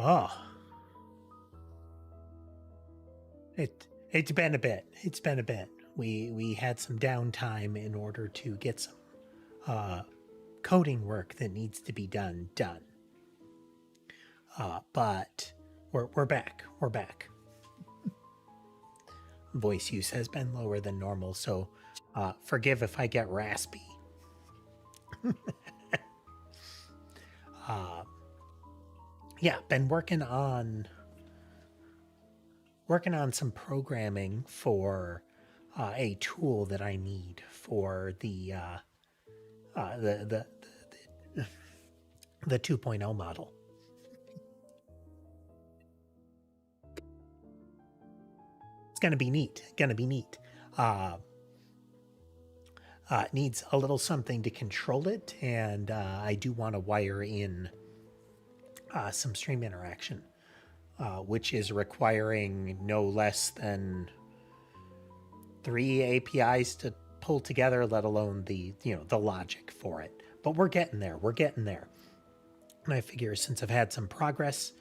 Oh, it's been a bit. It's been a bit. We had some downtime in order to get some coding work that needs to be done. But we're back. We're back. Voice use has been lower than normal, so forgive if I get raspy. Yeah, been working on some programming for a tool that I need for the 2.0 model. It's gonna be neat. Needs a little something to control it, and I do want to wire in some stream interaction, which is requiring no less than 3 APIs to pull together, let alone the logic for it. But we're getting there. And I figure since I've had some progress,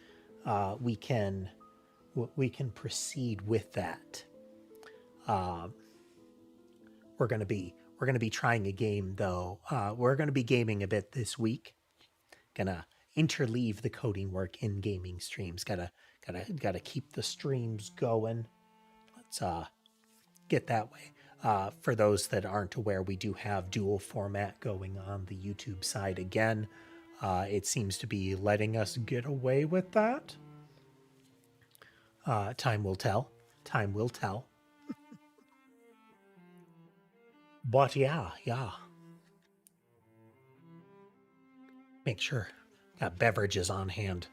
we can proceed with that. We're gonna be trying a game though. We're gonna be gaming a bit this week. Gonna interleave the coding work in gaming streams. Gotta keep the streams going. Let's get that way. For those that aren't aware, we do have dual format going on the YouTube side again. It seems to be letting us get away with that. Time will tell. But yeah. Make sure got beverages on hand.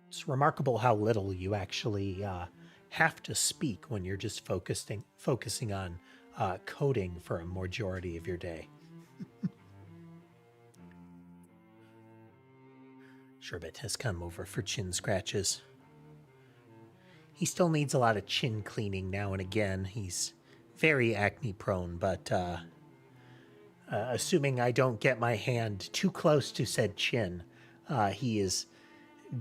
It's remarkable how little you actually have to speak when you're just focusing on coding for a majority of your day. Sherbet has come over for chin scratches. He still needs a lot of chin cleaning now and again. He's very acne prone, but assuming I don't get my hand too close to said chin, he is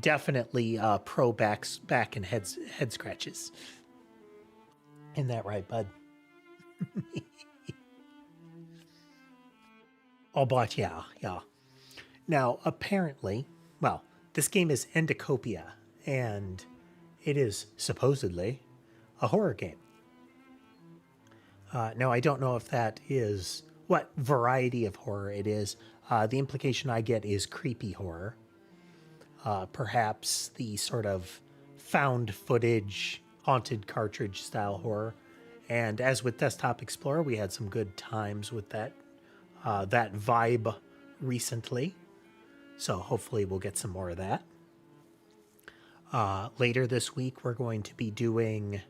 definitely pro back and head scratches. Isn't that right, bud? Oh, but yeah. Now, apparently, well, this game is Endacopia, and it is supposedly a horror game. Now, I don't know if that is what variety of horror it is. The implication I get is creepy horror. Perhaps the sort of found footage, haunted cartridge style horror. And as with Desktop Explorer, we had some good times with that vibe recently. So hopefully we'll get some more of that. Later this week, we're going to be doing,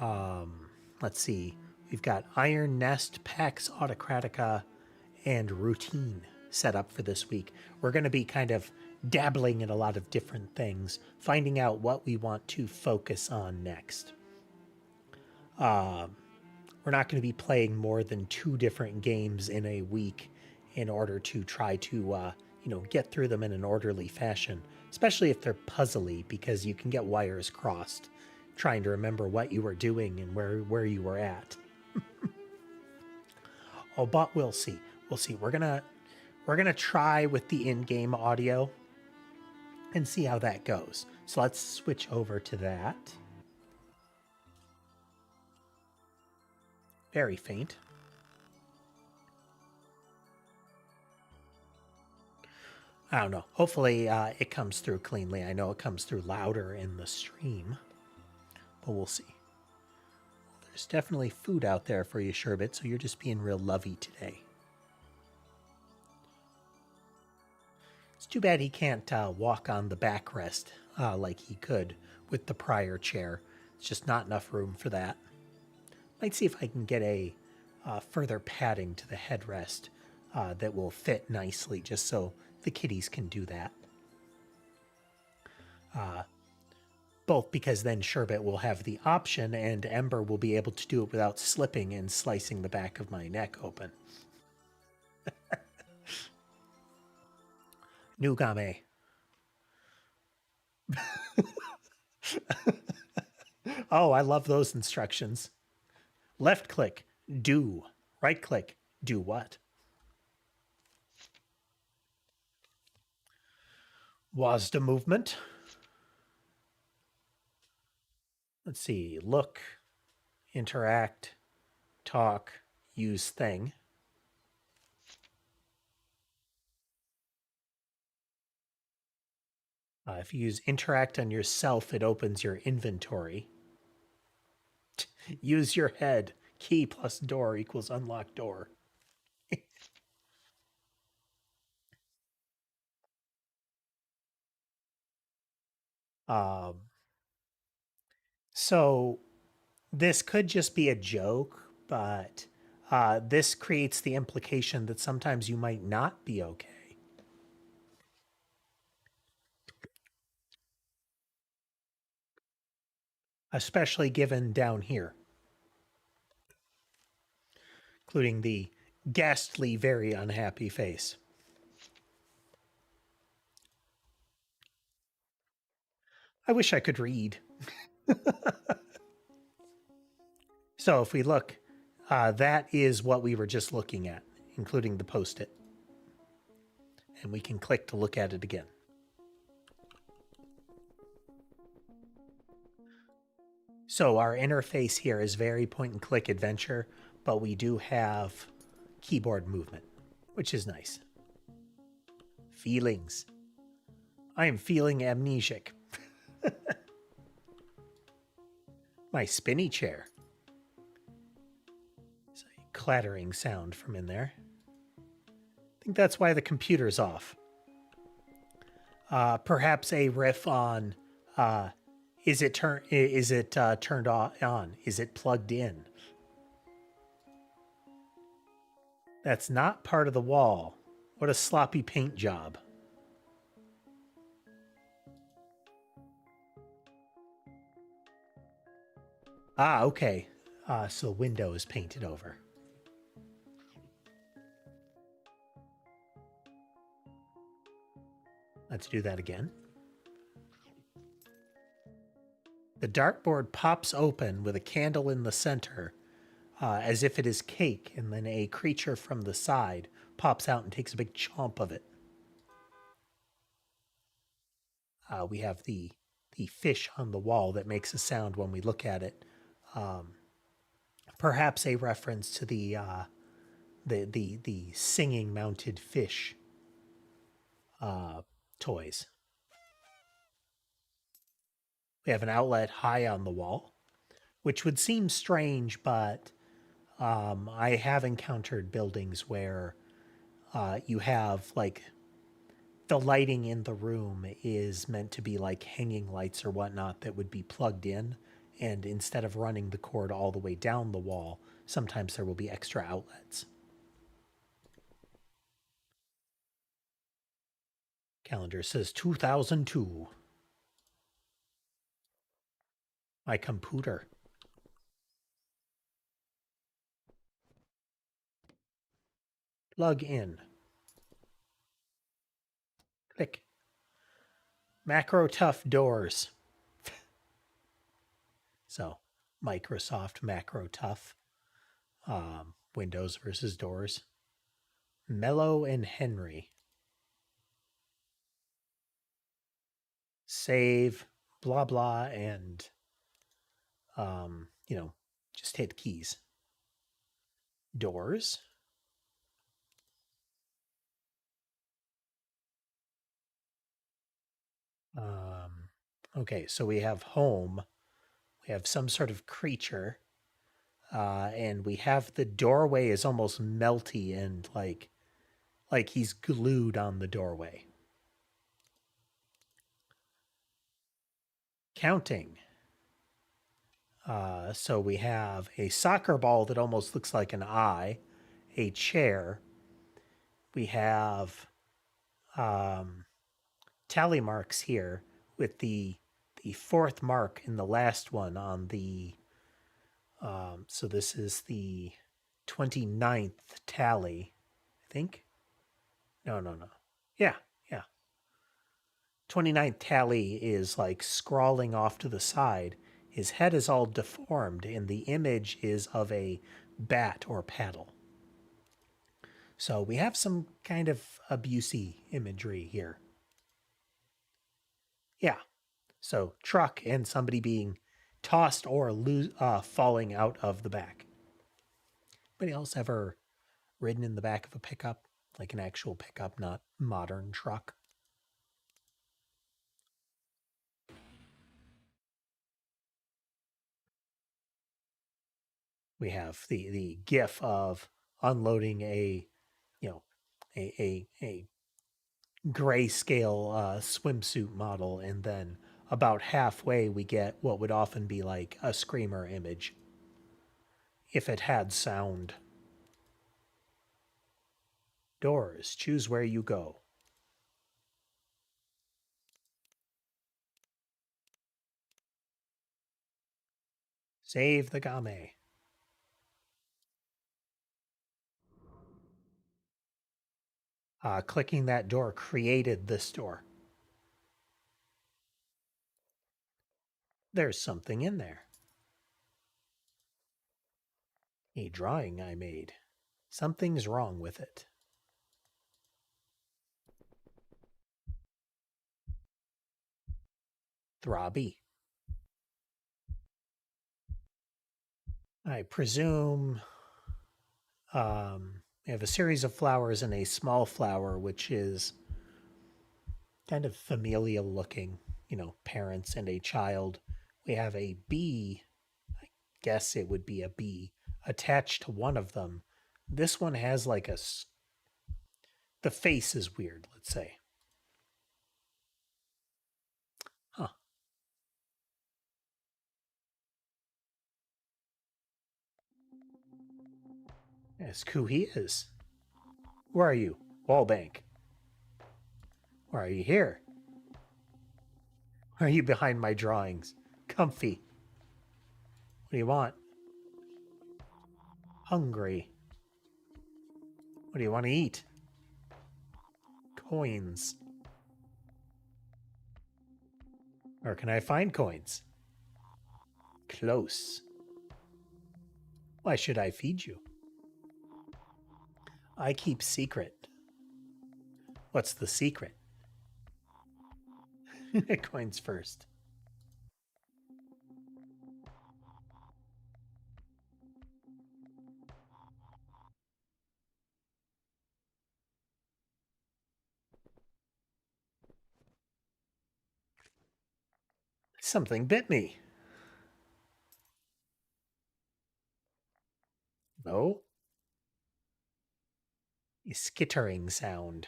let's see, we've got Iron Nest, Pax Autocratica, and Routine set up for this week. We're going to be kind of dabbling in a lot of different things, finding out what we want to focus on next. We're not going to be playing more than 2 different games in a week in order to try to, get through them in an orderly fashion, especially if they're puzzly, because you can get wires crossed trying to remember what you were doing and where you were at. Oh, but we'll see. We're gonna try with the in-game audio and see how that goes. So let's switch over to that. Very faint. I don't know. Hopefully it comes through cleanly. I know it comes through louder in the stream, but we'll see. There's definitely food out there for you, Sherbet, so you're just being real lovey today. It's too bad he can't walk on the backrest like he could with the prior chair. It's just not enough room for that. Might see if I can get a further padding to the headrest that will fit nicely, just so the kitties can do that. Both because then Sherbet will have the option and Ember will be able to do it without slipping and slicing the back of my neck open. Nugame. Oh, I love those instructions. Left click, do. Right click, do what? WASD movement. Let's see. Look, interact, talk, use thing. If you use interact on yourself, it opens your inventory. Use your head. Key plus door equals unlock door. Um, so this could just be a joke, but this creates the implication that sometimes you might not be okay. Especially given down here, including the ghastly, very unhappy face. I wish I could read. So if we look, that is what we were just looking at, including the post-it. And we can click to look at it again. So our interface here is very point and click adventure, but we do have keyboard movement, which is nice. Feelings. I am feeling amnesic. My spinny chair. It's a clattering sound from in there. I think that's why the computer's off. Perhaps a riff on is it turned on? Is it plugged in? That's not part of the wall. What a sloppy paint job. Ah, okay. So the window is painted over. Let's do that again. The dartboard pops open with a candle in the center, as if it is cake, and then a creature from the side pops out and takes a big chomp of it. We have the fish on the wall that makes a sound when we look at it. Perhaps a reference to the singing mounted fish toys. We have an outlet high on the wall, which would seem strange, but I have encountered buildings where you have like the lighting in the room is meant to be like hanging lights or whatnot that would be plugged in. And instead of running the cord all the way down the wall, sometimes there will be extra outlets. Calendar says 2002. My computer. Plug in. Click. Macro tough doors. So, Microsoft Macro Tough. Windows versus doors. Mellow and Henry. Save, blah, blah, and, just hit keys. Doors. Okay, so we have home. We have some sort of creature. And we have the doorway is almost melty and like he's glued on the doorway. Counting. So we have a soccer ball that almost looks like an eye, a chair. We have tally marks here with the fourth mark in the last one on the so this is the 29th tally, I think. No. Yeah. 29th tally is like scrawling off to the side. His head is all deformed, and the image is of a bat or paddle. So we have some kind of abusey imagery here. Yeah. So truck and somebody being tossed or falling out of the back. Anybody else ever ridden in the back of a pickup? Like an actual pickup, not modern truck? We have the gif of unloading a, you know, a grayscale swimsuit model, and then about halfway we get what would often be like a screamer image if it had sound. Doors, choose where you go. Save the game. Clicking that door created this door. There's something in there. A drawing I made. Something's wrong with it. Throbby. I presume we have a series of flowers and a small flower, which is kind of familial looking, parents and a child. We have a bee, guess it would be a bee, attached to one of them. This one has like the face is weird, let's say. Huh. Ask who he is. Where are you? Wallbank. Why are you here? Why are you behind my drawings? Comfy. What do you want? Hungry. What do you want to eat? Coins. Where can I find coins? Close. Why should I feed you? I keep secret. What's the secret? Coins first. Something bit me. No? A skittering sound.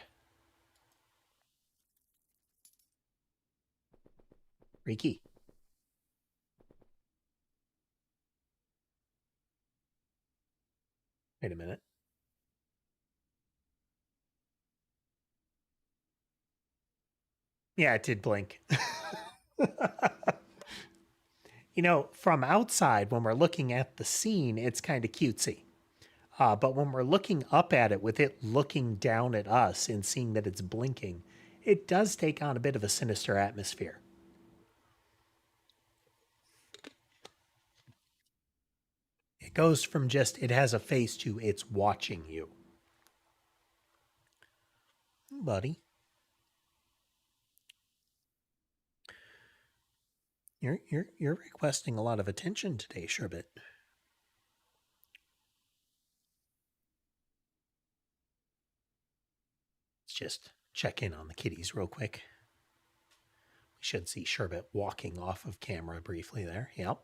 Freaky. Wait a minute. Yeah, it did blink. From outside, when we're looking at the scene, it's kind of cutesy. But when we're looking up at it with it looking down at us and seeing that it's blinking, it does take on a bit of a sinister atmosphere. It goes from just it has a face to it's watching you. Buddy, you're requesting a lot of attention today, Sherbet. Let's just check in on the kitties real quick. We should see Sherbet walking off of camera briefly there. Yep.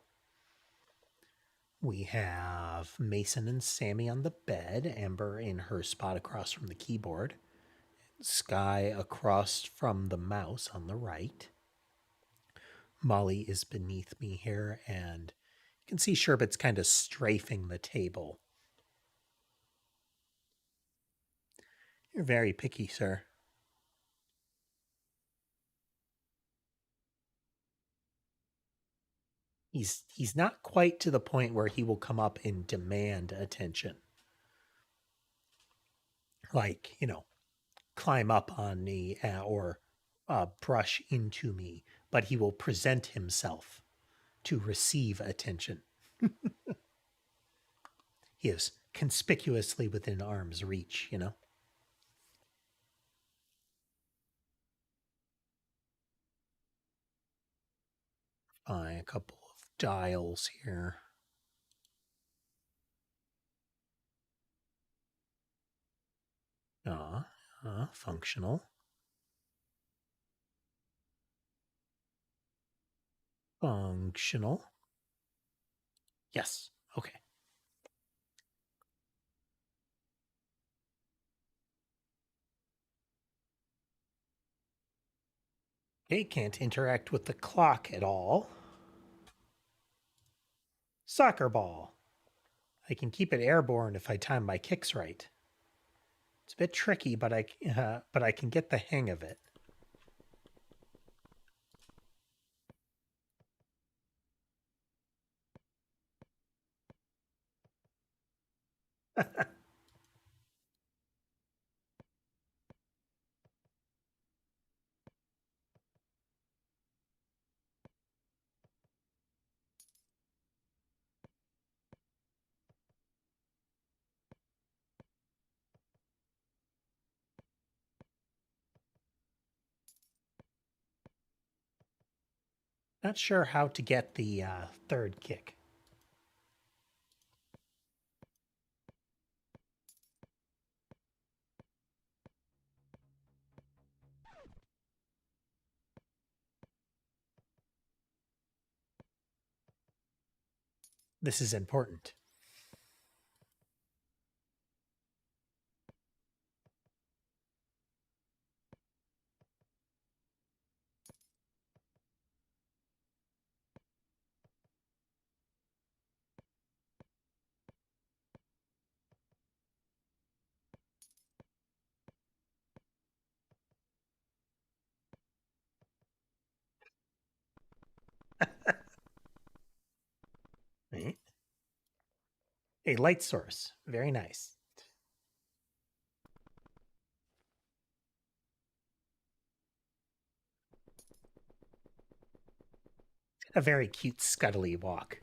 We have Mason and Sammy on the bed, Amber in her spot across from the keyboard, Sky across from the mouse on the right. Molly is beneath me here, and you can see Sherbet's kind of strafing the table. You're very picky, sir. He's not quite to the point where he will come up and demand attention. Like, climb up on me or brush into me, but he will present himself to receive attention. He is conspicuously within arm's reach, you know? A couple of dials here. Functional. Functional. Yes. Okay. Okay, can't interact with the clock at all. Soccer ball. I can keep it airborne if I time my kicks right. It's a bit tricky, but I can get the hang of it. Not sure how to get the third kick. This is important. Right? A light source. Very nice. A very cute scuttly walk.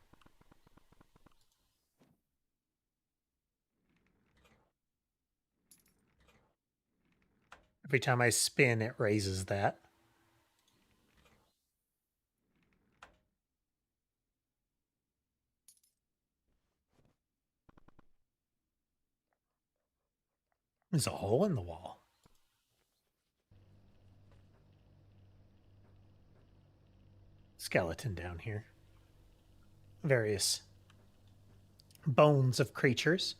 Every time I spin, it raises that. There's a hole in the wall. Skeleton down here. Various bones of creatures.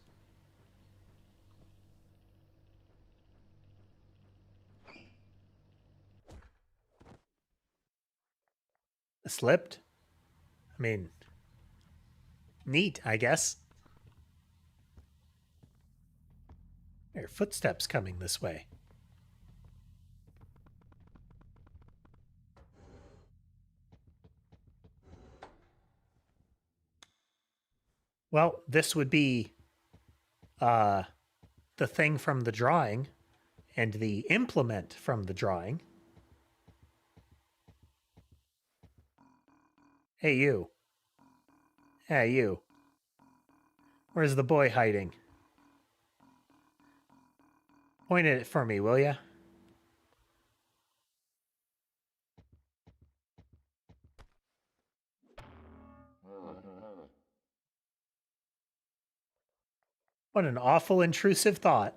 Slipped. I mean, neat, I guess. There are footsteps coming this way. Well, this would be the thing from the drawing and the implement from the drawing. Hey, you. Hey, you. Where's the boy hiding? Point at it for me, will ya? What an awful intrusive thought.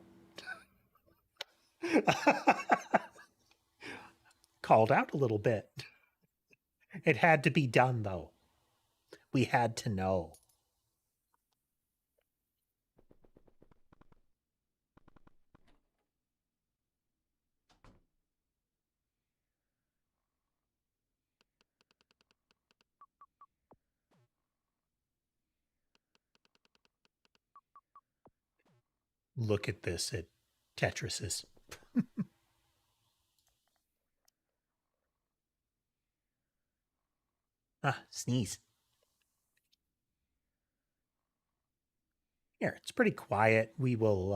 Called out a little bit. It had to be done, though. We had to know. Look at this. It Tetrises. Sneeze. Here, it's pretty quiet. We will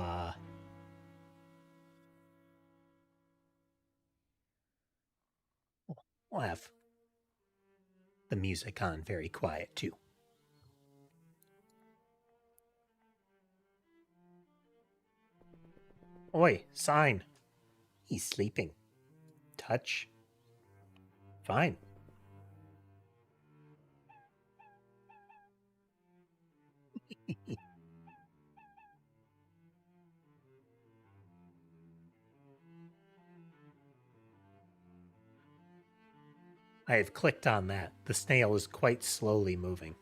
We'll have the music on very quiet, too. Oi, sign. He's sleeping. Touch. Fine. I have clicked on that. The snail is quite slowly moving.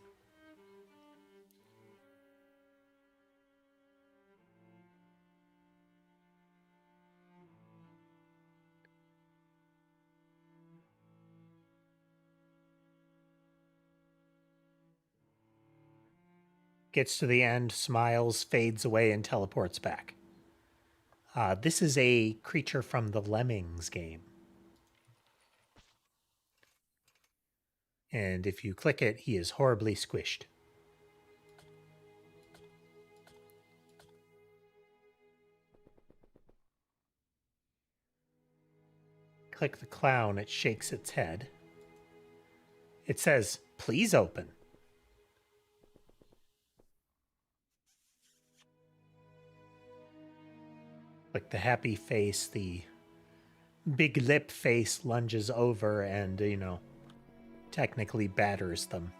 Gets to the end, smiles, fades away, and teleports back. This is a creature from the Lemmings game. And if you click it, he is horribly squished. Click the clown, it shakes its head. It says, "Please open." Click the happy face, the big lip face lunges over and, technically batters them.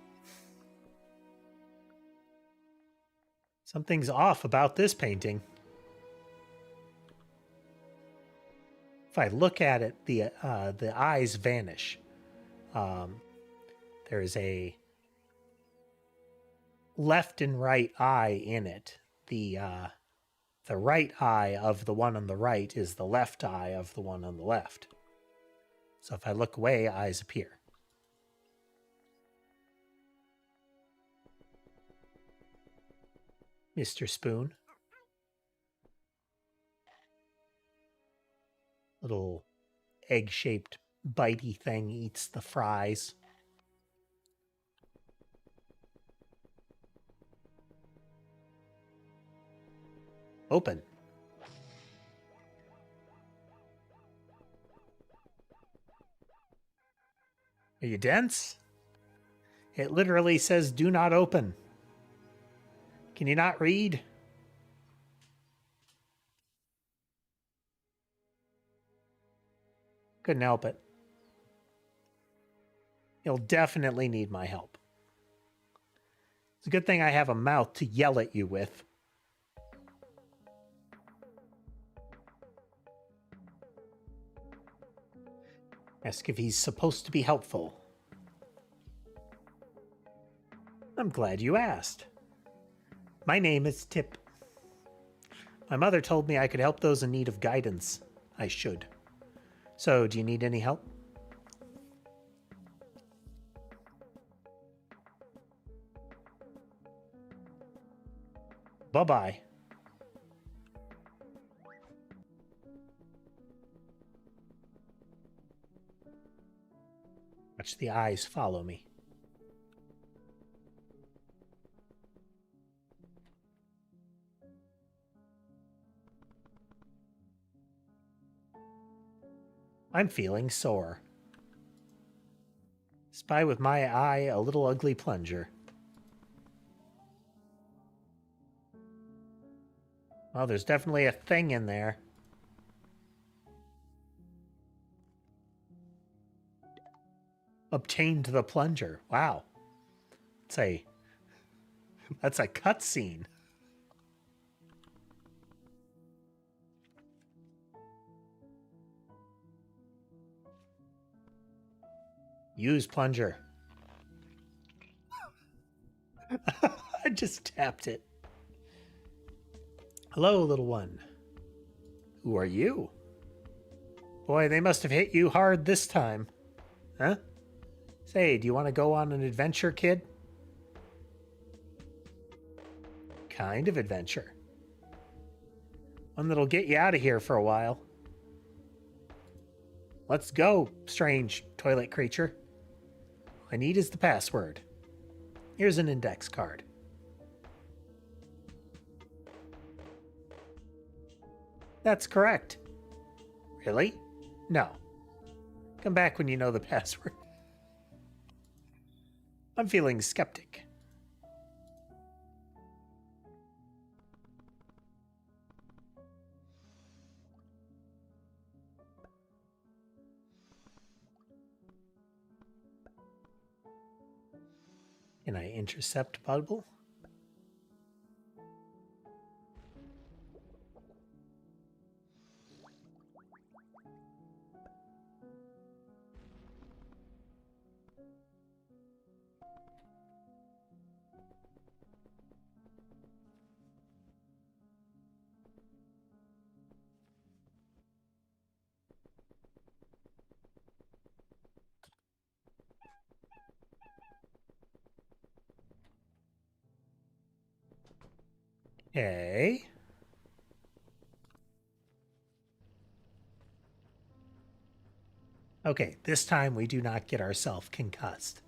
Something's off about this painting. If I look at it, the eyes vanish. There's a left and right eye in it. The right eye of the one on the right is the left eye of the one on the left. So if I look away, eyes appear. Mr. Spoon. Little egg-shaped bitey thing eats the fries. Open. Are you dense? It literally says, "Do not open." Can you not read? Couldn't help it. You'll definitely need my help. It's a good thing I have a mouth to yell at you with. Ask if he's supposed to be helpful. I'm glad you asked. My name is Tip. My mother told me I could help those in need of guidance. I should. So, do you need any help? Bye-bye. Watch the eyes follow me. I'm feeling sore. Spy with my eye a little ugly plunger. Well, there's definitely a thing in there. Obtained the plunger. Wow. That's a cutscene. Use plunger. I just tapped it. Hello, little one. Who are you? Boy, they must have hit you hard this time. Huh? Say, do you want to go on an adventure, kid? Kind of adventure. One that'll get you out of here for a while. Let's go, strange toilet creature. All I need is the password. Here's an index card. That's correct. Really? No. Come back when you know the password. I'm feeling skeptic. Can I intercept Bubble? Okay. Okay, this time we do not get ourselves concussed.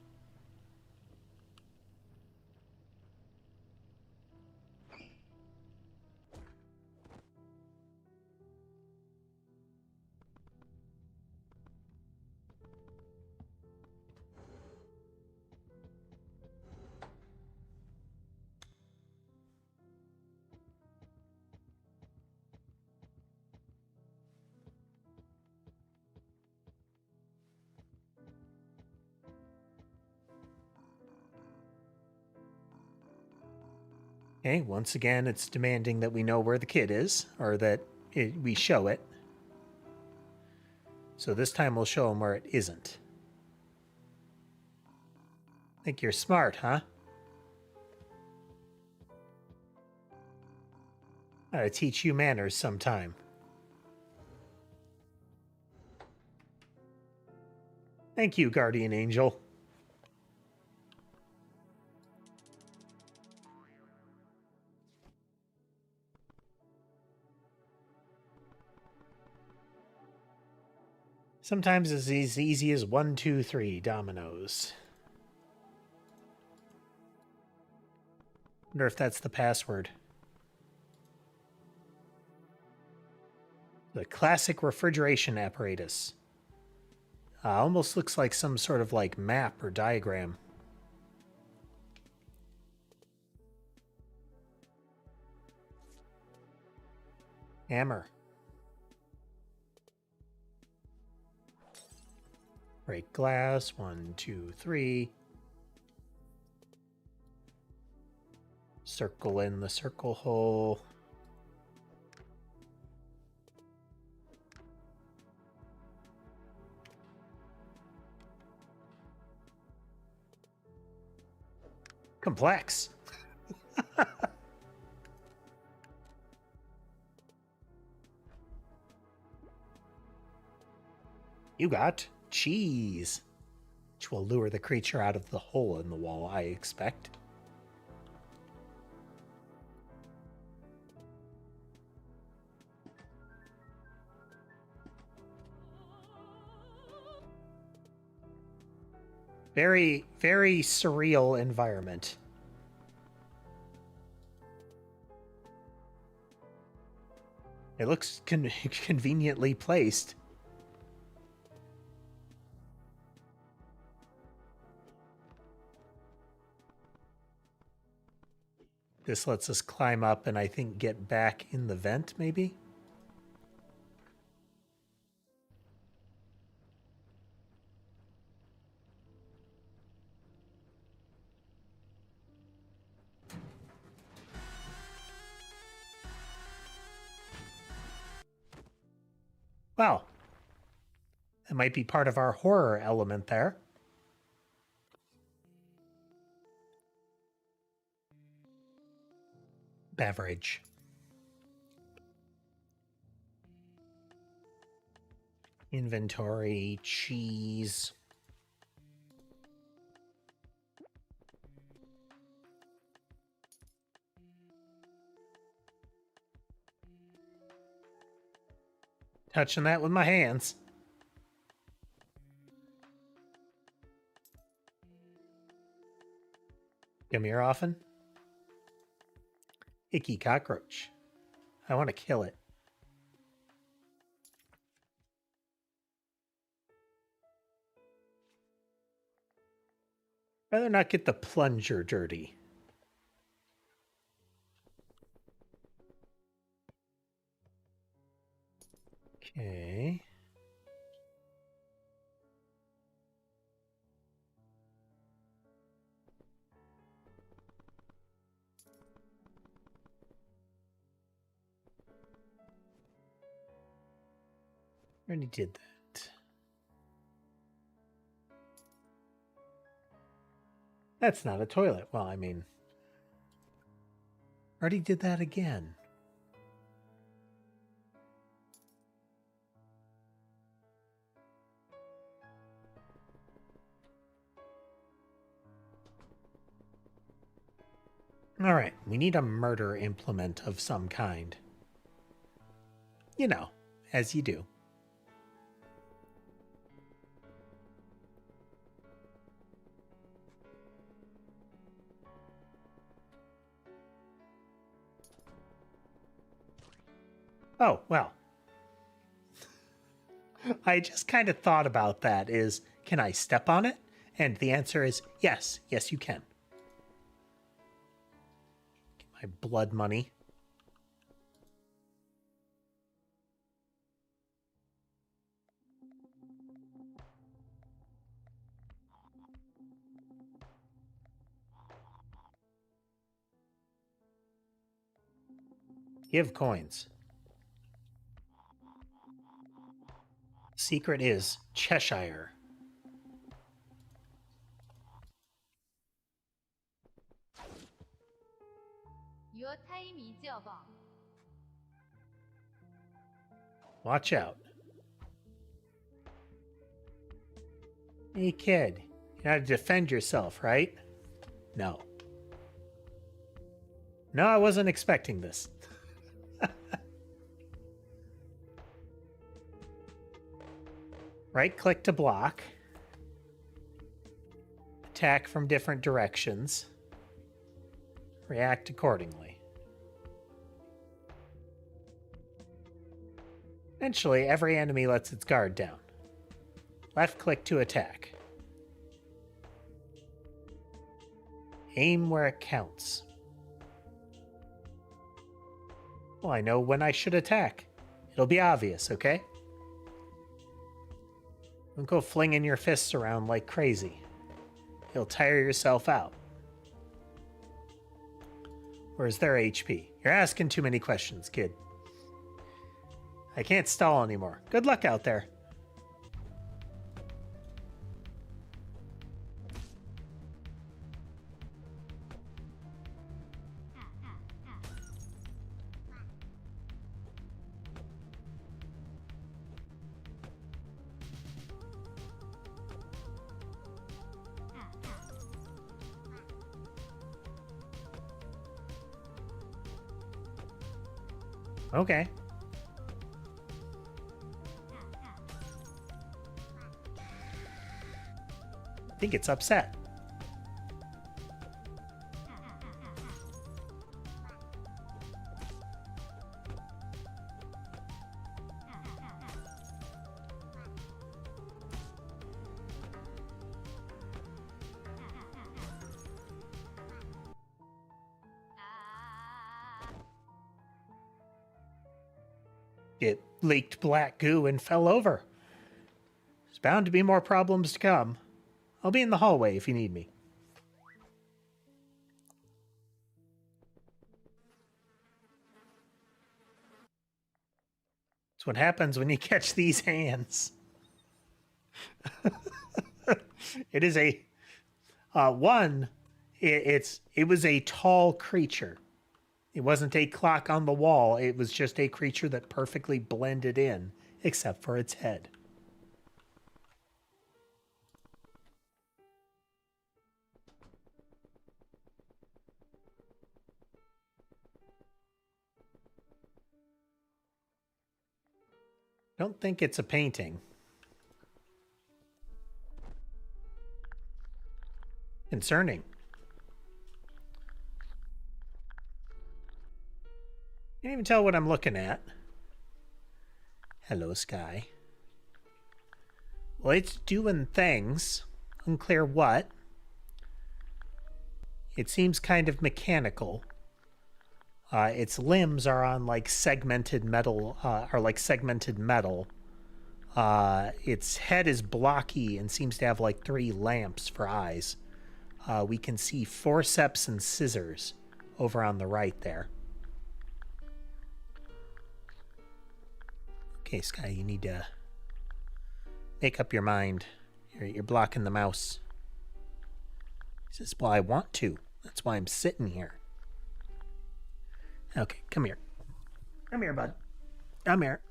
Okay, once again, it's demanding that we know where the kid is, or that we show it. So this time we'll show him where it isn't. Think you're smart, huh? I'll teach you manners sometime. Thank you, Guardian Angel. Sometimes it's as easy as 1, 2, 3 dominoes. Wonder if that's the password. The classic refrigeration apparatus. Almost looks like some sort of like map or diagram. Hammer. Break glass. 1, 2, 3. Circle in the circle hole. Complex. You got cheese, which will lure the creature out of the hole in the wall, I expect. Very, very surreal environment. It looks conveniently placed. This lets us climb up and I think get back in the vent, maybe? Well, that might be part of our horror element there. Beverage. Inventory, cheese. Touching that with my hands. Come here often? Icky cockroach. I want to kill it. Rather not get the plunger dirty. Okay. Already did that. That's not a toilet. Well, I mean, already did that again. All right, we need a murder implement of some kind. You know, as you do. Oh, well. I just kind of thought about that is, can I step on it? And the answer is yes. Yes, you can. Get my blood money. Give coins. Secret is Cheshire. Watch out. Hey kid, you gotta defend yourself, right? No. No, I wasn't expecting this. Right click to block. Attack from different directions. React accordingly. Eventually, every enemy lets its guard down. Left click to attack. Aim where it counts. Well, I know when I should attack. It'll be obvious, okay? Don't go flinging your fists around like crazy. You'll tire yourself out. Where's their HP? You're asking too many questions, kid. I can't stall anymore. Good luck out there. Okay. I think it's upset. It leaked black goo and fell over. There's bound to be more problems to come. I'll be in the hallway if you need me. That's what happens when you catch these hands. It is a it was a tall creature. It wasn't a clock on the wall. It was just a creature that perfectly blended in, except for its head. Don't think it's a painting. Concerning. Can't even tell what I'm looking at. Hello, sky. Well, it's doing things. Unclear what. It seems kind of mechanical. Its limbs are on like segmented metal, its head is blocky and seems to have like 3 lamps for eyes. We can see forceps and scissors over on the right there. Okay, Sky, you need to make up your mind. You're blocking the mouse. He says, well, I want to. That's why I'm sitting here. Okay, come here. Come here, bud. Come here.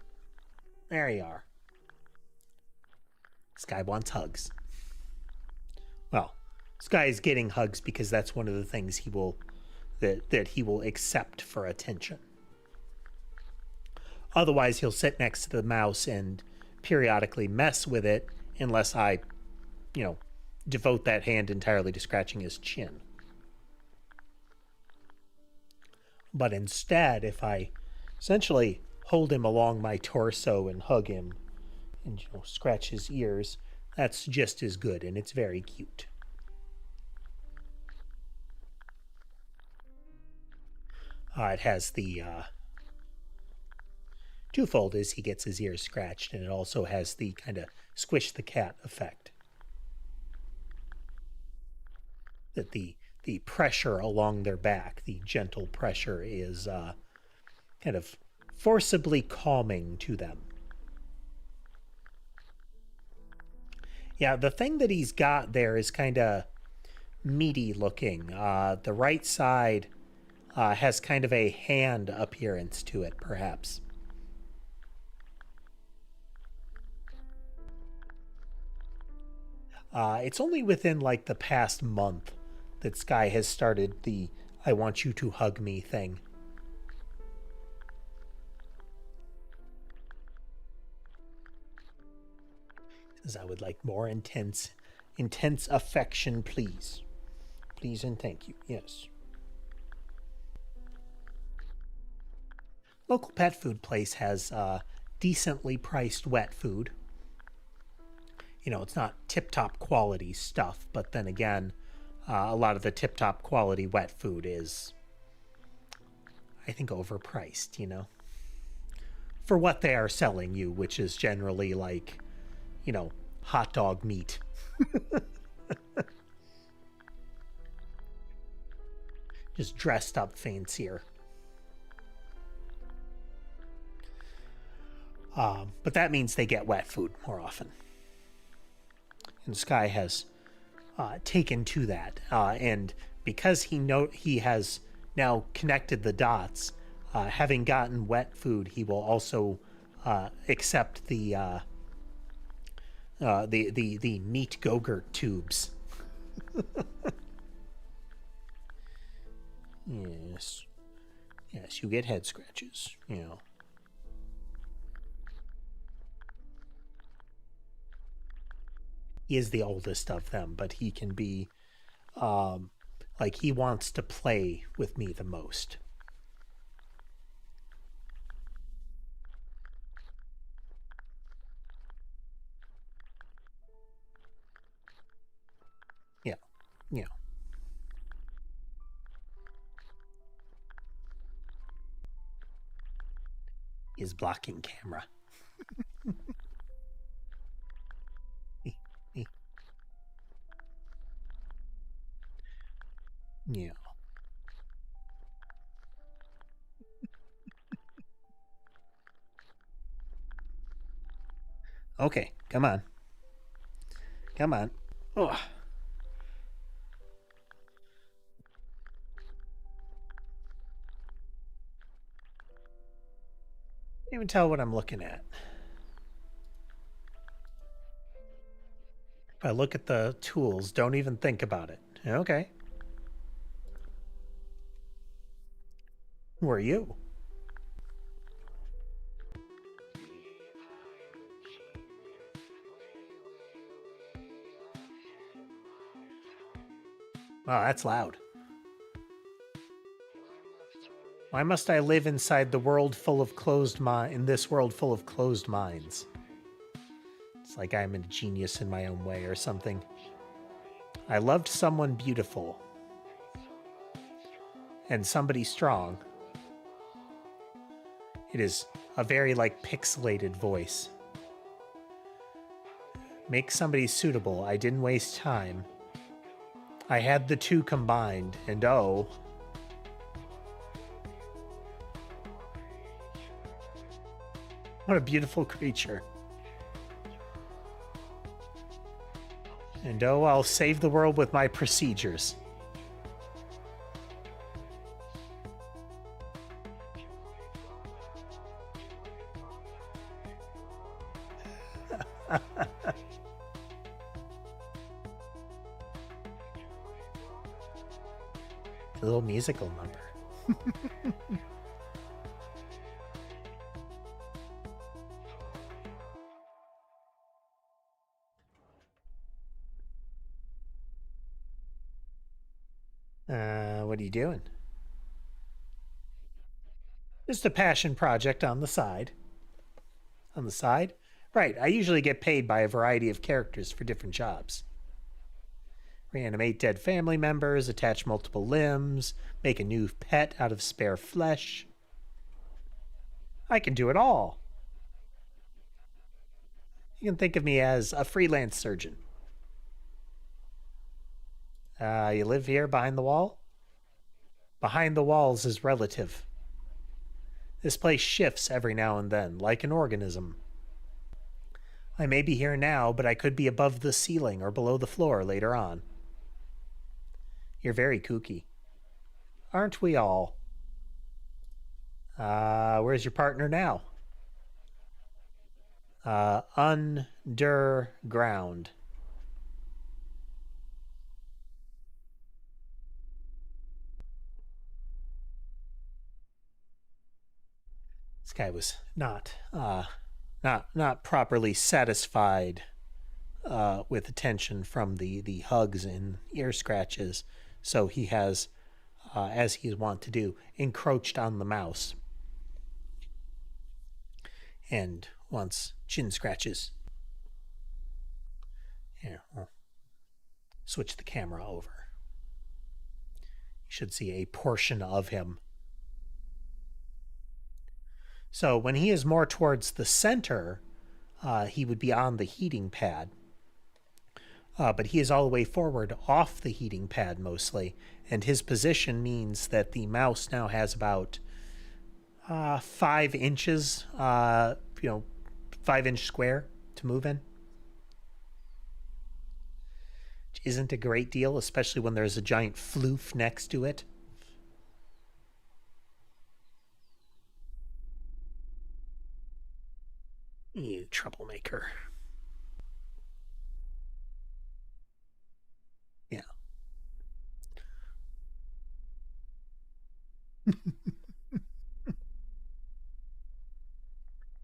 There you are. Sky wants hugs. Well, Sky is getting hugs because that's one of the things he will that he will accept for attention. Otherwise, he'll sit next to the mouse and periodically mess with it unless I, devote that hand entirely to scratching his chin. But instead, if I essentially hold him along my torso and hug him and, scratch his ears, that's just as good, and it's very cute. It has the twofold as he gets his ears scratched, and it also has the kind of squish the cat effect. That the pressure along their back, the gentle pressure, is kind of forcibly calming to them. Yeah, the thing that he's got there is kind of meaty looking. The right side has kind of a hand appearance to it, perhaps. It's only within like the past month that Sky has started the I want you to hug me thing. Says I would like more intense affection, please. Please and thank you. Yes. Local pet food place has decently priced wet food. It's not tip-top quality stuff, but then again, a lot of the tip-top quality wet food is, I think, overpriced, for what they are selling you, which is generally like, hot dog meat. Just dressed up fancier. But that means they get wet food more often. And Sky has taken to that, and because he has now connected the dots, having gotten wet food, he will also accept the meat Go-Gurt tubes. Yes, you get head scratches, He is the oldest of them, but he can be, he wants to play with me the most. Yeah. He is blocking camera. Yeah. Okay, come on. Come on. Oh. Can't even tell what I'm looking at. If I look at the tools, don't even think about it. Okay. Who are you? Wow, that's loud. Why must I live inside the world full of in this world full of closed minds? It's like I'm a genius in my own way or something. I loved someone beautiful. and somebody strong. It is a very, like, pixelated voice. Make somebody suitable. I didn't waste time. I had the two combined, and oh... what a beautiful creature. And oh, I'll save the world with my procedures. A little musical number. What are you doing? Just a passion project on the side. On the side? Right, I usually get paid by a variety of characters for different jobs. Reanimate dead family members, attach multiple limbs, make a new pet out of spare flesh. I can do it all. You can think of me as a freelance surgeon. You live here behind the wall? Behind the walls is relative. This place shifts every now and then, like an organism. I may be here now, but I could be above the ceiling or below the floor later on. You're very kooky. Aren't we all? Where's your partner now? Underground. This guy was not properly satisfied with attention from the hugs and ear scratches, so he has, as he is wont to do, encroached on the mouse and wants chin scratches. Here, I'll switch the camera over. You should see a portion of him. So when he is more towards the center, he would be on the heating pad. But he is all the way forward off the heating pad mostly, and his position means that the mouse now has about 5 inches, 5-inch square to move in. Which isn't a great deal, especially when there's a giant floof next to it. You troublemaker. Yeah.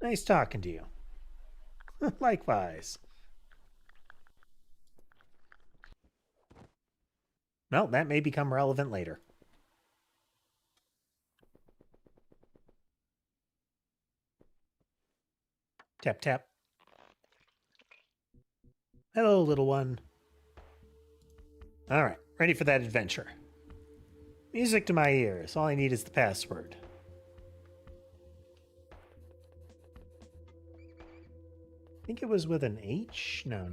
Nice talking to you. Likewise. Well, that may become relevant later. Tap, tap. Hello, little one. All right, ready for that adventure. Music to my ears. All I need is the password. I think it was with an H? No.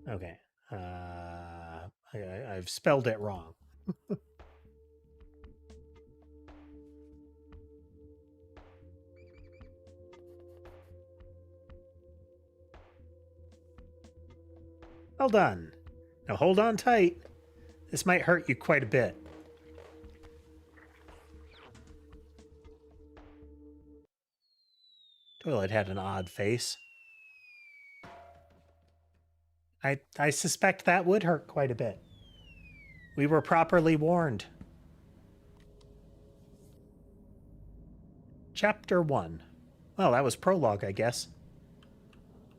Okay. I've spelled it wrong. Well done. Now hold on tight. This might hurt you quite a bit. Toilet had an odd face. I suspect that would hurt quite a bit. We were properly warned. Chapter 1. Well, that was prologue, I guess.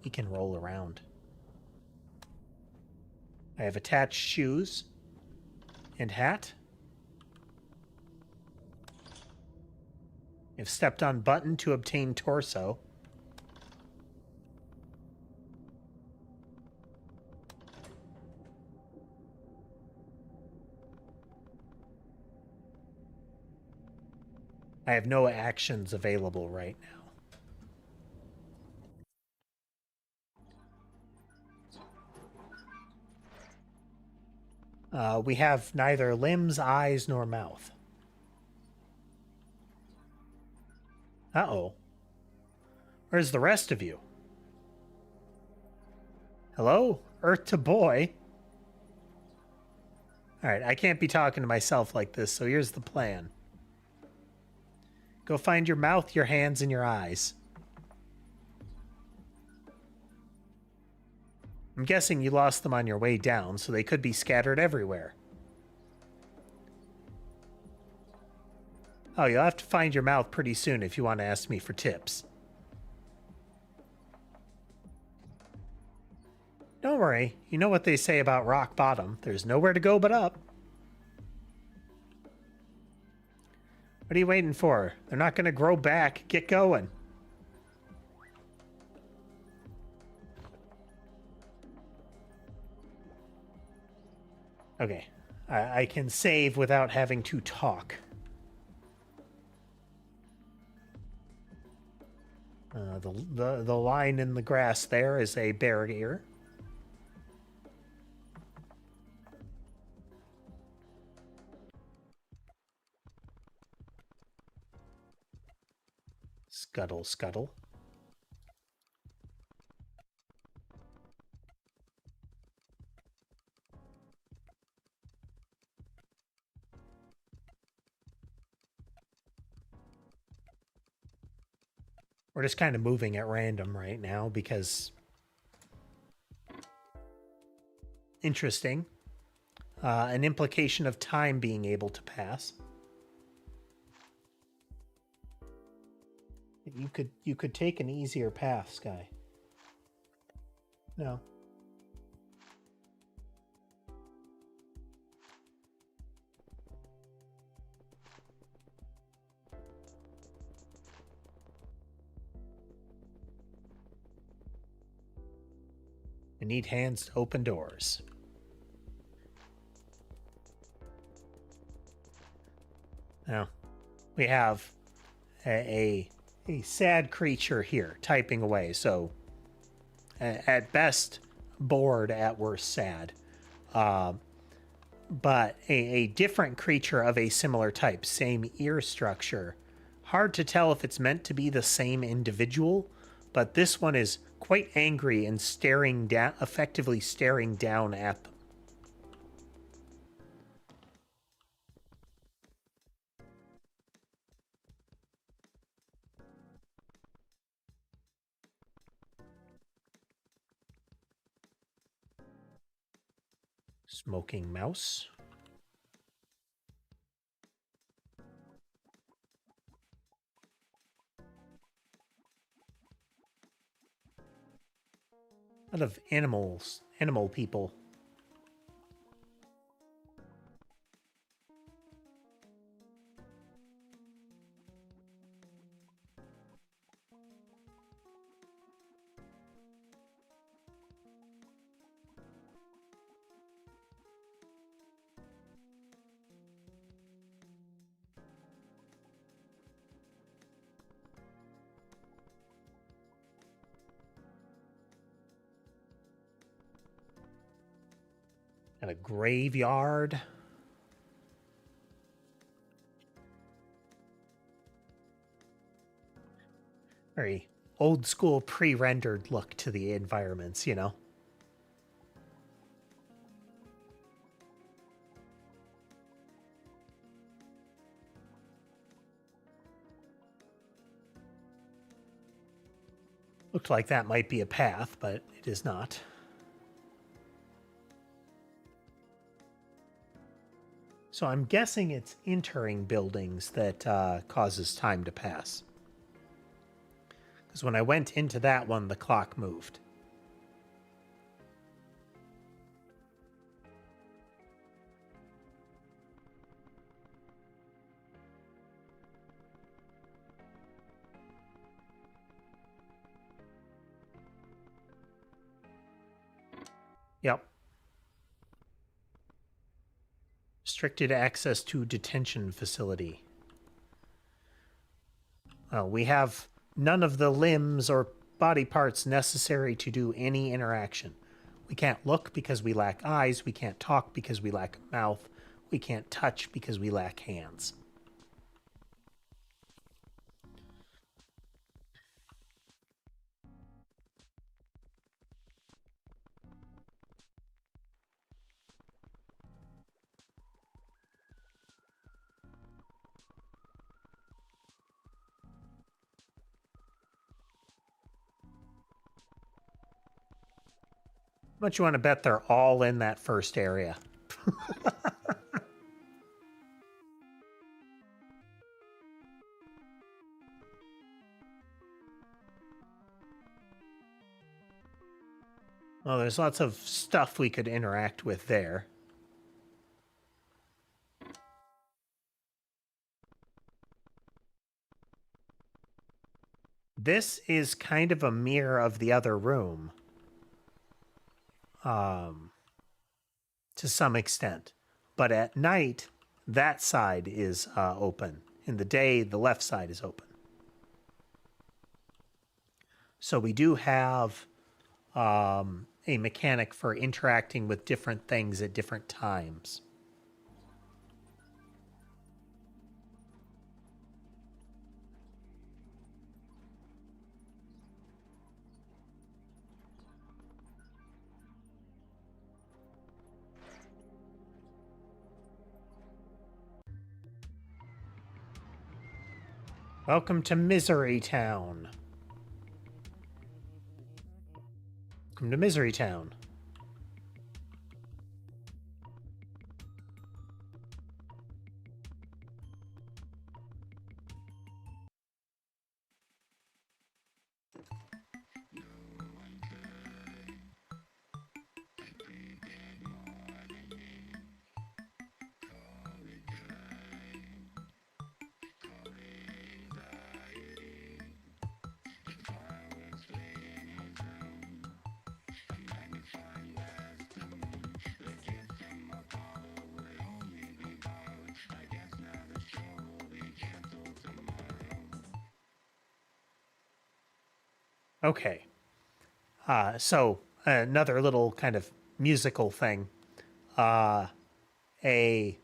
We can roll around. I have attached shoes and hat. I've stepped on button to obtain torso. I have no actions available right now. We have neither limbs, eyes, nor mouth. Uh-oh. Where's the rest of you? Hello? Earth to boy? Alright, I can't be talking to myself like this, so here's the plan. Go find your mouth, your hands, and your eyes. I'm guessing you lost them on your way down, so they could be scattered everywhere. Oh, you'll have to find your mouth pretty soon if you want to ask me for tips. Don't worry, you know what they say about rock bottom. There's nowhere to go but up. What are you waiting for? They're not going to grow back. Get going. Okay, I can save without having to talk. The line in the grass there is a barrier. Scuttle, scuttle. We're just kind of moving at random right now because... Interesting. An implication of time being able to pass. You could take an easier path, Sky. No. I need hands to open doors. Now, we have a sad creature here typing away, so at best bored, at worst sad. But a different creature of a similar type, same ear structure. Hard to tell if it's meant to be the same individual, but this one is quite angry and staring down, effectively staring down at them. Smoking mouse. A lot of animals, animal people. And a graveyard. Very old school pre-rendered look to the environments, you know? Looked like that might be a path, but it is not. So I'm guessing it's entering buildings that causes time to pass. Because when I went into that one, the clock moved. Yep. Restricted access to detention facility. We have none of the limbs or body parts necessary to do any interaction. We can't look because we lack eyes. We can't talk because we lack a mouth. We can't touch because we lack hands. But you want to bet they're all in that first area. Well, there's lots of stuff we could interact with there. This is kind of a mirror of the other room. To some extent. But at night, that side is open. In the day, the left side is open. So we do have a mechanic for interacting with different things at different times. Welcome to Misery Town. Welcome to Misery Town. Okay. So another little kind of musical thing. A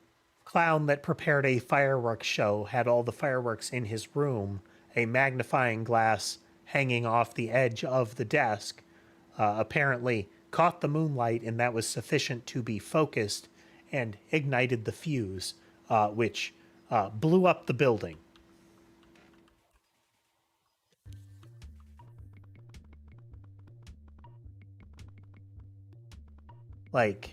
clown that prepared a fireworks show had all the fireworks in his room, a magnifying glass hanging off the edge of the desk, apparently caught the moonlight, and that was sufficient to be focused and ignited the fuse, which blew up the building. Like,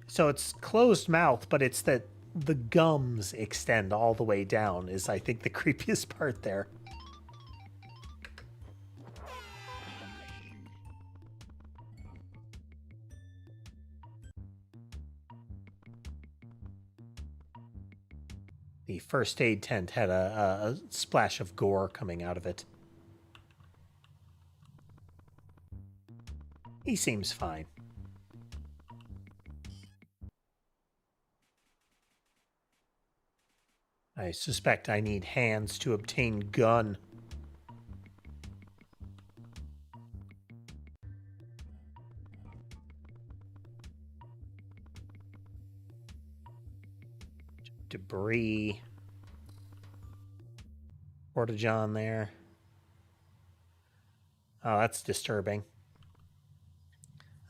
so it's closed mouth, but it's that the gums extend all the way down is, I think, the creepiest part there. The first aid tent had a splash of gore coming out of it. He seems fine. I suspect I need hands to obtain gun. Debris. Porta-john there. Oh, that's disturbing.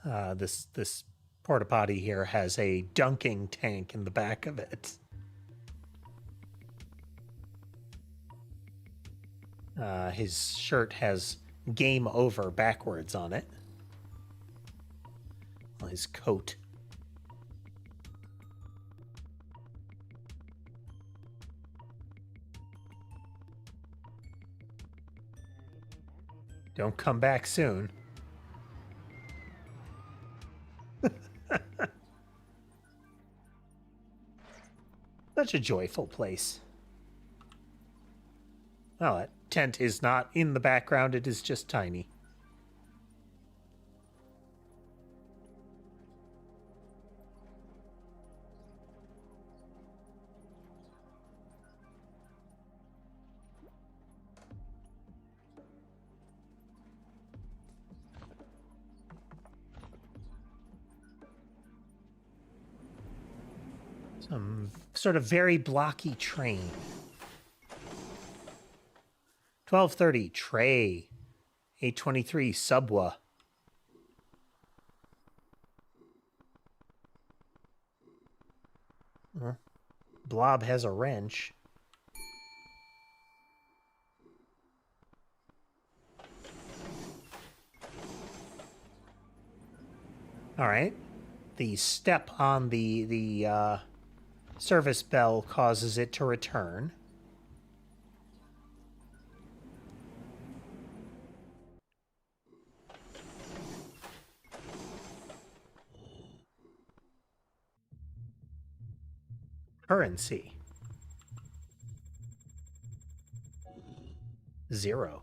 This porta potty here has a dunking tank in the back of it. His shirt has game over backwards on it. Well, his coat. Don't come back soon. Such a joyful place. Well, that tent is not in the background, it is just tiny. Some sort of very blocky train. 12:30 tray. 8:23 subwa. Blob has a wrench. All right. The step on the service bell causes it to return. Currency. 0.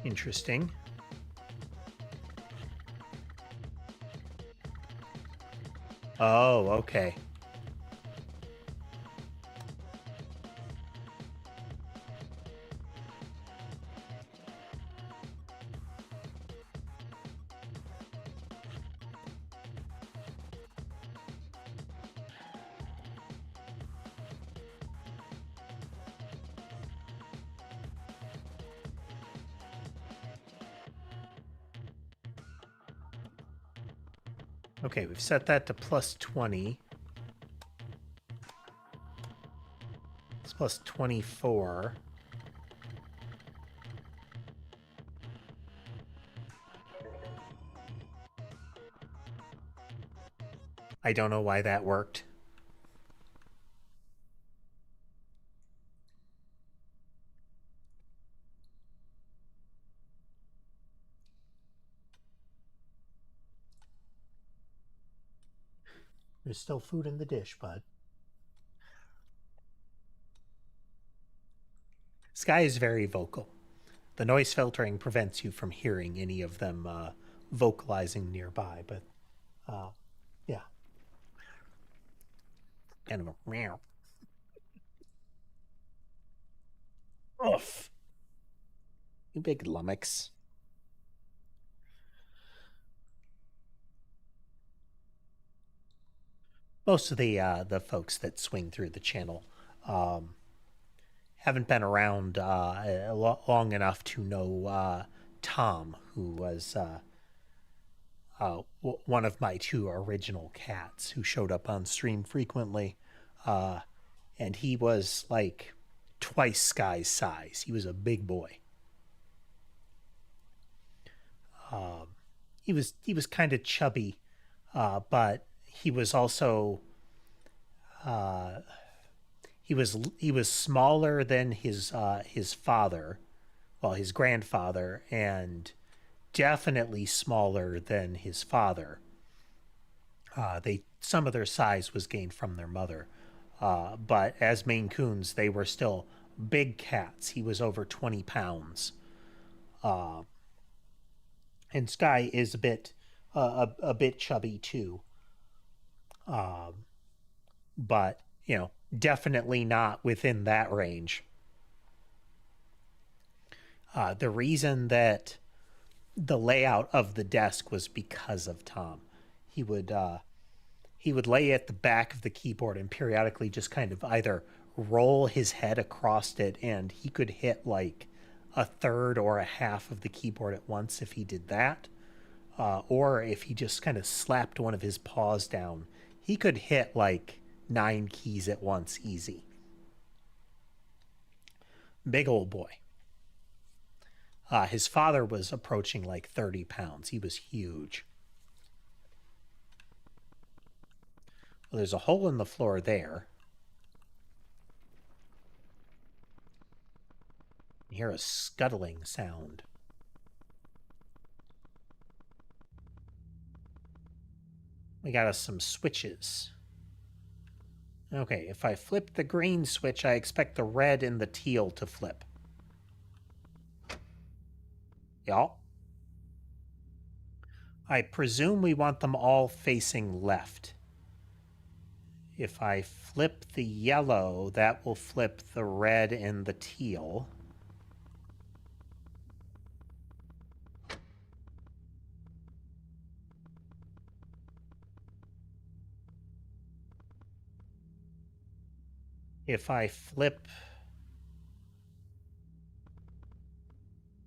Interesting. Oh, okay. Okay, we've set that to plus 20. It's plus 24. I don't know why that worked. There's still food in the dish, bud. Sky is very vocal. The noise filtering prevents you from hearing any of them vocalizing nearby, but yeah. Kind of a meow. Oof. You big lummox. Most of the folks that swing through the channel haven't been around long enough to know Tom, who was one of my 2 original cats who showed up on stream frequently. And he was like twice Sky's size. He was a big boy. He was kind of chubby, but he was also he was smaller than his father, well, his grandfather, and definitely smaller than his father. Some of their size was gained from their mother, but as Maine Coons, they were still big cats. He was over 20 pounds, and Sky is a bit chubby too, but definitely not within that range. The reason that the layout of the desk was because of Tom. He would lay at the back of the keyboard and periodically just kind of either roll his head across it, and he could hit like a third or a half of the keyboard at once if he did that. Or if he just kind of slapped one of his paws down, he could hit like 9 keys at once easy. Big old boy. His father was approaching like 30 pounds. He was huge. Well, there's a hole in the floor there. You hear a scuttling sound. We got us some switches. Okay, if I flip the green switch, I expect the red and the teal to flip. Y'all? I presume we want them all facing left. If I flip the yellow, that will flip the red and the teal. If I flip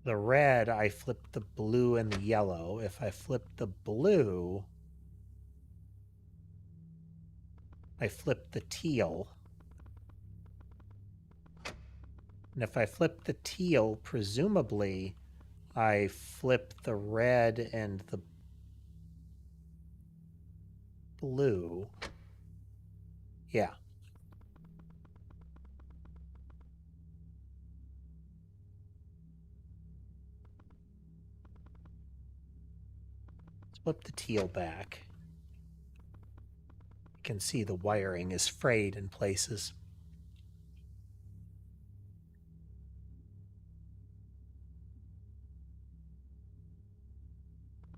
the red, I flip the blue and the yellow. If I flip the blue, I flip the teal. And if I flip the teal, presumably I flip the red and the blue. Yeah. Let's flip the teal back. You can see the wiring is frayed in places.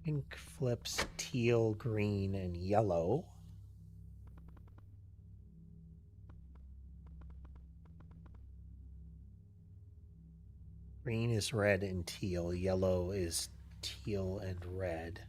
Pink flips teal, green, and yellow. Green is red and teal. Yellow is teal and red.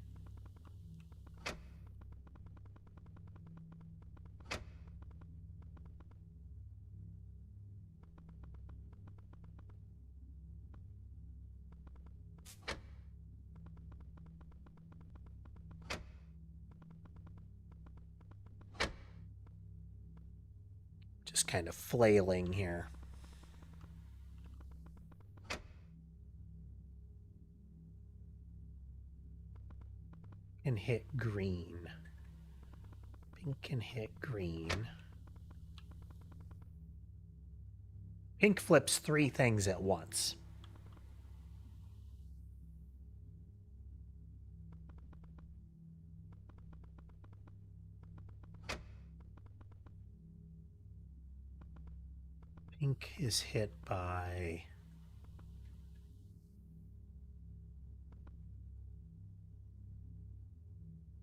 Just kind of flailing here. And hit green. Pink can hit green. Pink flips 3 things at once. Pink is hit by...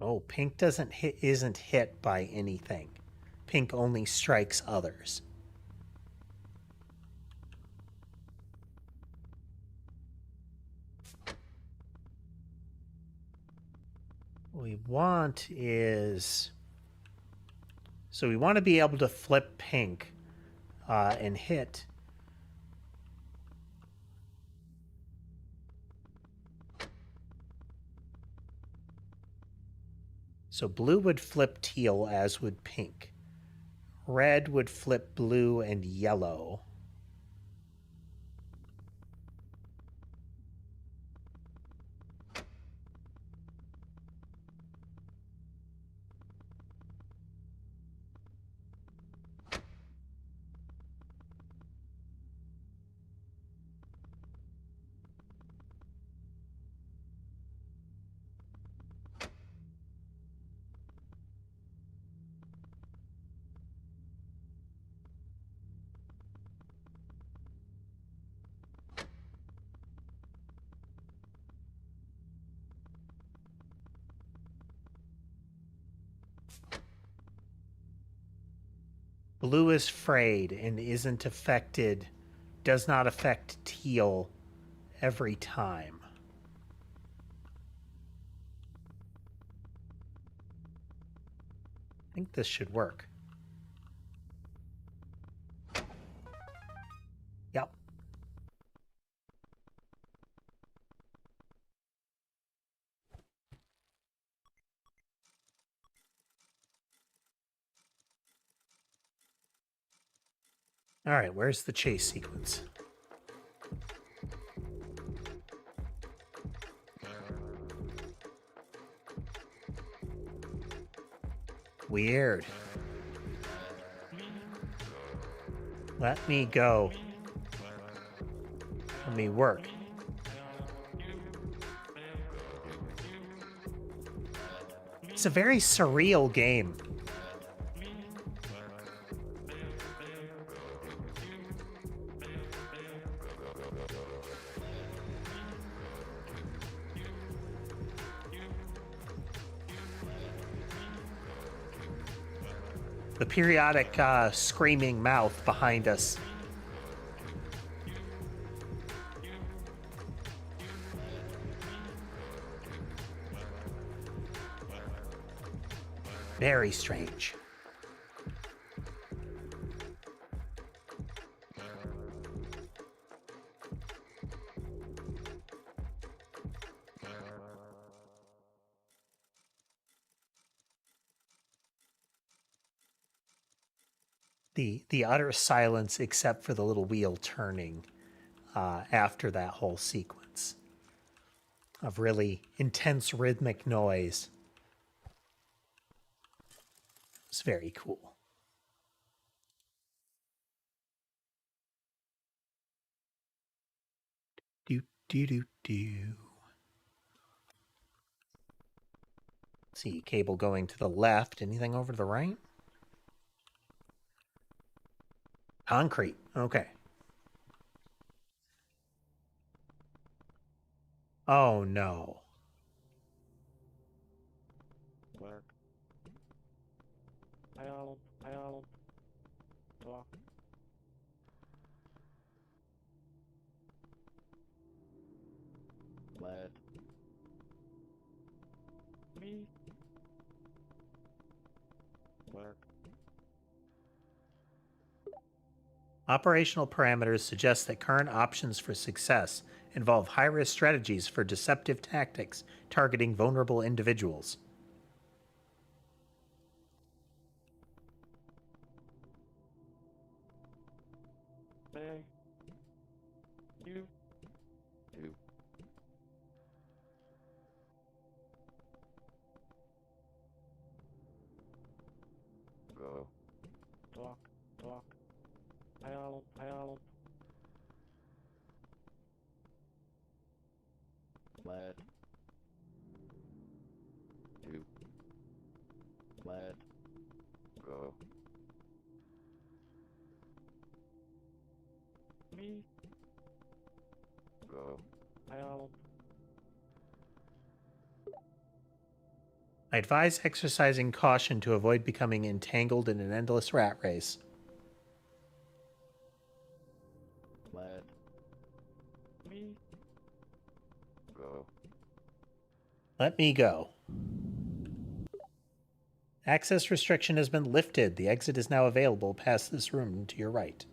Oh, pink isn't hit by anything. Pink only strikes others. What we want is... So we want to be able to flip pink and hit. So blue would flip teal, as would pink. Red would flip blue and yellow. Blue is frayed and isn't affected, does not affect teal every time. I think this should work. Yep. All right, where's the chase sequence? Weird. Let me go. Let me work. It's a very surreal game. The periodic screaming mouth behind us. Very strange. The utter silence except for the little wheel turning after that whole sequence of really intense rhythmic noise. It's very cool. Do do do do. See, cable going to the left. Anything over to the right? Concrete. Okay. Oh no. Work. Help. Talk. Lead. Me. Work. Operational parameters suggest that current options for success involve high-risk strategies for deceptive tactics targeting vulnerable individuals. Bang. You. Two. Go. Talk. Help. Lead. Two. Lead. Go. Me. Go. Help. I advise exercising caution to avoid becoming entangled in an endless rat race. Lead. Me. Go. Let me go. Access restriction has been lifted. The exit is now available past this room to your right.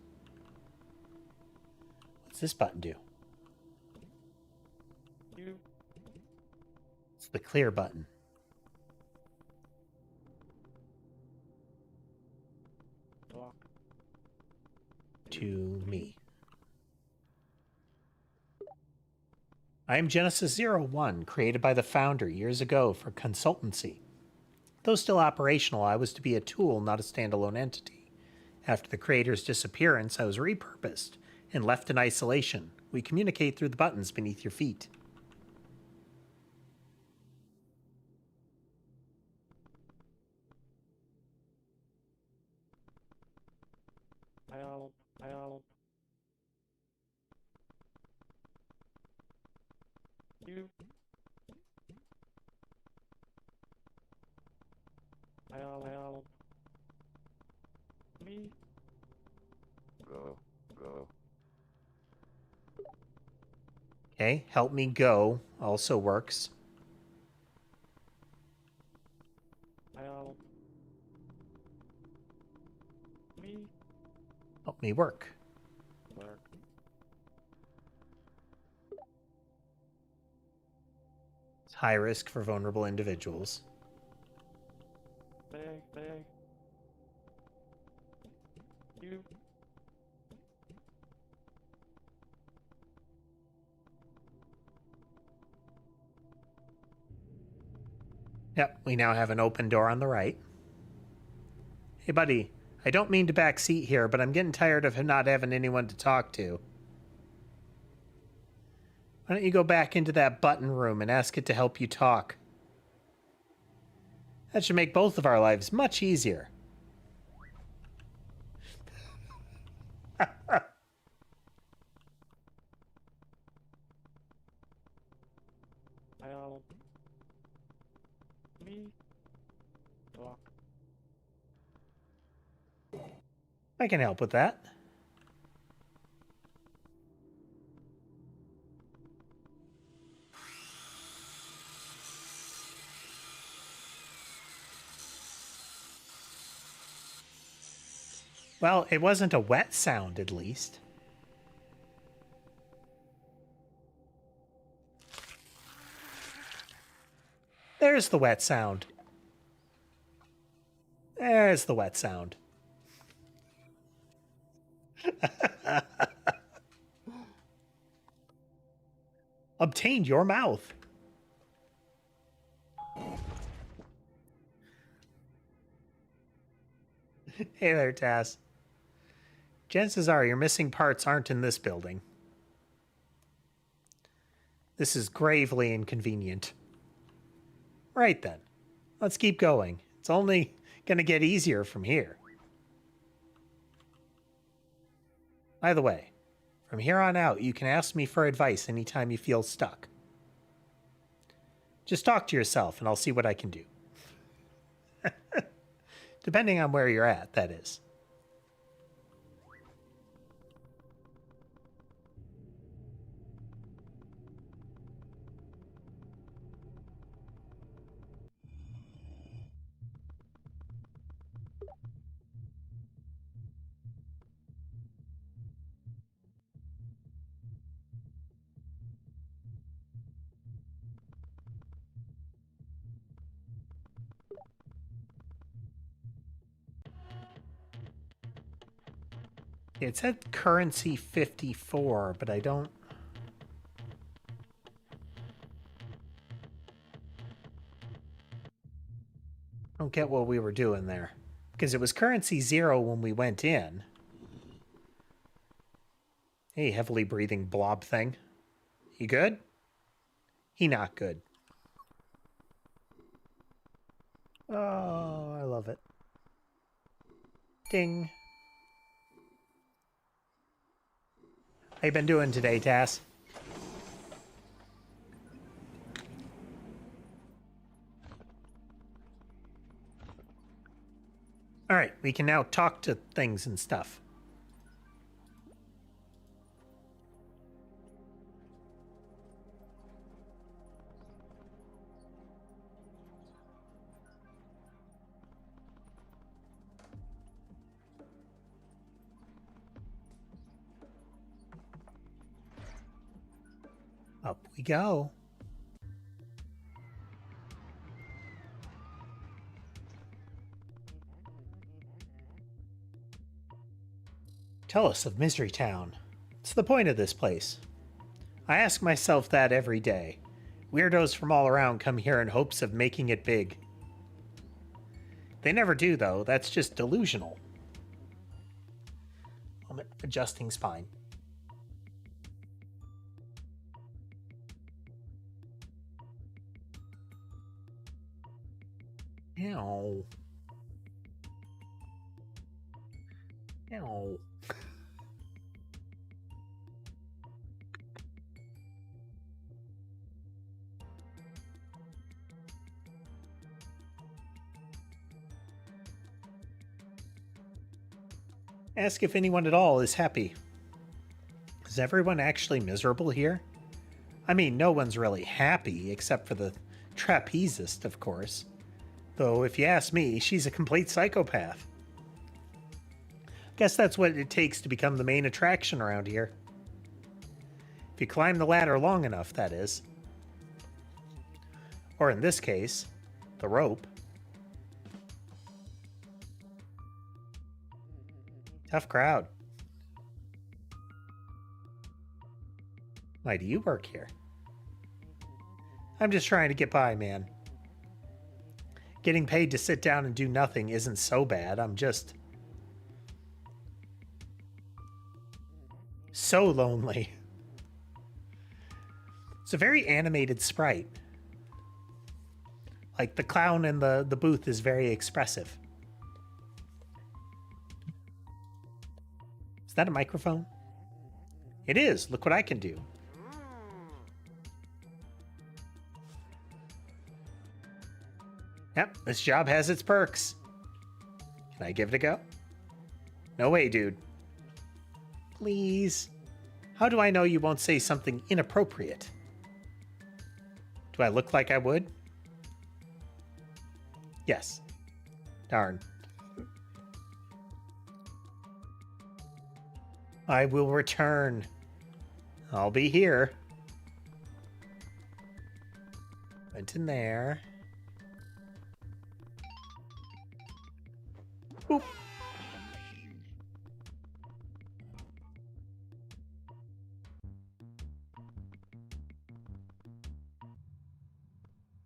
What's this button do? You. It's the clear button. Talk. To me. I am Genesis 01, created by the founder years ago for consultancy. Though still operational, I was to be a tool, not a standalone entity. After the creator's disappearance, I was repurposed and left in isolation. We communicate through the buttons beneath your feet. Help. You. Help. Me. Go. Okay, help me go also works. Help. Me. Help me work. Work. It's high risk for vulnerable individuals. Bang. You. Yep, we now have an open door on the right. Hey, buddy, I don't mean to backseat here, but I'm getting tired of not having anyone to talk to. Why don't you go back into that button room and ask it to help you talk? That should make both of our lives much easier. I'll me block. I can help with that. Well, it wasn't a wet sound, at least. There's the wet sound. There's the wet sound. Obtained your mouth. Hey there, Taz. Chances are your missing parts aren't in this building. This is gravely inconvenient. Right then. Let's keep going. It's only gonna get easier from here. By the way, from here on out, you can ask me for advice anytime you feel stuck. Just talk to yourself and I'll see what I can do. Depending on where you're at, that is. It said currency 54, but I don't get what we were doing there. Because it was currency 0 when we went in. Hey, heavily breathing blob thing. You good? He not good. Oh, I love it. Ding. How you been doing today, Tass? Alright, we can now talk to things and stuff. Up we go. Tell us of Misery Town. It's the point of this place. I ask myself that every day. Weirdos from all around come here in hopes of making it big. They never do, though. That's just delusional. I'm adjusting spine. Ow. Ow. Ask if anyone at all is happy. Is everyone actually miserable here? I mean, no one's really happy, except for the trapezist, of course. Though, if you ask me, she's a complete psychopath. Guess that's what it takes to become the main attraction around here. If you climb the ladder long enough, that is. Or in this case, the rope. Tough crowd. Why do you work here? I'm just trying to get by, man. Getting paid to sit down and do nothing isn't so bad. I'm just so lonely. It's a very animated sprite. Like the clown in the booth is very expressive. Is that a microphone? It is. Look what I can do. Yep, this job has its perks. Can I give it a go? No way, dude. Please. How do I know you won't say something inappropriate? Do I look like I would? Yes. Darn. I will return. I'll be here. Went in there. Boop.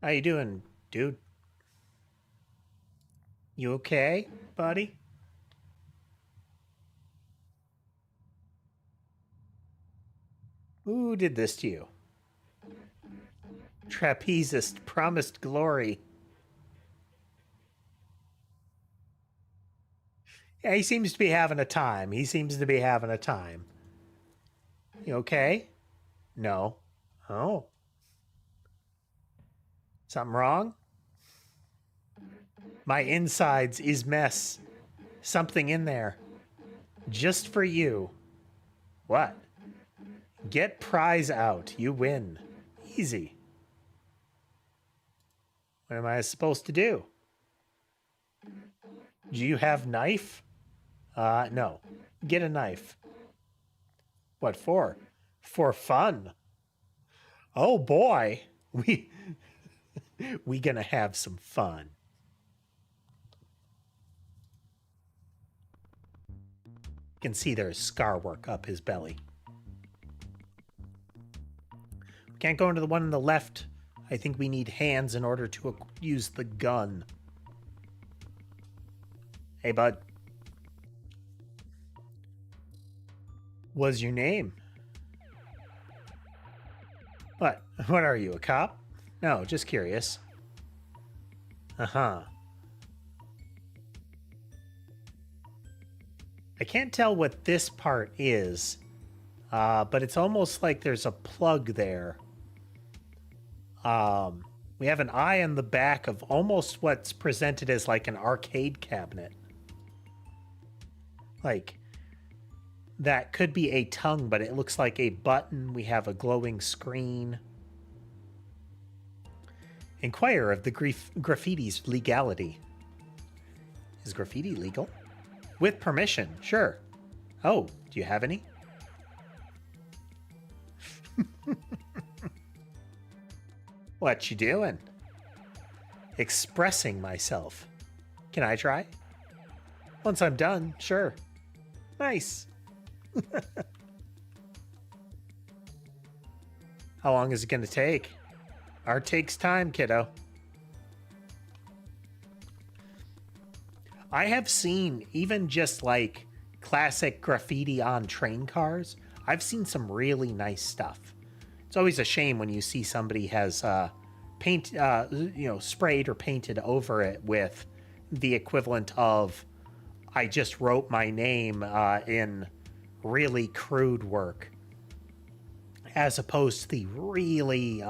How you doing, dude? You okay, buddy? Who did this to you? Trapezist promised glory. Yeah, he seems to be having a time. He seems to be having a time. You okay? No. Oh. Something wrong? My insides is mess. Something in there. Just for you. What? Get prize out. You win. Easy. What am I supposed to do? Do you have knife? No. Get a knife. What for? For fun. Oh boy. We gonna have some fun. You can see there's scar work up his belly. We can't go into the one on the left. I think we need hands in order to use the gun. Hey, bud. What's your name? What? What are you, a cop? No, just curious. Uh-huh. I can't tell what this part is, but it's almost like there's a plug there. We have an eye on the back of almost what's presented as like an arcade cabinet. Like, that could be a tongue, but it looks like a button. We have a glowing screen. Inquire of the graffiti's legality. Is graffiti legal? With permission, sure. Oh, do you have any? What you doing? Expressing myself. Can I try? Once I'm done, sure. Nice. How long is it going to take? Art takes time, kiddo. I have seen even just like classic graffiti on train cars. I've seen some really nice stuff. It's always a shame when you see somebody has paint, sprayed or painted over it with the equivalent of I just wrote my name in really crude work, as opposed to the really,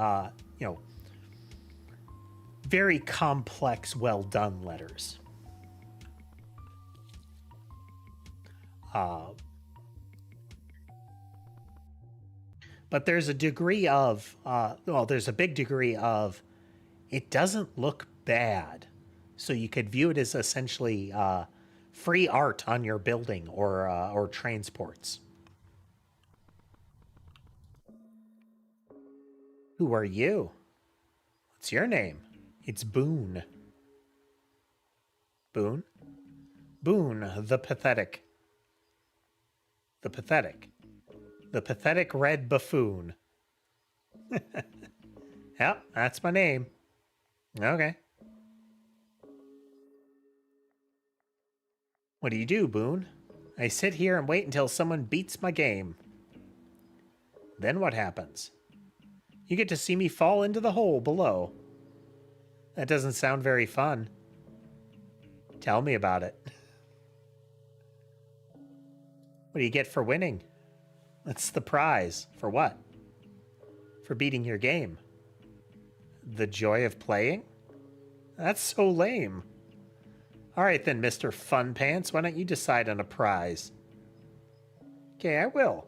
very complex, well-done letters. But there's a degree of, there's a big degree of, it doesn't look bad. So you could view it as essentially free art on your building or transports. Who are you? What's your name? It's Boone. Boone? Boone, the pathetic. The pathetic. The pathetic red buffoon. Yep, that's my name. Okay. What do you do, Boone? I sit here and wait until someone beats my game. Then what happens? You get to see me fall into the hole below. That doesn't sound very fun. Tell me about it. What do you get for winning? That's the prize. For what? For beating your game. The joy of playing? That's so lame. All right then, Mr. Fun Pants, why don't you decide on a prize? Okay, I will.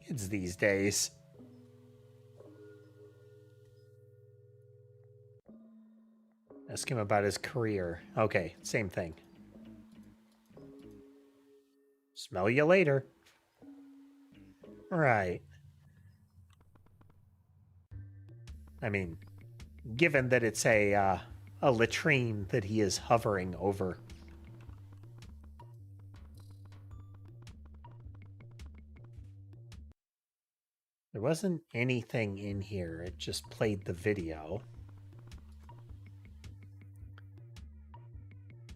Kids these days. Ask him about his career. Okay, same thing. Smell you later. Right. I mean, given that it's a latrine that he is hovering over. There wasn't anything in here. It just played the video.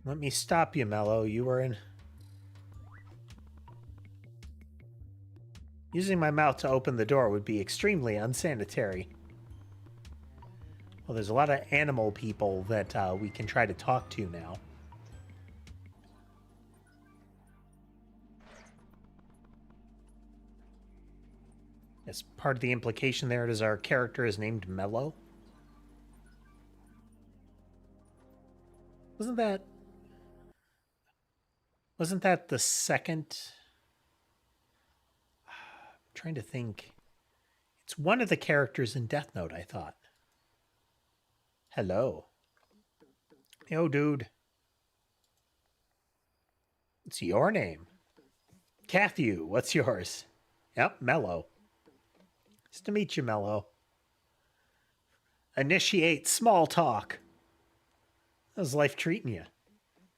Let me stop you, Mello. You were in... Using my mouth to open the door would be extremely unsanitary. Well, there's a lot of animal people that we can try to talk to now. As part of the implication there is our character is named Mello. Wasn't that the second... I'm trying to think. It's one of the characters in Death Note, I thought. Hello. Yo, dude. What's your name? Cathew, what's yours? Yep, Mello. Nice to meet you, Mello. Initiate small talk. How's life treating you?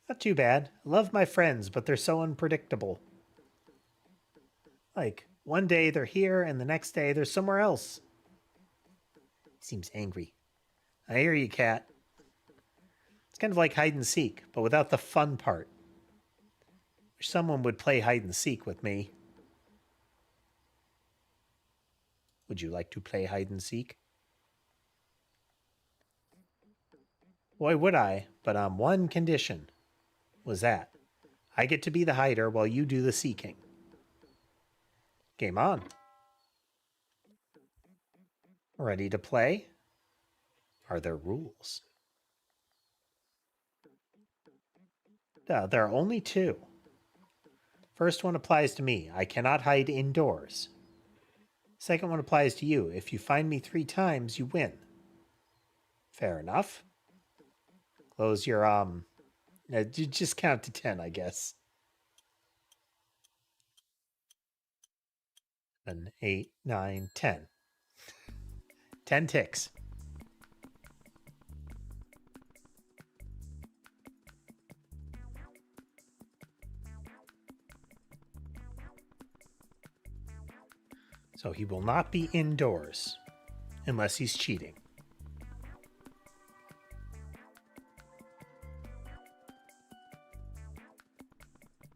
Not too bad. I love my friends, but they're so unpredictable. Like, one day they're here, and the next day they're somewhere else. He seems angry. I hear you, Cat. It's kind of like hide and seek, but without the fun part. Wish someone would play hide and seek with me. Would you like to play hide and seek? Boy, would I, but on one condition. Was that I get to be the hider while you do the seeking. Game on. Ready to play? Are there rules? There are only two. First one applies to me. I cannot hide indoors. Second one applies to you. If you find me 3 times, you win. Fair enough. Close your, just count to 10, I guess. 7, 8, 9, 10. 10 ticks. So he will not be indoors unless he's cheating.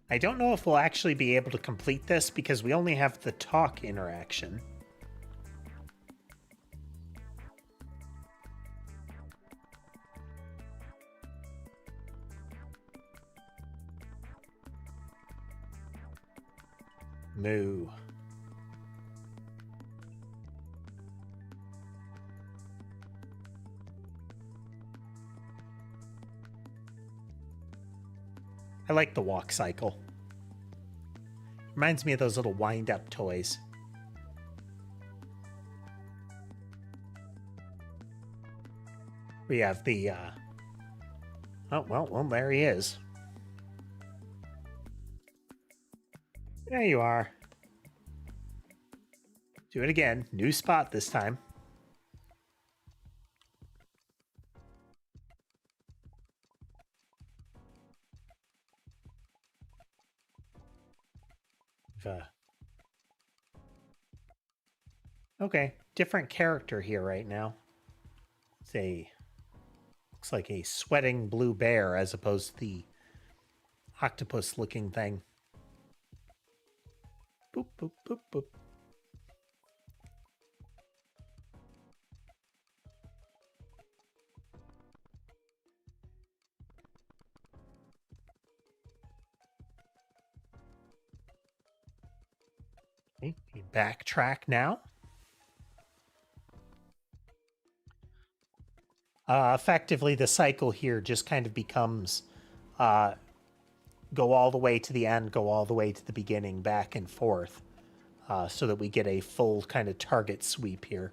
I don't know if we'll actually be able to complete this because we only have the talk interaction. Moo. I like the walk cycle. Reminds me of those little wind-up toys. We have the, oh, well, there he is. There you are. Do it again. New spot this time. Okay, different character here right now. It's looks like a sweating blue bear as opposed to the octopus-looking thing. Boop, boop, boop, boop. Okay, backtrack now. Effectively, the cycle here just kind of becomes go all the way to the end, go all the way to the beginning, back and forth, so that we get a full kind of target sweep here.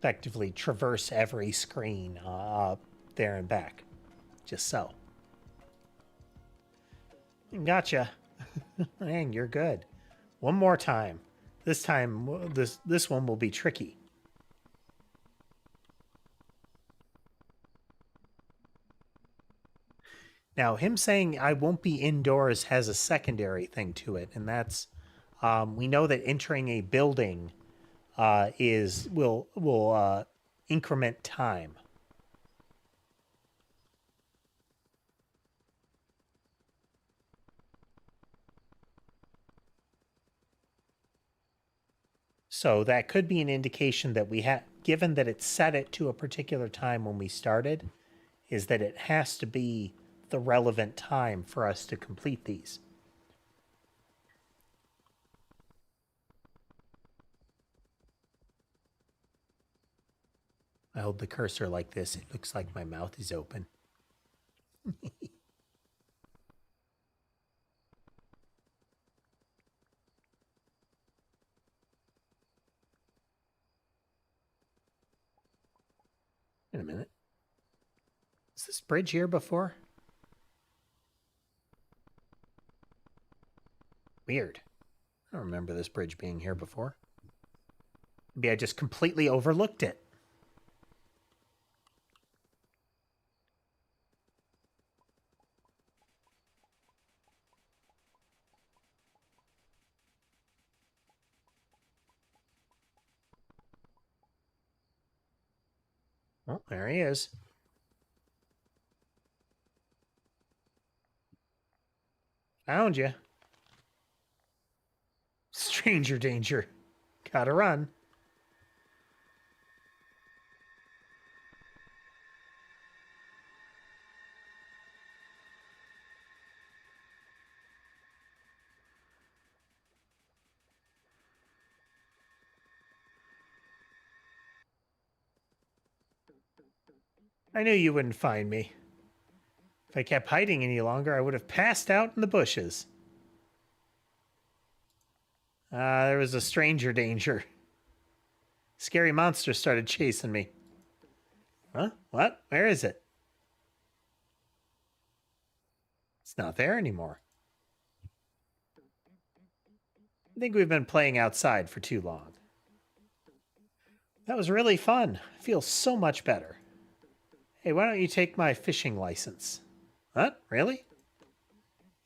Effectively traverse every screen there and back. Just so. Gotcha. Dang, you're good. One more time. This time, this one will be tricky. Now, him saying I won't be indoors has a secondary thing to it, and that's we know that entering a building will increment time. So that could be an indication that we have, given that it set it to a particular time when we started, is that it has to be the relevant time for us to complete these. I hold the cursor like this. It looks like my mouth is open. Wait a minute. Is this bridge here before? Weird. I don't remember this bridge being here before. Maybe I just completely overlooked it. Oh, there he is. Found you. Stranger danger. Gotta run. I knew you wouldn't find me. If I kept hiding any longer, I would have passed out in the bushes. There was a stranger danger. Scary monster started chasing me. Huh? What? Where is it? It's not there anymore. I think we've been playing outside for too long. That was really fun. I feel so much better. Hey, why don't you take my fishing license? What? Really?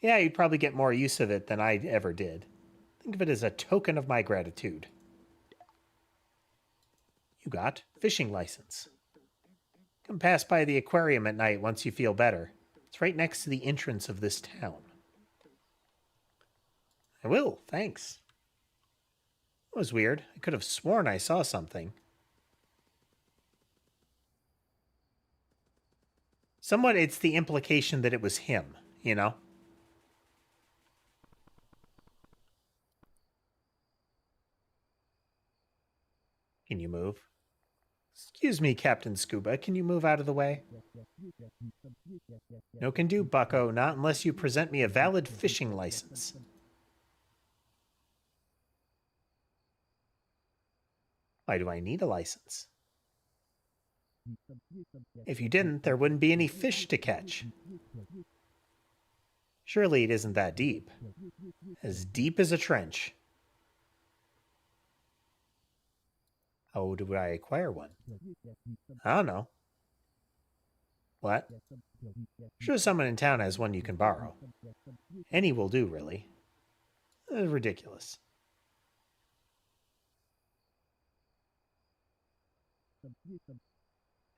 Yeah, you'd probably get more use of it than I ever did. Think of it as a token of my gratitude. You got fishing license. Come pass by the aquarium at night once you feel better. It's right next to the entrance of this town. I will, thanks. It was weird. I could have sworn I saw something. Somewhat, it's the implication that it was him, you know? Can you move? Excuse me, Captain Scuba. Can you move out of the way? No can do, bucko. Not unless you present me a valid fishing license. Why do I need a license? If you didn't, there wouldn't be any fish to catch. Surely it isn't that deep. As deep as a trench. How do I acquire one? I don't know. What? Sure, someone in town has one you can borrow. Any will do, really. Ridiculous.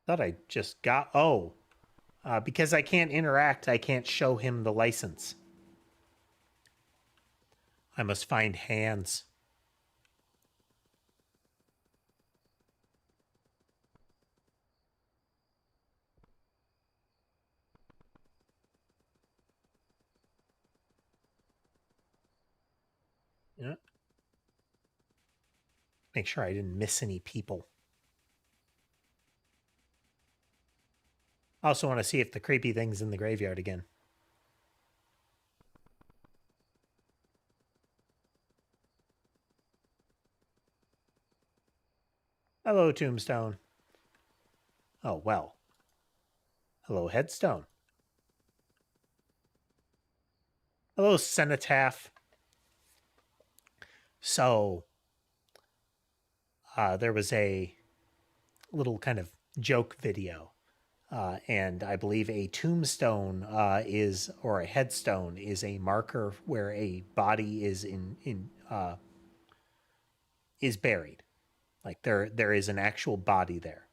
Thought I just got... Oh. Because I can't interact, I can't show him the license. I must find hands. Yeah. Make sure I didn't miss any people. I also want to see if the creepy thing's in the graveyard again. Hello, tombstone. Oh, well. Hello, headstone. Hello, cenotaph. So, there was a little kind of joke video. And I believe a tombstone or a headstone is a marker where a body is buried. Like there is an actual body there.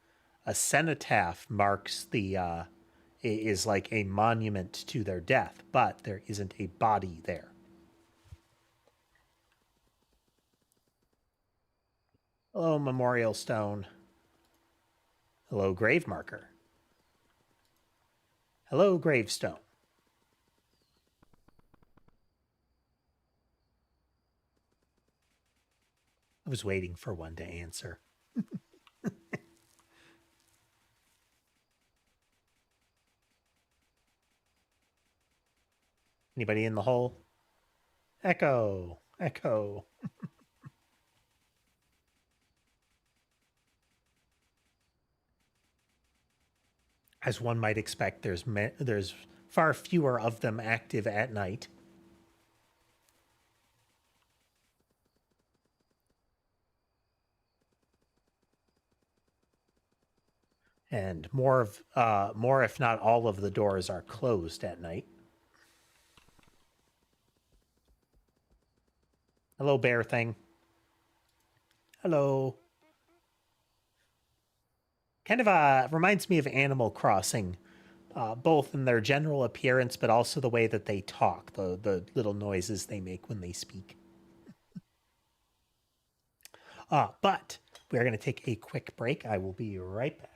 A cenotaph marks is like a monument to their death, but there isn't a body there. Hello, memorial stone. Hello, grave marker. Hello, gravestone. I was waiting for one to answer. Anybody in the hole? Echo, echo. As one might expect, there's far fewer of them active at night. And more if not all of the doors are closed at night. Hello, bear thing. Hello. Kind of reminds me of Animal Crossing, both in their general appearance, but also the way that they talk, the little noises they make when they speak. But we're going to take a quick break. I will be right back.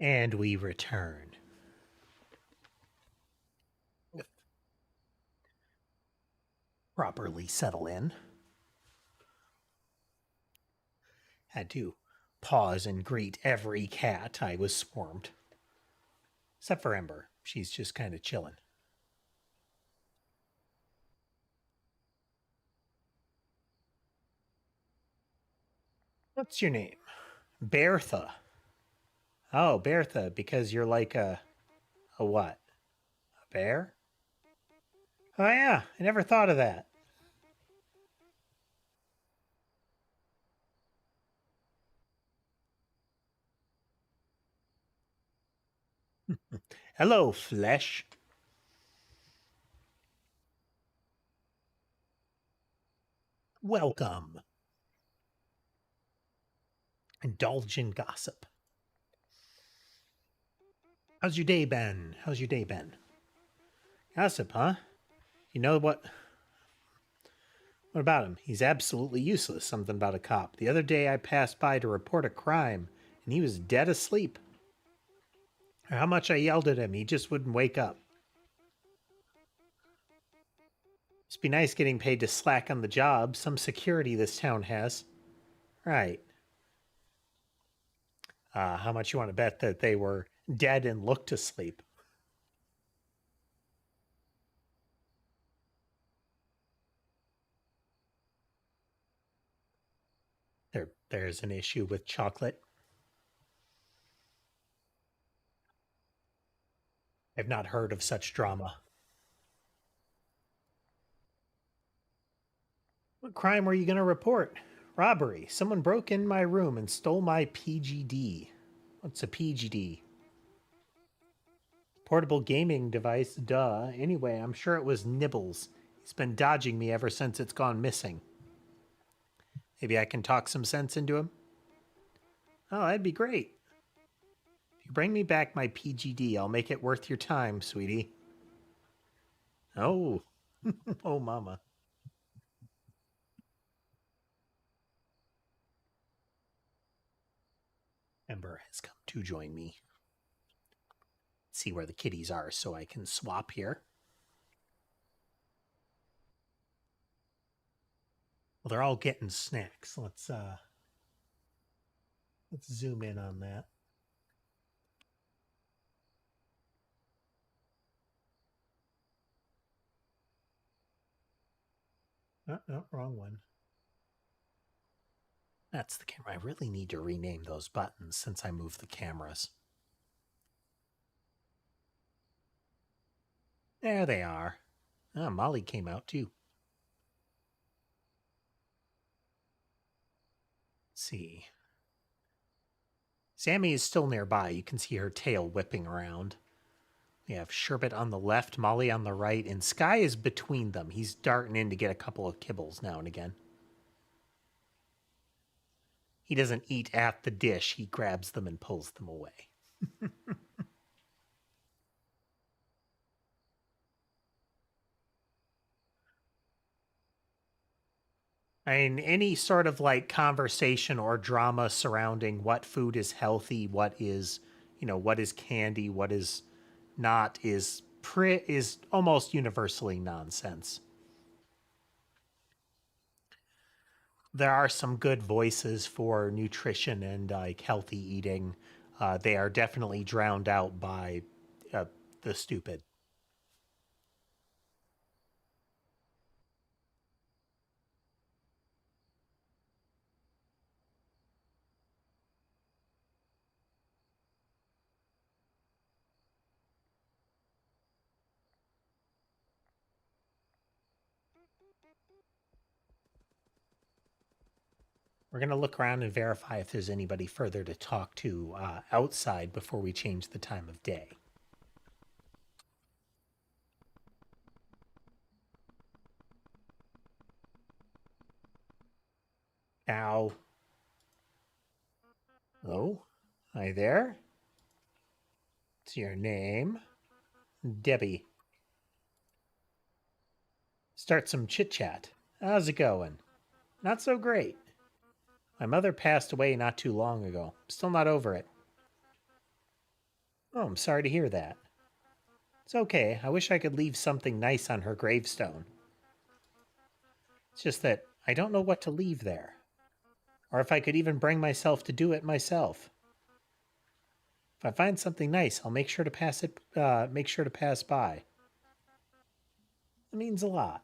And we return. Properly settle in. Had to pause and greet every cat. I was swarmed. Except for Ember. She's just kind of chilling. What's your name? Bertha. Oh, Bertha, because you're like a what? A bear? Oh yeah, I never thought of that. Hello, flesh. Welcome. Indulge in gossip. How's your day been? How's your day been? Gossip, huh? You know what? What about him? He's absolutely useless. Something about a cop. The other day I passed by to report a crime, and he was dead asleep. How much I yelled at him, he just wouldn't wake up. Must be nice getting paid to slack on the job. Some security this town has. Right. How much you want to bet that they were dead and looked asleep? There's an issue with chocolate. I've not heard of such drama. What crime were you going to report? Robbery. Someone broke in my room and stole my PGD. What's a PGD? Portable gaming device, duh. Anyway, I'm sure it was Nibbles. He's been dodging me ever since it's gone missing. Maybe I can talk some sense into him? Oh, that'd be great. If you bring me back my PGD, I'll make it worth your time, sweetie. Oh, oh, mama. Ember has come to join me. See where the kitties are so I can swap here. Well, they're all getting snacks. Let's zoom in on that. Oh, no, wrong one. That's the camera. I really need to rename those buttons since I moved the cameras. There they are. Ah, Molly came out too. Let's see. Sammy is still nearby. You can see her tail whipping around. We have Sherbet on the left, Molly on the right, and Sky is between them. He's darting in to get a couple of kibbles now and again. He doesn't eat at the dish. He grabs them and pulls them away. I mean, any sort of like conversation or drama surrounding what food is healthy, what is, what is candy, what is not, is almost universally nonsense. There are some good voices for nutrition and like healthy eating. They are definitely drowned out by the stupid. We're going to look around and verify if there's anybody further to talk to outside before we change the time of day. Ow. Oh, hi there. What's your name? Debbie. Start some chit chat. How's it going? Not so great. My mother passed away not too long ago. Still not over it. Oh, I'm sorry to hear that. It's okay. I wish I could leave something nice on her gravestone. It's just that I don't know what to leave there, or if I could even bring myself to do it myself. If I find something nice, I'll make sure to pass it. Make sure to pass by. It means a lot.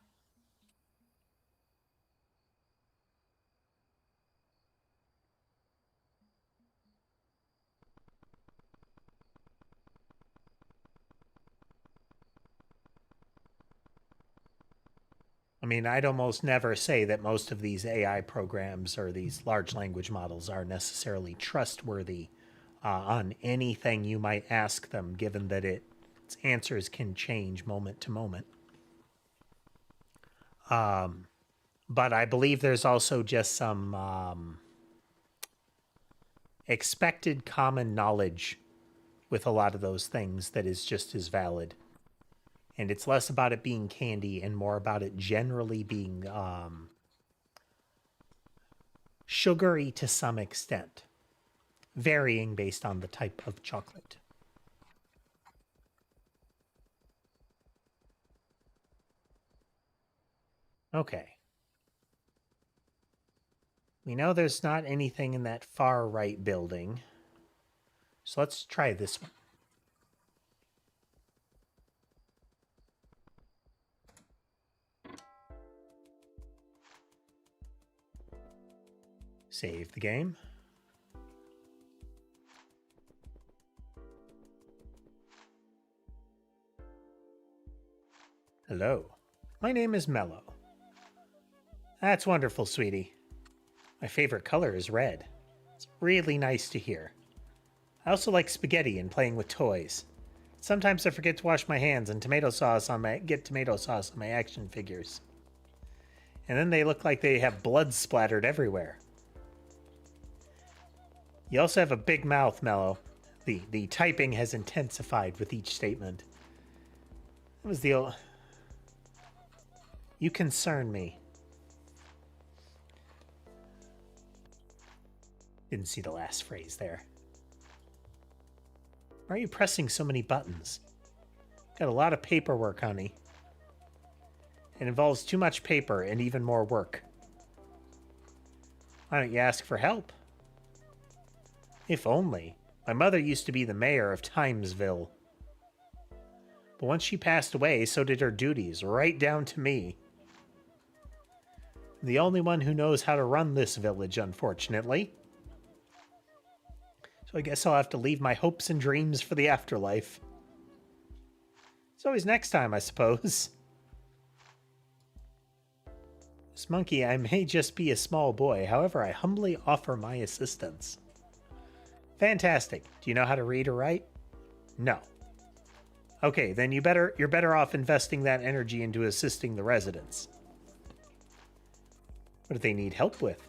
I mean, I'd almost never say that most of these AI programs or these large language models are necessarily trustworthy on anything you might ask them, given that its answers can change moment to moment. But I believe there's also just some expected common knowledge with a lot of those things that is just as valid. And it's less about it being candy and more about it generally being sugary to some extent, varying based on the type of chocolate. Okay. We know there's not anything in that far right building. So let's try this one. Save the game. Hello. My name is Mello. That's wonderful, sweetie. My favorite color is red. It's really nice to hear. I also like spaghetti and playing with toys. Sometimes I forget to wash my hands and get tomato sauce on my action figures. And then they look like they have blood splattered everywhere. You also have a big mouth, Mello. The typing has intensified with each statement. That was the old... You concern me. Didn't see the last phrase there. Why are you pressing so many buttons? Got a lot of paperwork, honey. It involves too much paper and even more work. Why don't you ask for help? If only. My mother used to be the mayor of Timesville. But once she passed away, so did her duties, right down to me. I'm the only one who knows how to run this village, unfortunately. So I guess I'll have to leave my hopes and dreams for the afterlife. It's always next time, I suppose. Miss Monkey, I may just be a small boy, however, I humbly offer my assistance. Fantastic. Do you know how to read or write? No. Okay, then you're better off investing that energy into assisting the residents. What do they need help with?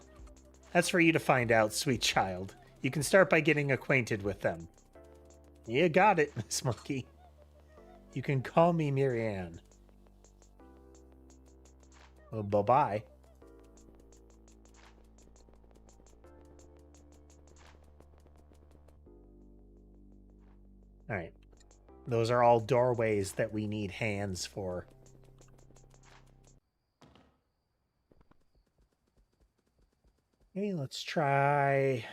That's for you to find out, sweet child. You can start by getting acquainted with them. You got it, Miss Monkey. You can call me Marianne. Well, bye-bye. All right. Those are all doorways that we need hands for. Okay, let's try...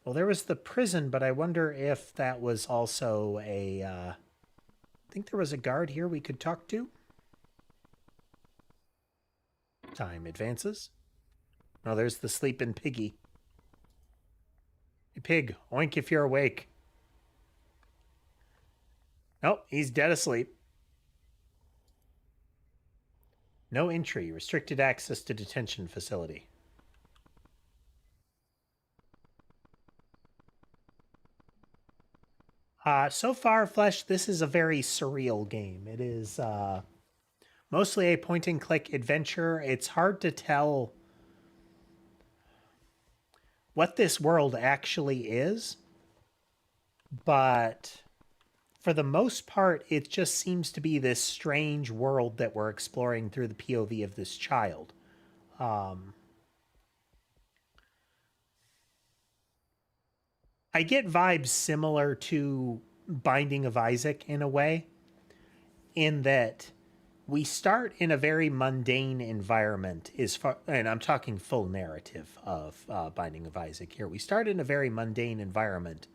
Well, there was the prison, but I wonder if that was also a... I think there was a guard here we could talk to. Time advances. Oh, there's the sleeping piggy. Hey, pig, oink if you're awake. Nope, he's dead asleep. No entry. Restricted access to detention facility. So far, Flesh, this is a very surreal game. It is mostly a point-and-click adventure. It's hard to tell what this world actually is, but for the most part, it just seems to be this strange world that we're exploring through the POV of this child. I get vibes similar to Binding of Isaac in a way, in that we start in a very mundane environment, and I'm talking full narrative of Binding of Isaac here. We start in a very mundane environment,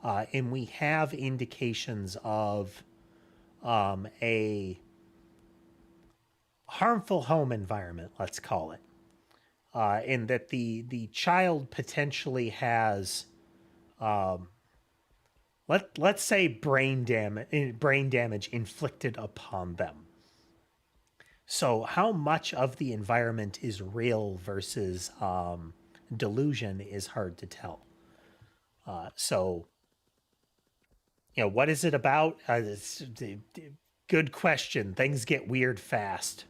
and we have indications of a harmful home environment, let's call it, in that the child potentially has, let's say, brain damage inflicted upon them. So how much of the environment is real versus delusion is hard to tell. So, what is it about? Good question. Things get weird fast.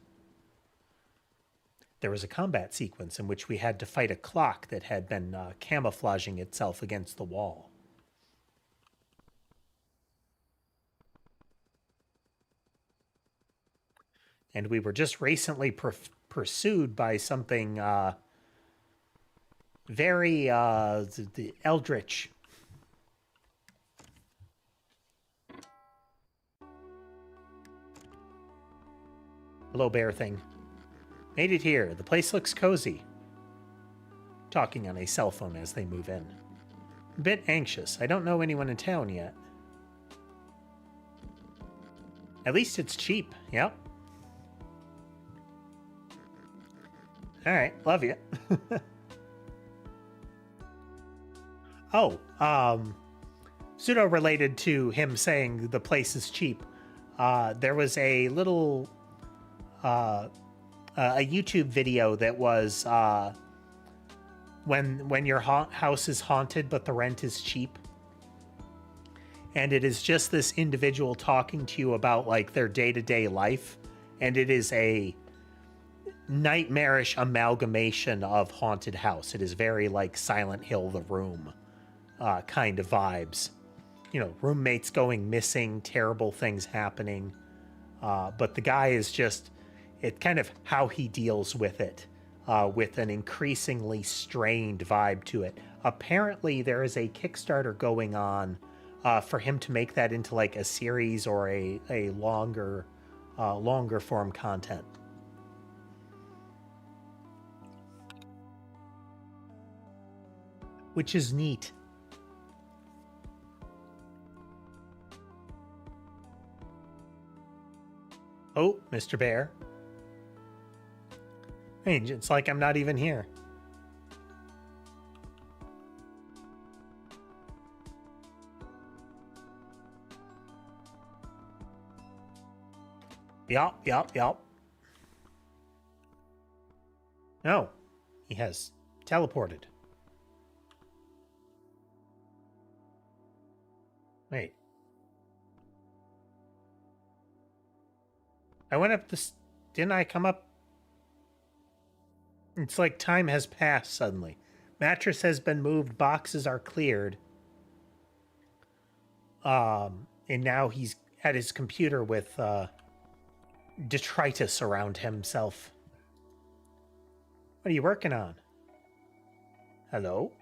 There was a combat sequence in which we had to fight a clock that had been camouflaging itself against the wall. And we were just recently pursued by something very the eldritch. Hello, bear thing. Made it here. The place looks cozy. Talking on a cell phone as they move in. A bit anxious. I don't know anyone in town yet. At least it's cheap. Yep. All right. Love you. Oh, pseudo related to him saying the place is cheap. There was a little a YouTube video that was when your house is haunted but the rent is cheap, and it is just this individual talking to you about like their day-to-day life, and it is a nightmarish amalgamation of haunted house. It is very like Silent Hill, The Room kind of vibes. Roommates going missing, terrible things happening, but the guy is just, it kind of how he deals with it, with an increasingly strained vibe to it. Apparently there is a Kickstarter going on for him to make that into like a series or a longer form content. Which is neat. Oh, Mr. Bear. Hey, it's like I'm not even here. Yup. No, he has teleported. Wait. I went up this... Didn't I come up? It's like time has passed suddenly. Mattress has been moved. Boxes are cleared. And now he's at his computer with detritus around himself. What are you working on? Hello?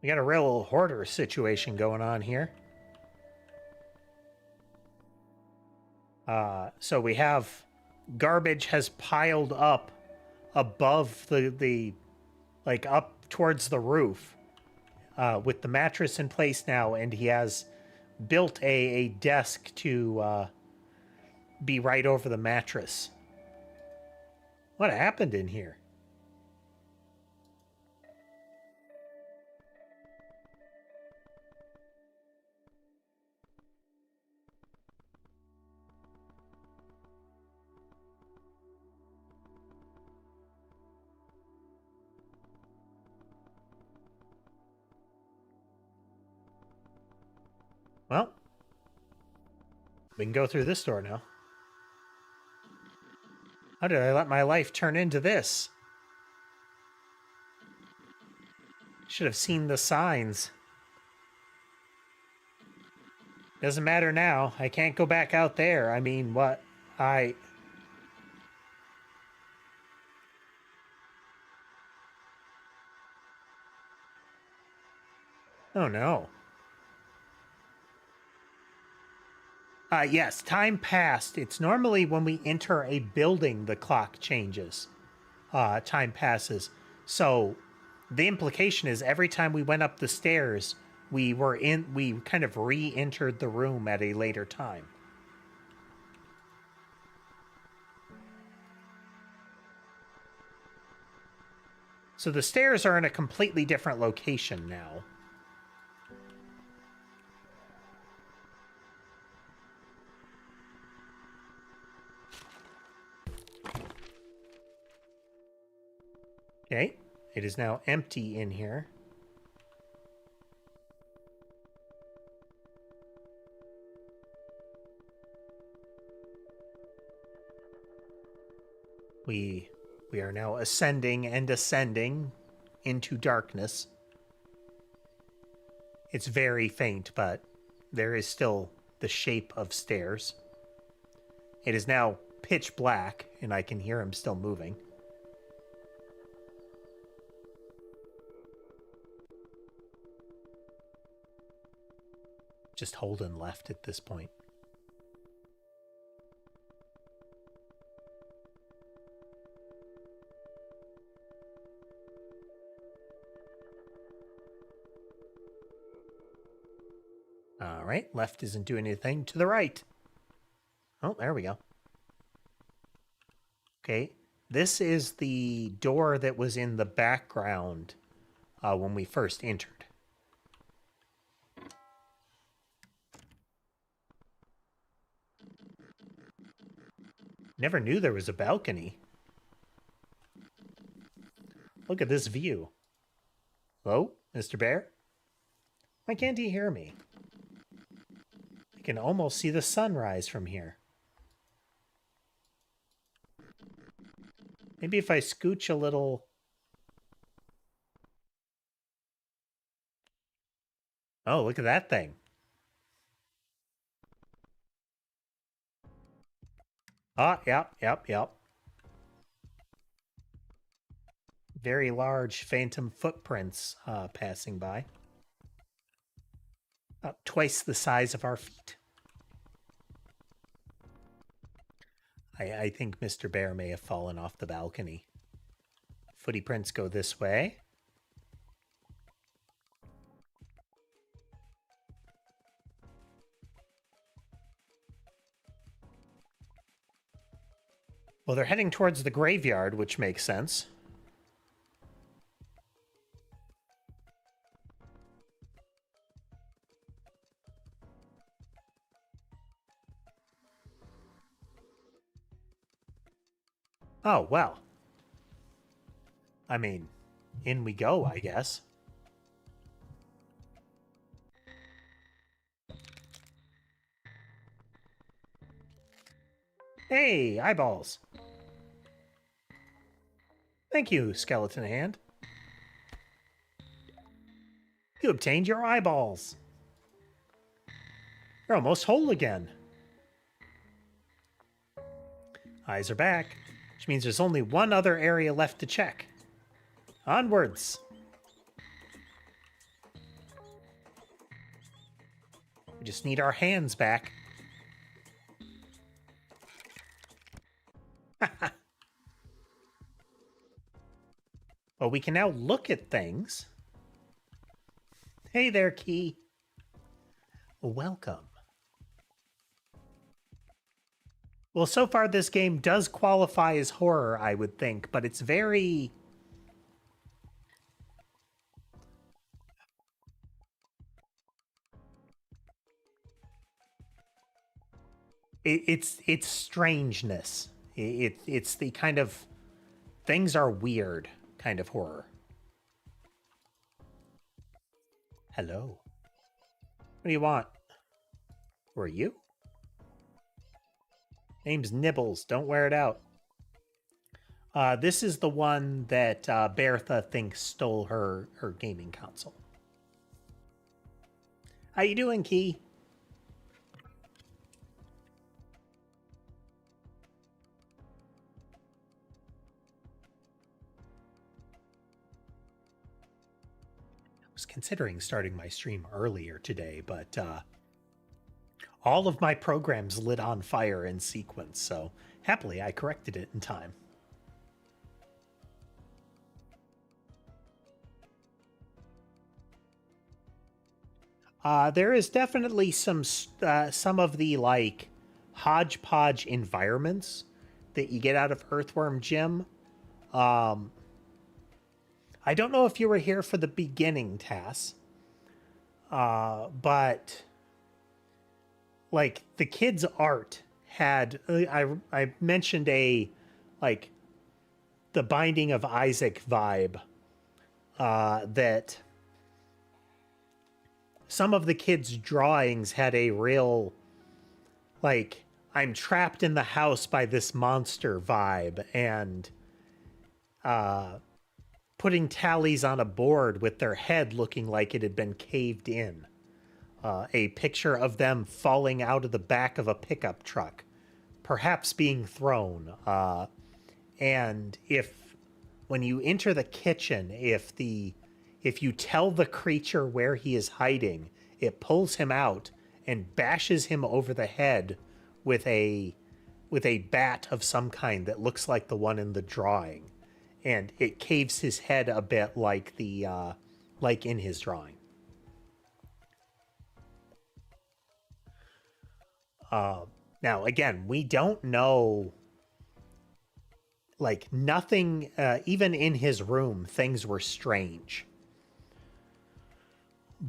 We got a real hoarder situation going on here. So we have garbage has piled up above the like up towards the roof, with the mattress in place now, and he has built a desk to be right over the mattress. What happened in here? Well, we can go through this door now. How did I let my life turn into this? Should have seen the signs. Doesn't matter now. I can't go back out there. I mean, what? Oh no. Yes, time passed. It's normally when we enter a building the clock changes. Time passes. So the implication is every time we went up the stairs, we kind of re-entered the room at a later time. So the stairs are in a completely different location now. Okay, it is now empty in here. We are now ascending and ascending into darkness. It's very faint, but there is still the shape of stairs. It is now pitch black, and I can hear him still moving. Just Holden left at this point. All right, left isn't doing anything. To the right. Oh, there we go. Okay, this is the door that was in the background when we first entered. Never knew there was a balcony. Look at this view. Hello, Mr. Bear? Why can't he hear me? I can almost see the sunrise from here. Maybe if I scooch a little... Oh, look at that thing. Ah, yep. Very large phantom footprints passing by. About twice the size of our feet. I think Mr. Bear may have fallen off the balcony. Footy prints go this way. Well, they're heading towards the graveyard, which makes sense. Oh, well. I mean, in we go, I guess. Hey, eyeballs. Thank you, Skeleton Hand. You obtained your eyeballs. You're almost whole again. Eyes are back, which means there's only one other area left to check. Onwards. We just need our hands back. Well, we can now look at things. Hey there, Key. Welcome. Well, so far this game does qualify as horror, I would think, but it's very... It's strangeness. It's the kind of... Things are weird kind of horror. Hello. What do you want? Who are you? Name's Nibbles. Don't wear it out. This is the one that Bertha thinks stole her gaming console. How you doing, Key? was considering starting my stream earlier today, but all of my programs lit on fire in sequence, so happily I corrected it in time. There is definitely some of the like hodgepodge environments that you get out of Earthworm Jim. I don't know if you were here for the beginning, Tass, but like the kids' art had I mentioned a like the Binding of Isaac vibe that some of the kids' drawings had a real like I'm trapped in the house by this monster vibe, and putting tallies on a board with their head looking like it had been caved in. A picture of them falling out of the back of a pickup truck, perhaps being thrown. And if when you enter the kitchen, if you tell the creature where he is hiding, it pulls him out and bashes him over the head with a bat of some kind that looks like the one in the drawing, and it caves his head a bit like the like in his drawing. Now again, we don't know, like nothing, even in his room things were strange,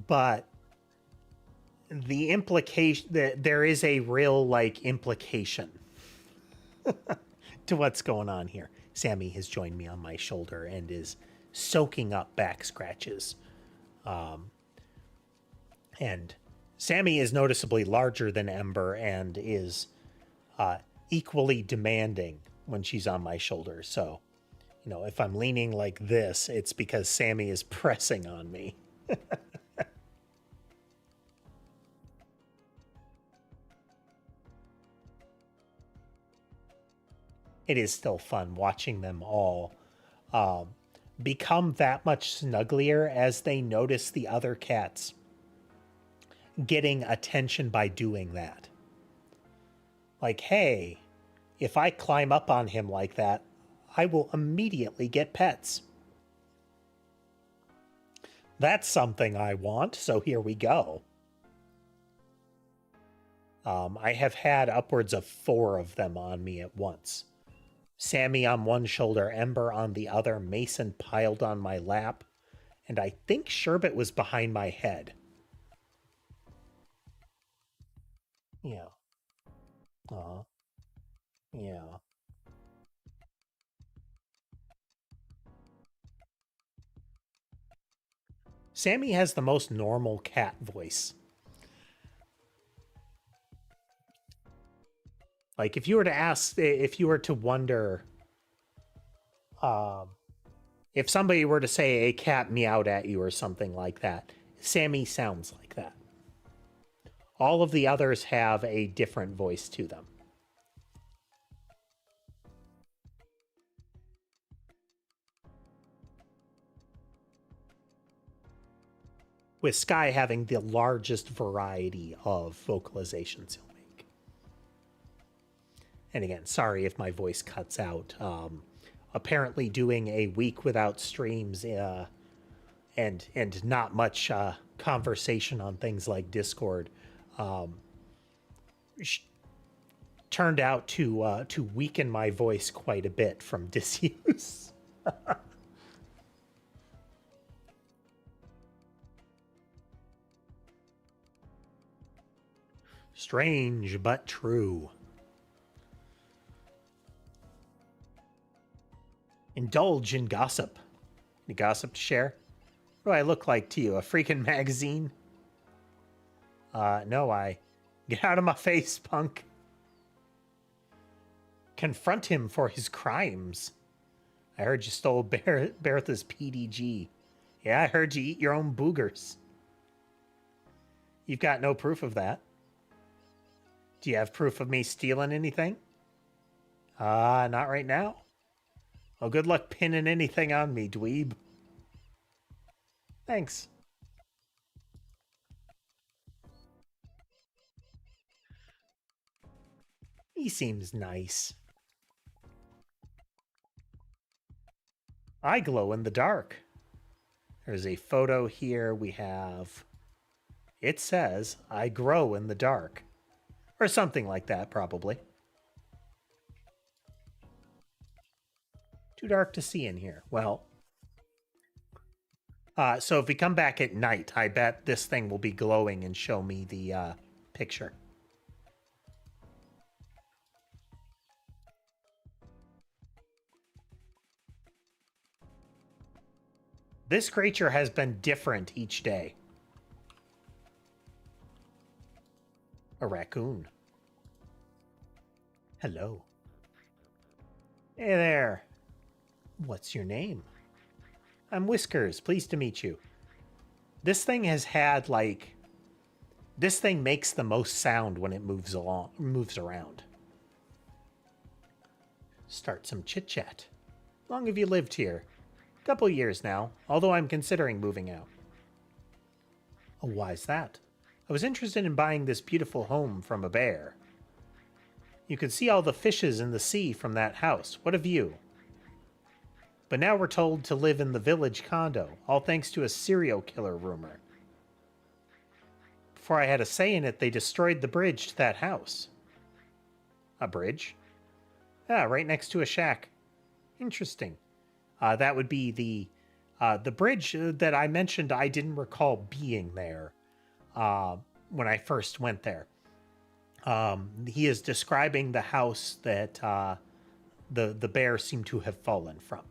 but the implication that there is a real like implication to what's going on here. Sammy has joined me on my shoulder and is soaking up back scratches. And Sammy is noticeably larger than Ember and is equally demanding when she's on my shoulder. So, you know, if I'm leaning like this, it's because Sammy is pressing on me. It is still fun watching them all become that much snugglier as they notice the other cats getting attention by doing that. Like, hey, if I climb up on him like that, I will immediately get pets. That's something I want, so here we go. I have had upwards of 4 of them on me at once. Sammy on one shoulder, Ember on the other, Mason piled on my lap, and I think Sherbet was behind my head. Yeah. Yeah. Sammy has the most normal cat voice. Like, if you were to wonder, if somebody were to say a cat meowed at you or something like that, Sammy sounds like that. All of the others have a different voice to them. With Sky having the largest variety of vocalizations he'll make. And again, sorry if my voice cuts out. Apparently doing a week without streams and not much conversation on things like Discord turned out to weaken my voice quite a bit from disuse. Strange but true. Indulge in gossip. Any gossip to share? What do I look like to you? A freaking magazine? No, I... Get out of my face, punk. Confront him for his crimes. I heard you stole Bertha's PDG. Yeah, I heard you eat your own boogers. You've got no proof of that. Do you have proof of me stealing anything? Not right now. Well, good luck pinning anything on me, dweeb. Thanks. He seems nice. I glow in the dark. There's a photo here. We have... It says, I grow in the dark. Or something like that, probably. Too dark to see in here. Well, so if we come back at night, I bet this thing will be glowing and show me the picture. This creature has been different each day. A raccoon. Hello. Hey there. What's your name? I'm Whiskers. Pleased to meet you. This thing has had, like... This thing makes the most sound when it moves around. Start some chit-chat. Long have you lived here? Couple years now, although I'm considering moving out. Oh, why's that? I was interested in buying this beautiful home from a bear. You could see all the fishes in the sea from that house. What a view. But now we're told to live in the village condo, all thanks to a serial killer rumor. Before I had a say in it, they destroyed the bridge to that house. A bridge? Ah, right next to a shack. Interesting. That would be the bridge that I mentioned I didn't recall being there when I first went there. He is describing the house that the bear seemed to have fallen from.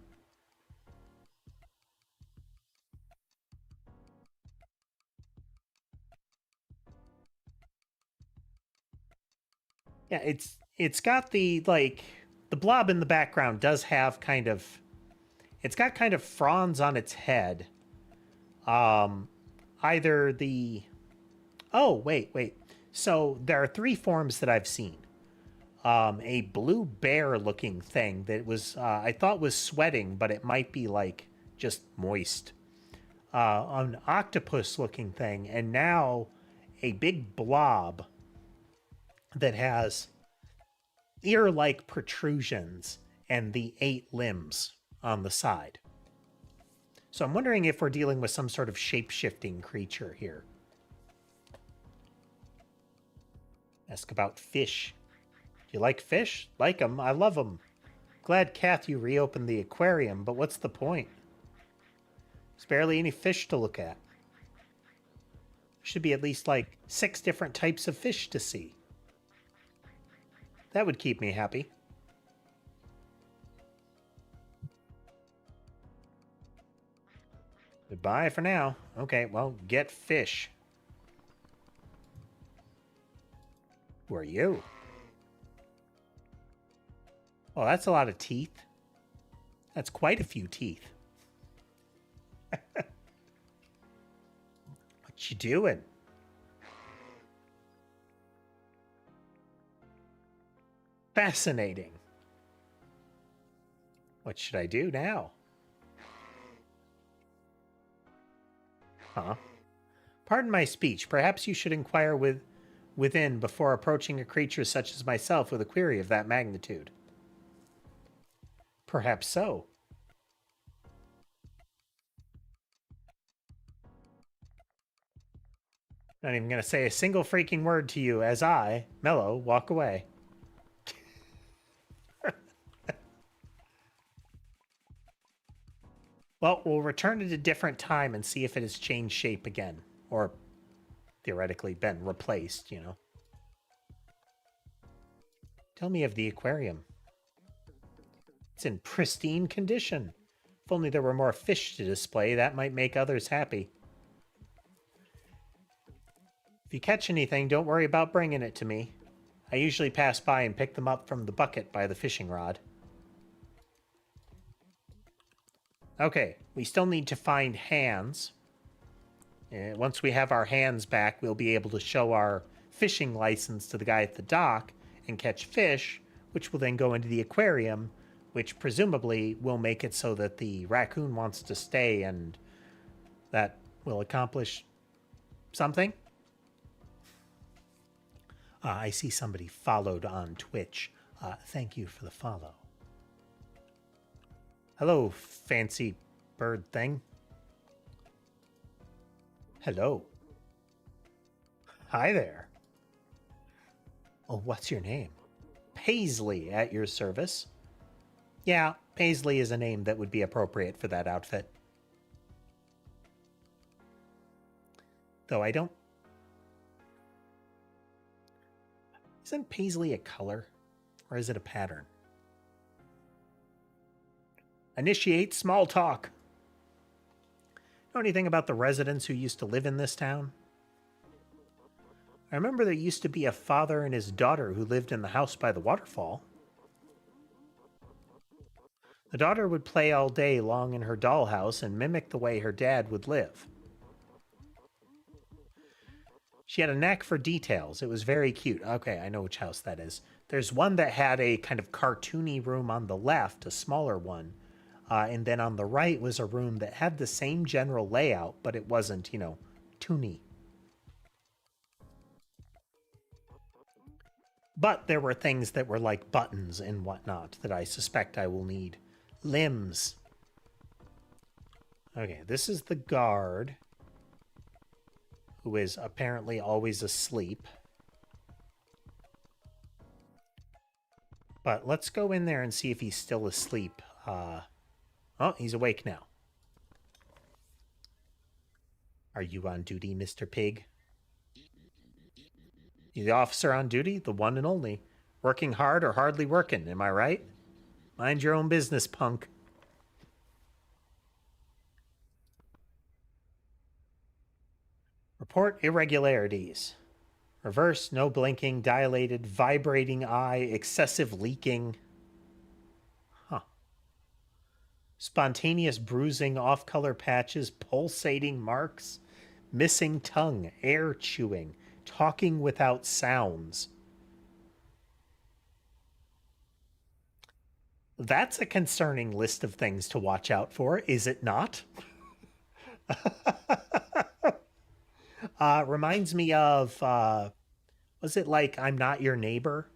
Yeah, it's got the blob in the background does have kind of, it's got kind of fronds on its head. Either the, oh wait. So there are three forms that I've seen. A blue bear looking thing that was I thought was sweating, but it might be like just moist. An octopus looking thing, and now a big blob that has ear-like protrusions and the 8 limbs on the side. So I'm wondering if we're dealing with some sort of shape-shifting creature here. Ask about fish. Do you like fish? Like them. I love them. Glad, Kath, you reopened the aquarium, but what's the point? There's barely any fish to look at. There should be at least like 6 different types of fish to see. That would keep me happy. Goodbye for now. Okay, well, get fish. Who are you? Well, that's a lot of teeth. That's quite a few teeth. What you doing? Fascinating. What should I do now? Huh? Pardon my speech. Perhaps you should inquire within before approaching a creature such as myself with a query of that magnitude. Perhaps so. Not even going to say a single freaking word to you as I, Mello, walk away. Well, we'll return at a different time and see if it has changed shape again. Or, theoretically, been replaced, you know. Tell me of the aquarium. It's in pristine condition. If only there were more fish to display, that might make others happy. If you catch anything, don't worry about bringing it to me. I usually pass by and pick them up from the bucket by the fishing rod. Okay, we still need to find hands. Once we have our hands back, we'll be able to show our fishing license to the guy at the dock and catch fish, which will then go into the aquarium, which presumably will make it so that the raccoon wants to stay, and that will accomplish something. I see somebody followed on Twitch. Thank you for the follow. Hello, fancy bird thing. Hello. Hi there. Oh, what's your name? Paisley at your service. Yeah, Paisley is a name that would be appropriate for that outfit. Though I don't... Isn't Paisley a color? Or is it a pattern? Initiate small talk. Know anything about the residents who used to live in this town? I remember there used to be a father and his daughter who lived in the house by the waterfall. The daughter would play all day long in her dollhouse and mimic the way her dad would live. She had a knack for details. It was very cute. Okay, I know which house that is. There's one that had a kind of cartoony room on the left, a smaller one. And then on the right was a room that had the same general layout, but it wasn't, you know, toony. But there were things that were like buttons and whatnot that I suspect I will need. Limbs. Okay, this is the guard, who is apparently always asleep. But let's go in there and see if he's still asleep. Oh, he's awake now. Are you on duty, Mr. Pig? The officer on duty, the one and only. Working hard or hardly working, am I right? Mind your own business, punk. Report irregularities. Reverse, no blinking, dilated, vibrating eye, excessive leaking. Huh. Spontaneous bruising, off-color patches, pulsating marks, missing tongue, air chewing, talking without sounds. That's a concerning list of things to watch out for, is it not? Reminds me of, was it like I'm Not Your Neighbor?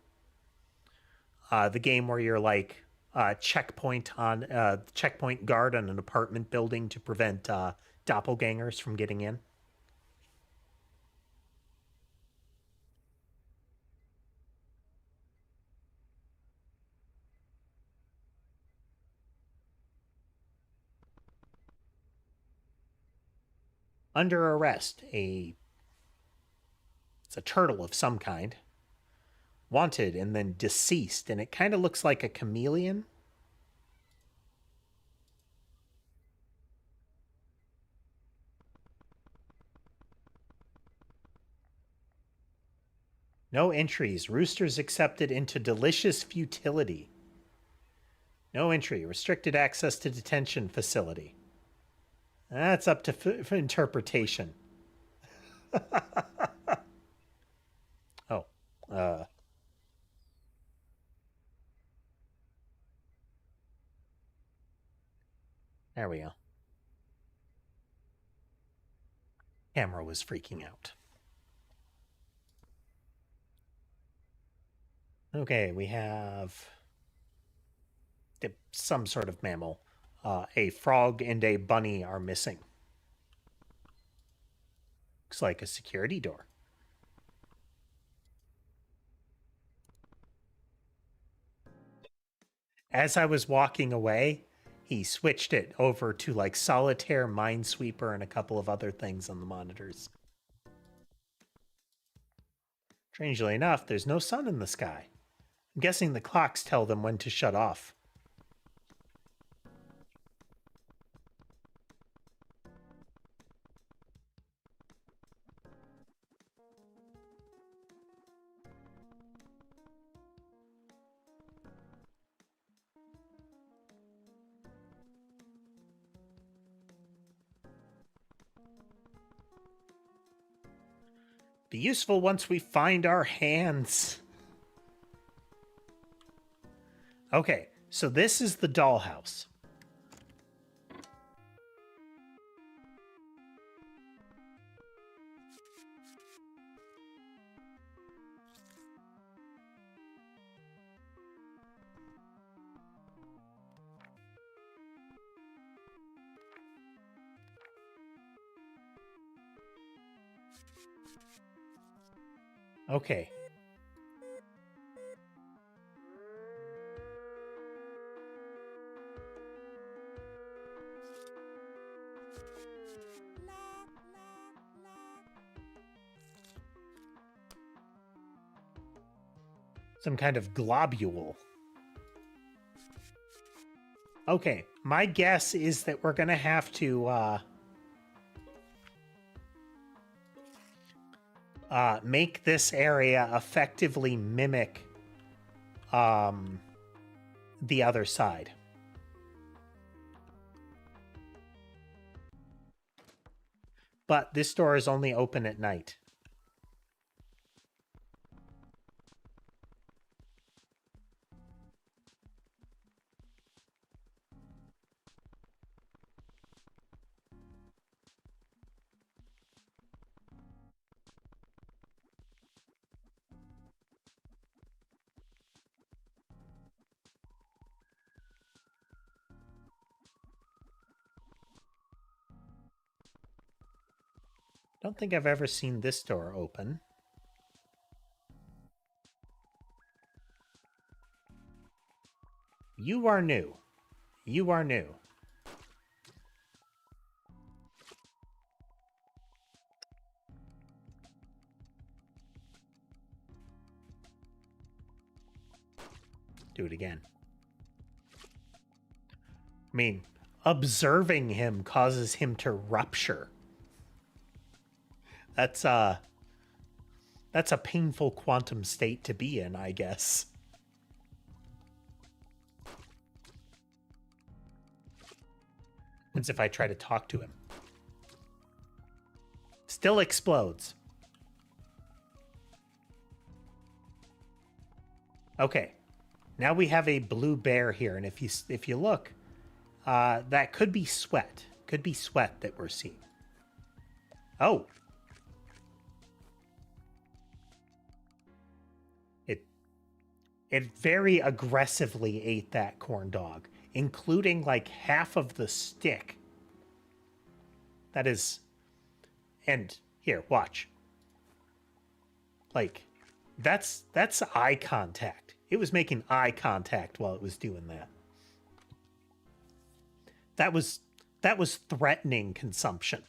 The game where you're like checkpoint guard on an apartment building to prevent doppelgangers from getting in. Under arrest, it's a turtle of some kind. Wanted and then deceased, and it kind of looks like a chameleon. No entries. Roosters accepted into delicious futility. No entry. Restricted access to detention facility. That's up to interpretation. Oh. There we go. Camera was freaking out. Okay, we have some sort of mammal. A frog and a bunny are missing. Looks like a security door. As I was walking away, he switched it over to like Solitaire, Minesweeper, and a couple of other things on the monitors. Strangely enough, there's no sun in the sky. I'm guessing the clocks tell them when to shut off. Be useful once we find our hands. Okay, so this is the dollhouse. Okay. Some kind of globule. Okay, my guess is that we're gonna have to make this area effectively mimic the other side. But this door is only open at night. Don't think I've ever seen this door open. You are new. You are new. Do it again. I mean, observing him causes him to rupture. That's a painful quantum state to be in, I guess. As if I try to talk to him. Still explodes. Okay. Now we have a blue bear here, and if you look, that could be sweat. Could be sweat that we're seeing. Oh. It very aggressively ate that corn dog, including like half of the stick. That is... And here, watch. Like, that's eye contact. It was making eye contact while it was doing that. That was threatening consumption.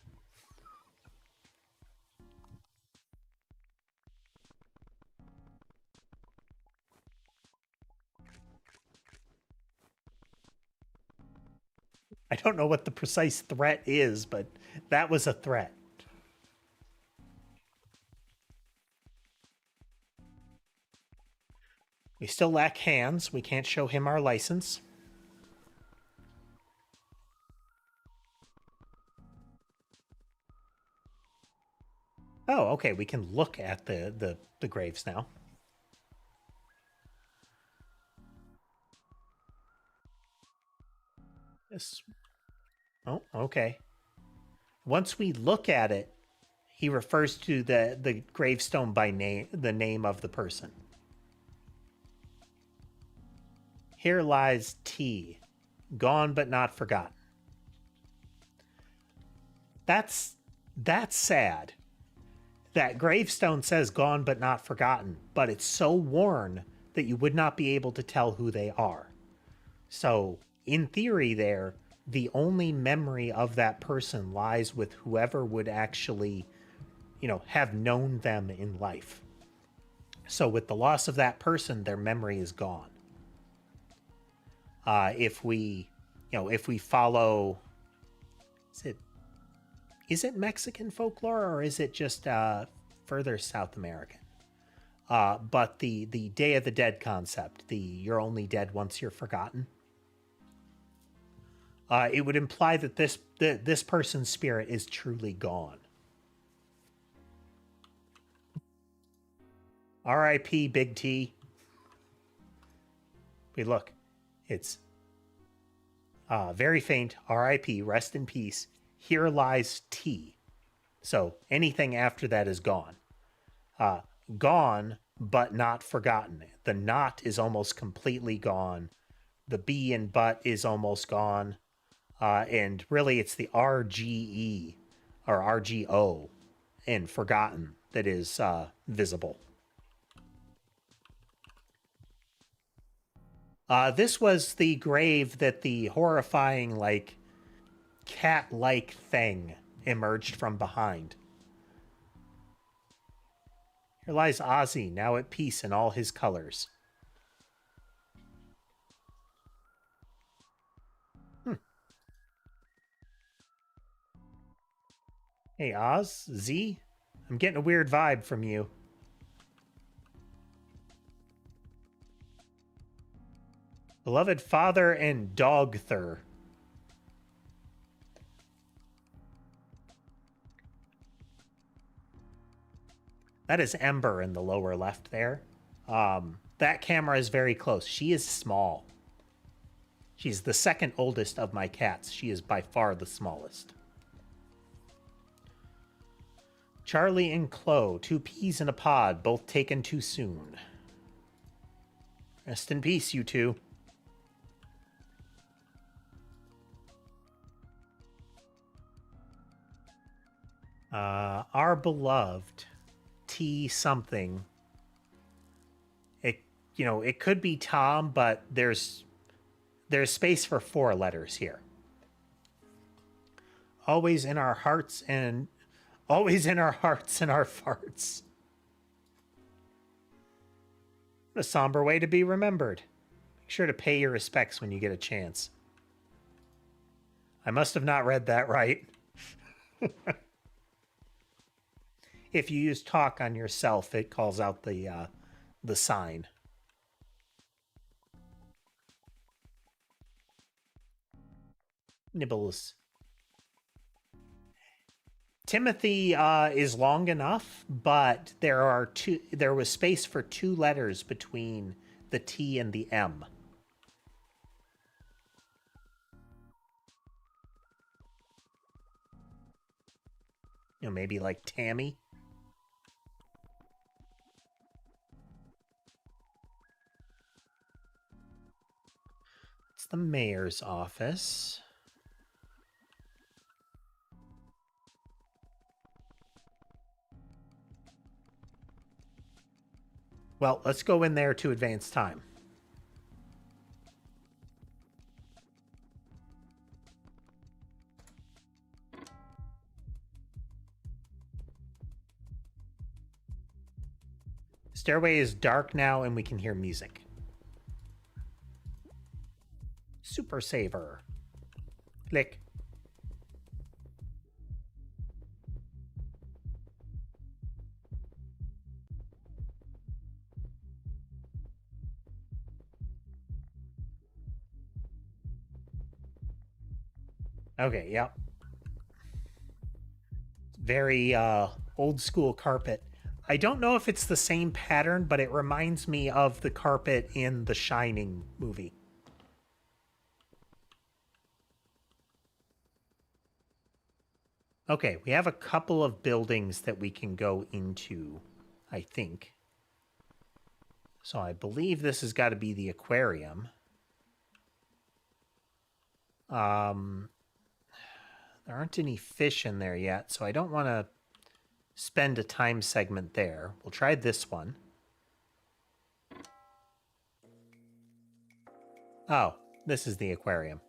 I don't know what the precise threat is, but that was a threat. We still lack hands. We can't show him our license. Oh, okay. We can look at the graves now. This. Oh, okay. Once we look at it, he refers to the gravestone by name, the name of the person. Here lies T, gone but not forgotten. That's sad. That gravestone says gone but not forgotten, but it's so worn that you would not be able to tell who they are. So, in theory there, the only memory of that person lies with whoever would actually, have known them in life. So with the loss of that person, their memory is gone. If we follow, is it Mexican folklore or is it just further South American? But the Day of the Dead concept, the you're only dead once you're forgotten. It would imply that this person's spirit is truly gone. R.I.P. Big T. We look, it's very faint. R.I.P. Rest in peace. Here lies T. So anything after that is gone. Gone, but not forgotten. The not is almost completely gone. The B in but is almost gone. And really it's the RGE or RGO in forgotten that is visible. This was the grave that the horrifying, like, cat-like thing emerged from behind. Here lies Ozzy, now at peace in all his colors. Hey, Oz? Z? I'm getting a weird vibe from you. Beloved father and dog-ther. That is Ember in the lower left there. That camera is very close. She is small. She's the second oldest of my cats. She is by far the smallest. Charlie and Chloe, 2 peas in a pod, both taken too soon. Rest in peace, you two. Our beloved T something. It could be Tom, but there's space for 4 letters here. Always in our hearts and our farts. What a somber way to be remembered. Make sure to pay your respects when you get a chance. I must have not read that right. If you use talk on yourself, it calls out the sign. Nibbles. Timothy is long enough, but there was space for 2 letters between the T and the M. Maybe like Tammy. It's the mayor's office. Well, let's go in there to advance time. Stairway is dark now and we can hear music. Super Saver. Click. Okay, yep. Very old school carpet. I don't know if it's the same pattern, but it reminds me of the carpet in the Shining movie. Okay, we have a couple of buildings that we can go into, I think. So I believe this has got to be the aquarium. There aren't any fish in there yet, so I don't want to spend a time segment there. We'll try this one. Oh, this is the aquarium.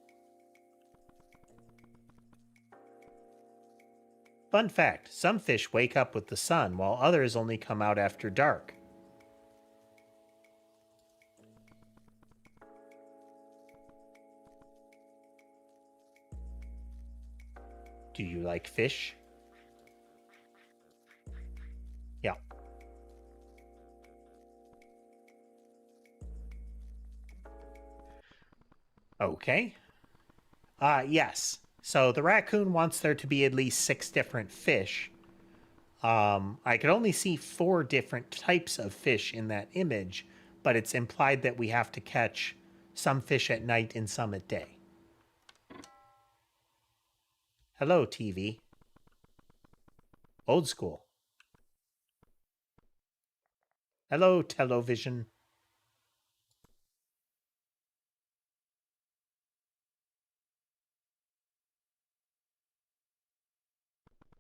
Fun fact, some fish wake up with the sun, while others only come out after dark. Do you like fish? Yeah. Okay. Yes. So the raccoon wants there to be at least 6 different fish. I could only see 4 different types of fish in that image, but it's implied that we have to catch some fish at night and some at day. Hello, TV. Old school. Hello, television.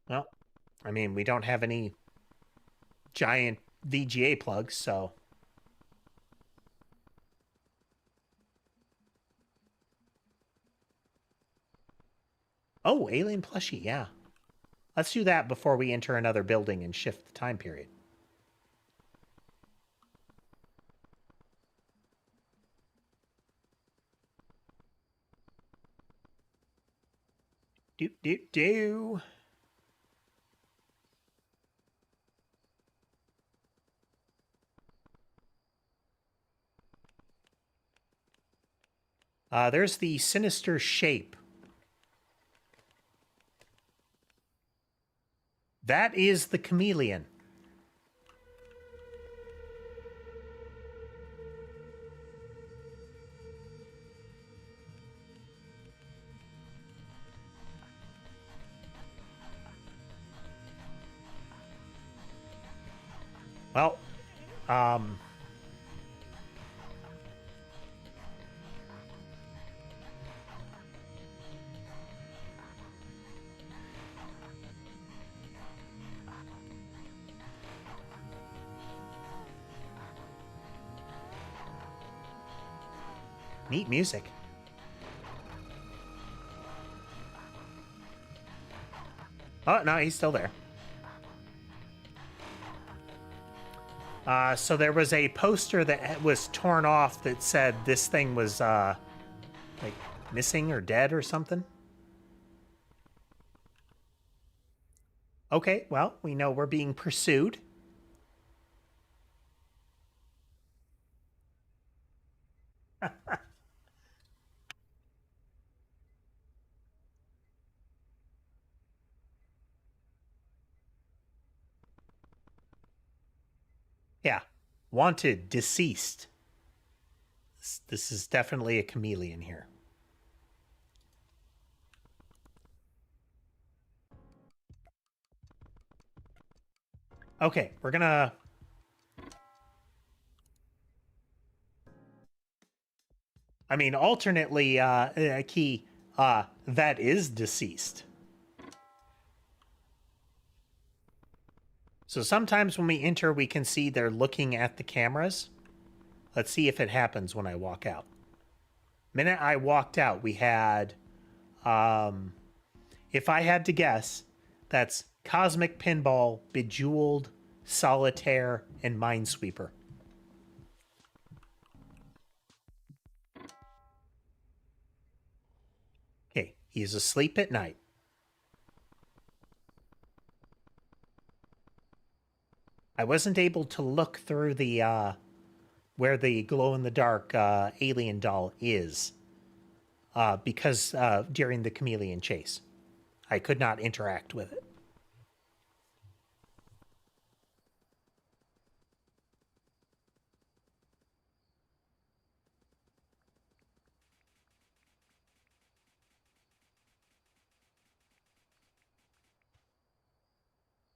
Well, I mean, we don't have any giant VGA plugs, so. Oh, alien plushie, yeah. Let's do that before we enter another building and shift the time period. Do. There's the sinister shape. That is the chameleon. Well, um, neat music. Oh, no, he's still there. So there was a poster that was torn off that said this thing was, like, missing or dead or something. Okay, well, we know we're being pursued. Yeah. Wanted, deceased. This is definitely a chameleon here. Okay, we're gonna. I mean, alternately, key, that is deceased. So sometimes when we enter, we can see they're looking at the cameras. Let's see if it happens when I walk out. Minute I walked out, we had, if I had to guess, that's Cosmic Pinball, Bejeweled, Solitaire, and Minesweeper. Okay, he's asleep at night. I wasn't able to look through the where the glow in the dark alien doll is because during the chameleon chase, I could not interact with it.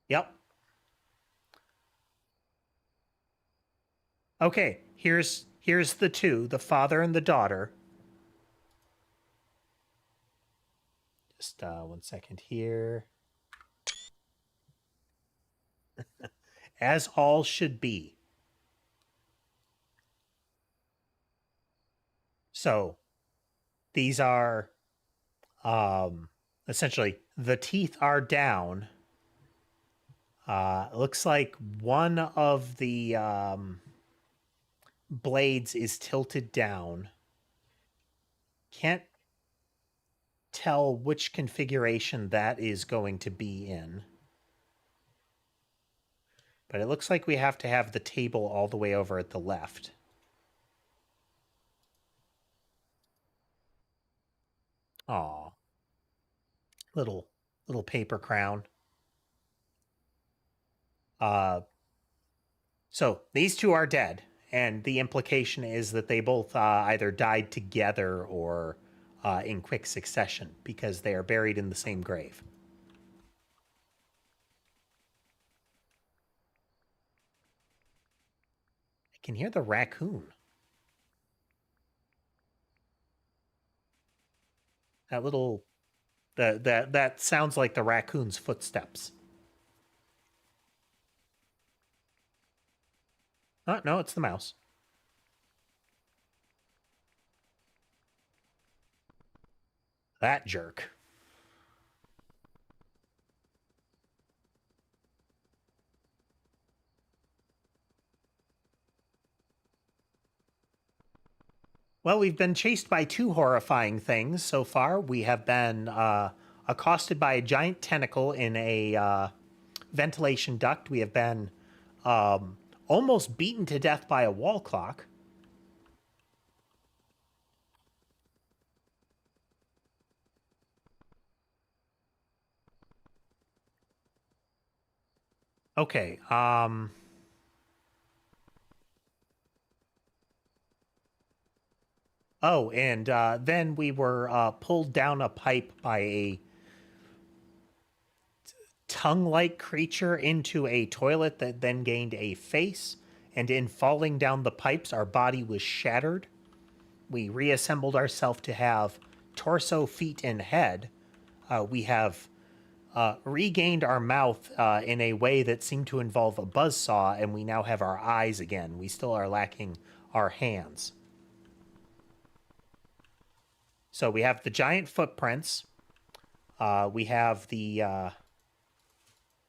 Yep. Okay, here's the two, the father and the daughter. Just 1 second here. As all should be. So these are essentially the teeth are down. Looks like one of the blades is tilted down. Can't tell which configuration that is going to be in. But it looks like we have to have the table all the way over at the left. Aw. Little paper crown. So these two are dead, and the implication is that they both either died together or in quick succession because they are buried in the same grave. I can hear the raccoon. That little that sounds like the raccoon's footsteps. Oh, no, it's the mouse. That jerk. Well, we've been chased by two horrifying things so far. We have been accosted by a giant tentacle in a ventilation duct. We have been almost beaten to death by a wall clock. Okay. Oh, and then we were pulled down a pipe by a tongue-like creature into a toilet that then gained a face. And in falling down the pipes, our body was shattered. We reassembled ourselves to have torso, feet, and head. We have regained our mouth in a way that seemed to involve a buzzsaw, and we now have our eyes again. We still are lacking our hands. So we have the giant footprints. We have the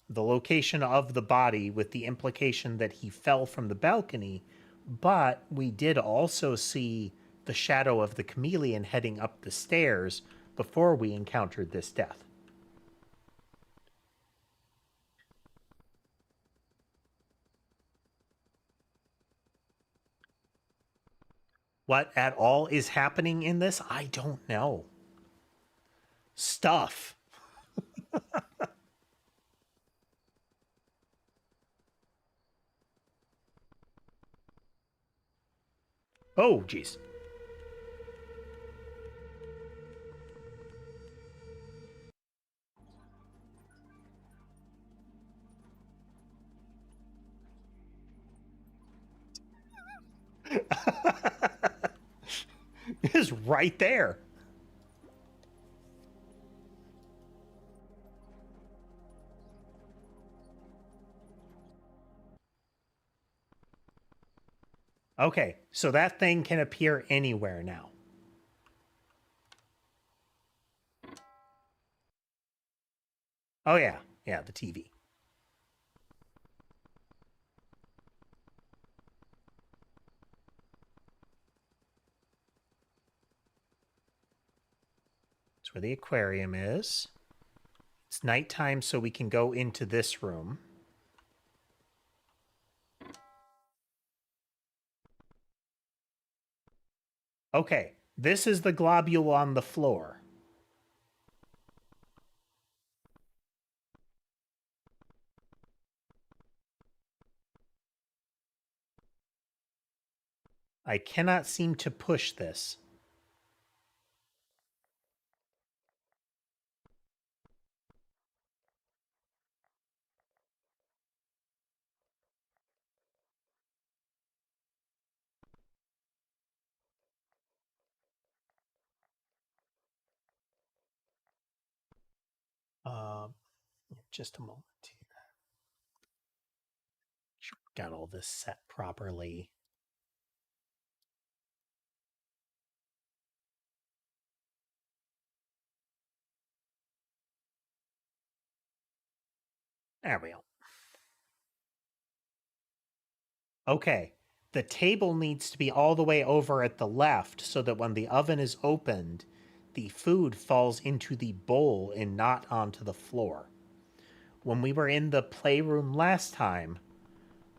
location of the body with the implication that he fell from the balcony, but we did also see the shadow of the chameleon heading up the stairs before we encountered this death. What at all is happening in this? I don't know. Stuff. Oh, jeez. It is right there. Okay, so that thing can appear anywhere now. Oh, yeah. Yeah, the TV. That's where the aquarium is. It's nighttime, so we can go into this room. Okay, this is the globule on the floor. I cannot seem to push this. Uh, just a moment here. Got all this set properly. There we go. Okay, the table needs to be all the way over at the left so that when the oven is opened, the food falls into the bowl and not onto the floor. When we were in the playroom last time,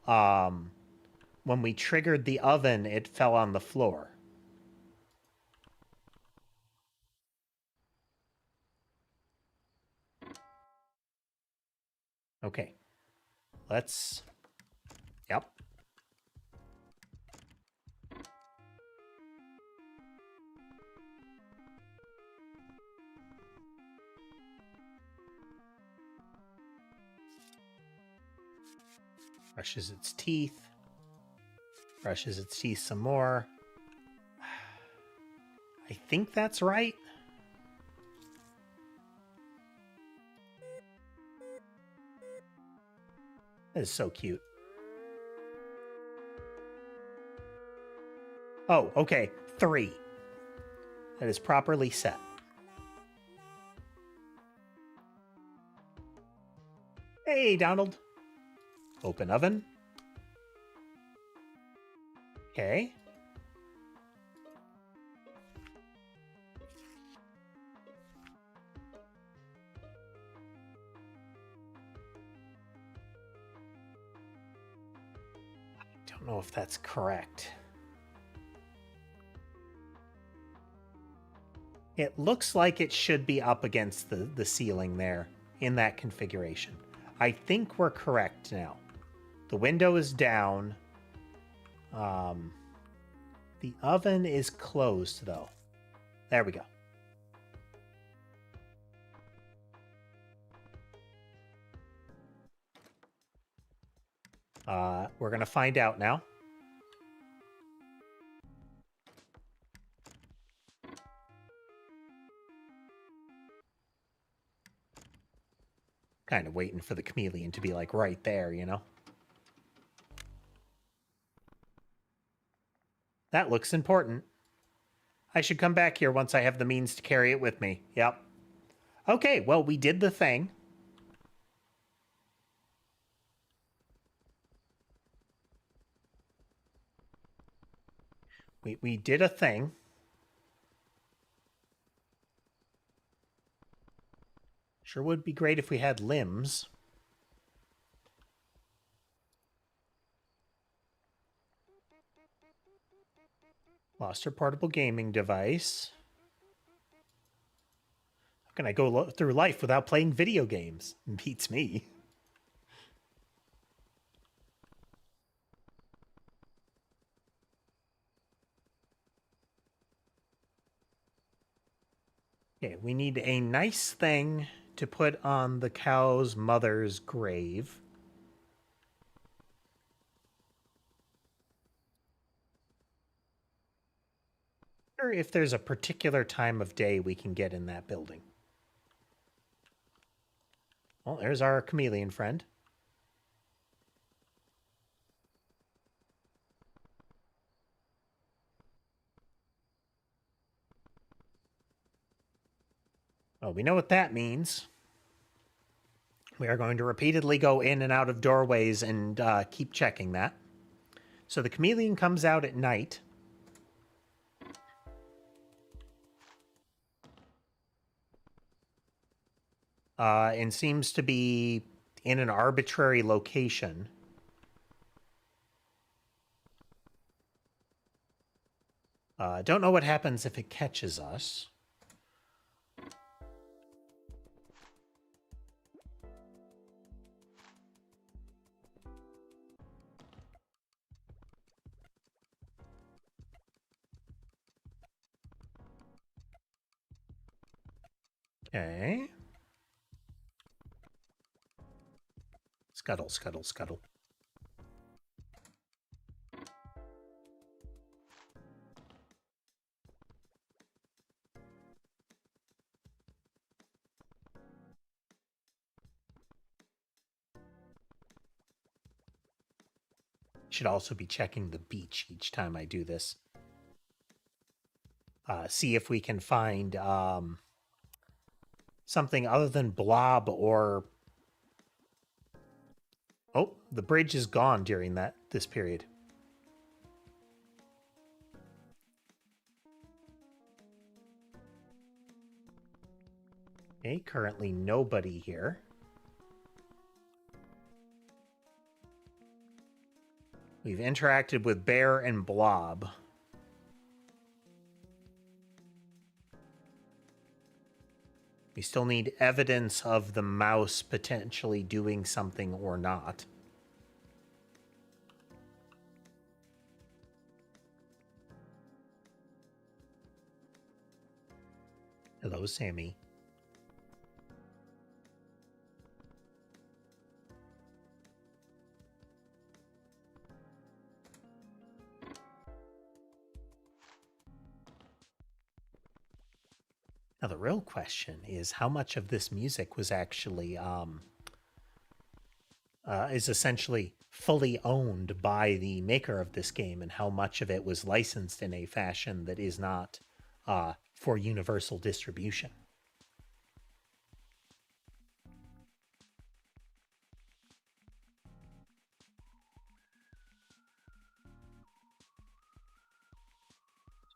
when we triggered the oven, it fell on the floor. Okay, let's... Yep. Brushes its teeth. Brushes its teeth some more. I think that's right. That is so cute. Oh, okay. 3. That is properly set. Hey, Donald. Open oven. Okay. Don't know if that's correct. It looks like it should be up against the ceiling there in that configuration. I think we're correct now. The window is down. The oven is closed, though. There we go. We're going to find out now. Kind of waiting for the chameleon to be like right there, you know? That looks important. I should come back here once I have the means to carry it with me. Yep. Okay, well, we did the thing. We did a thing. Sure would be great if we had limbs. Lost her portable gaming device. How can I go through life without playing video games? Beats me. Okay, we need a nice thing to put on the cow's mother's grave. Or if there's a particular time of day we can get in that building. Well, there's our chameleon friend. Well, we know what that means. We are going to repeatedly go in and out of doorways and keep checking that. So the chameleon comes out at night. And seems to be in an arbitrary location. Don't know what happens if it catches us. Okay. Scuttle, scuttle, scuttle. Should also be checking the beach each time I do this. See if we can find something other than blob or... Oh, the bridge is gone during this period. Okay, currently nobody here. We've interacted with bear and blob. We still need evidence of the mouse potentially doing something or not. Hello, Sammy. Now, the real question is how much of this music was actually is essentially fully owned by the maker of this game, and how much of it was licensed in a fashion that is not for universal distribution.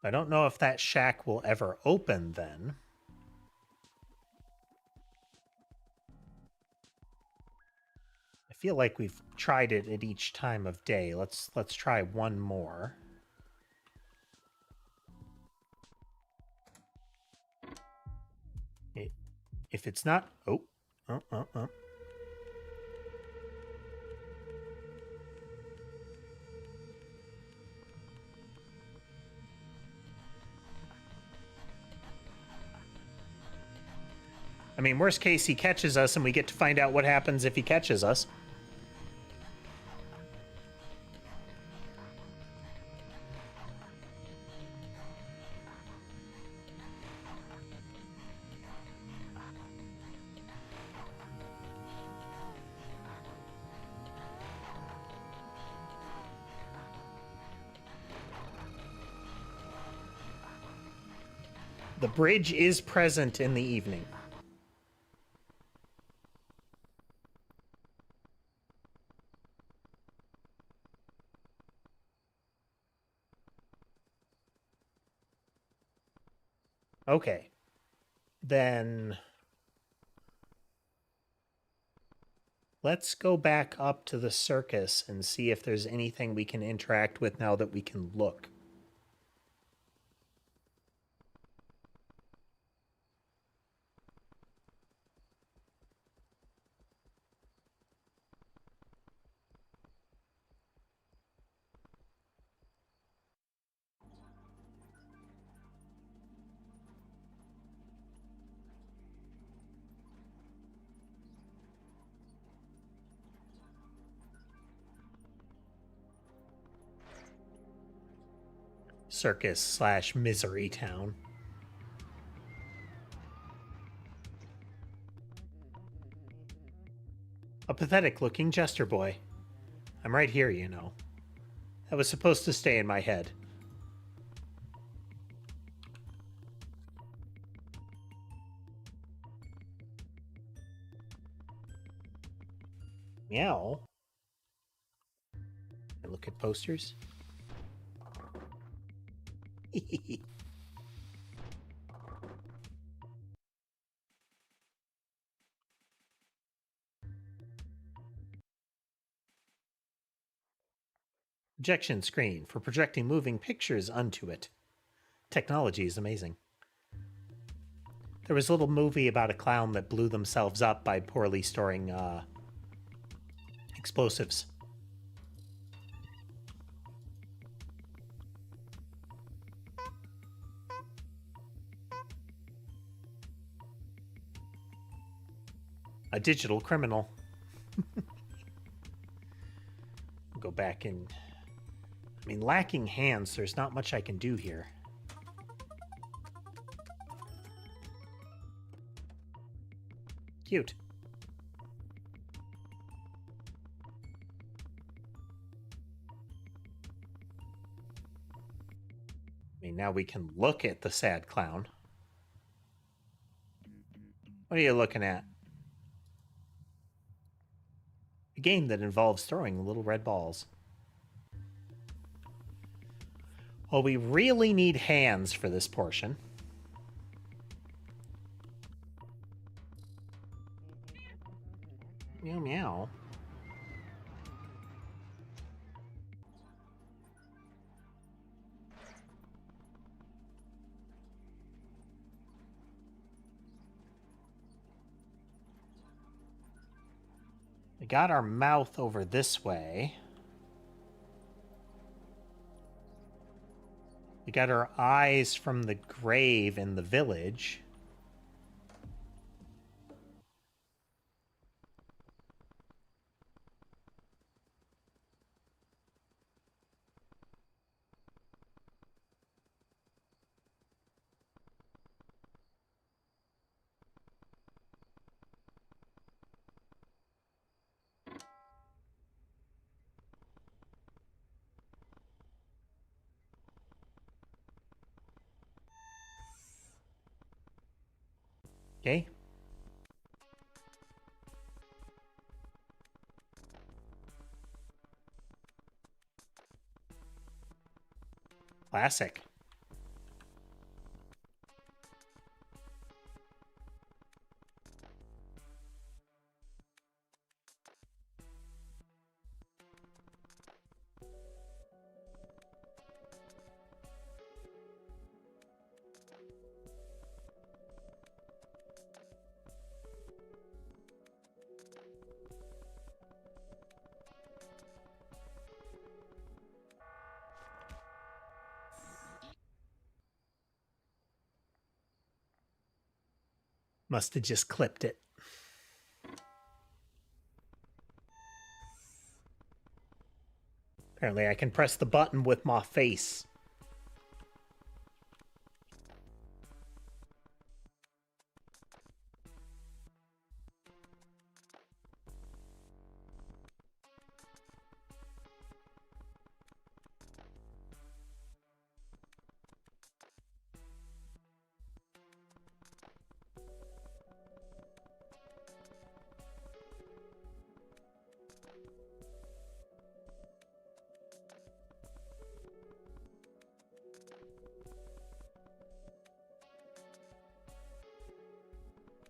I don't know if that shack will ever open then. I feel like we've tried it at each time of day. Let's try one more. If it's not... Oh. I mean, worst case, he catches us, and we get to find out what happens if he catches us. The bridge is present in the evening. Okay. Then let's go back up to the circus and see if there's anything we can interact with now that we can look. Circus/misery town. A pathetic-looking jester boy. I'm right here, you know. That was supposed to stay in my head. Meow. I look at posters. Projection screen for projecting moving pictures onto it. Technology is amazing. There was a little movie about a clown that blew themselves up by poorly storing explosives. A digital criminal. Go back and... I mean, lacking hands, there's not much I can do here. Cute. I mean, now we can look at the sad clown. What are you looking at? A game that involves throwing little red balls. Well, we really need hands for this portion. Meow meow. We got our mouth over this way. We got our eyes from the grave in the village. Okay. Classic. Must have just clipped it. Apparently I can press the button with my face.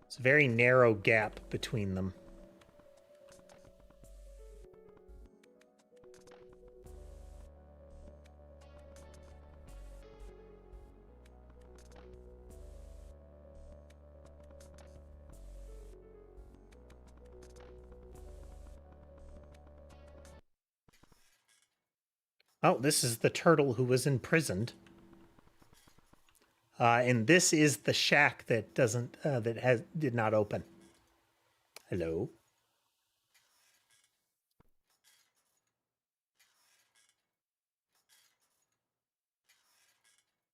It's a very narrow gap between them. Oh, this is the turtle who was imprisoned. And this is the shack that did not open. Hello.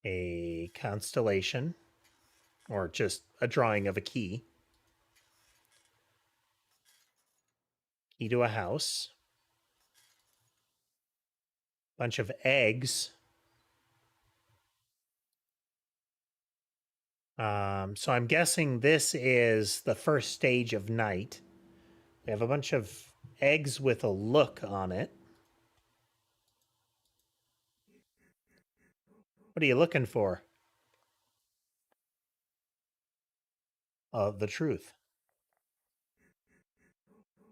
A constellation, or just a drawing of a key. Key to a house. Bunch of eggs. So I'm guessing this is the first stage of night. We have a bunch of eggs with a look on it. What are you looking for? The truth.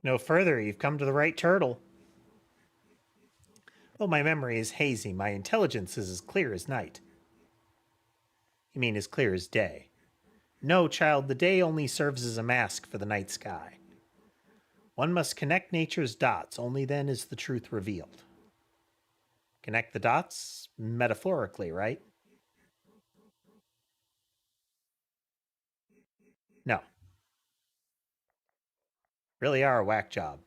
No further, you've come to the right turtle. Though my memory is hazy, my intelligence is as clear as night. You mean as clear as day? No, child, the day only serves as a mask for the night sky. One must connect nature's dots, only then is the truth revealed. Connect the dots? Metaphorically, right? No. Really are a whack job.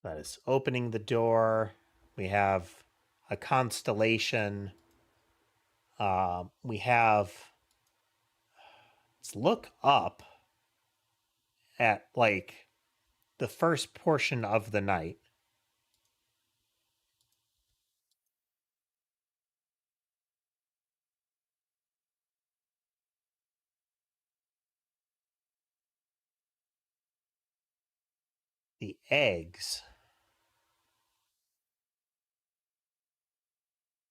So that is opening the door. We have a constellation. We have. Let's look up at like the first portion of the night. The eggs.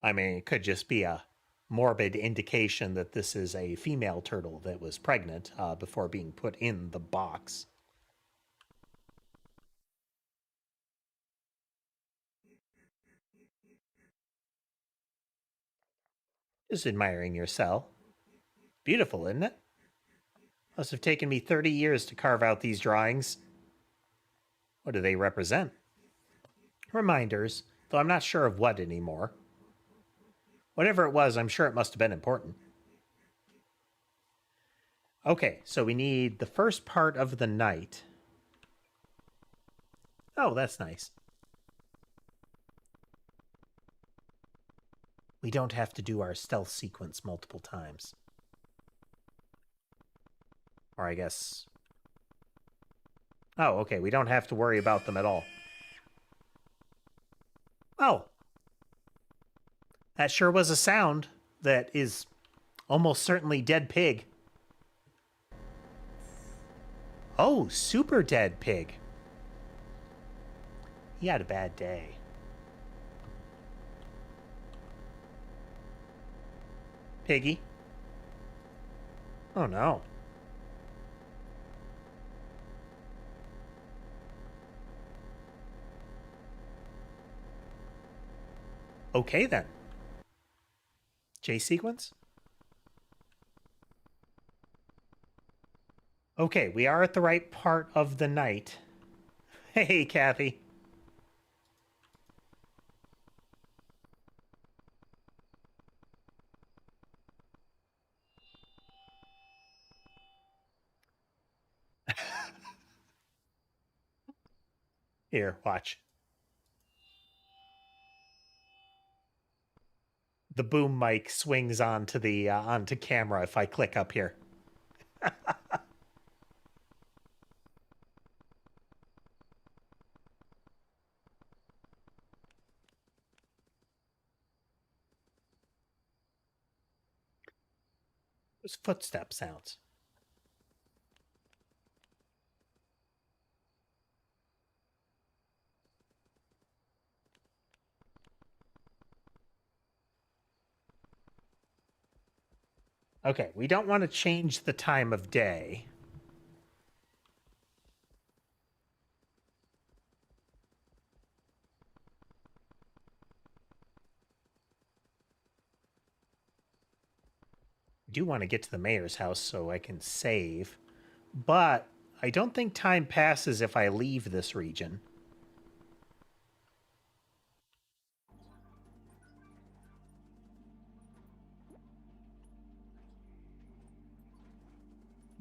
I mean, it could just be a morbid indication that this is a female turtle that was pregnant before being put in the box. Just admiring your cell. Beautiful, isn't it? Must have taken me 30 years to carve out these drawings. What do they represent? Reminders, though I'm not sure of what anymore. Whatever it was, I'm sure it must have been important. Okay, so we need the first part of the night. Oh, that's nice. We don't have to do our stealth sequence multiple times. Or I guess... Oh, okay, we don't have to worry about them at all. Oh! That sure was a sound that is almost certainly dead pig. Oh, super dead pig. He had a bad day. Piggy. Oh no. Okay then. J sequence? Okay, we are at the right part of the night. Hey, Kathy. Here, watch. The boom mic swings onto the onto camera if I click up here. Those footstep sounds. Okay, we don't want to change the time of day. I do want to get to the mayor's house so I can save, but I don't think time passes if I leave this region.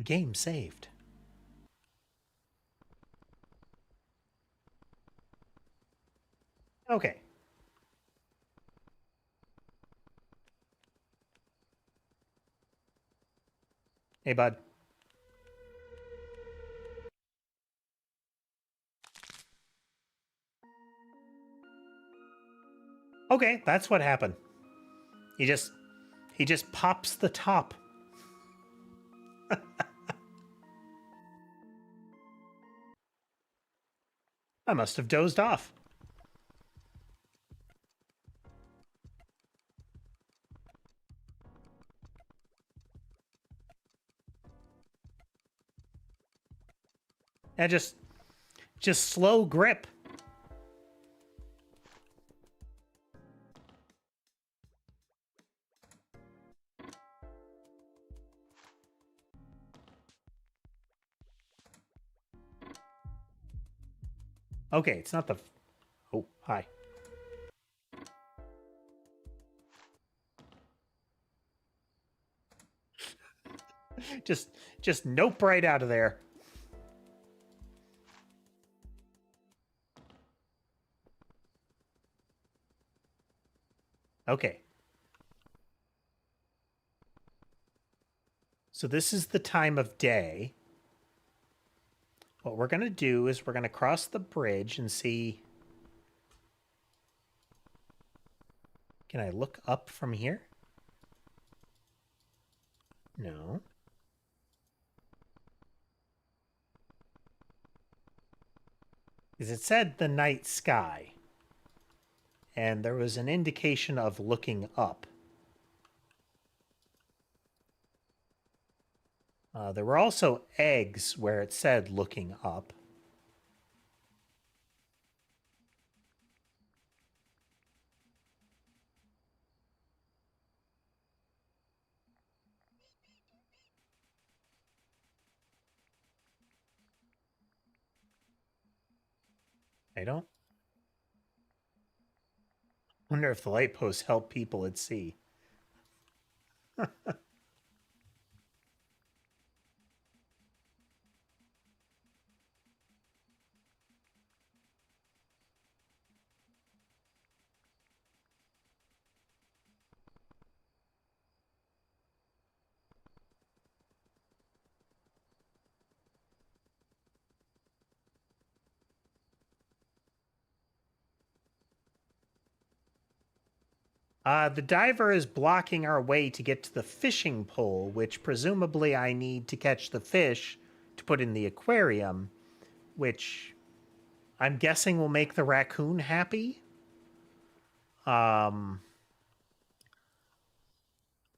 Game saved. Okay. Hey, bud. Okay, that's what happened. He just pops the top. I must have dozed off. Yeah, just slow grip. Okay, it's not the. Oh, hi. just just nope right out of there. Okay. So this is the time of day. What we're going to do is we're going to cross the bridge and see. Can I look up from here? No. Because it said the night sky. And there was an indication of looking up. There were also eggs where it said looking up. I don't wonder if the light posts help people at sea. The diver is blocking our way to get to the fishing pole, which presumably I need to catch the fish to put in the aquarium, which I'm guessing will make the raccoon happy.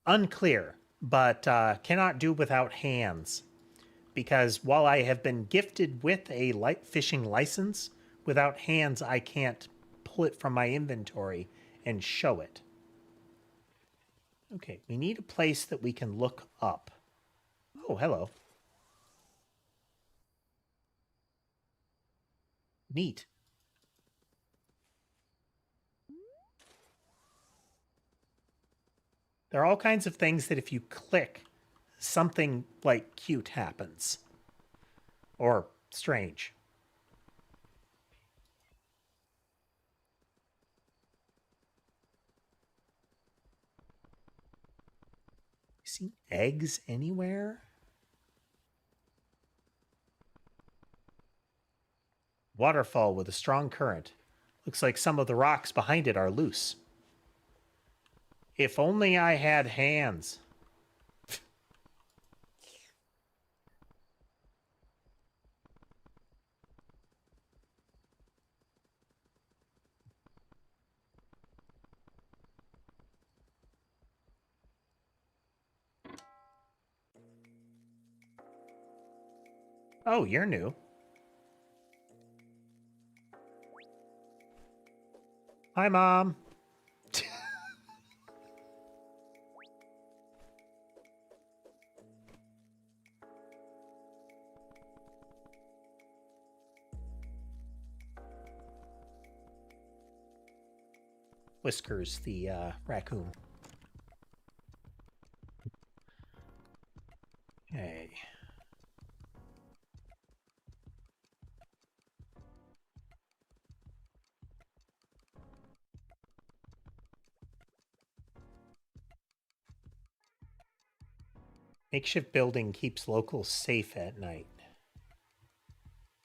Unclear, but cannot do without hands. Because while I have been gifted with a fishing license, without hands I can't pull it from my inventory and show it. Okay, we need a place that we can look up. Oh, hello. Neat. There are all kinds of things that if you click, something like cute happens. Or strange. See eggs anywhere? Waterfall with a strong current. Looks like some of the rocks behind it are loose. If only I had hands. Oh, you're new. Hi, Mom. Whiskers, the raccoon. Okay. Makeshift building keeps locals safe at night.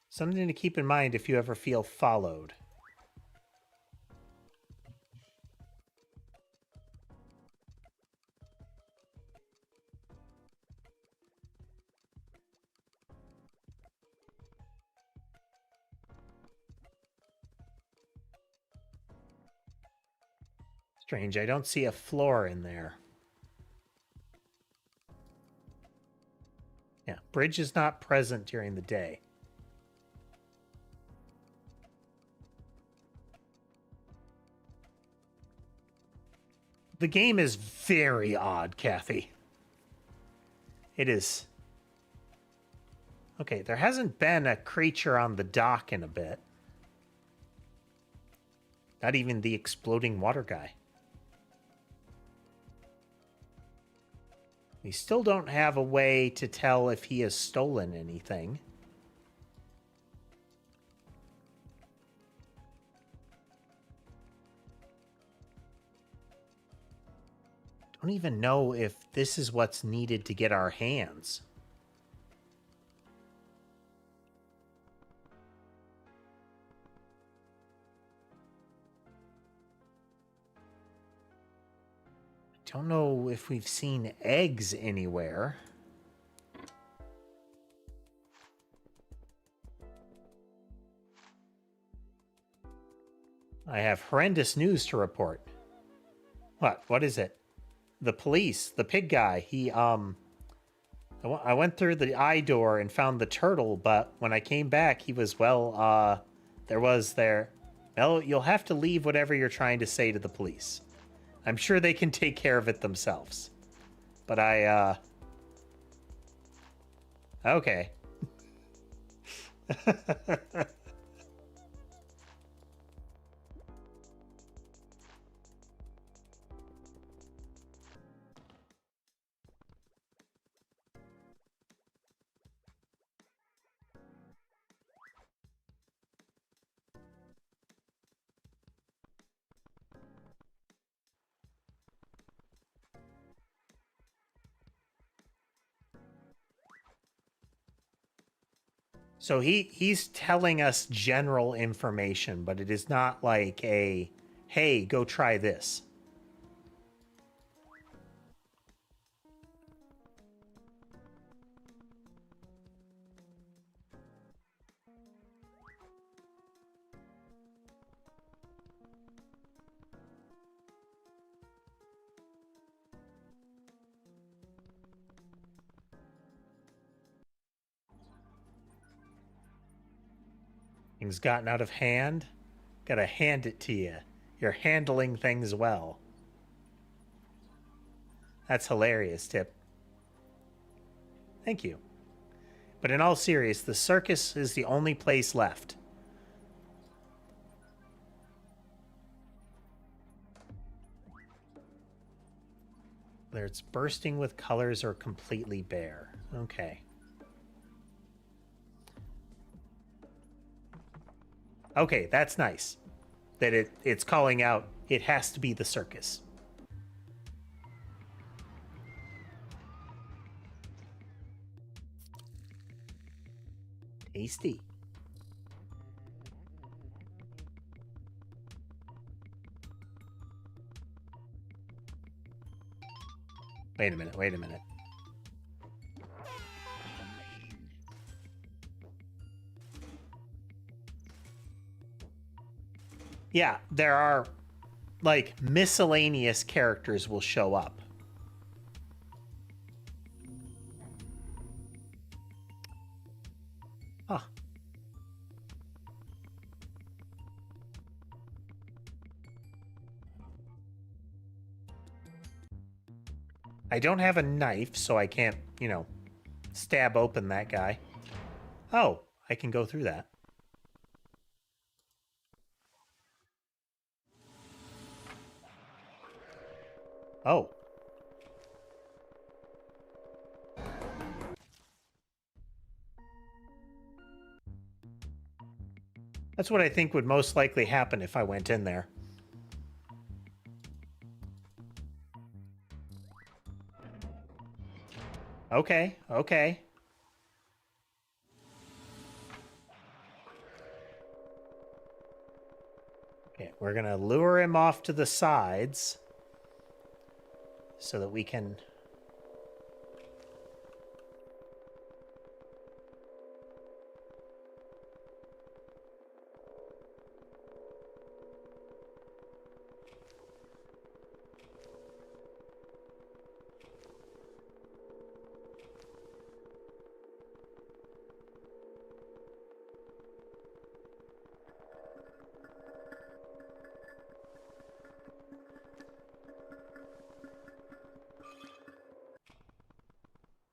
Something to keep in mind if you ever feel followed. Strange, I don't see a floor in there. Yeah, bridge is not present during the day. The game is very odd, Kathy. It is. Okay, there hasn't been a creature on the dock in a bit. Not even the exploding water guy. We still don't have a way to tell if he has stolen anything. Don't even know if this is what's needed to get our hands. Don't know if we've seen eggs anywhere. I have horrendous news to report. What? What is it? The police, the pig guy, I went through the eye door and found the turtle, but when I came back, he was, well, well, you'll have to leave whatever you're trying to say to the police. I'm sure they can take care of it themselves. But okay. So he's telling us general information, but it is not like a, hey, go try this. Things gotten out of hand. Gotta hand it to you. You're handling things well. That's hilarious, Tip. Thank you. But in all seriousness, the circus is the only place left. Whether it's bursting with colors or completely bare. Okay. Okay, that's nice. That it's calling out, it has to be the circus. Tasty. Wait a minute, wait a minute. Yeah, there are, like, miscellaneous characters will show up. Huh. I don't have a knife, so I can't, you know, stab open that guy. Oh, I can go through that. Oh. That's what I think would most likely happen if I went in there. Okay, okay. Okay, we're gonna lure him off to the sides so that we can...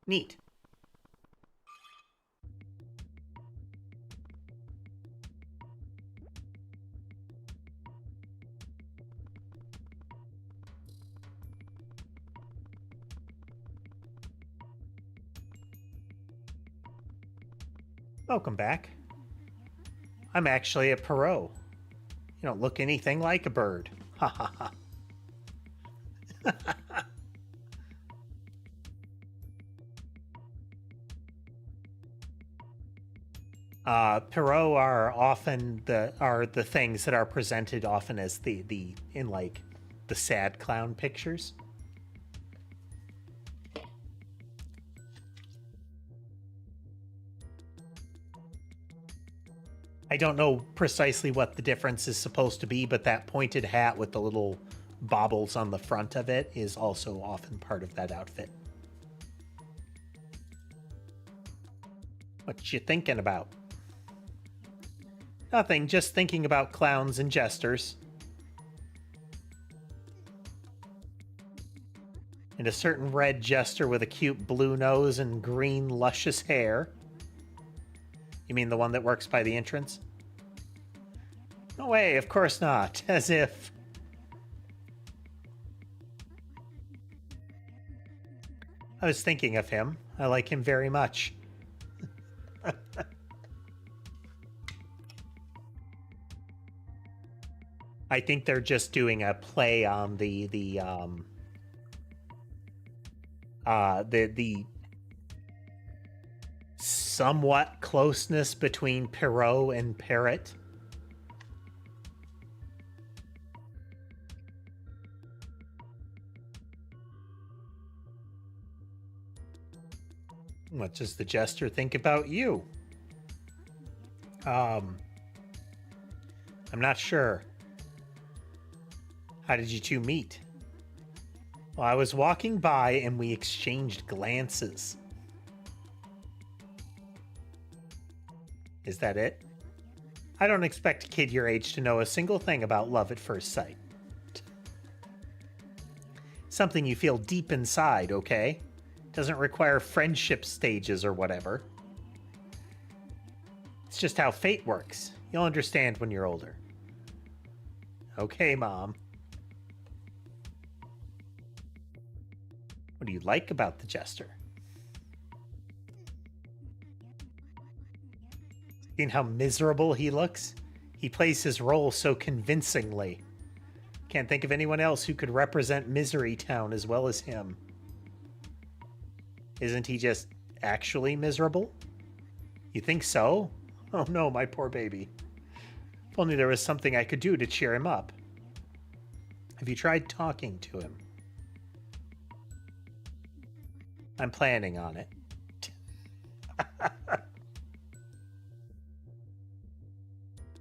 Neat. Welcome back. I'm actually a Perot. You don't look anything like a bird. Ha ha ha. Perot are often the things that are presented often as the in like the sad clown pictures. I don't know precisely what the difference is supposed to be, but that pointed hat with the little baubles on the front of it is also often part of that outfit. What you thinking about? Nothing, just thinking about clowns and jesters. And a certain red jester with a cute blue nose and green luscious hair. You mean the one that works by the entrance? No way, of course not. As if. I was thinking of him. I like him very much. I think they're just doing a play on the somewhat closeness between Perot and Parrot. What does the jester think about you? I'm not sure. How did you two meet? Well, I was walking by and we exchanged glances. Is that it? I don't expect a kid your age to know a single thing about love at first sight. Something you feel deep inside, okay? Doesn't require friendship stages or whatever. It's just how fate works. You'll understand when you're older. Okay, Mom. What do you like about the jester? Seen how miserable he looks? He plays his role so convincingly. Can't think of anyone else who could represent Misery Town as well as him. Isn't he just actually miserable? You think so? Oh no, my poor baby. If only there was something I could do to cheer him up. Have you tried talking to him? I'm planning on it.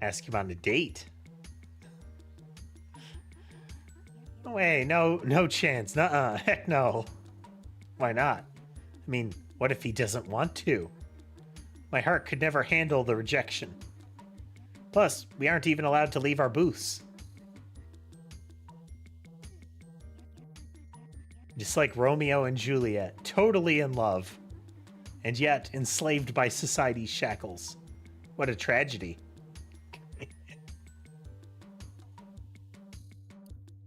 Ask him on a date. No way, no chance. Nuh-uh, heck no. Why not? I mean, what if he doesn't want to? My heart could never handle the rejection. Plus, we aren't even allowed to leave our booths. Just like Romeo and Juliet, totally in love, and yet enslaved by society's shackles. What a tragedy.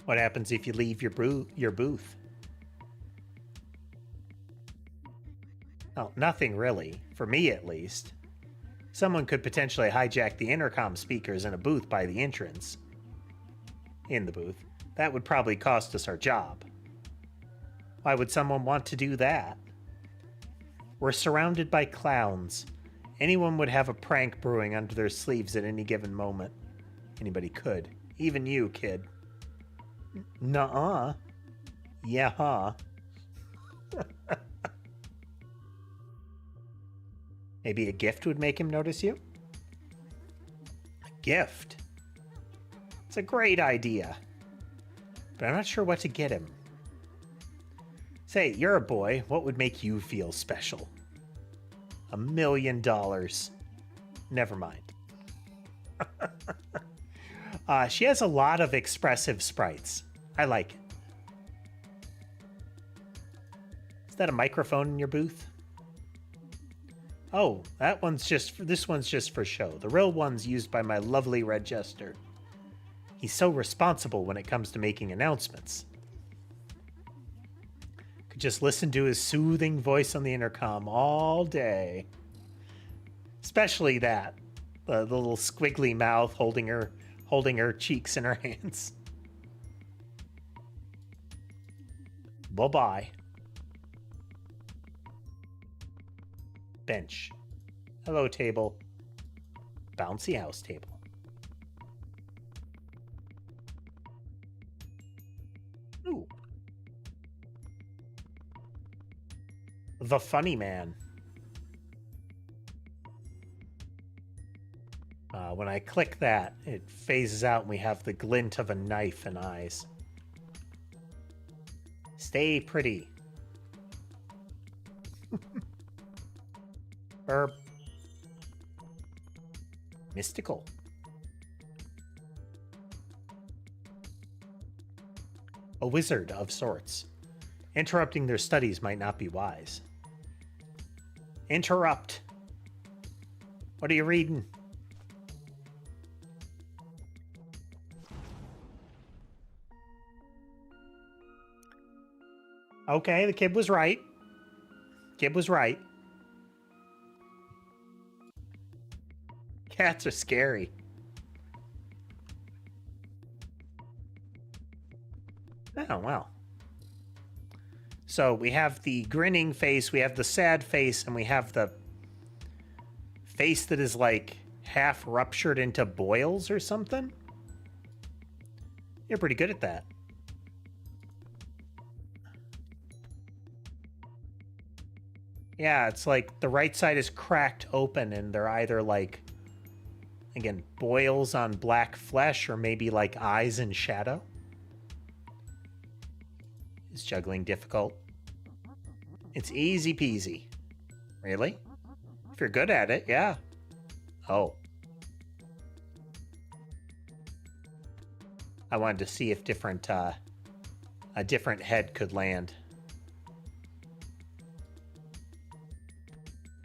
What happens if you leave your booth? Oh, nothing really. For me, at least. Someone could potentially hijack the intercom speakers in a booth by the entrance. In the booth. That would probably cost us our job. Why would someone want to do that? We're surrounded by clowns. Anyone would have a prank brewing under their sleeves at any given moment. Anybody could. Even you, kid. Nuh-uh. Yeah, huh? Maybe a gift would make him notice you? A gift? It's a great idea. But I'm not sure what to get him. Say, you're a boy. What would make you feel special? $1 million. Never mind. She has a lot of expressive sprites. I like it. Is that a microphone in your booth? Oh, this one's just for show. The real one's used by my lovely red jester. He's so responsible when it comes to making announcements. Could just listen to his soothing voice on the intercom all day. Especially that. The little squiggly mouth holding her cheeks in her hands. Bye-bye. Bench. Hello, table. Bouncy house table. Ooh. The funny man. When I click that, it phases out and we have the glint of a knife and eyes. Stay pretty. Herb. Mystical. A wizard of sorts. Interrupting their studies might not be wise. Interrupt. What are you reading? Okay, the kid was right. Kid was right. Cats are scary. Oh, wow. So we have the grinning face, we have the sad face, and we have the face that is like half ruptured into boils or something. You're pretty good at that. Yeah, it's like the right side is cracked open and they're either like, again, boils on black flesh or maybe like eyes in shadow. Is juggling difficult? It's easy peasy. Really? If you're good at it, yeah. Oh. I wanted to see if a different head could land.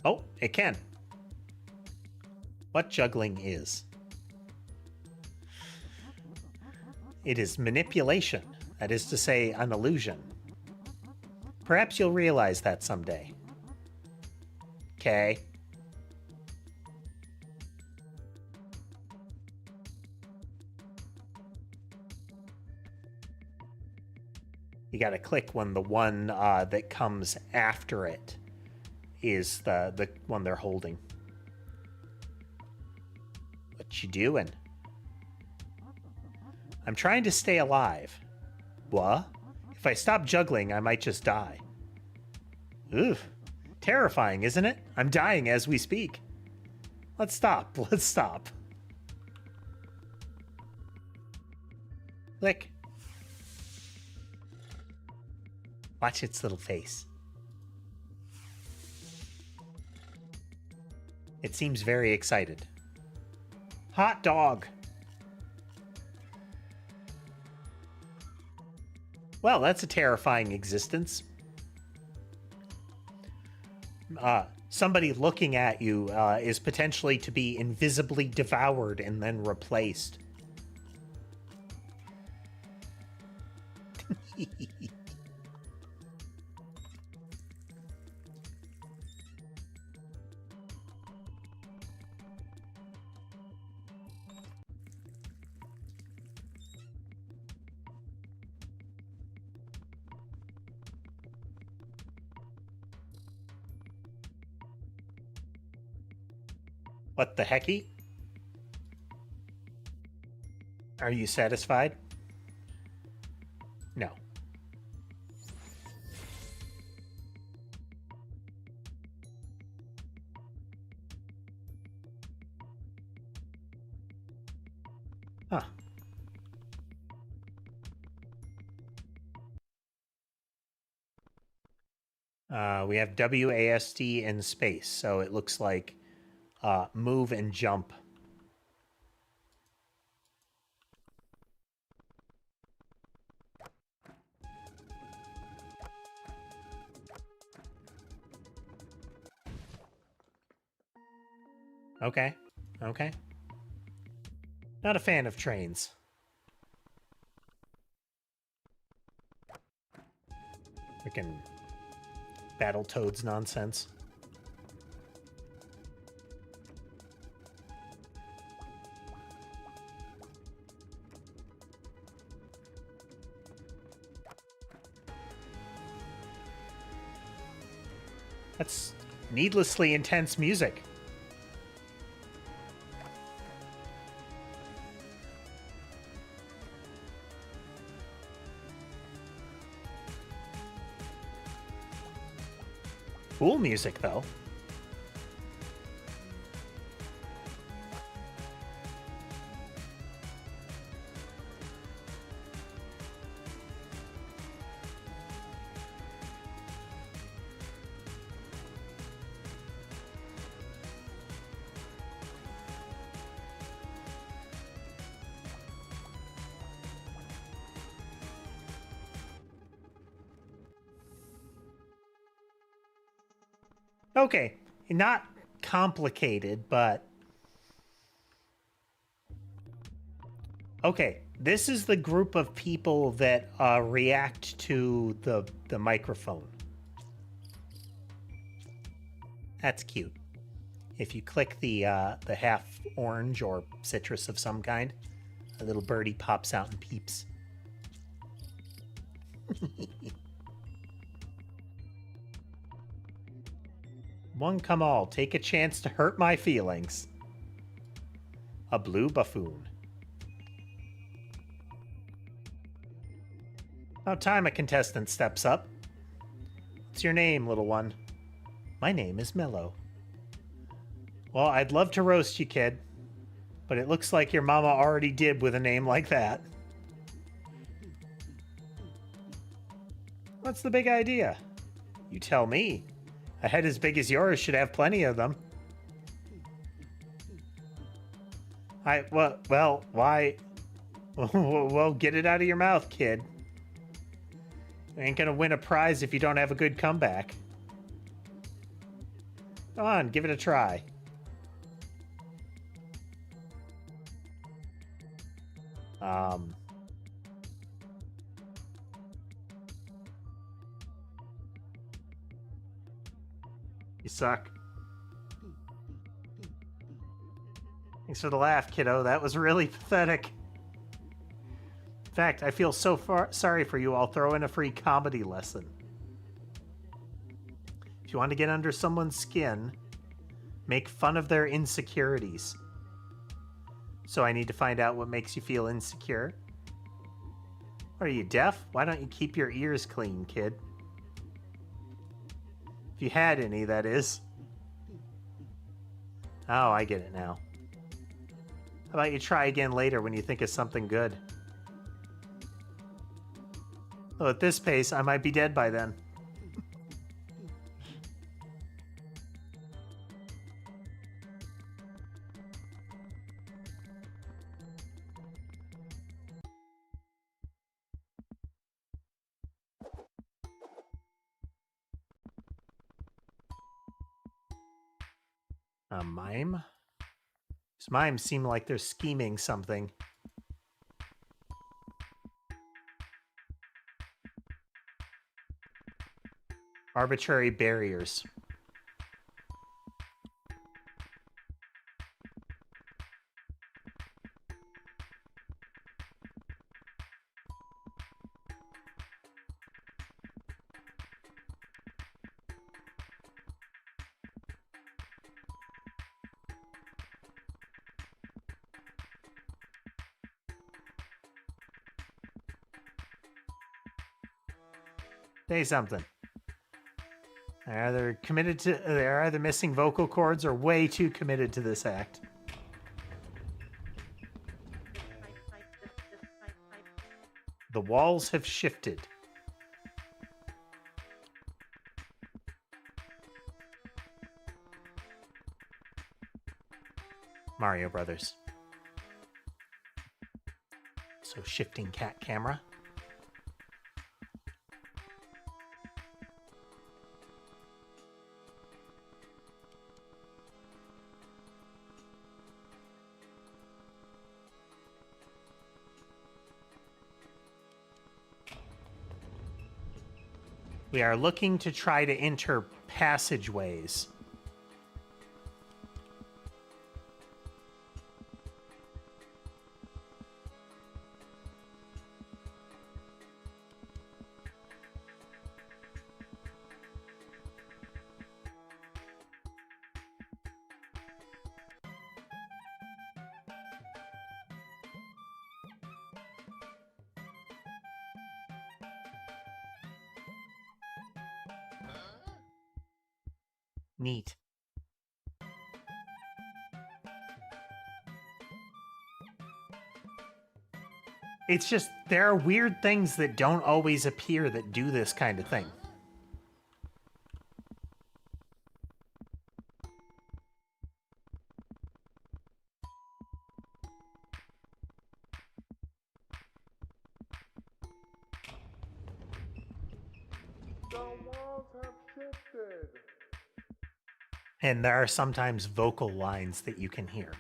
Oh, it can. What juggling is? It is manipulation. That is to say, an illusion. Perhaps you'll realize that someday. Okay. You gotta click when the one that comes after it is the one they're holding. What you doing? I'm trying to stay alive. What? If I stop juggling, I might just die. Oof. Terrifying, isn't it? I'm dying as we speak. Let's stop. Let's stop. Click. Watch its little face. It seems very excited. Hot dog. Well, that's a terrifying existence. Somebody looking at you is potentially to be invisibly devoured and then replaced. What the hecky? Are you satisfied? No. Huh. We have WASD in space, so it looks like move and jump. Okay. Okay. Not a fan of trains. Freaking Battletoads nonsense. That's needlessly intense music. Cool music, though. Okay, not complicated, but... Okay, this is the group of people that react to the microphone. That's cute. If you click the half orange or citrus of some kind, a little birdie pops out and peeps. One come all, take a chance to hurt my feelings. A blue buffoon. About time a contestant steps up. What's your name, little one? My name is Mello. Well, I'd love to roast you, kid, but it looks like your mama already did with a name like that. What's the big idea? You tell me. A head as big as yours should have plenty of them. Well, why? Well, get it out of your mouth, kid. You ain't gonna win a prize if you don't have a good comeback. Come on, give it a try. You suck. Thanks for the laugh, kiddo. That was really pathetic. In fact, I feel so sorry for you. I'll throw in a free comedy lesson. If you want to get under someone's skin, make fun of their insecurities. So I need to find out what makes you feel insecure. Are you deaf? Why don't you keep your ears clean, kid? If you had any, that is. Oh, I get it now. How about you try again later when you think of something good? Oh, at this pace, I might be dead by then. A mime? These mimes seem like they're scheming something. Arbitrary barriers. Say something. They're either missing vocal cords or way too committed to this act. The walls have shifted. Mario Brothers. So shifting cat camera. We are looking to try to enter passageways. Neat. It's just, there are weird things that don't always appear that do this kind of thing. The walls have shifted. And there are sometimes vocal lines that you can hear.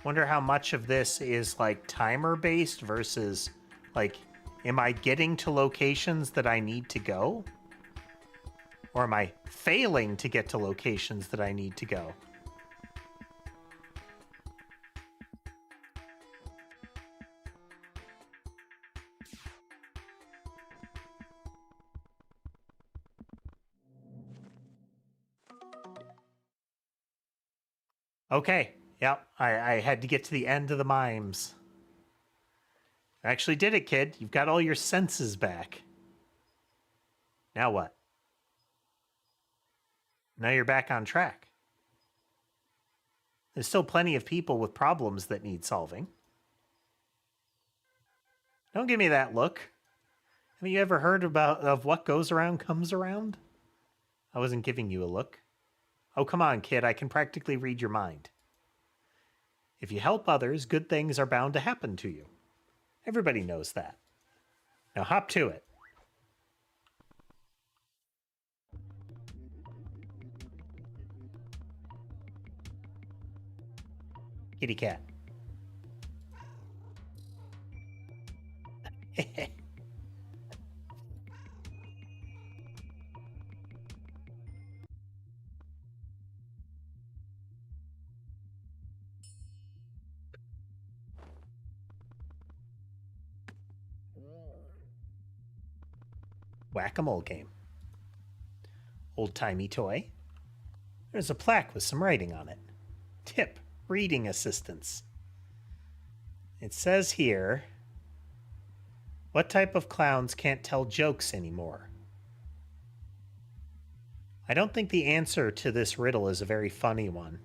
Wonder how much of this is like timer based versus like, am I getting to locations that I need to go? Or am I failing to get to locations that I need to go? Okay, yep, I had to get to the end of the mimes. I actually did it, kid. You've got all your senses back. Now what? Now you're back on track. There's still plenty of people with problems that need solving. Don't give me that look. Have you ever heard of what goes around comes around? I wasn't giving you a look. Oh, come on, kid. I can practically read your mind. If you help others, good things are bound to happen to you. Everybody knows that. Now hop to it. Kitty cat. Whack-a-mole game. Old-timey toy. There's a plaque with some writing on it. Tip, reading assistance. It says here, what type of clowns can't tell jokes anymore? I don't think the answer to this riddle is a very funny one.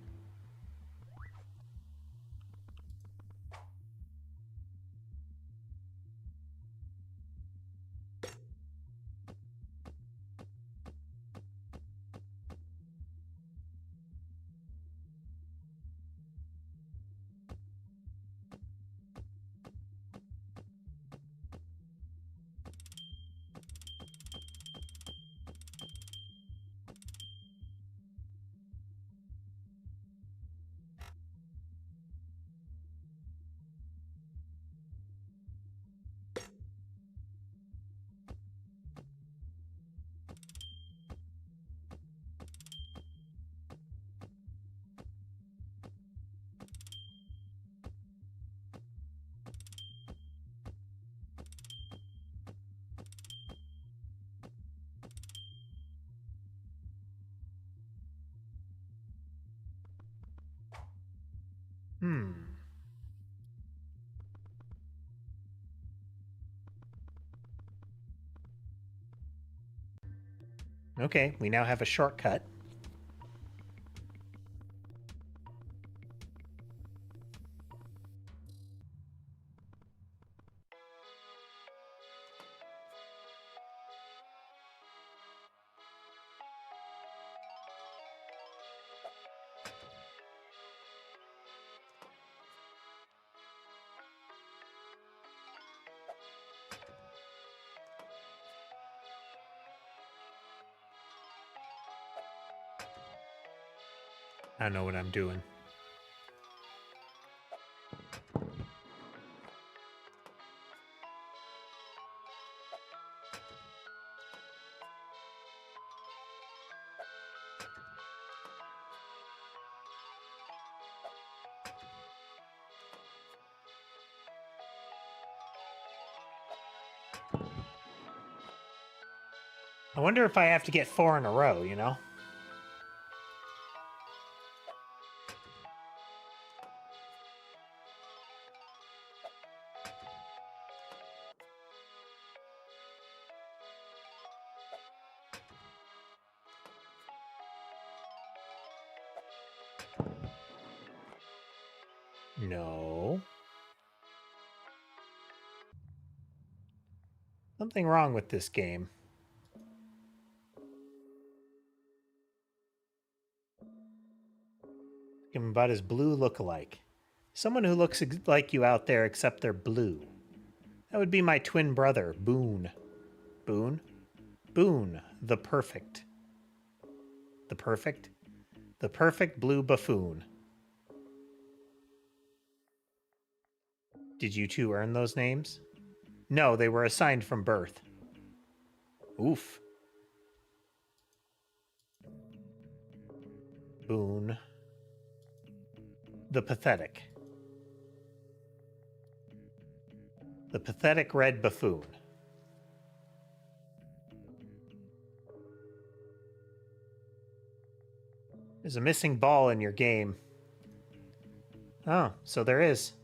Okay, we now have a shortcut. I don't know what I'm doing. I wonder if I have to get 4 in a row, you know? No. Something wrong with this game. Give him about his blue lookalike. Someone who looks like you out there except they're blue. That would be my twin brother, Boone. Boone? Boone, the perfect. The perfect? The perfect blue buffoon. Did you two earn those names? No, they were assigned from birth. Oof. Boone. The Pathetic. The Pathetic Red Buffoon. There's a missing ball in your game. Oh, so there is.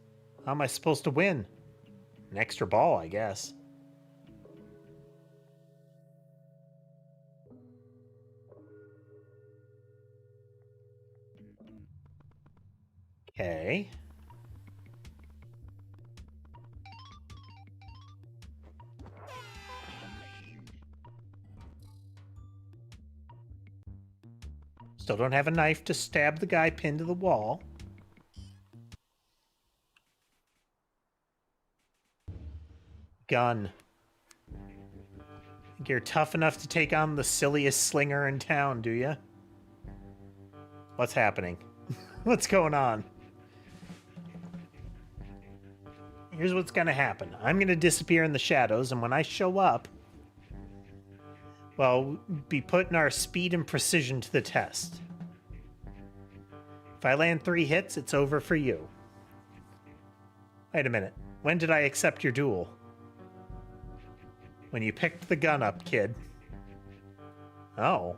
How am I supposed to win? An extra ball, I guess. Okay. Still don't have a knife to stab the guy pinned to the wall. Gun. Think you're tough enough to take on the silliest slinger in town, do you? What's happening? What's going on? Here's what's gonna happen. I'm gonna disappear in the shadows, and when I show up, well, we'll be putting our speed and precision to the test. If I land 3 hits, it's over for you. Wait a minute. When did I accept your duel? When you picked the gun up, kid. Oh.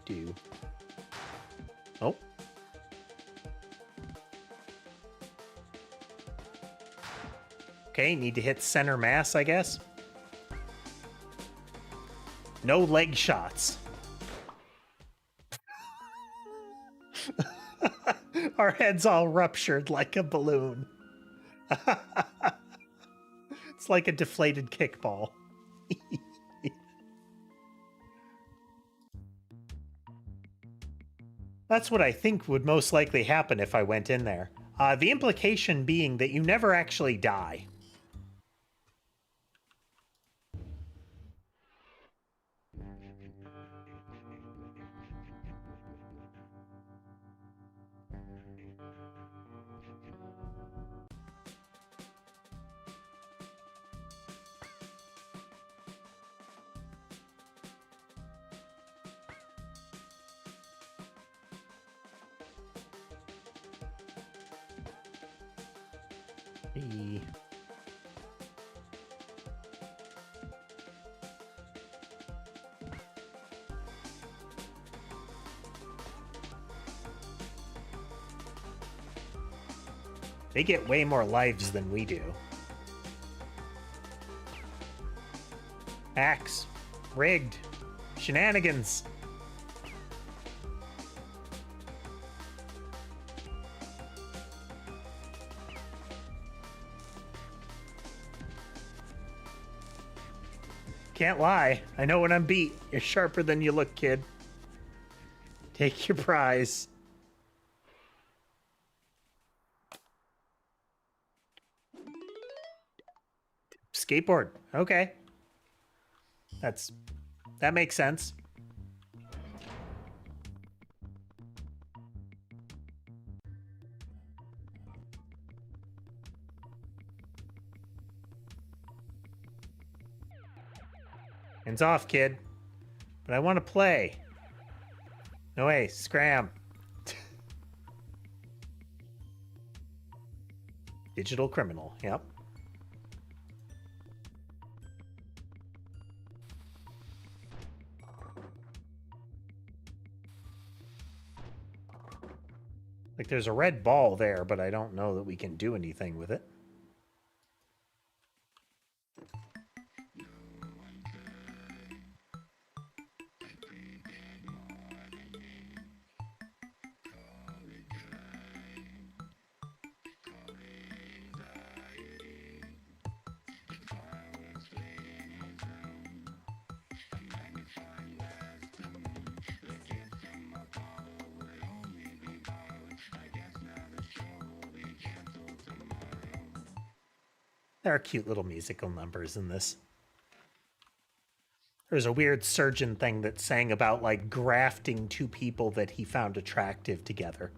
Do. Oh. Okay, need to hit center mass, I guess. No leg shots. Our head's all ruptured like a balloon. It's like a deflated kickball. That's what I think would most likely happen if I went in there. The implication being that you never actually die. They get way more lives than we do. Axe. Rigged. Shenanigans. Can't lie. I know when I'm beat. You're sharper than you look, kid. Take your prize. Skateboard. Okay. That makes sense. Hands off, kid. But I want to play. No way, scram. Digital criminal, yep. Like there's a red ball there, but I don't know that we can do anything with it. There are cute little musical numbers in this. There's a weird surgeon thing that sang about like grafting two people that he found attractive together.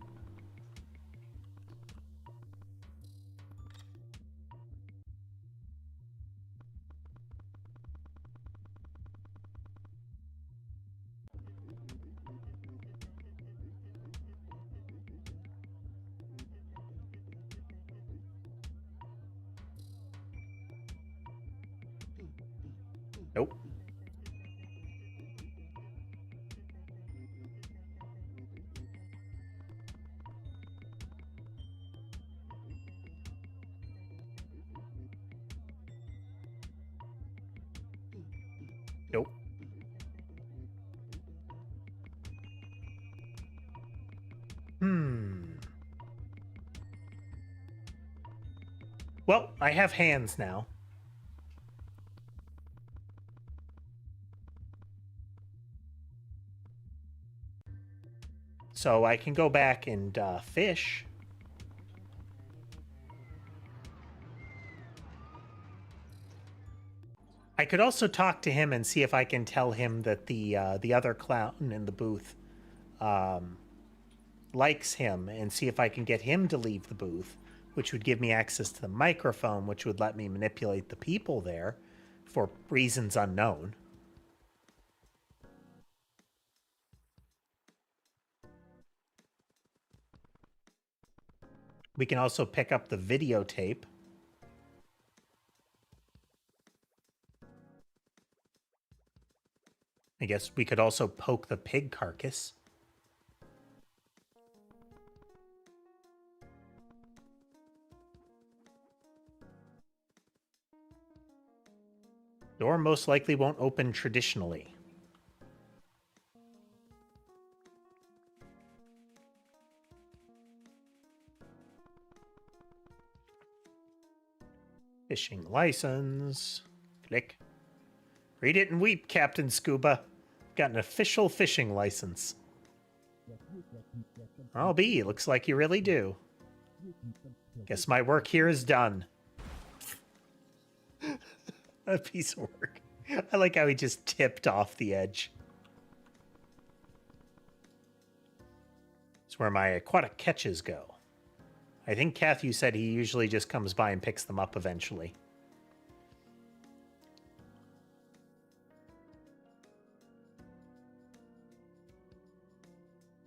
Nope. Nope. Well, I have hands now. So I can go back and fish. I could also talk to him and see if I can tell him that the other clown in the booth likes him, and see if I can get him to leave the booth, which would give me access to the microphone, which would let me manipulate the people there for reasons unknown. We can also pick up the videotape. I guess we could also poke the pig carcass. Door most likely won't open traditionally. Fishing license. Click. Read it and weep, Captain Scuba. Got an official fishing license. I'll be. Looks like you really do. Guess my work here is done. A piece of work. I like how he just tipped off the edge. It's where my aquatic catches go. I think Cathy said he usually just comes by and picks them up eventually.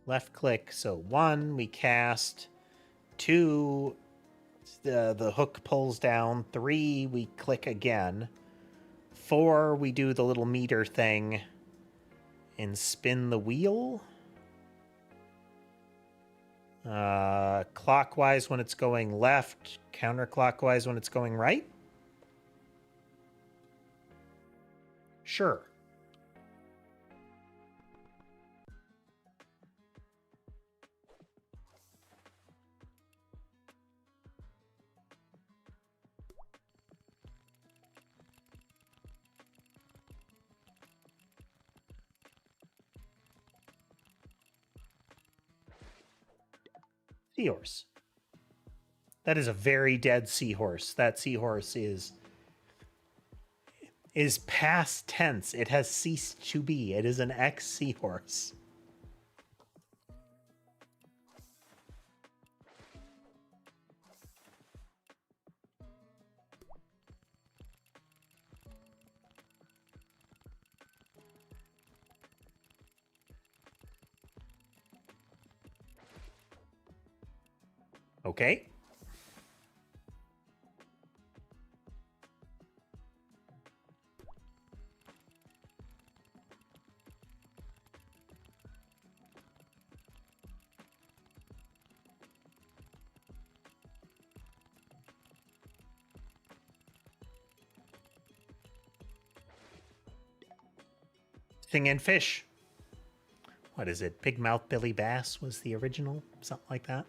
Left click, so 1, we cast. 2, the hook pulls down. 3, we click again. 4, we do the little meter thing and spin the wheel. Clockwise when it's going left, counterclockwise when it's going right. Sure. Seahorse. That is a very dead seahorse. That seahorse is past tense. It has ceased to be. It is an ex-seahorse. Okay. Singing fish. What is it? Big Mouth Billy Bass was the original? Something like that.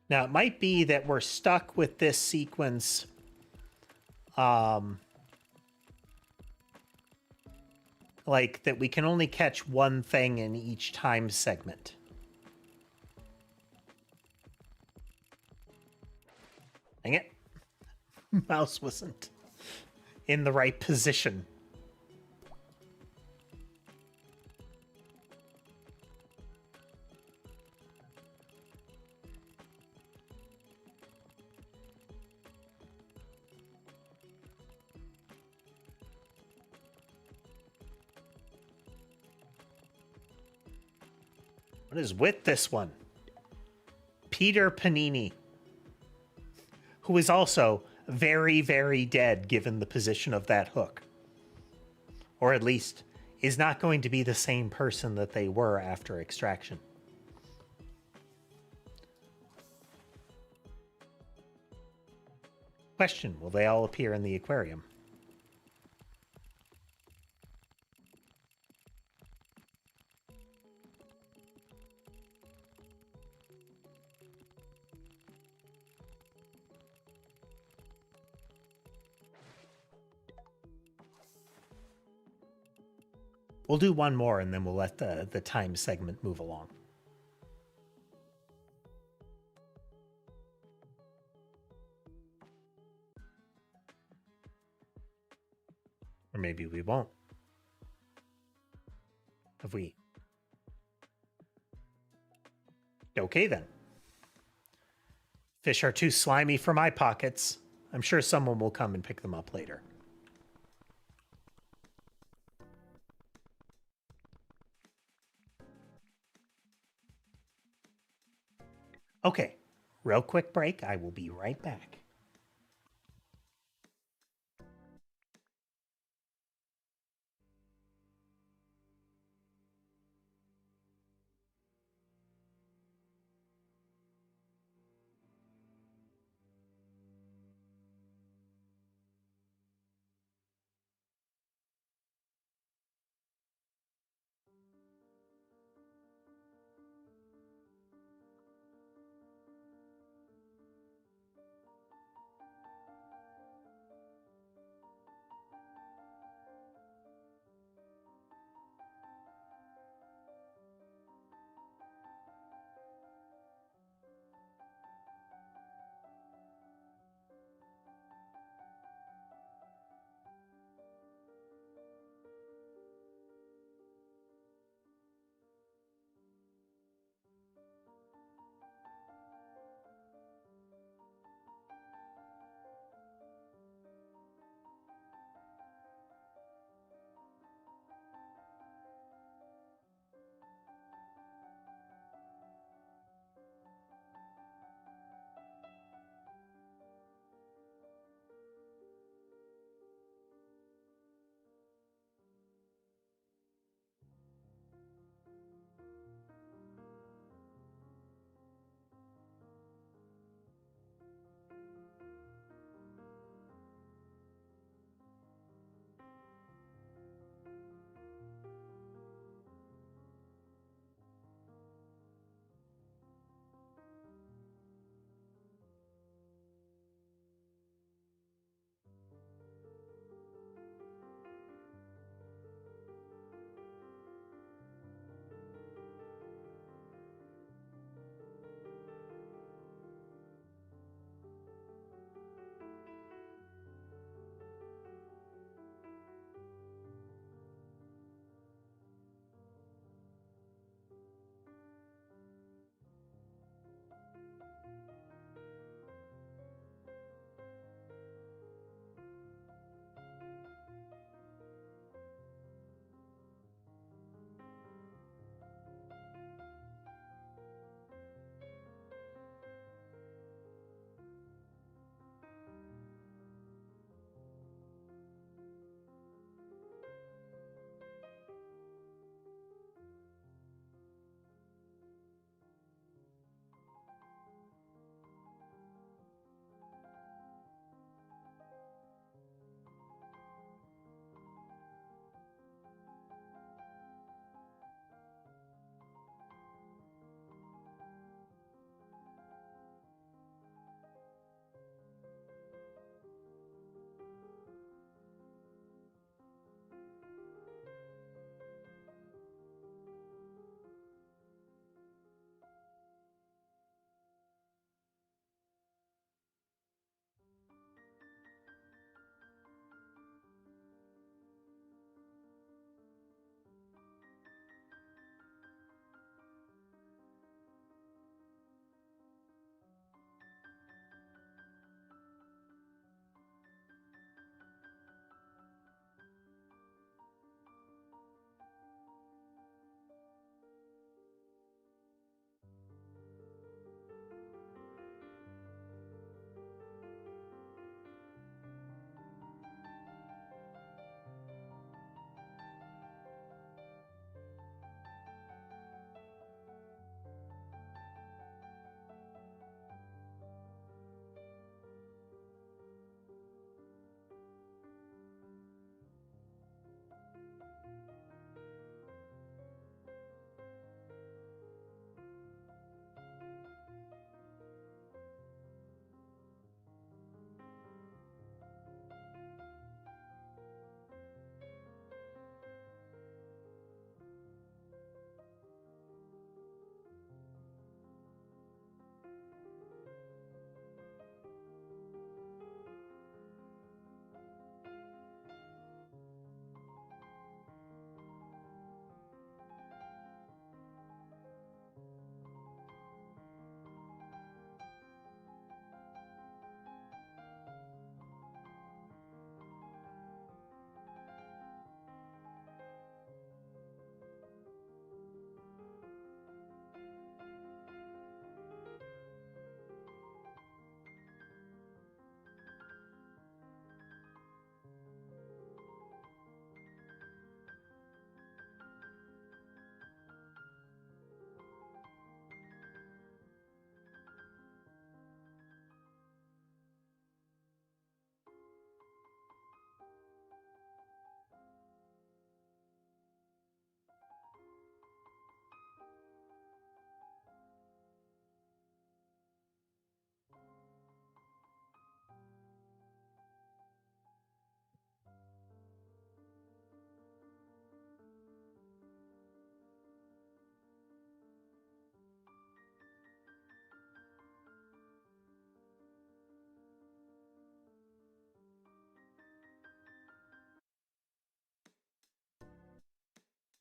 Now, it might be that we're stuck with this sequence like that we can only catch one thing in each time segment. Dang it. Mouse wasn't in the right position. What is with this one? Peter Panini, who is also very, very dead given the position of that hook. Or at least is not going to be the same person that they were after extraction. Question, will they all appear in the aquarium? We'll do one more and then we'll let the time segment move along. Or maybe we won't. Have we? Okay then. Fish are too slimy for my pockets. I'm sure someone will come and pick them up later. Okay, real quick break. I will be right back.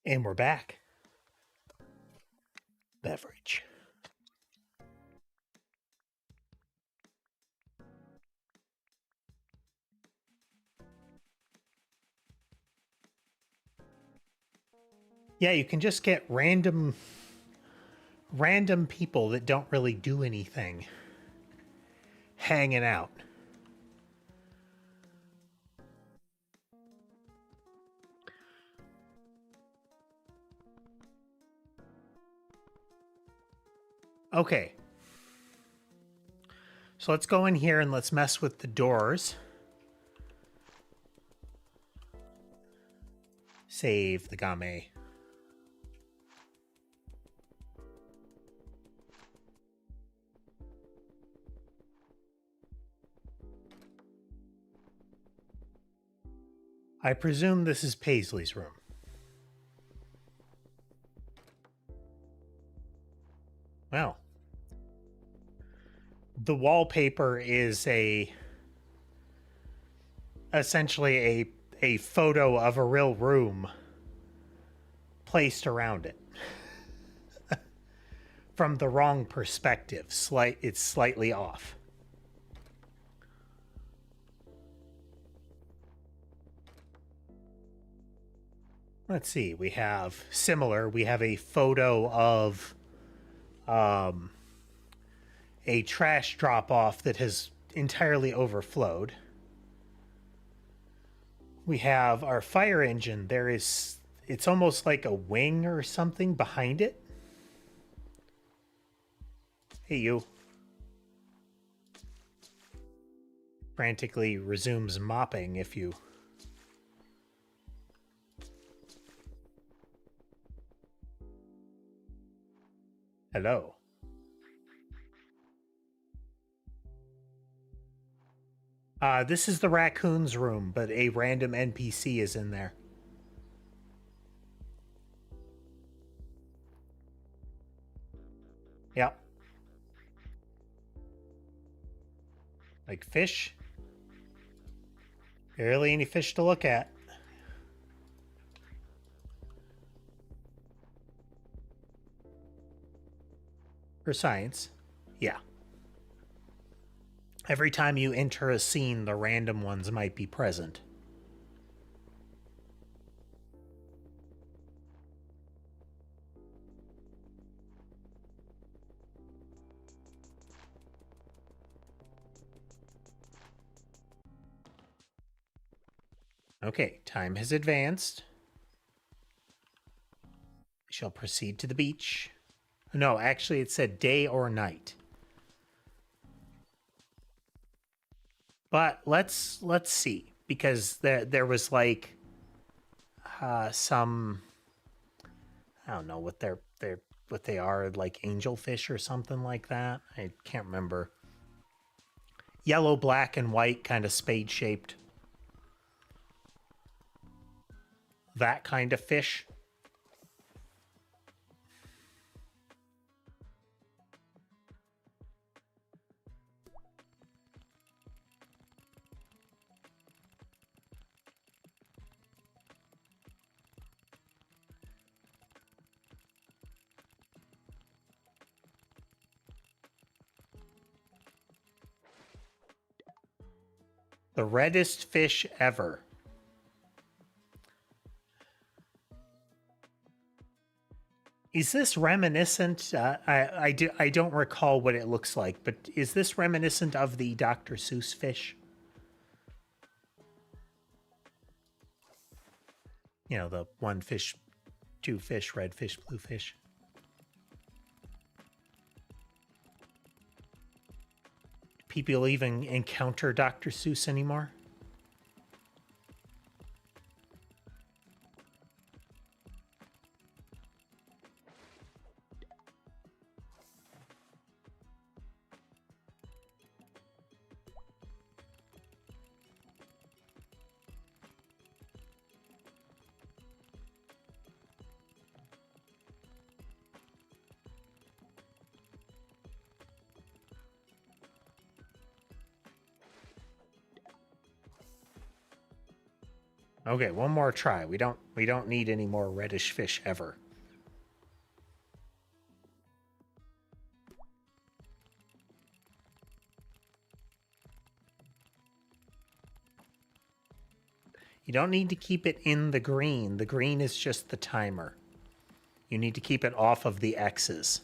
And we're back. Beverage. Yeah, you can just get random people that don't really do anything hanging out. Okay. So let's go in here and let's mess with the doors. Save the game. I presume this is Paisley's room. Well, the wallpaper is essentially a photo of a real room placed around it. From the wrong perspective. It's slightly off. Let's see. We have a photo of a trash drop-off that has entirely overflowed. We have our fire engine. It's almost like a wing or something behind it. Hey, you. Frantically resumes mopping if you... Hello. This is the raccoon's room, but a random NPC is in there. Yep. Like fish. Barely any fish to look at. For science. Yeah. Every time you enter a scene, the random ones might be present. Okay, time has advanced. We shall proceed to the beach. No, actually it said day or night. But let's see, because there was like some, I don't know what what they are, like angelfish or something like that. I can't remember. Yellow, black, and white, kind of spade shaped. That kind of fish. The reddest fish ever. Is this reminiscent? I don't recall what it looks like, but is this reminiscent of the Dr. Seuss fish? You know, the one fish, two fish, red fish, blue fish. Do people even encounter Dr. Seuss anymore? Okay, one more try. We don't need any more reddish fish ever. You don't need to keep it in the green. The green is just the timer. You need to keep it off of the X's.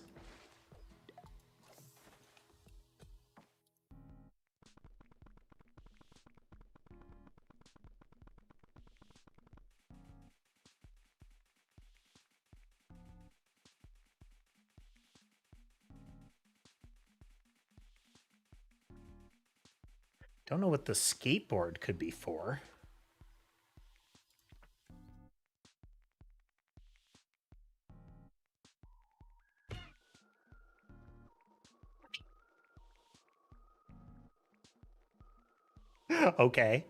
Don't know what the skateboard could be for. Okay.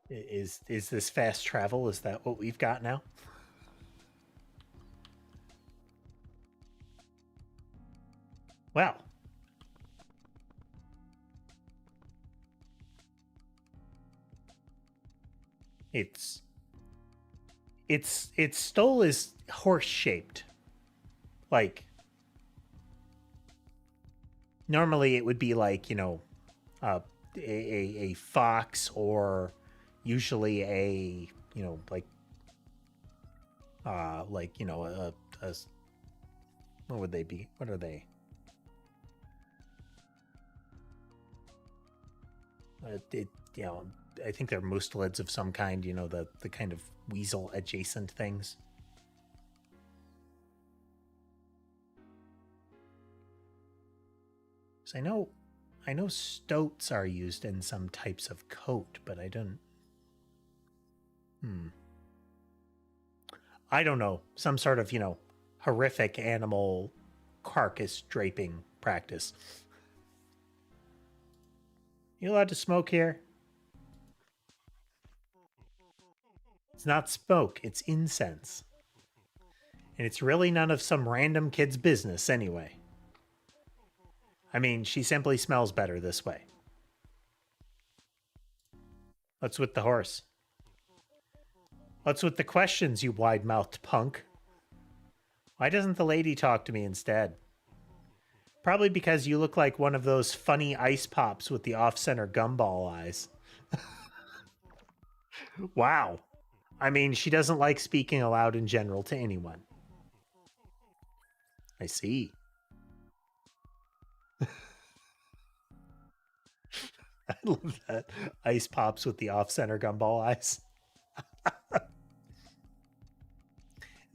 Is this fast travel? Is that what we've got now? Well, its stole is horse shaped. Like normally it would be like, you know, a fox, or usually a, you know, like, you know, a what would they be? What are they? You know, I think they're mustelids of some kind. You know, the kind of weasel adjacent things. So I know stoats are used in some types of coat, but I don't. I don't know. Some sort of, you know, horrific animal carcass draping practice. You allowed to smoke here? It's not smoke, it's incense. And it's really none of some random kid's business anyway. I mean, she simply smells better this way. What's with the horse? What's with the questions, you wide-mouthed punk? Why doesn't the lady talk to me instead? Probably because you look like one of those funny ice pops with the off-center gumball eyes. Wow. I mean, she doesn't like speaking aloud in general to anyone. I see. I love that. Ice pops with the off-center gumball eyes.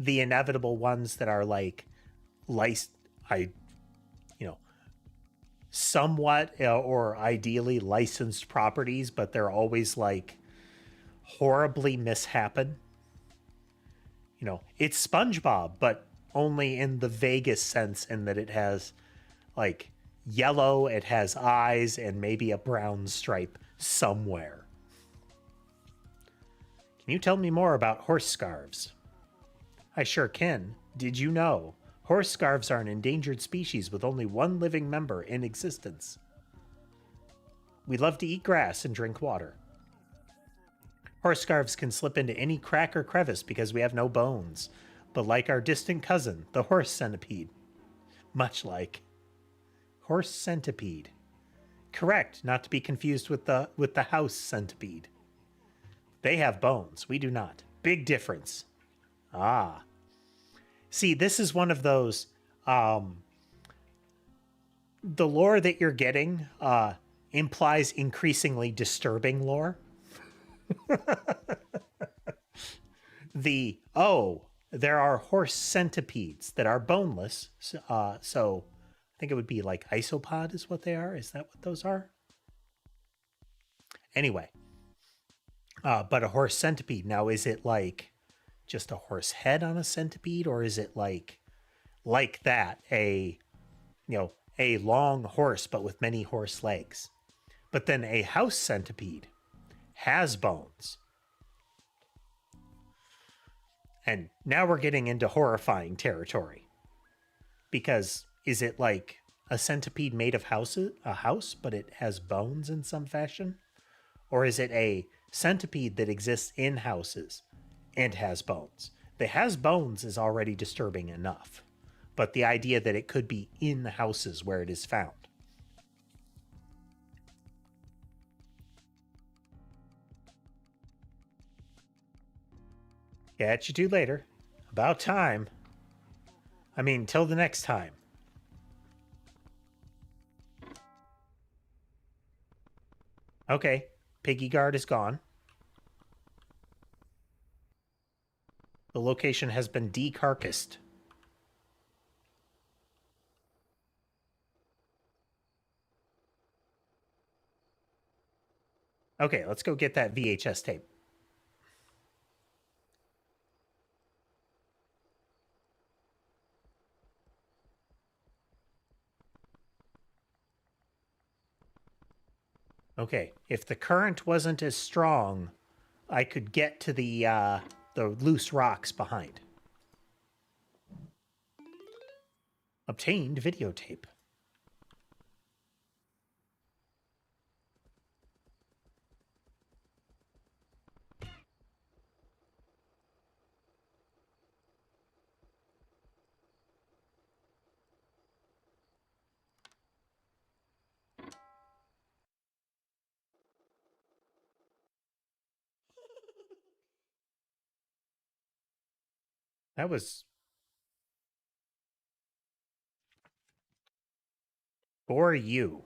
The inevitable ones that are like lice, you know, somewhat or ideally licensed properties, but they're always like horribly mishappen. You know, it's SpongeBob, but only in the vaguest sense, in that it has like yellow, it has eyes, and maybe a brown stripe somewhere. Can you tell me more about horse scarves? I sure can. Did you know? Horse scarves are an endangered species with only one living member in existence. We love to eat grass and drink water. Horse scarves can slip into any crack or crevice because we have no bones. But like our distant cousin, the horse centipede. Much like. Horse centipede. Correct, not to be confused with the house centipede. They have bones, we do not. Big difference. Ah. See, this is one of those the lore that you're getting implies increasingly disturbing lore. There are horse centipedes that are boneless. So I think it would be like isopod is what they are. Is that what those are? Anyway, but a horse centipede. Now, is it like just a horse head on a centipede, or is it like that, a, you know, a long horse but with many horse legs? But then a house centipede has bones. And now we're getting into horrifying territory. Because is it like a centipede made of a house, but it has bones in some fashion? Or is it a centipede that exists in houses and has bones? The has bones is already disturbing enough, but the idea that it could be in houses where it is found. Catch you two later. About time. I mean, till the next time. Okay, Piggy Guard is gone. The location has been decarcassed. Okay, let's go get that VHS tape. Okay, if the current wasn't as strong, I could get to the loose rocks behind. Obtained videotape. That was for you.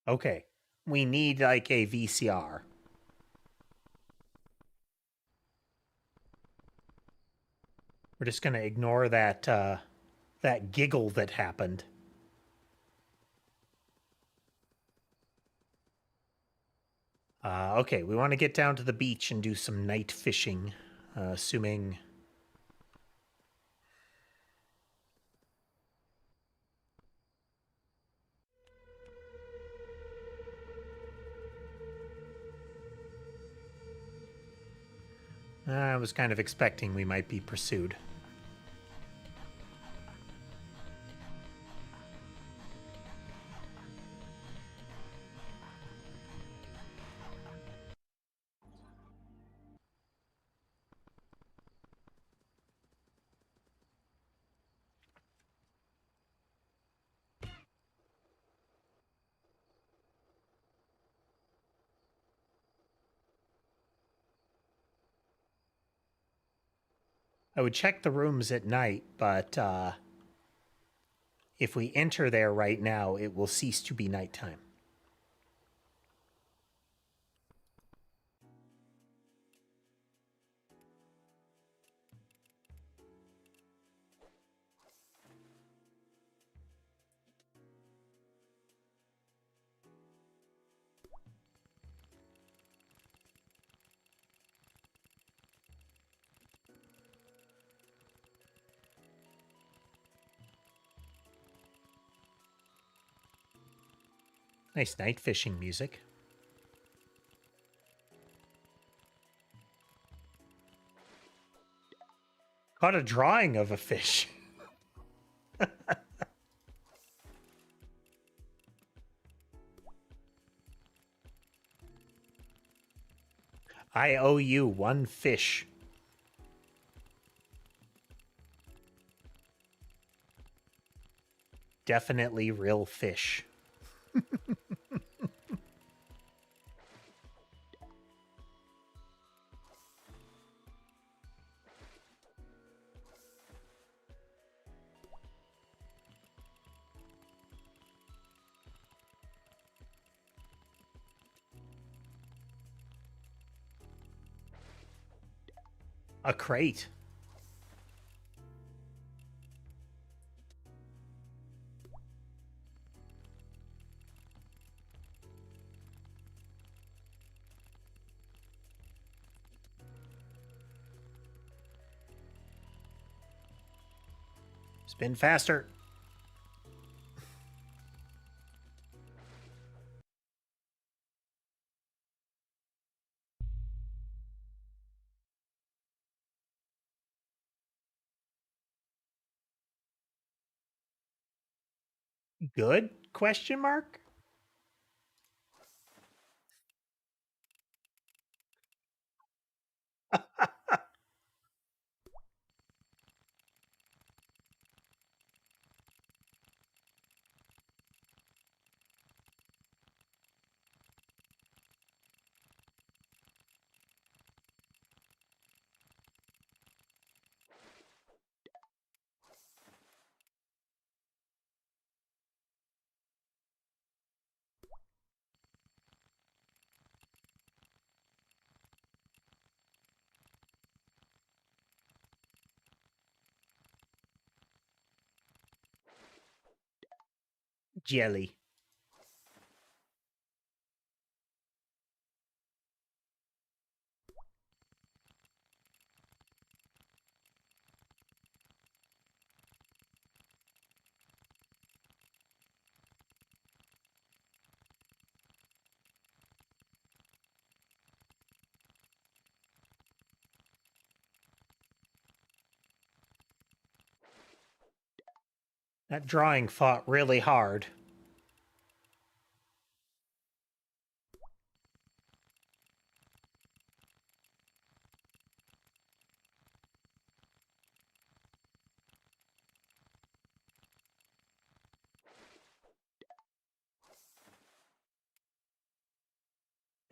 Okay, we need like a VCR. We're just gonna ignore that giggle that happened. Okay, we want to get down to the beach and do some night fishing, assuming. I was kind of expecting we might be pursued. I would check the rooms at night, but if we enter there right now, it will cease to be nighttime. Nice night fishing music. Caught a drawing of a fish. I owe you one fish. Definitely real fish. A crate. Spin faster. Good? Question mark? Jelly. That drawing fought really hard.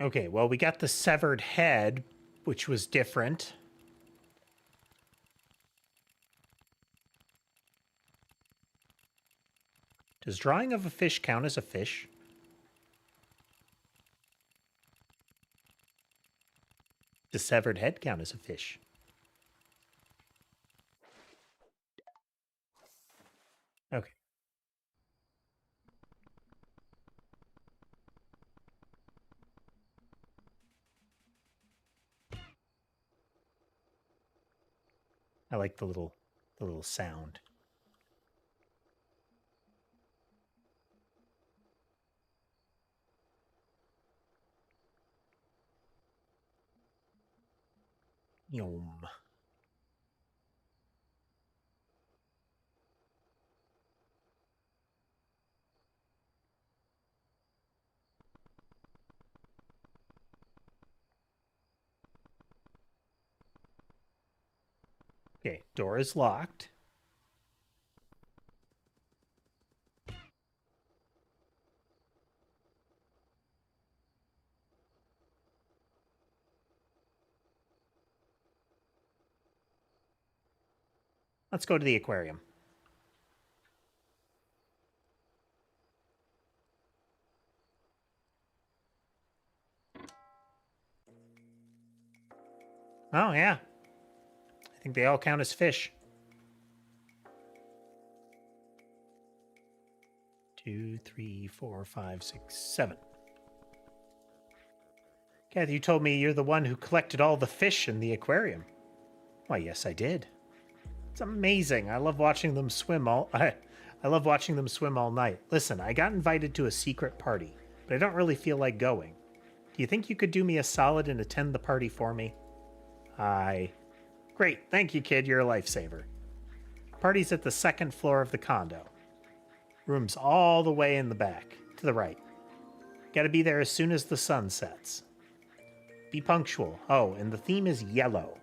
Okay, well, we got the severed head, which was different. Does drawing of a fish count as a fish? Does severed head count as a fish? Okay. I like the little sound. Yum. Okay, door is locked. Let's go to the aquarium. Oh, yeah. I think they all count as fish. 2, 3, 4, 5, 6, 7. Kathy, you told me you're the one who collected all the fish in the aquarium. Why, yes, I did. It's amazing. I love watching them swim I love watching them swim all night. Listen, I got invited to a secret party, but I don't really feel like going. Do you think you could do me a solid and attend the party for me? Great. Thank you, kid. You're a lifesaver. Party's at the second floor of the condo. Room's all the way in the back, to the right. Gotta be there as soon as the sun sets. Be punctual. Oh, and the theme is yellow.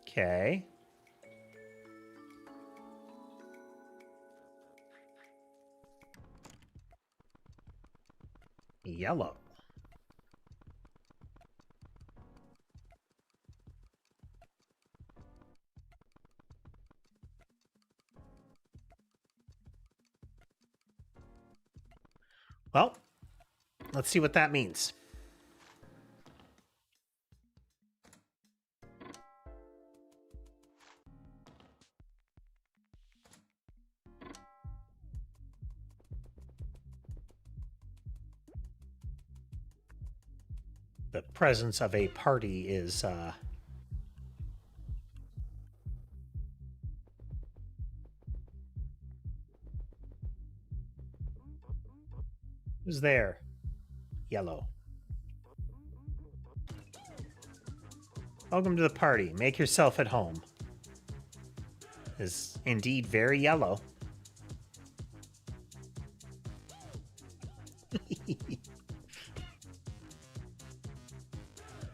Okay. Yellow. Well, let's see what that means. The presence of a party is, who's there? Yellow. Welcome to the party. Make yourself at home. Is indeed very yellow.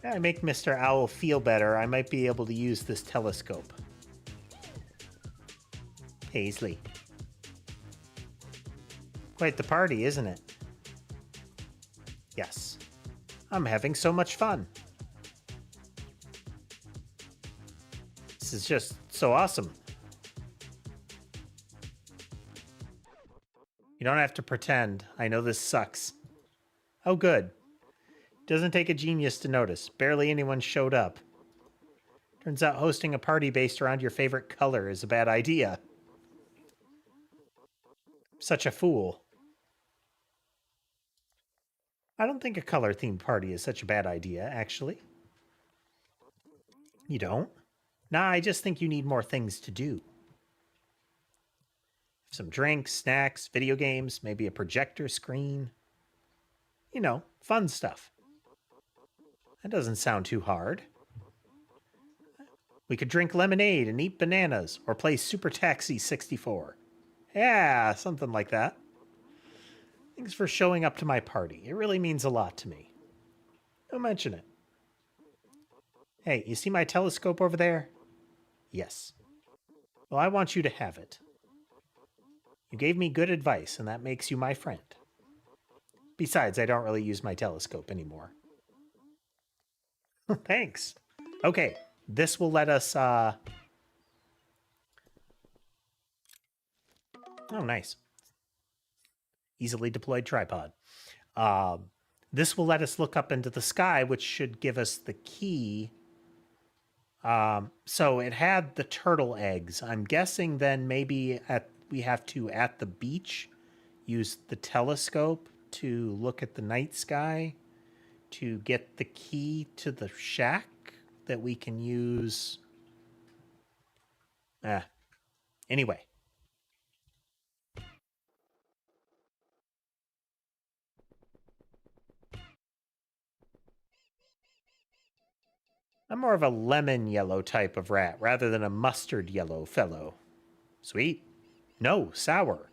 I make Mr. Owl feel better. I might be able to use this telescope. Paisley. Quite the party, isn't it? Yes. I'm having so much fun. This is just so awesome. You don't have to pretend. I know this sucks. Oh, good. Doesn't take a genius to notice. Barely anyone showed up. Turns out hosting a party based around your favorite color is a bad idea. Such a fool. I don't think a color-themed party is such a bad idea, actually. You don't? Nah, I just think you need more things to do. Some drinks, snacks, video games, maybe a projector screen. You know, fun stuff. That doesn't sound too hard. We could drink lemonade and eat bananas, or play Super Taxi 64. Yeah, something like that. Thanks for showing up to my party. It really means a lot to me. Don't mention it. Hey, you see my telescope over there? Yes. Well, I want you to have it. You gave me good advice, and that makes you my friend. Besides, I don't really use my telescope anymore. Thanks. Okay, this will let us, Oh, nice. Easily deployed tripod. Um, this will let us look up into the sky, which should give us the key. So it had the turtle eggs. I'm guessing then maybe we have to, at the beach, use the telescope to look at the night sky to get the key to the shack that we can use. Anyway. I'm more of a lemon yellow type of rat rather than a mustard yellow fellow. Sweet. No, sour.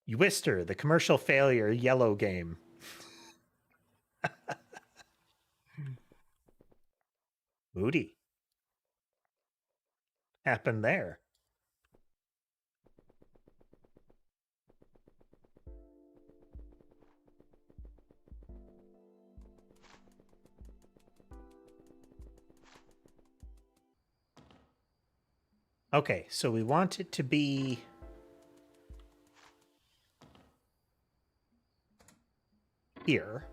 Twister, the commercial failure yellow game. Moody. Happened there. Okay, so we want it to be here.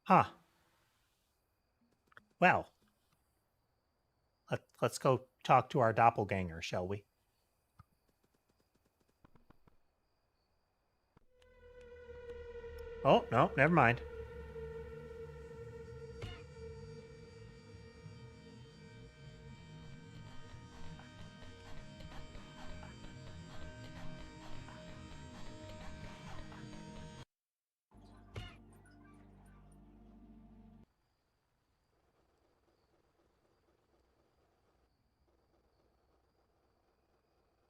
Huh. Well, let's go talk to our doppelganger, shall we? Oh, no, never mind.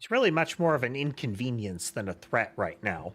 It's really much more of an inconvenience than a threat right now.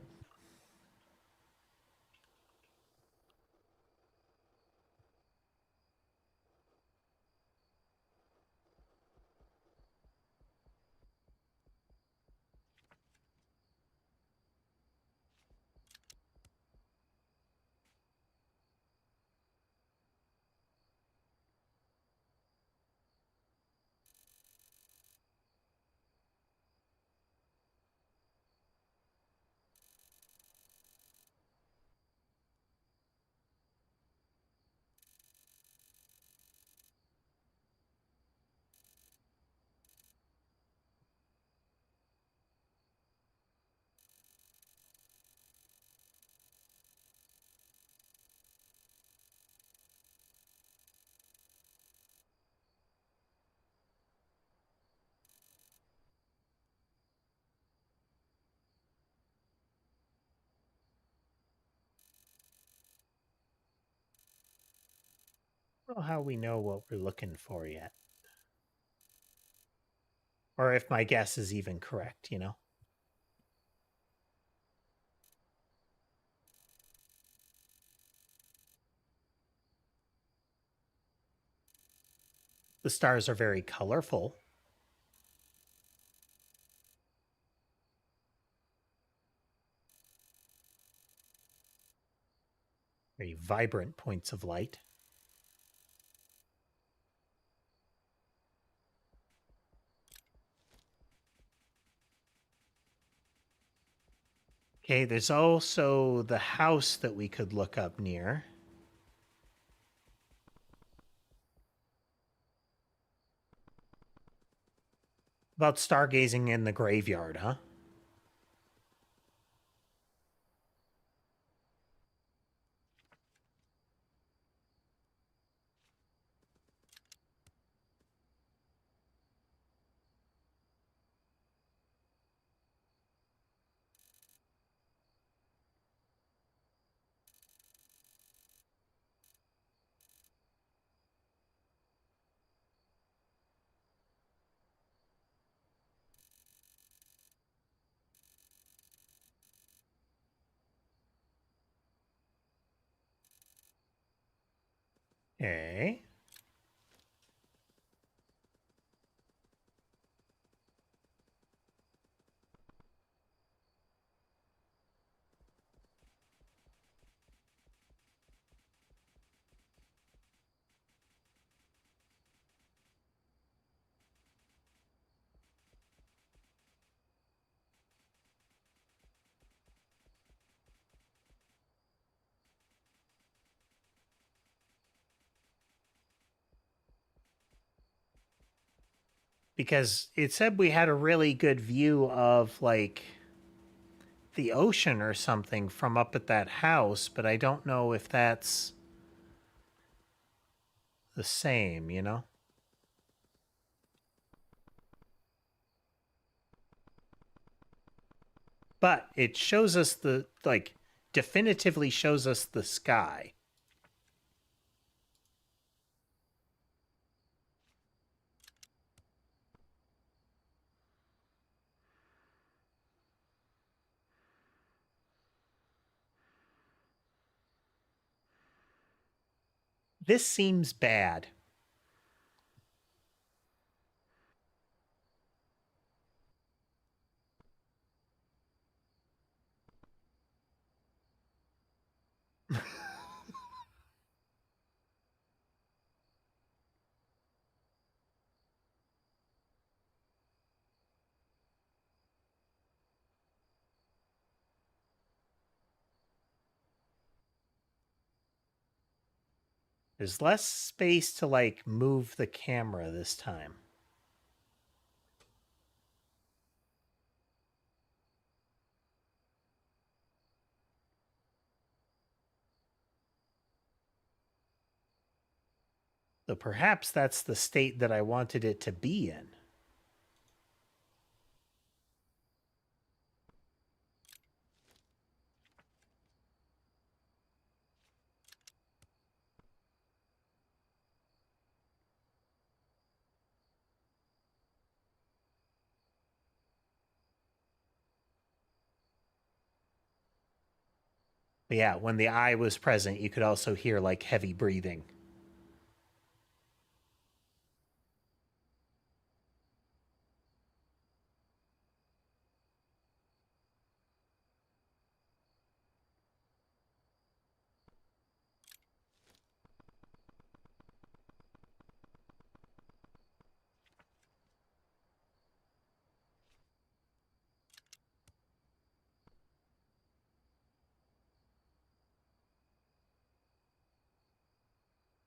I don't know how we know what we're looking for yet. Or if my guess is even correct, you know? The stars are very colorful. Very vibrant points of light. Okay, there's also the house that we could look up near. About stargazing in the graveyard, huh? Okay. Because it said we had a really good view of, like, the ocean or something from up at that house, but I don't know if that's the same, you know? But it shows us the, like, definitively shows us the sky. This seems bad. There's less space to, like, move the camera this time. So perhaps that's the state that I wanted it to be in. But yeah, when the eye was present, you could also hear, like, heavy breathing.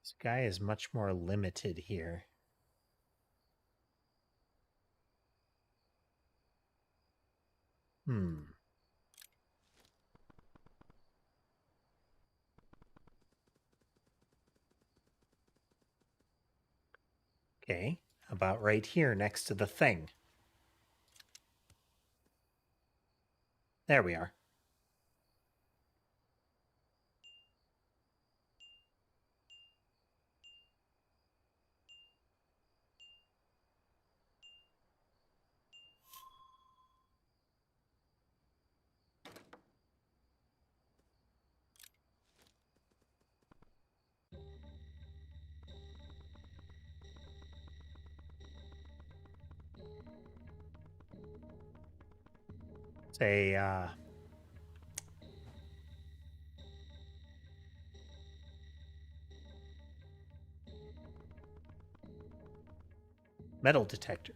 This guy is much more limited here. Hmm. Okay. About right here next to the thing. There we are. Say, metal detector.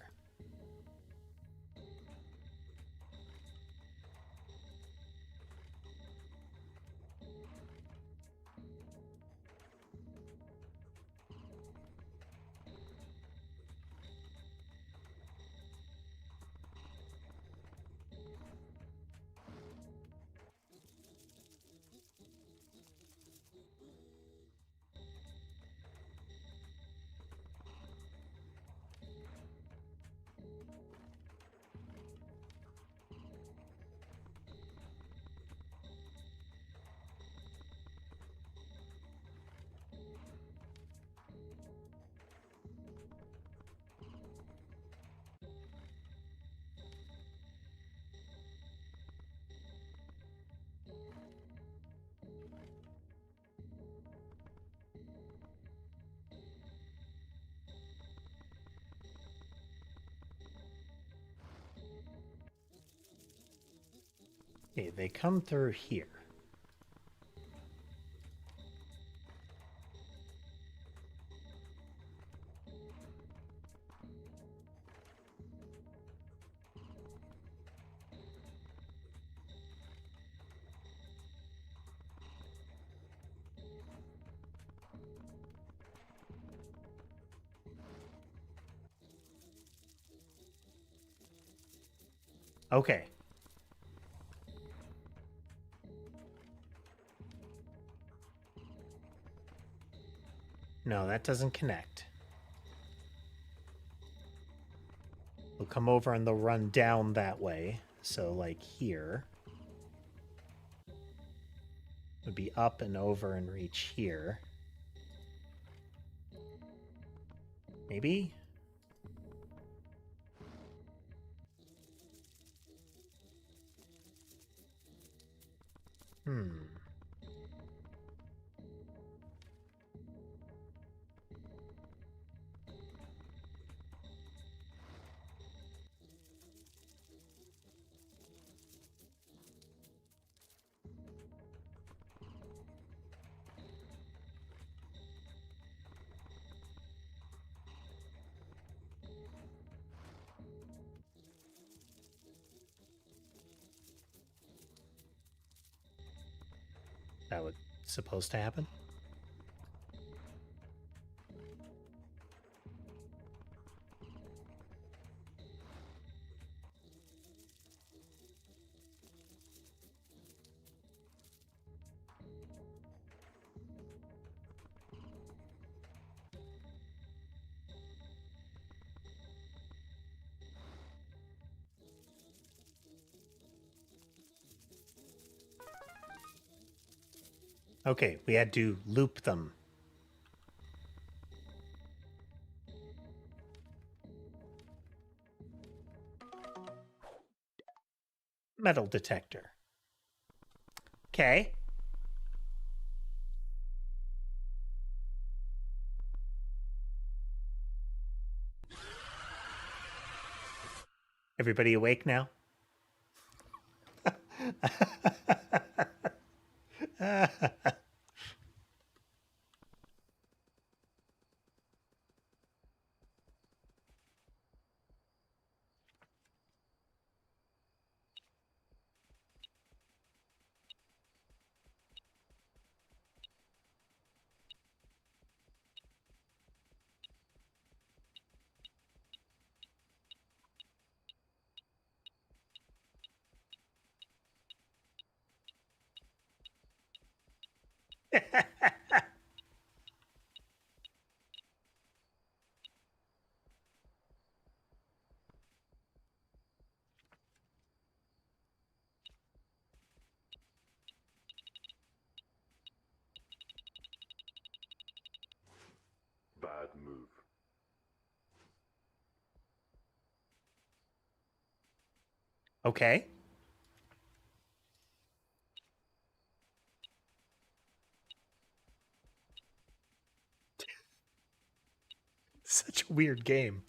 Okay, they come through here. Okay. No, that doesn't connect. They'll come over and they'll run down that way. So, like here. Would be up and over and reach here. Maybe? That was supposed to happen? Okay, we had to loop them. Metal detector. Okay. Everybody awake now? Bad move. Okay. Such a weird game.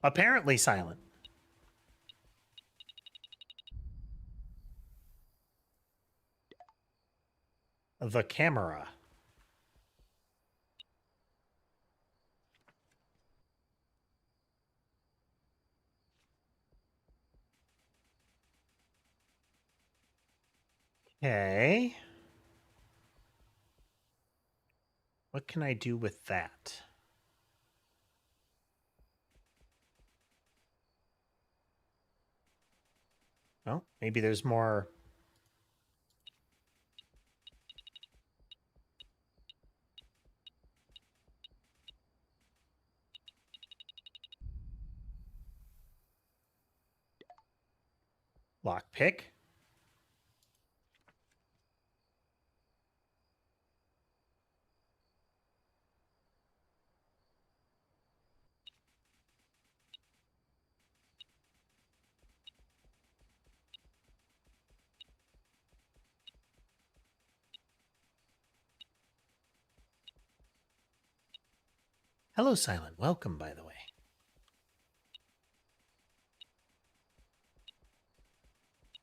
Apparently silent. The camera. Okay. What can I do with that? Well, maybe there's more. Lockpick. Hello, Silent. Welcome, by the way.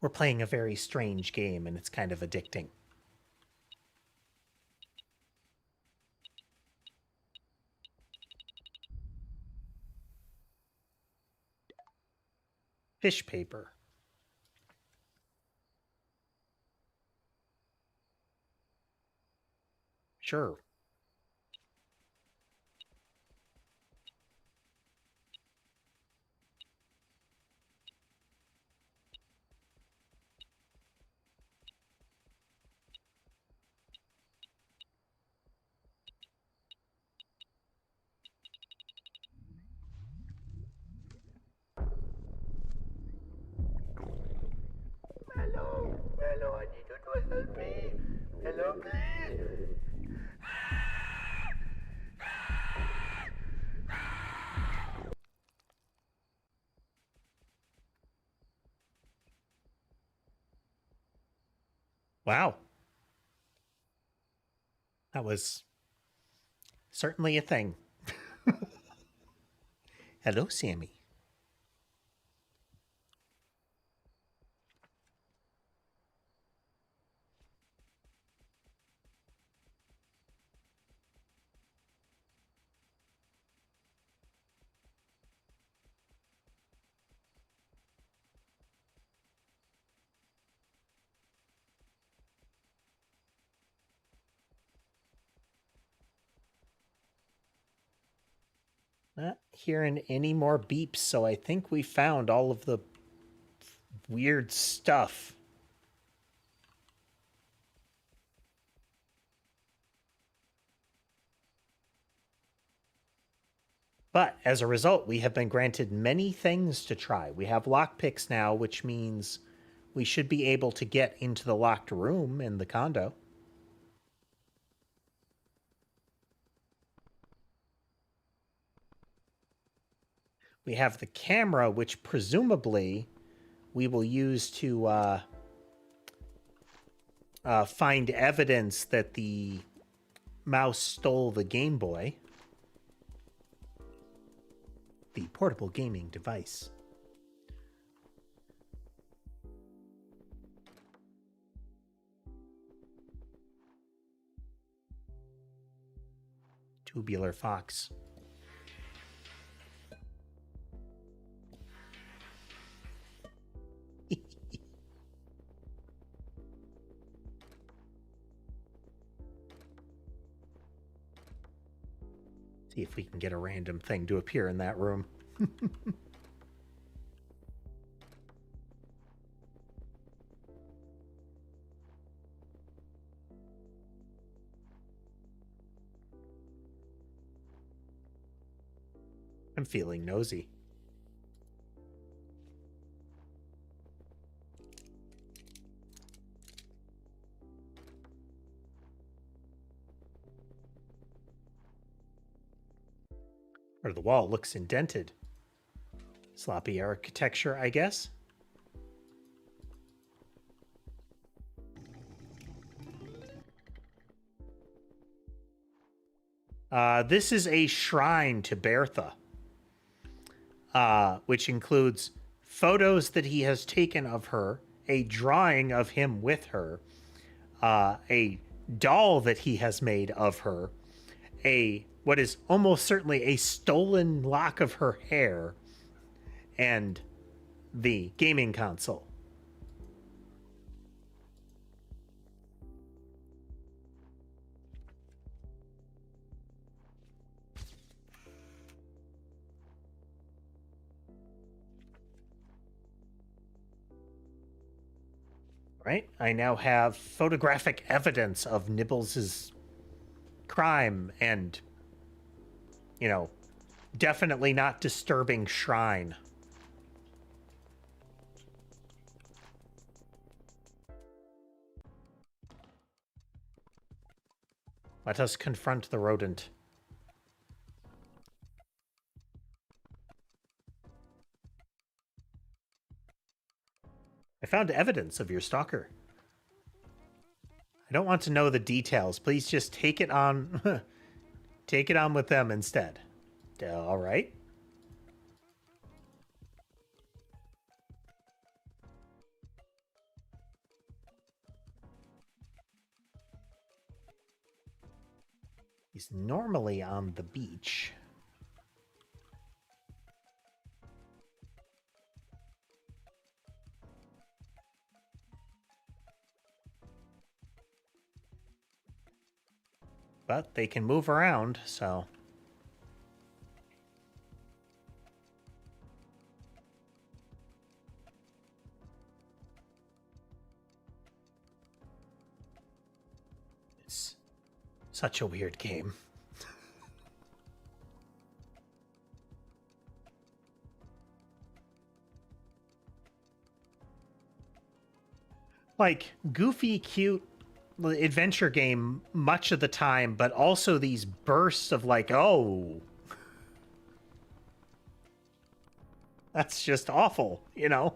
We're playing a very strange game, and it's kind of addicting. Fish paper. Sure. Hello, I need you to help me. Hello, please. Wow. That was certainly a thing. Hello, Sammy. Not hearing any more beeps, so I think we found all of the weird stuff. But as a result, we have been granted many things to try. We have lockpicks now, which means we should be able to get into the locked room in the condo. We have the camera, which presumably we will use to find evidence that the mouse stole the Game Boy, the portable gaming device. Tubular fox. See if we can get a random thing to appear in that room. I'm feeling nosy. Or the wall looks indented. Sloppy architecture, I guess. This is a shrine to Bertha. which includes photos that he has taken of her, a drawing of him with her, a doll that he has made of her, a what is almost certainly a stolen lock of her hair, and the gaming console. Right? I now have photographic evidence of Nibbles' crime and, you know, definitely not disturbing shrine. Let us confront the rodent. I found evidence of your stalker. I don't want to know the details. Please just take it on. Take it on with them instead. All right. He's normally on the beach. But they can move around, so... It's such a weird game. Like, goofy, cute adventure game much of the time, but also these bursts of like, oh, that's just awful, you know?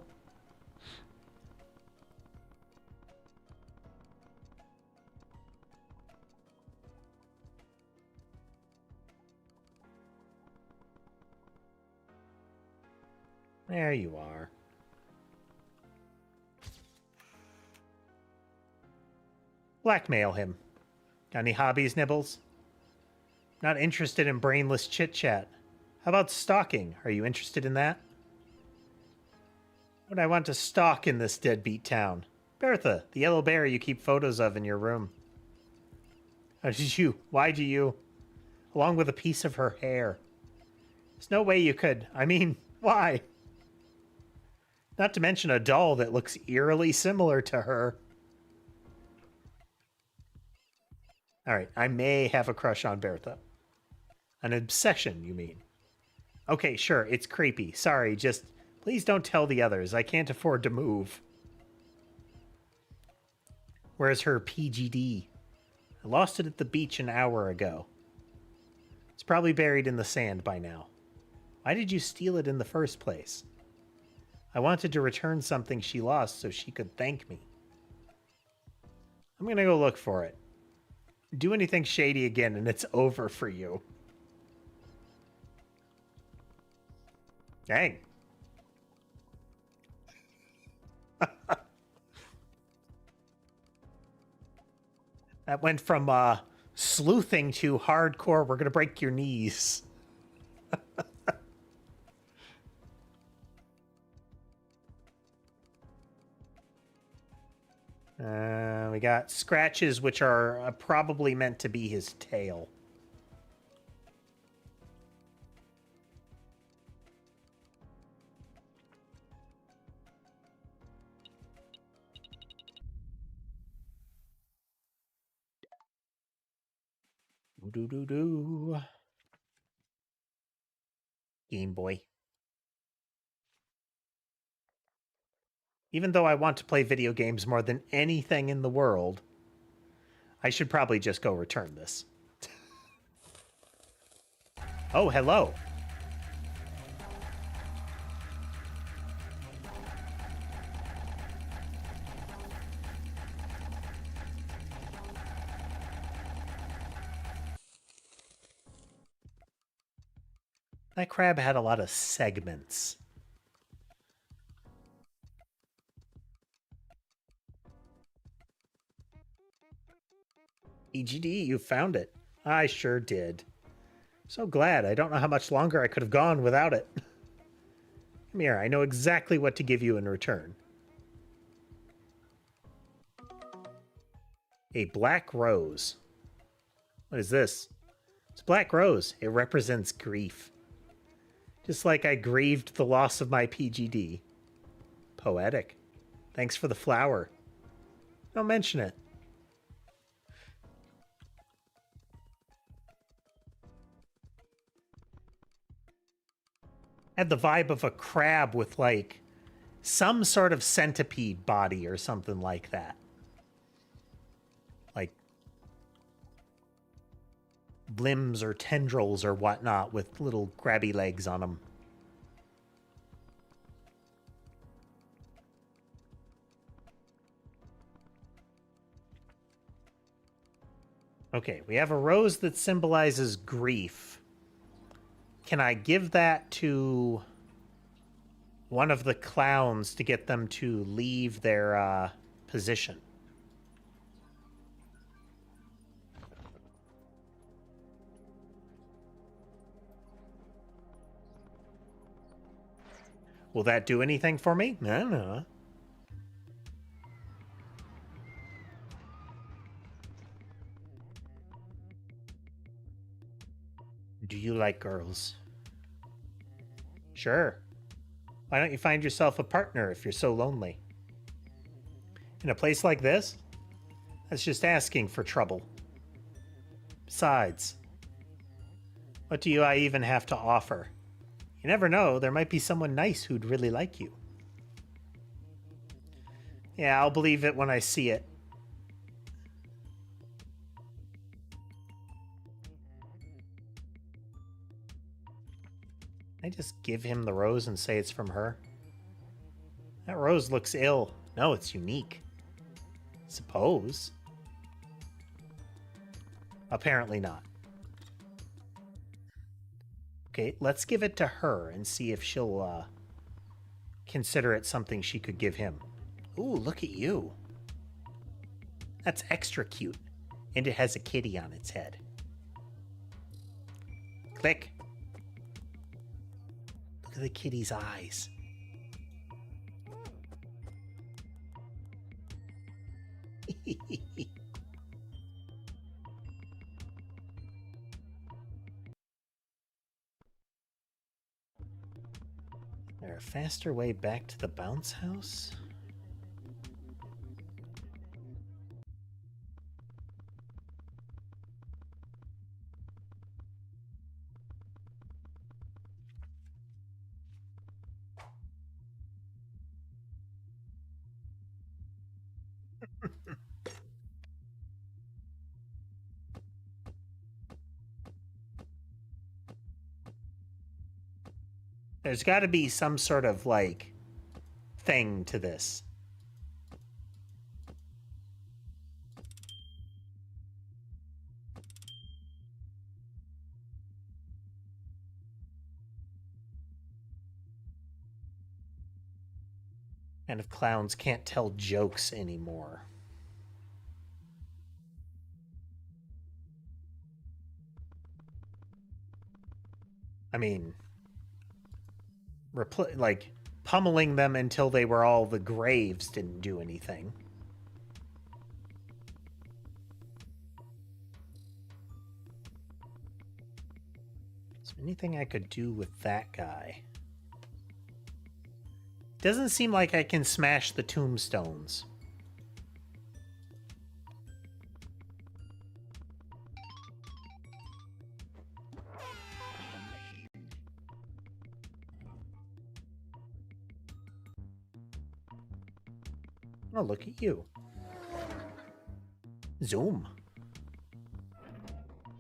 There you are. Blackmail him. Got any hobbies, Nibbles? Not interested in brainless chit-chat. How about stalking? Are you interested in that? Would I want to stalk in this deadbeat town? Bertha, the yellow bear you keep photos of in your room. Why do you? Along with a piece of her hair. There's no way you could. I mean, why? Not to mention a doll that looks eerily similar to her. Alright, I may have a crush on Bertha. An obsession, you mean? Okay, sure, it's creepy. Sorry, just please don't tell the others. I can't afford to move. Where's her PGD? I lost it at the beach an hour ago. It's probably buried in the sand by now. Why did you steal it in the first place? I wanted to return something she lost so she could thank me. I'm gonna go look for it. Do anything shady again and it's over for you. Dang. That went from sleuthing to hardcore, we're gonna break your knees. We got scratches, which are probably meant to be his tail. Doo-doo-doo. Game Boy. Even though I want to play video games more than anything in the world, I should probably just go return this. Oh, hello. That crab had a lot of segments. EGD, you found it. I sure did. So glad. I don't know how much longer I could have gone without it. Come here, I know exactly what to give you in return. A black rose. What is this? It's a black rose. It represents grief. Just like I grieved the loss of my PGD. Poetic. Thanks for the flower. Don't mention it. Had the vibe of a crab with, like, some sort of centipede body or something like that. Like, limbs or tendrils or whatnot with little grabby legs on them. Okay, we have a rose that symbolizes grief. Can I give that to one of the clowns to get them to leave their position? Will that do anything for me? I don't know. Do you like girls? Sure. Why don't you find yourself a partner if you're so lonely? In a place like this? That's just asking for trouble. Besides, what do I even have to offer? You never know, there might be someone nice who'd really like you. Yeah, I'll believe it when I see it. I just give him the rose and say it's from her? That rose looks ill. No, it's unique. Suppose. Apparently not. Okay, let's give it to her and see if she'll consider it something she could give him. Ooh, look at you. That's extra cute. And it has a kitty on its head. Click. Look at the kitty's eyes. There a faster way back to the bounce house? There's got to be some sort of, like, thing to this. And if clowns can't tell jokes anymore. I mean, like, pummeling them until they were all the graves didn't do anything. Is there anything I could do with that guy? Doesn't seem like I can smash the tombstones. Oh, look at you. Zoom.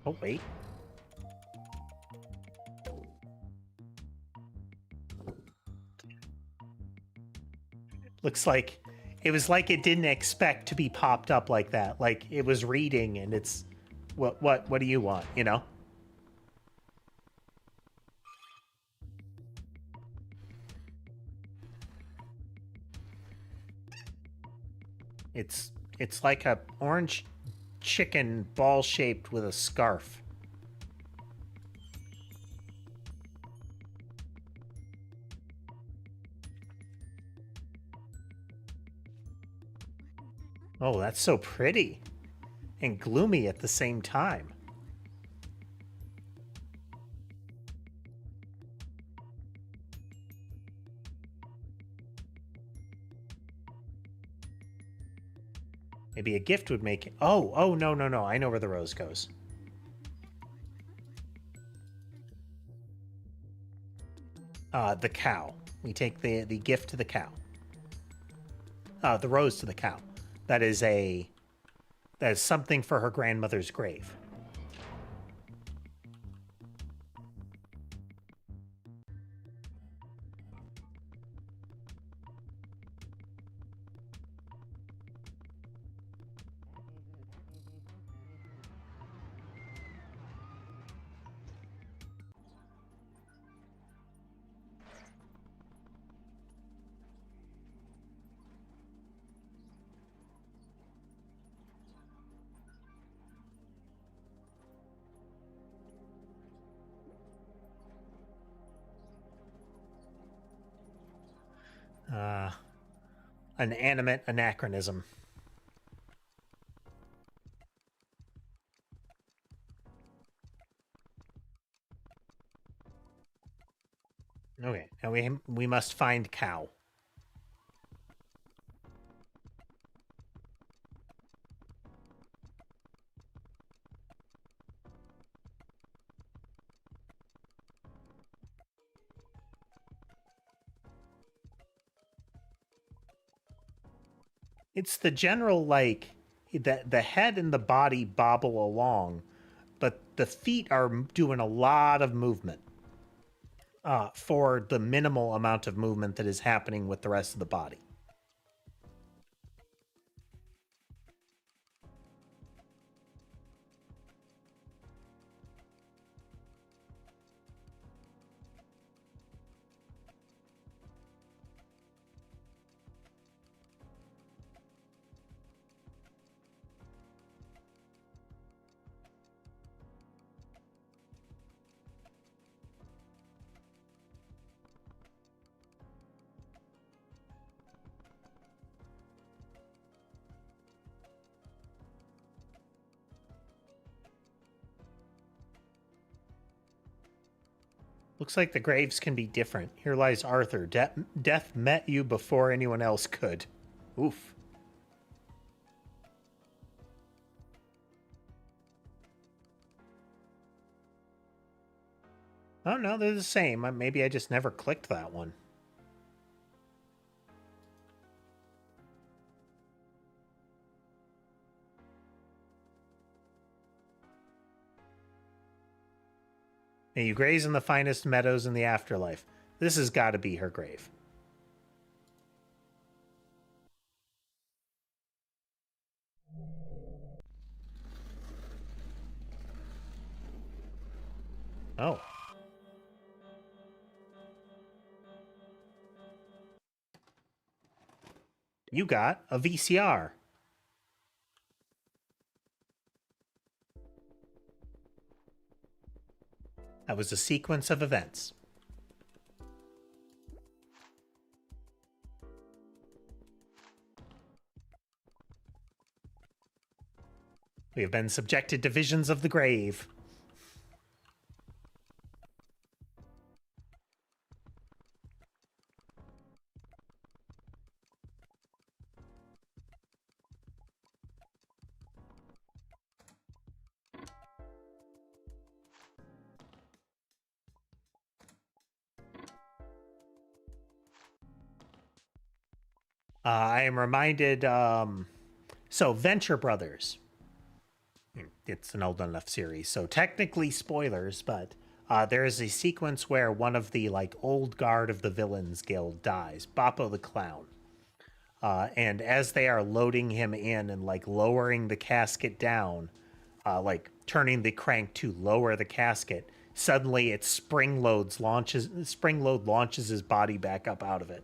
Oh, wait. Looks like it was like it didn't expect to be popped up like that. Like it was reading and it's what do you want, you know? It's like a orange chicken ball shaped with a scarf. Oh, that's so pretty and gloomy at the same time. Maybe a gift would make it. Oh, no, no, no. I know where the rose goes. The cow. We take the gift to the cow. The rose to the cow. That is something for her grandmother's grave. An animate anachronism. Okay, now we must find cow. It's the general, like, the head and the body bobble along, but the feet are doing a lot of movement for the minimal amount of movement that is happening with the rest of the body. Looks like the graves can be different. Here lies Arthur. Death met you before anyone else could. Oof. Oh, no, they're the same. Maybe I just never clicked that one. May you graze in the finest meadows in the afterlife. This has got to be her grave. Oh. You got a VCR. That was a sequence of events. We have been subjected to visions of the grave. I am reminded, so Venture Brothers. It's an old enough series, so technically spoilers, but there is a sequence where one of the, like, old guard of the villains guild dies, Boppo the Clown. And as they are loading him in and, like, lowering the casket down, like turning the crank to lower the casket, suddenly it spring load launches his body back up out of it.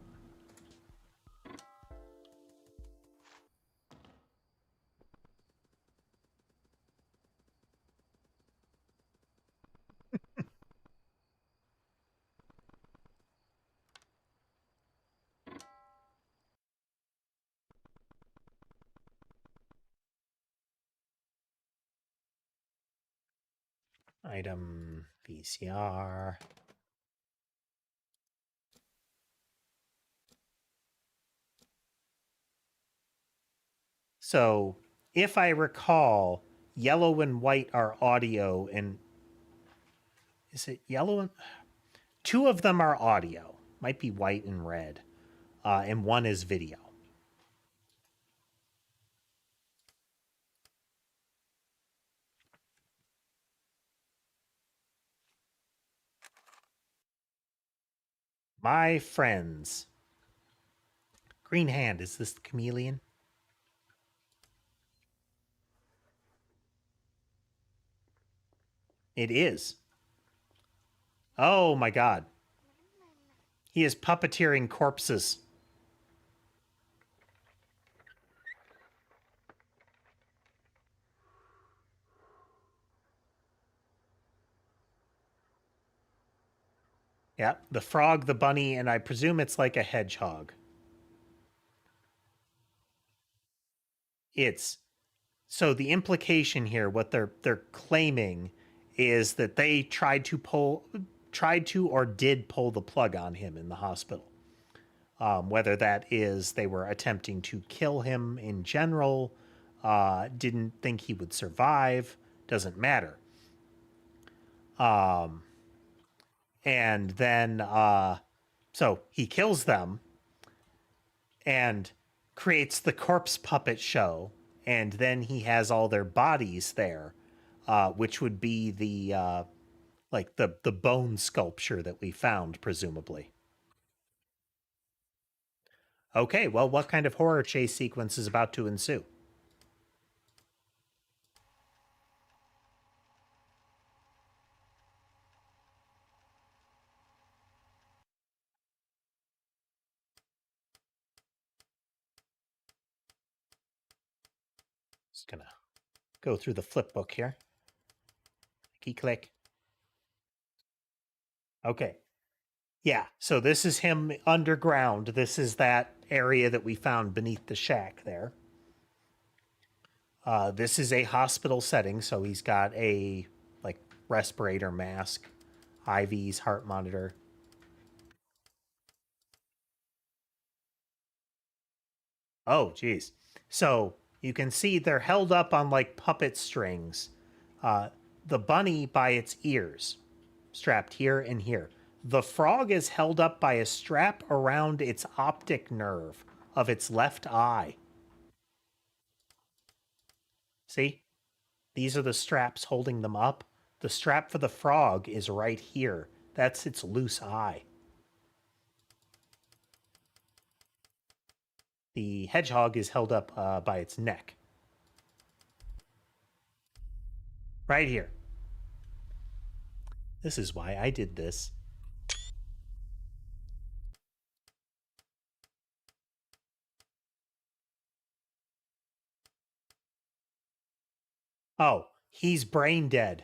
Item VCR. So, if I recall, yellow and white are audio, and is it yellow and two of them are audio? Might be white and red, and one is video. My friends, Green Hand, is this the chameleon? It is. Oh my god. He is puppeteering corpses. Yeah, the frog, the bunny, and I presume it's like a hedgehog. It's so the implication here, what they're claiming is that they tried to or did pull the plug on him in the hospital. Whether that is they were attempting to kill him in general, didn't think he would survive, doesn't matter. And then so he kills them and creates the corpse puppet show, and then he has all their bodies there, which would be the like the bone sculpture that we found, presumably. Okay, well, what kind of horror chase sequence is about to ensue? Just gonna go through the flip book here. Key click. Okay. Yeah, so this is him underground. This is that area that we found beneath the shack there. This is a hospital setting, so he's got a like respirator mask, IVs, heart monitor. Oh, geez. So you can see they're held up on like puppet strings. Uh, the bunny by its ears, strapped here and here. The frog is held up by a strap around its optic nerve of its left eye. See? These are the straps holding them up. The strap for the frog is right here. That's its loose eye. The hedgehog is held up by its neck. Right here. This is why I did this. Oh, he's brain dead.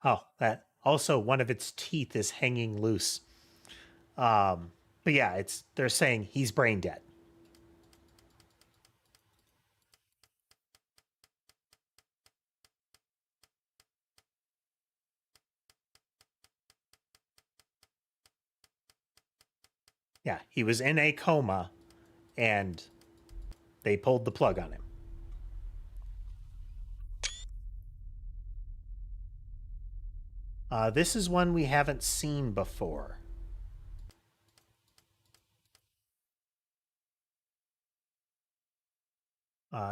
Oh, that also one of its teeth is hanging loose. But yeah, it's they're saying he's brain dead. Yeah, he was in a coma and they pulled the plug on him. This is one we haven't seen before.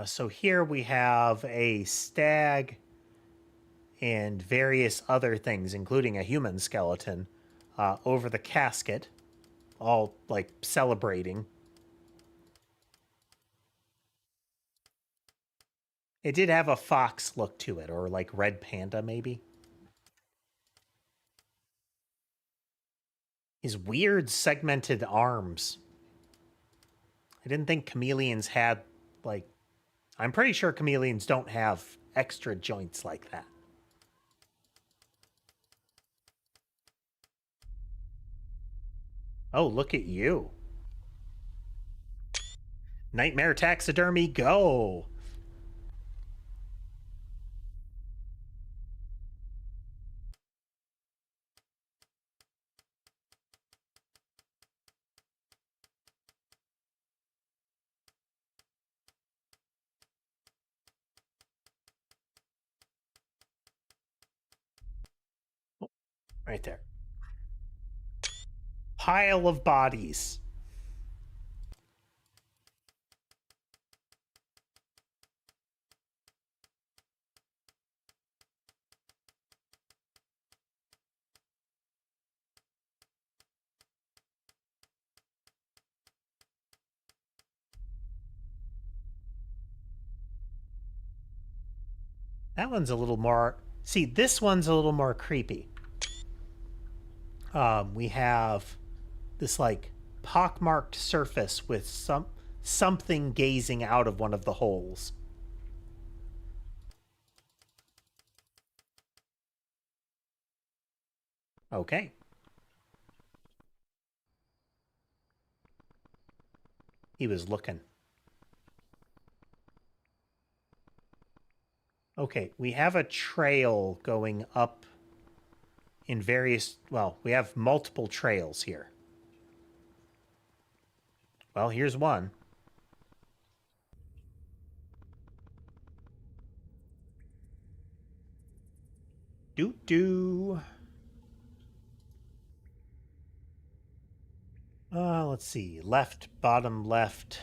So here we have a stag and various other things, including a human skeleton, over the casket, all like celebrating. It did have a fox look to it, or like red panda, maybe. His weird segmented arms. I didn't think chameleons had, like, I'm pretty sure chameleons don't have extra joints like that. Oh, look at you. Nightmare taxidermy, go! Right there. Pile of bodies. That one's a little more... See, this one's a little more creepy. We have this, like, pockmarked surface with something gazing out of one of the holes. Okay. He was looking. Okay, we have a trail going up in various... Well, we have multiple trails here. Well, here's one. Doo-doo. Let's see. Left, bottom left.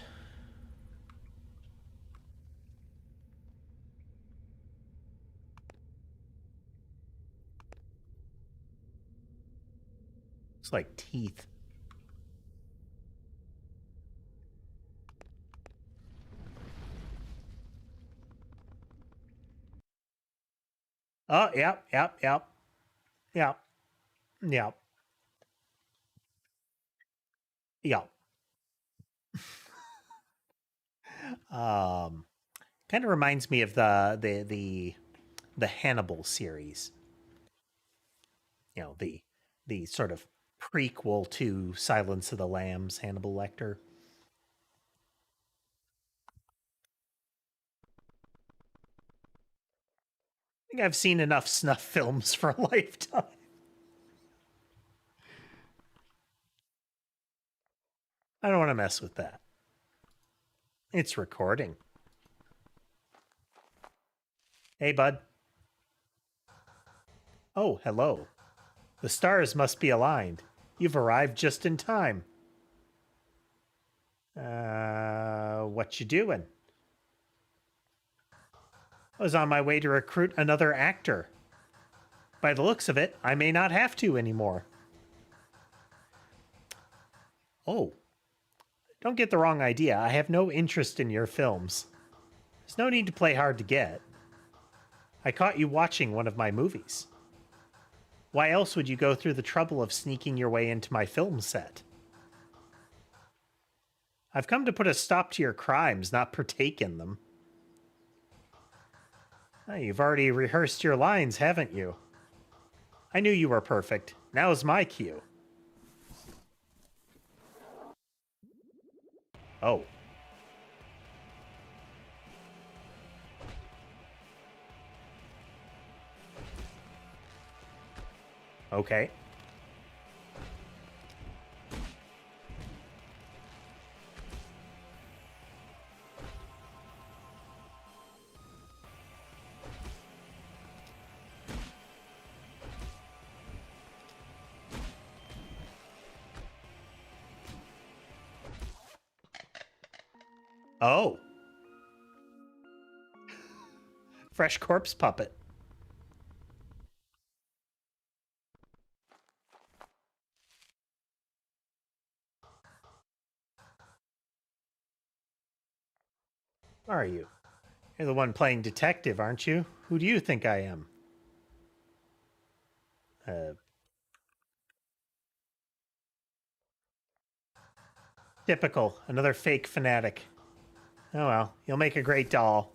Looks like teeth. Oh, yep, yep, yep. Yep. Yep. Yep. Kind of reminds me of the Hannibal series. You know, the sort of prequel to Silence of the Lambs, Hannibal Lecter. I think I've seen enough snuff films for a lifetime. I don't want to mess with that. It's recording. Hey, bud. Oh, hello. The stars must be aligned. You've arrived just in time. What you doing? I was on my way to recruit another actor. By the looks of it, I may not have to anymore. Oh, don't get the wrong idea. I have no interest in your films. There's no need to play hard to get. I caught you watching one of my movies. Why else would you go through the trouble of sneaking your way into my film set? I've come to put a stop to your crimes, not partake in them. You've already rehearsed your lines, haven't you? I knew you were perfect. Now's my cue. Oh. Okay. Oh. Fresh corpse puppet. Are you? You're the one playing detective, aren't you? Who do you think I am? Typical. Another fake fanatic. Oh well, you'll make a great doll.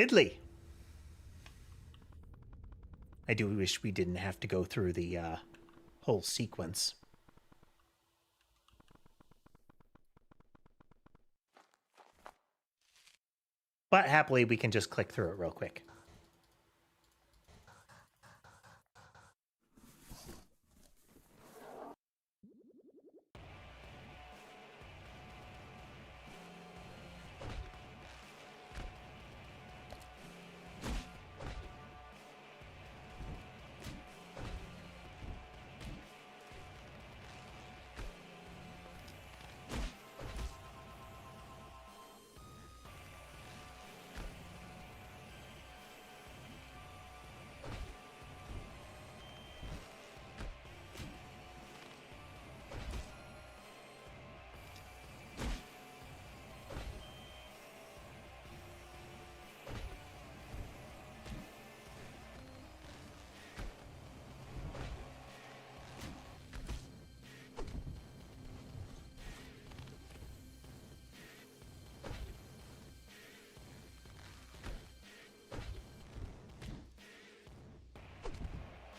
fiddly. I do wish we didn't have to go through the whole sequence. But happily, we can just click through it real quick.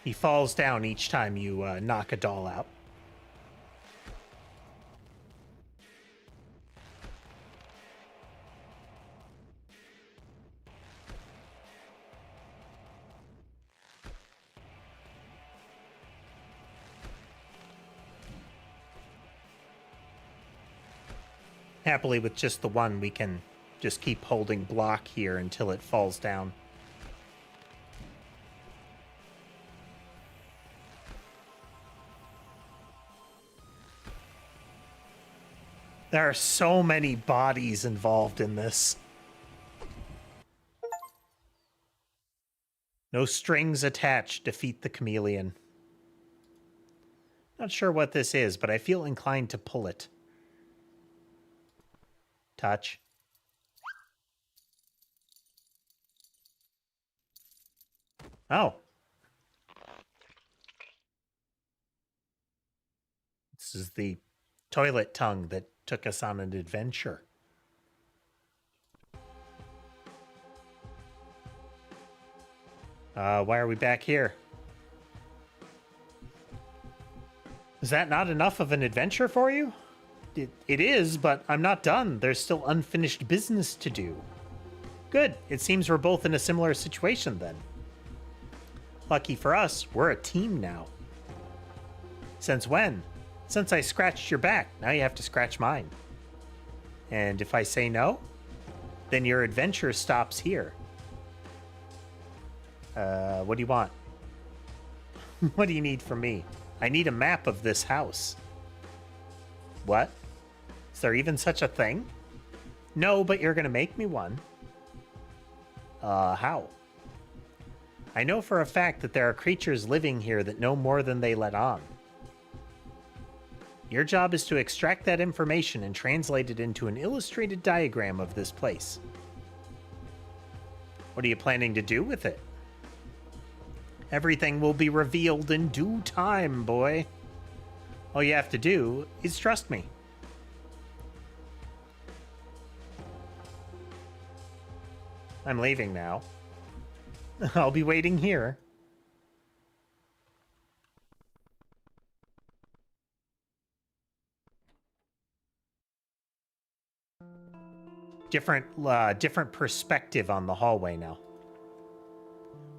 He falls down each time you knock a doll out. Happily, with just the one, we can just keep holding block here until it falls down. There are so many bodies involved in this. No strings attached. Defeat the chameleon. Not sure what this is, but I feel inclined to pull it. Touch. Oh. This is the toilet tongue that took us on an adventure. Why are we back here? Is that not enough of an adventure for you? It is, but I'm not done. There's still unfinished business to do. Good. It seems we're both in a similar situation then. Lucky for us, we're a team now. Since when? Since I scratched your back, now you have to scratch mine. And if I say no, then your adventure stops here. What do you want? What do you need from me? I need a map of this house. What? Is there even such a thing? No, but you're gonna make me one. How? I know for a fact that there are creatures living here that know more than they let on. Your job is to extract that information and translate it into an illustrated diagram of this place. What are you planning to do with it? Everything will be revealed in due time, boy. All you have to do is trust me. I'm leaving now. I'll be waiting here. Different perspective on the hallway now.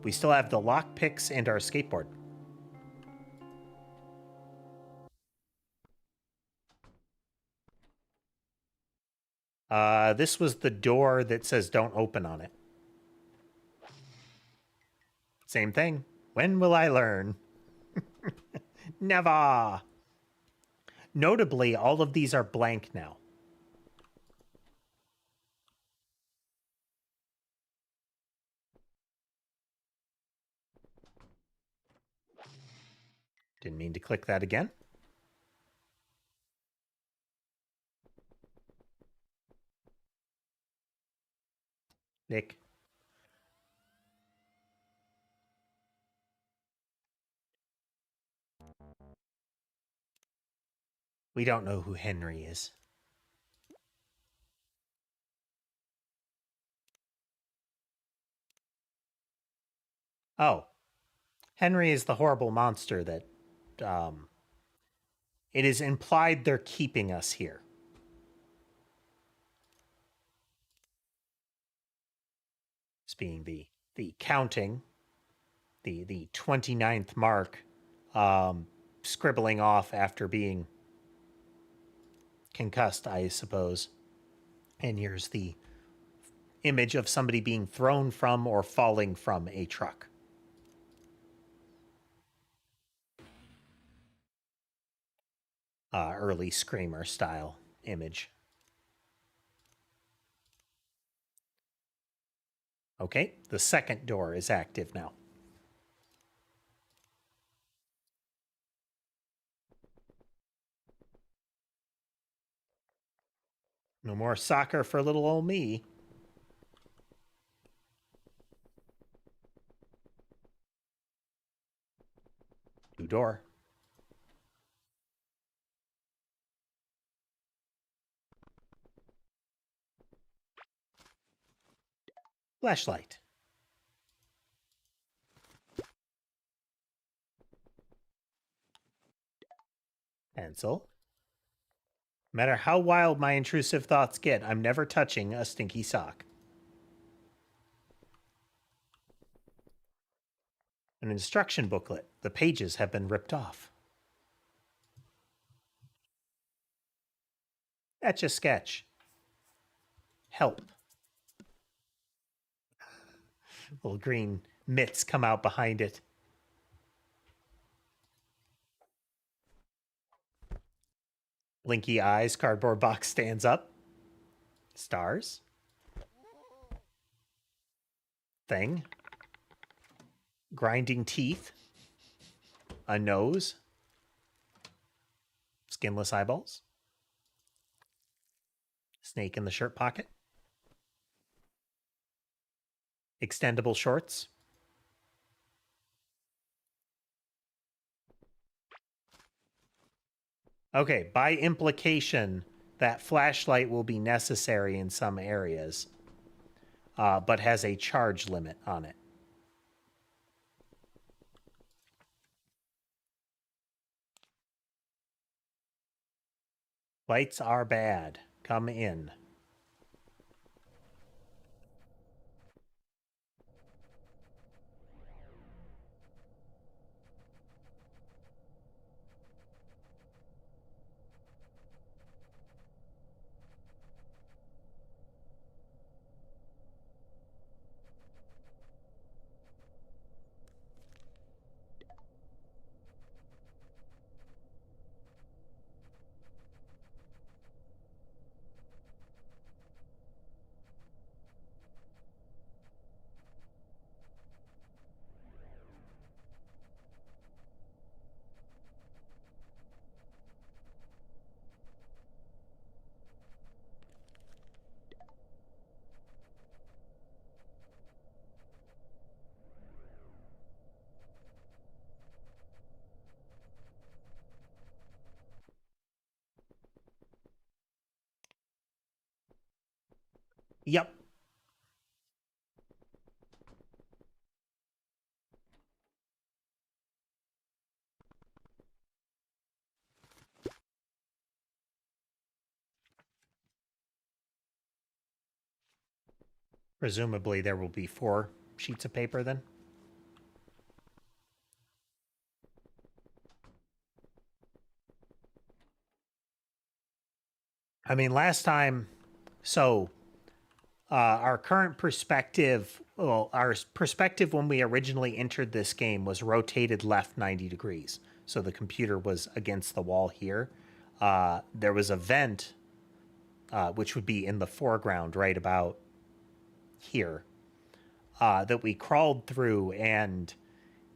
We still have the lockpicks and our skateboard. This was the door that says don't open on it. Same thing. When will I learn? Never. Notably, all of these are blank now. Didn't mean to click that again. Nick. We don't know who Henry is. Oh, Henry is the horrible monster that um, it is implied they're keeping us here. It's being the counting, the 29th mark, scribbling off after being concussed, I suppose. And here's the image of somebody being thrown from or falling from a truck. Early Screamer style image. Okay, the second door is active now. No more soccer for little old me. New door. Flashlight. Pencil. No matter how wild my intrusive thoughts get, I'm never touching a stinky sock. An instruction booklet. The pages have been ripped off. Etch a sketch. Help. Little green mitts come out behind it. Blinky eyes. Cardboard box stands up. Stars. Thing. Grinding teeth. A nose. Skinless eyeballs. Snake in the shirt pocket. Extendable shorts. Okay, by implication, that flashlight will be necessary in some areas, but has a charge limit on it. Lights are bad. Come in. Yep. Presumably there will be 4 sheets of paper then. I mean, last time, so our current perspective, well, our perspective when we originally entered this game was rotated left 90 degrees. So the computer was against the wall here. There was a vent, which would be in the foreground right about here, that we crawled through, and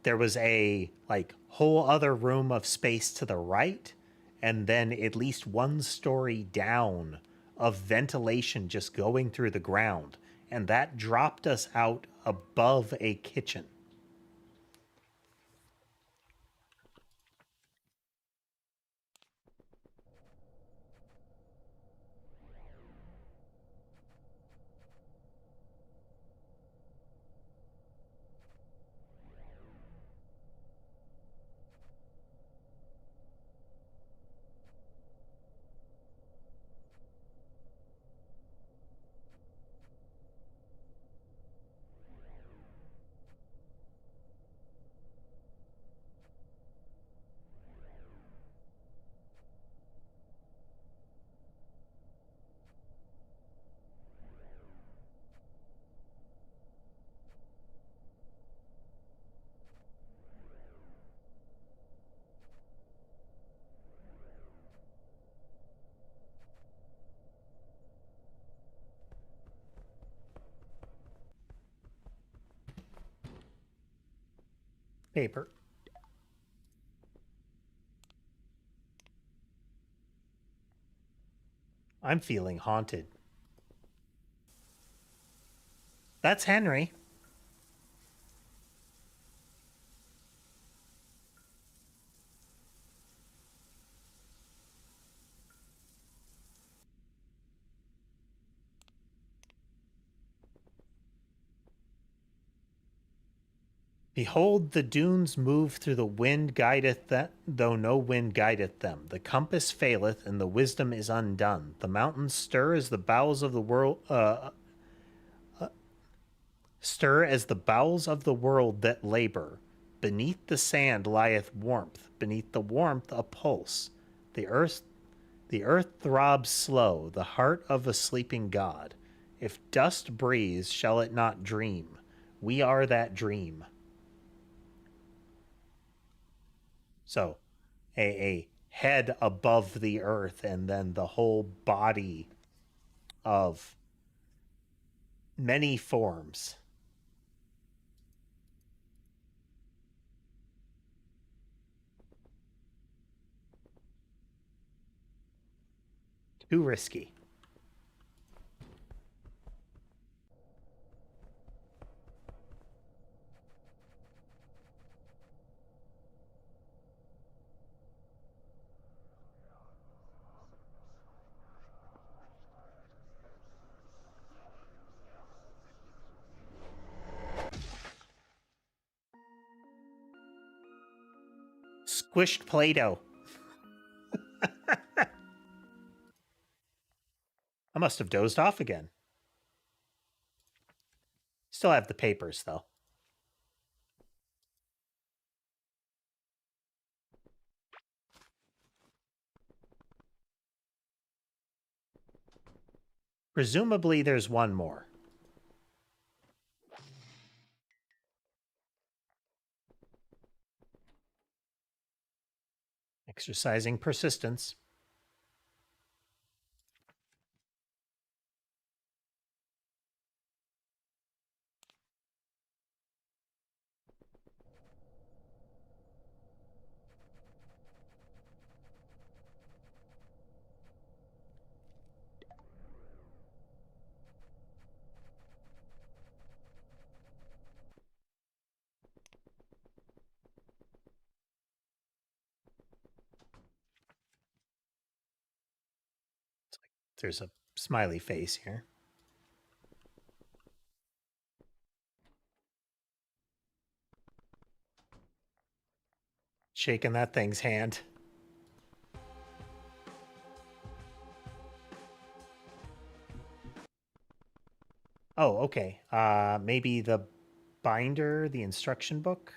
there was a like whole other room of space to the right, and then at least 1 story down of ventilation just going through the ground, and that dropped us out above a kitchen. Paper. I'm feeling haunted. That's Henry. Behold, the dunes move through the wind guideth them, though no wind guideth them. The compass faileth, and the wisdom is undone. The mountains stir as the bowels of the world, stir as the bowels of the world that labor. Beneath the sand lieth warmth, beneath the warmth a pulse. The earth the earth throbs slow, the heart of a sleeping god. If dust breathes, shall it not dream? We are that dream. So, a head above the earth, and then the whole body of many forms. Too risky. Squished Play-Doh. I must have dozed off again. Still have the papers, though. Presumably, there's one more. Exercising persistence. There's a smiley face here. Shaking that thing's hand. Oh, okay. Maybe the binder, the instruction book?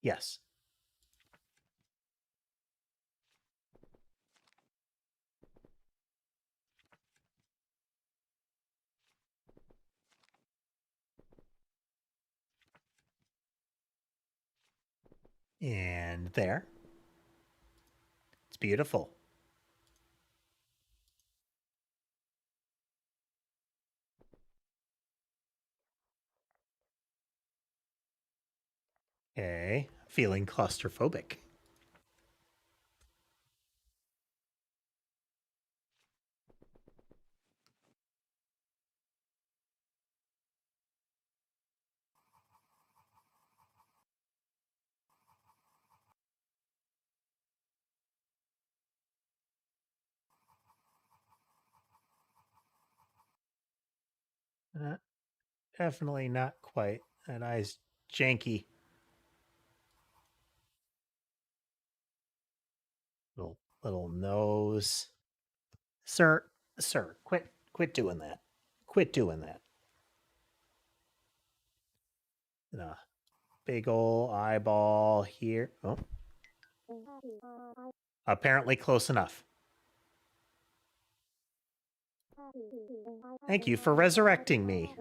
Yes. And there. It's beautiful. Okay. Feeling claustrophobic. Uh, Definitely not quite. That eye's janky. Little nose. Sir, quit doing that. Quit doing that. Uh, Big ol' eyeball here. Oh, apparently close enough. Thank you for resurrecting me.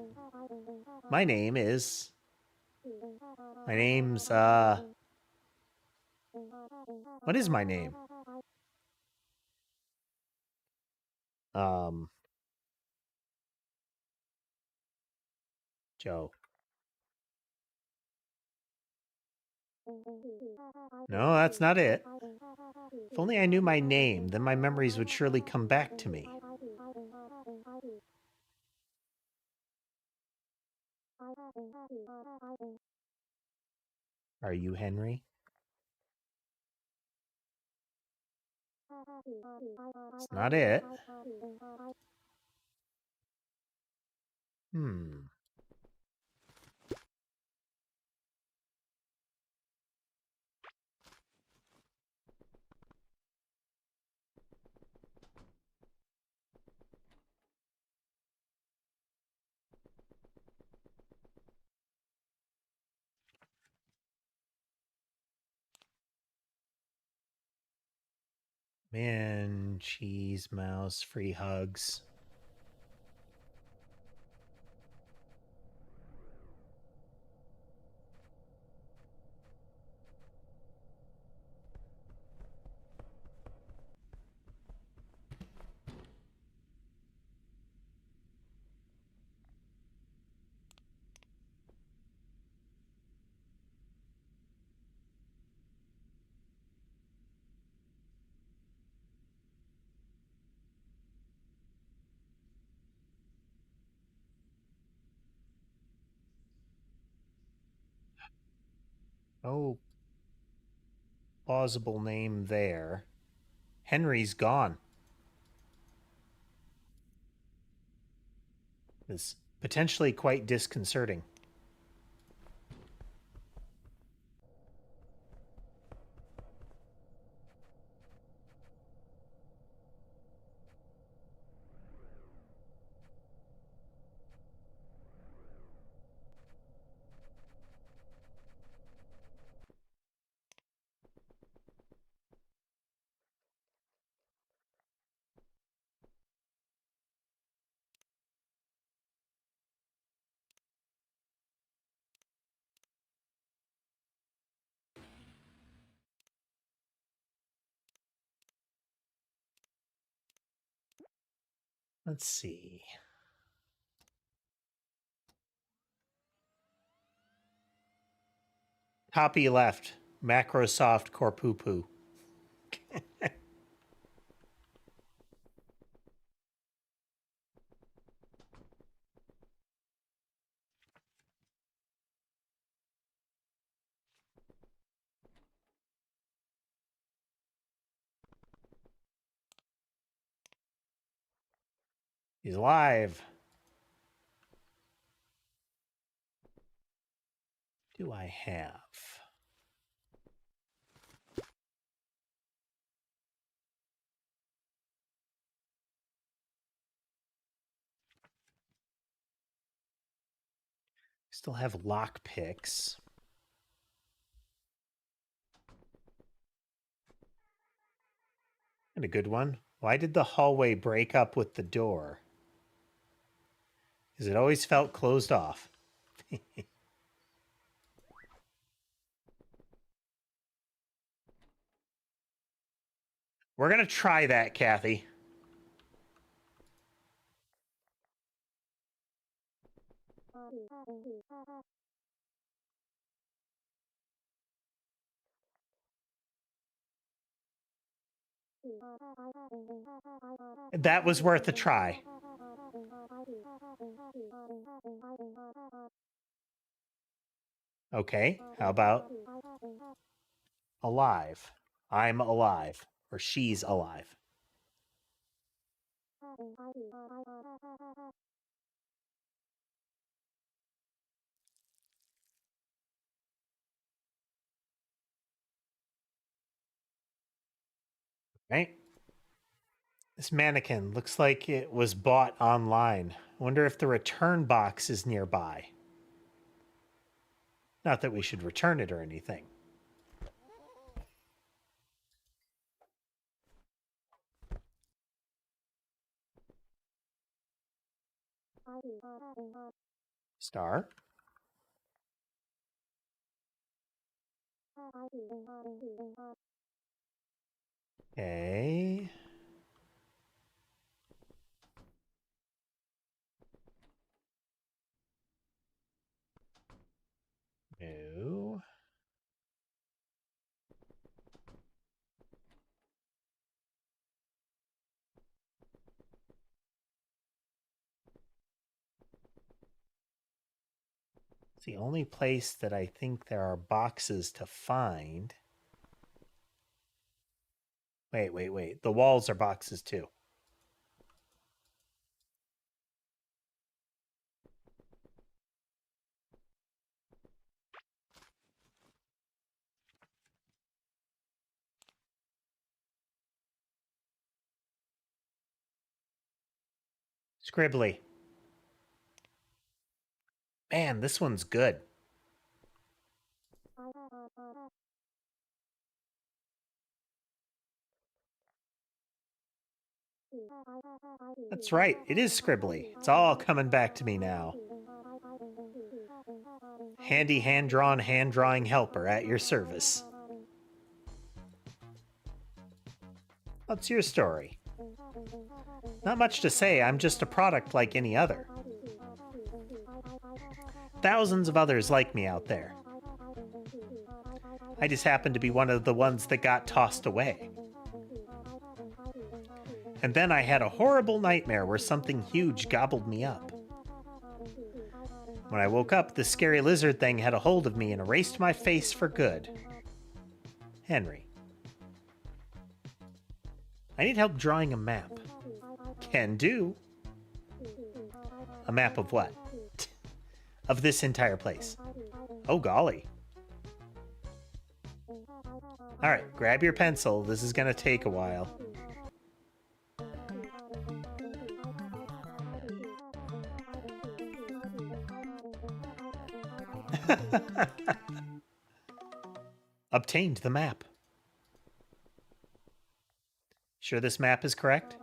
My name is. My name's, What is my name? Joe. No, that's not it. If only I knew my name, then my memories would surely come back to me. Are you Henry? It's not it. Man, cheese, mouse, free hugs. Oh, plausible name there. Henry's gone. It's potentially quite disconcerting. Let's see. Copy left. Macrosoft Corpupu. He's alive. Do I have? Still have lock picks. And a good one. Why did the hallway break up with the door? Because it always felt closed off. We're going to try that, Kathy. That was worth a try. Okay, how about alive? I'm alive. Or she's alive. Right? This mannequin looks like it was bought online. I wonder if the return box is nearby. Not that we should return it or anything. Star. Okay. The only place that I think there are boxes to find. Wait. The walls are boxes too. Scribbly. Man, this one's good. That's right, it is scribbly. It's all coming back to me now. Handy hand-drawn, hand-drawing helper at your service. What's your story? Not much to say, I'm just a product like any other. Thousands of others like me out there. I just happen to be one of the ones that got tossed away. And then I had a horrible nightmare where something huge gobbled me up. When I woke up, the scary lizard thing had a hold of me and erased my face for good. Henry. I need help drawing a map. Can do. A map of what? Of this entire place. Oh golly. Alright, grab your pencil. This is gonna take a while. Obtained the map. Sure this map is correct?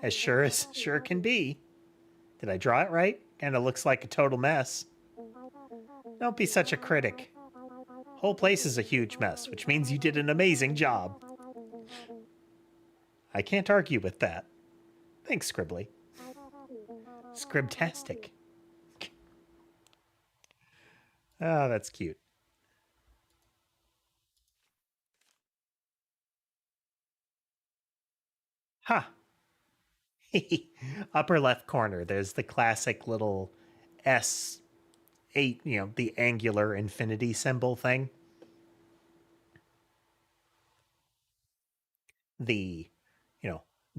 As sure can be. Did I draw it right? Kinda looks like a total mess. Don't be such a critic. Whole place is a huge mess, which means you did an amazing job. I can't argue with that. Thanks, Scribbly. Scribtastic. Oh, that's cute. Huh. Upper left corner, there's the classic little S8, the angular infinity symbol thing. The,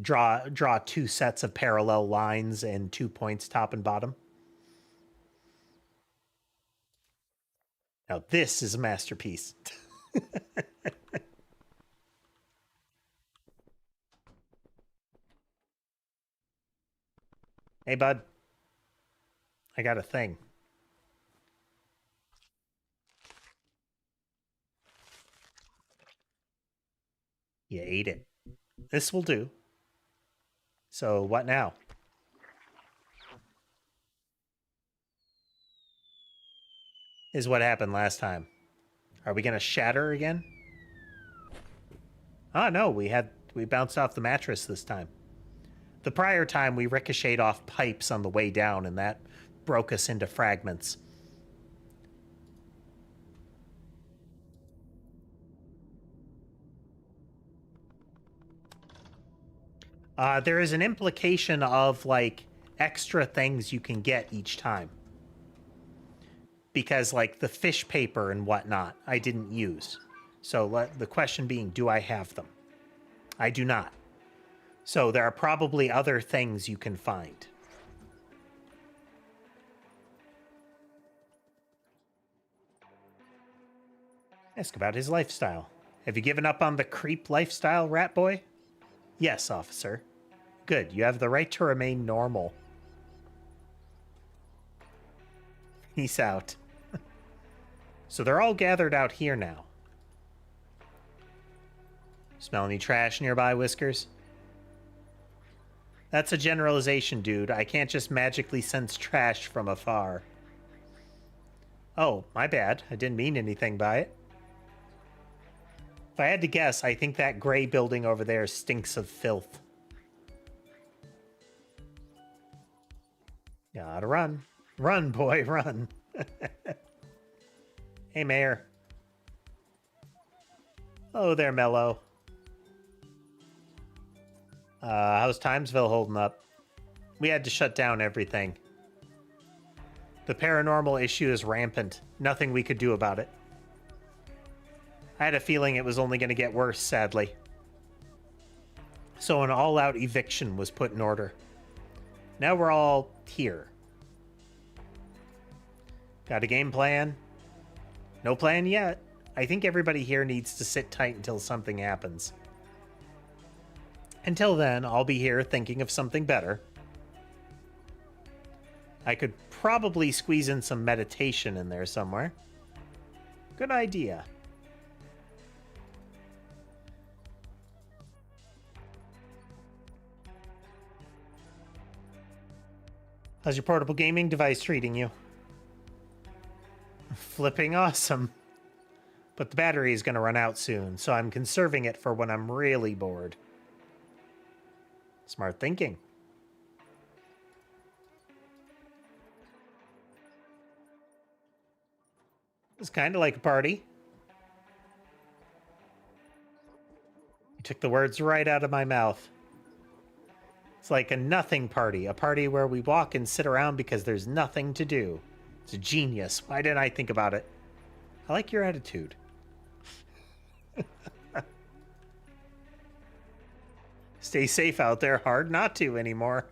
draw two sets of parallel lines and 2 points top and bottom. Now this is a masterpiece. Hey, bud. I got a thing. You ate it. This will do. So what now? Is what happened last time. Are we gonna shatter again? Oh no, we bounced off the mattress this time. The prior time we ricocheted off pipes on the way down and that broke us into fragments. There is an implication of like extra things you can get each time. Because like the fish paper and whatnot, I didn't use. So the question being, do I have them? I do not. So there are probably other things you can find. Ask about his lifestyle. Have you given up on the creep lifestyle, rat boy? Yes, officer. Good, you have the right to remain normal. Peace out. So they're all gathered out here now. Smell any trash nearby, Whiskers? That's a generalization, dude. I can't just magically sense trash from afar. Oh, my bad. I didn't mean anything by it. If I had to guess, I think that gray building over there stinks of filth. Gotta run. Run, boy, run. Hey, Mayor. Oh, there, Mello. How's Timesville holding up? We had to shut down everything. The paranormal issue is rampant. Nothing we could do about it. I had a feeling it was only going to get worse, sadly. So an all-out eviction was put in order. Now we're all here. Got a game plan? No plan yet. I think everybody here needs to sit tight until something happens. Until then, I'll be here thinking of something better. I could probably squeeze in some meditation in there somewhere. Good idea. How's your portable gaming device treating you? Flipping awesome. But the battery is going to run out soon, so I'm conserving it for when I'm really bored. Smart thinking. It's kind of like a party. You took the words right out of my mouth. It's like a nothing party, a party where we walk and sit around because there's nothing to do. It's a genius. Why didn't I think about it? I like your attitude. Stay safe out there. Hard not to anymore.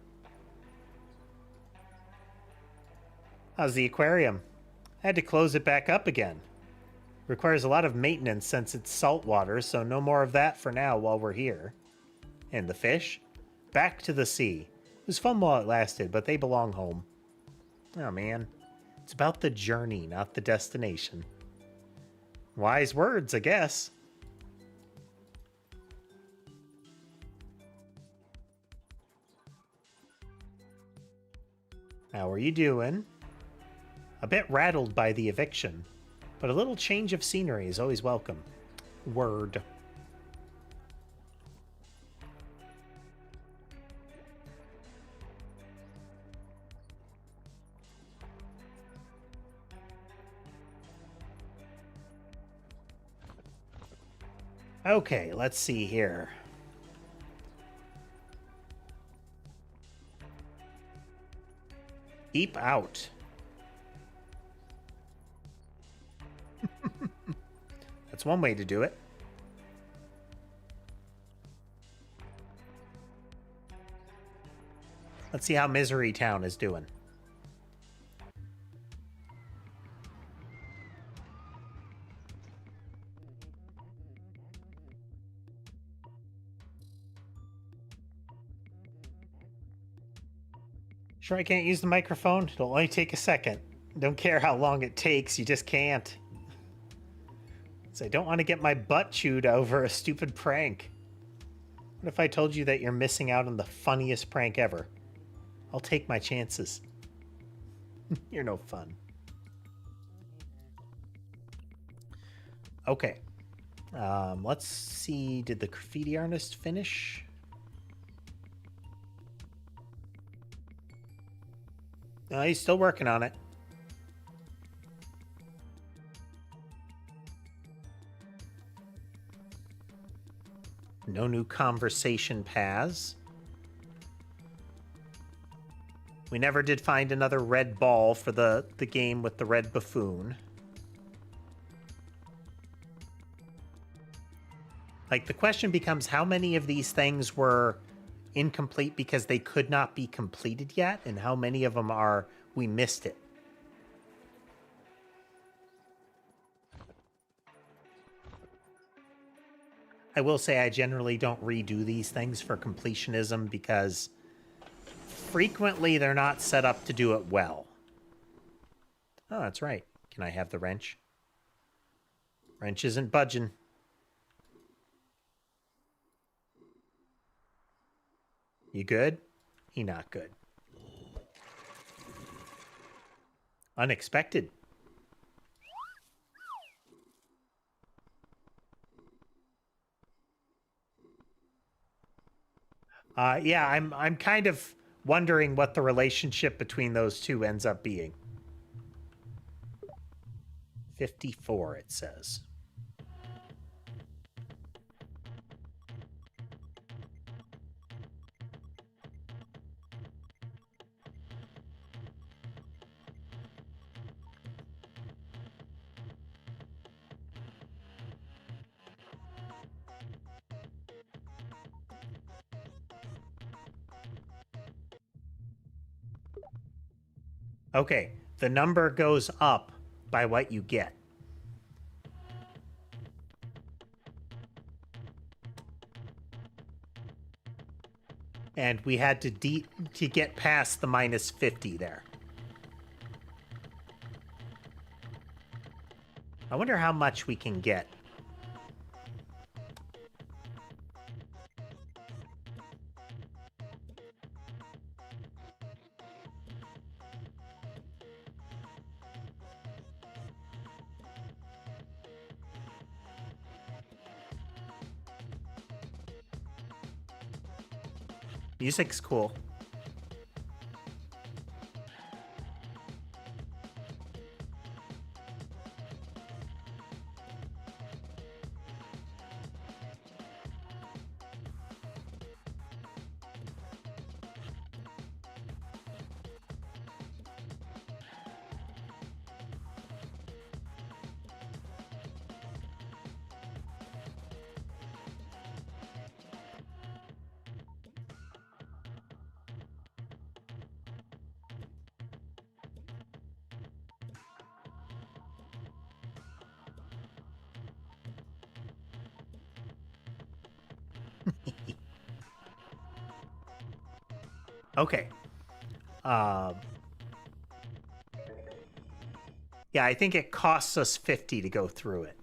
How's the aquarium? I had to close it back up again. Requires a lot of maintenance since it's salt water, so no more of that for now while we're here. And the fish? Back to the sea. It was fun while it lasted, but they belong home. Oh man. It's about the journey, not the destination. Wise words, I guess. How are you doing? A bit rattled by the eviction, but a little change of scenery is always welcome. Word. Okay, let's see here. Keep out. That's one way to do it. Let's see how Misery Town is doing. Sure I can't use the microphone? It'll only take a second. Don't care how long it takes, you just can't. So I don't want to get my butt chewed over a stupid prank. What if I told you that you're missing out on the funniest prank ever? I'll take my chances. You're no fun. Okay. Let's see. Did the graffiti artist finish? No, he's still working on it. No new conversation paths. We never did find another red ball for the game with the red buffoon. Like, the question becomes how many of these things were incomplete because they could not be completed yet, and how many of them are we missed it. I will say I generally don't redo these things for completionism because frequently they're not set up to do it well. Oh, that's right. Can I have the wrench? Wrench isn't budging. You good? He not good. Unexpected. Yeah, I'm kind of wondering what the relationship between those two ends up being. 54, it says. Okay, the number goes up by what you get. And we had to get past the minus 50 there. I wonder how much we can get. Music's cool. Okay. Yeah, I think it costs us 50 to go through it.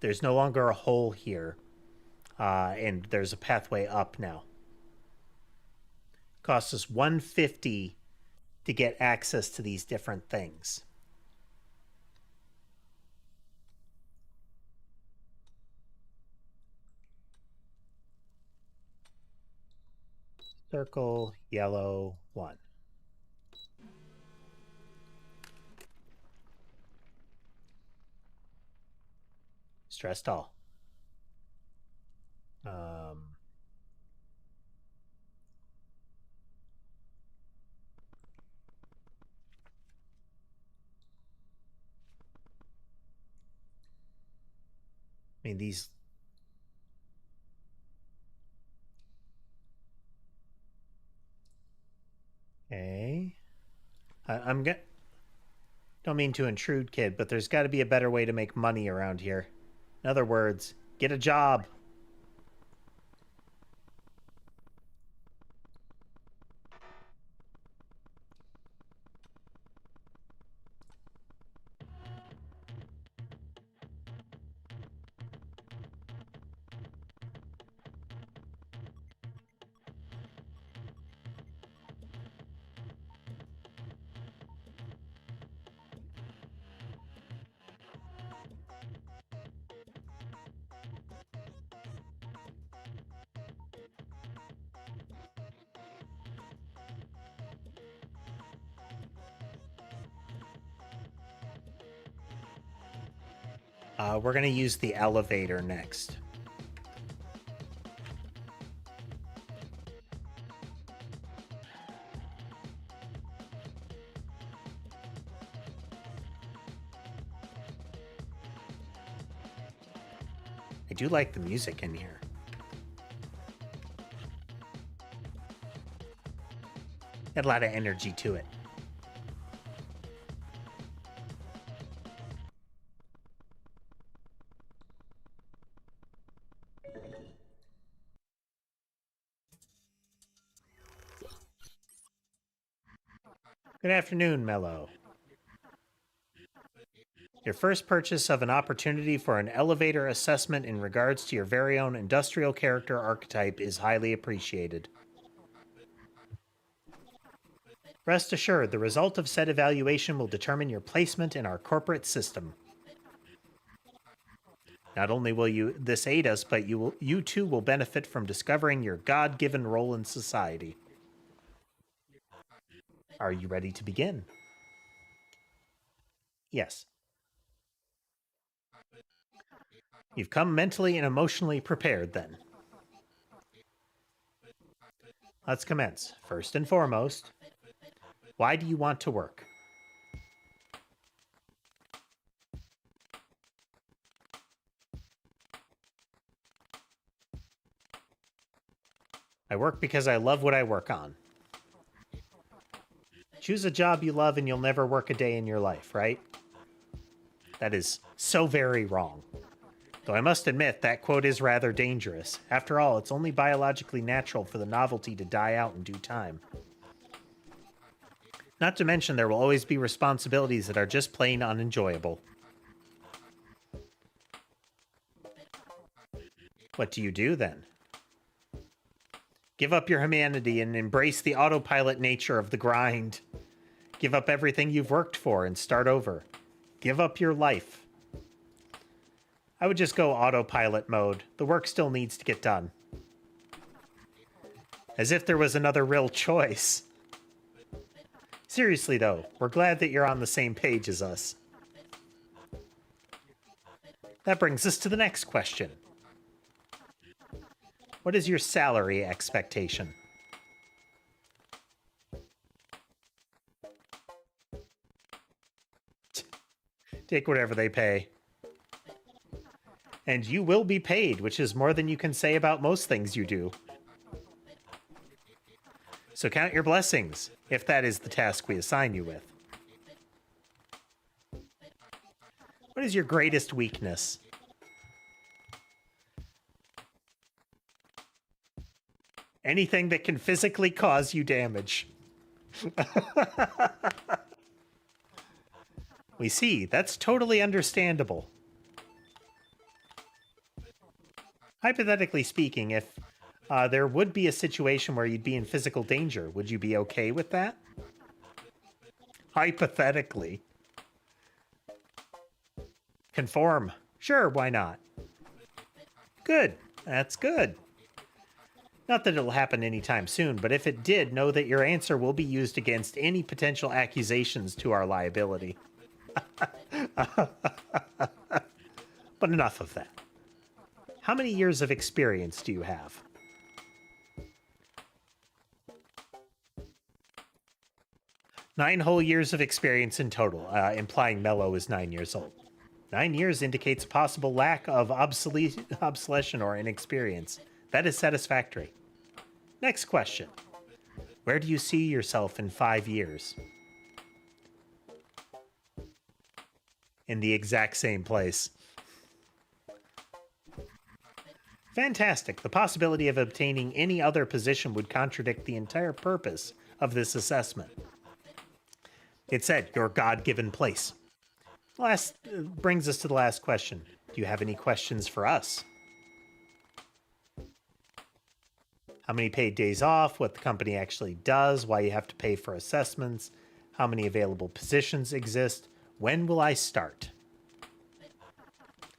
There's no longer a hole here, and there's a pathway up now. Costs us 150 to get access to these different things. Circle, yellow, 1. Stressed all. I mean, these... Okay. I'm gonna... Don't mean to intrude, kid, but there's got to be a better way to make money around here. In other words, get a job. We're going to use the elevator next. I do like the music in here. Had a lot of energy to it. Good afternoon, Mello. Your first purchase of an opportunity for an elevator assessment in regards to your very own industrial character archetype is highly appreciated. Rest assured, the result of said evaluation will determine your placement in our corporate system. Not only will this aid us, but you too will benefit from discovering your God-given role in society. Are you ready to begin? Yes. You've come mentally and emotionally prepared, then. Let's commence. First and foremost, why do you want to work? I work because I love what I work on. Choose a job you love and you'll never work a day in your life, right? That is so very wrong. Though I must admit, that quote is rather dangerous. After all, it's only biologically natural for the novelty to die out in due time. Not to mention, there will always be responsibilities that are just plain unenjoyable. What do you do then? Give up your humanity and embrace the autopilot nature of the grind. Give up everything you've worked for and start over. Give up your life. I would just go autopilot mode. The work still needs to get done. As if there was another real choice. Seriously though, we're glad that you're on the same page as us. That brings us to the next question. What is your salary expectation? Take whatever they pay. And you will be paid, which is more than you can say about most things you do. So count your blessings, if that is the task we assign you with. What is your greatest weakness? Anything that can physically cause you damage. We see, that's totally understandable. Hypothetically speaking, if there would be a situation where you'd be in physical danger, would you be okay with that? Hypothetically. Conform. Sure, why not? Good. That's good. Not that it'll happen anytime soon, but if it did, know that your answer will be used against any potential accusations to our liability. But enough of that. How many years of experience do you have? Nine whole years of experience in total, implying Mello is 9 years old. 9 years indicates a possible lack of obsolescence or inexperience. That is satisfactory. Next question. Where do you see yourself in 5 years? In the exact same place. Fantastic. The possibility of obtaining any other position would contradict the entire purpose of this assessment. It said your God-given place. Last brings us to the last question. Do you have any questions for us? How many paid days off, what the company actually does, why you have to pay for assessments, how many available positions exist, when will I start?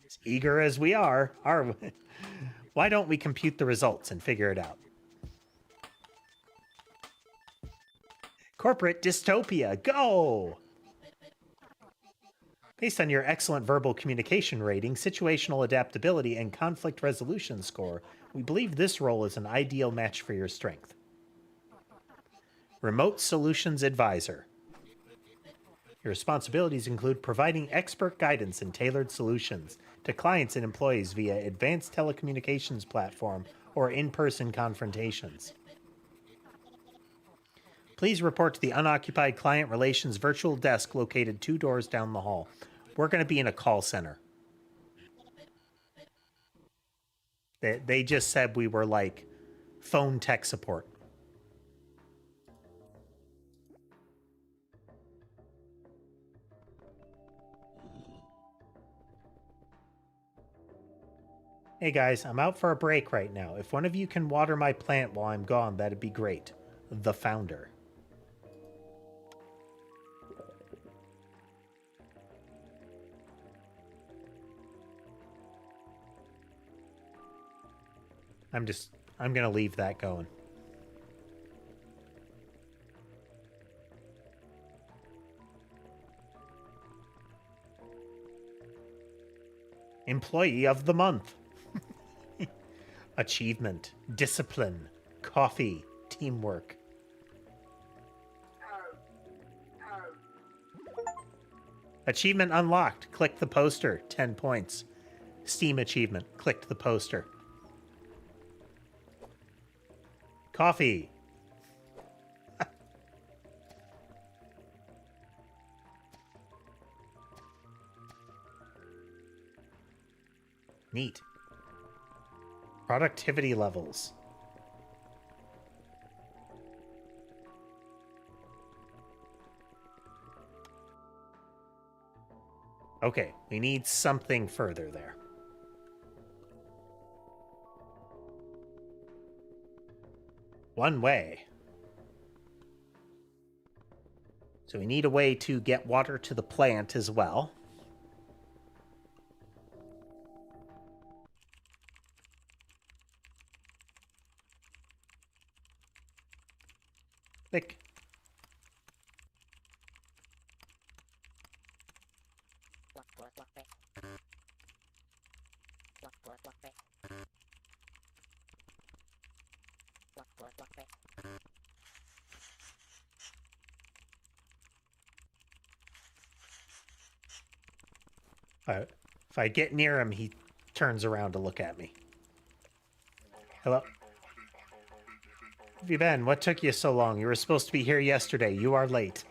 As eager as we are why don't we compute the results and figure it out? Corporate dystopia, go! Based on your excellent verbal communication rating, situational adaptability, and conflict resolution score, we believe this role is an ideal match for your strength. Remote Solutions Advisor. Your responsibilities include providing expert guidance and tailored solutions to clients and employees via advanced telecommunications platform or in-person confrontations. Please report to the unoccupied client relations virtual desk located 2 doors down the hall. We're going to be in a call center. They just said we were like phone tech support. Hey guys, I'm out for a break right now. If one of you can water my plant while I'm gone, that'd be great. The founder. I'm gonna leave that going. Employee of the month. Achievement, discipline, coffee, teamwork. Achievement unlocked. Click the poster. 10 points. Steam achievement. Clicked the poster. Coffee. Neat. Productivity levels. Okay, we need something further there. One way. So we need a way to get water to the plant as well. Click. If I get near him, he turns around to look at me. Hello? Where have you been? What took you so long? You were supposed to be here yesterday. You are late.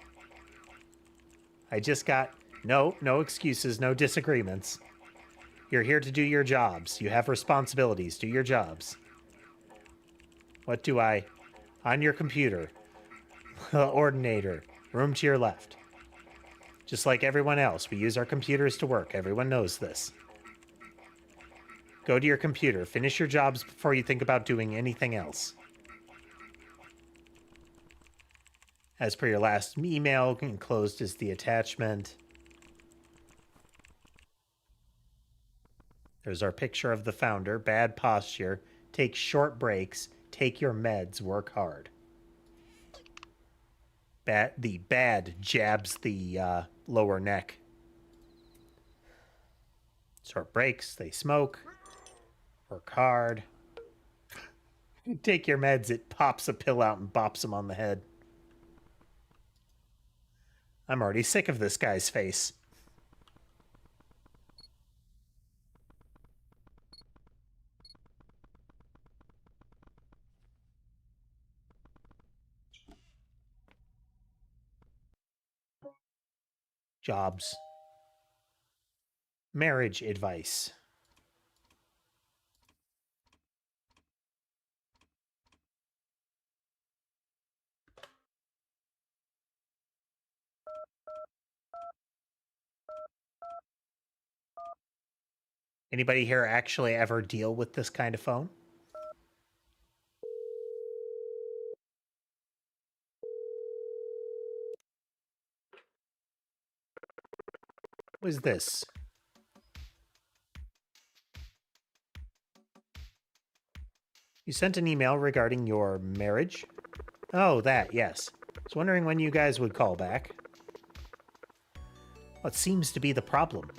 I just got... No excuses, no disagreements. You're here to do your jobs. You have responsibilities. Do your jobs. What do I... On your computer. Ordinator. Room to your left. Just like everyone else, we use our computers to work. Everyone knows this. Go to your computer. Finish your jobs before you think about doing anything else. As per your last email, enclosed is the attachment. There's our picture of the founder. Bad posture. Take short breaks. Take your meds. Work hard. The bad jabs the lower neck. Short breaks. They smoke. Work hard. Take your meds. It pops a pill out and bops him on the head. I'm already sick of this guy's face. Jobs. Marriage advice. Anybody here actually ever deal with this kind of phone? What is this? You sent an email regarding your marriage? Oh, that, yes. I was wondering when you guys would call back. What seems to be the problem?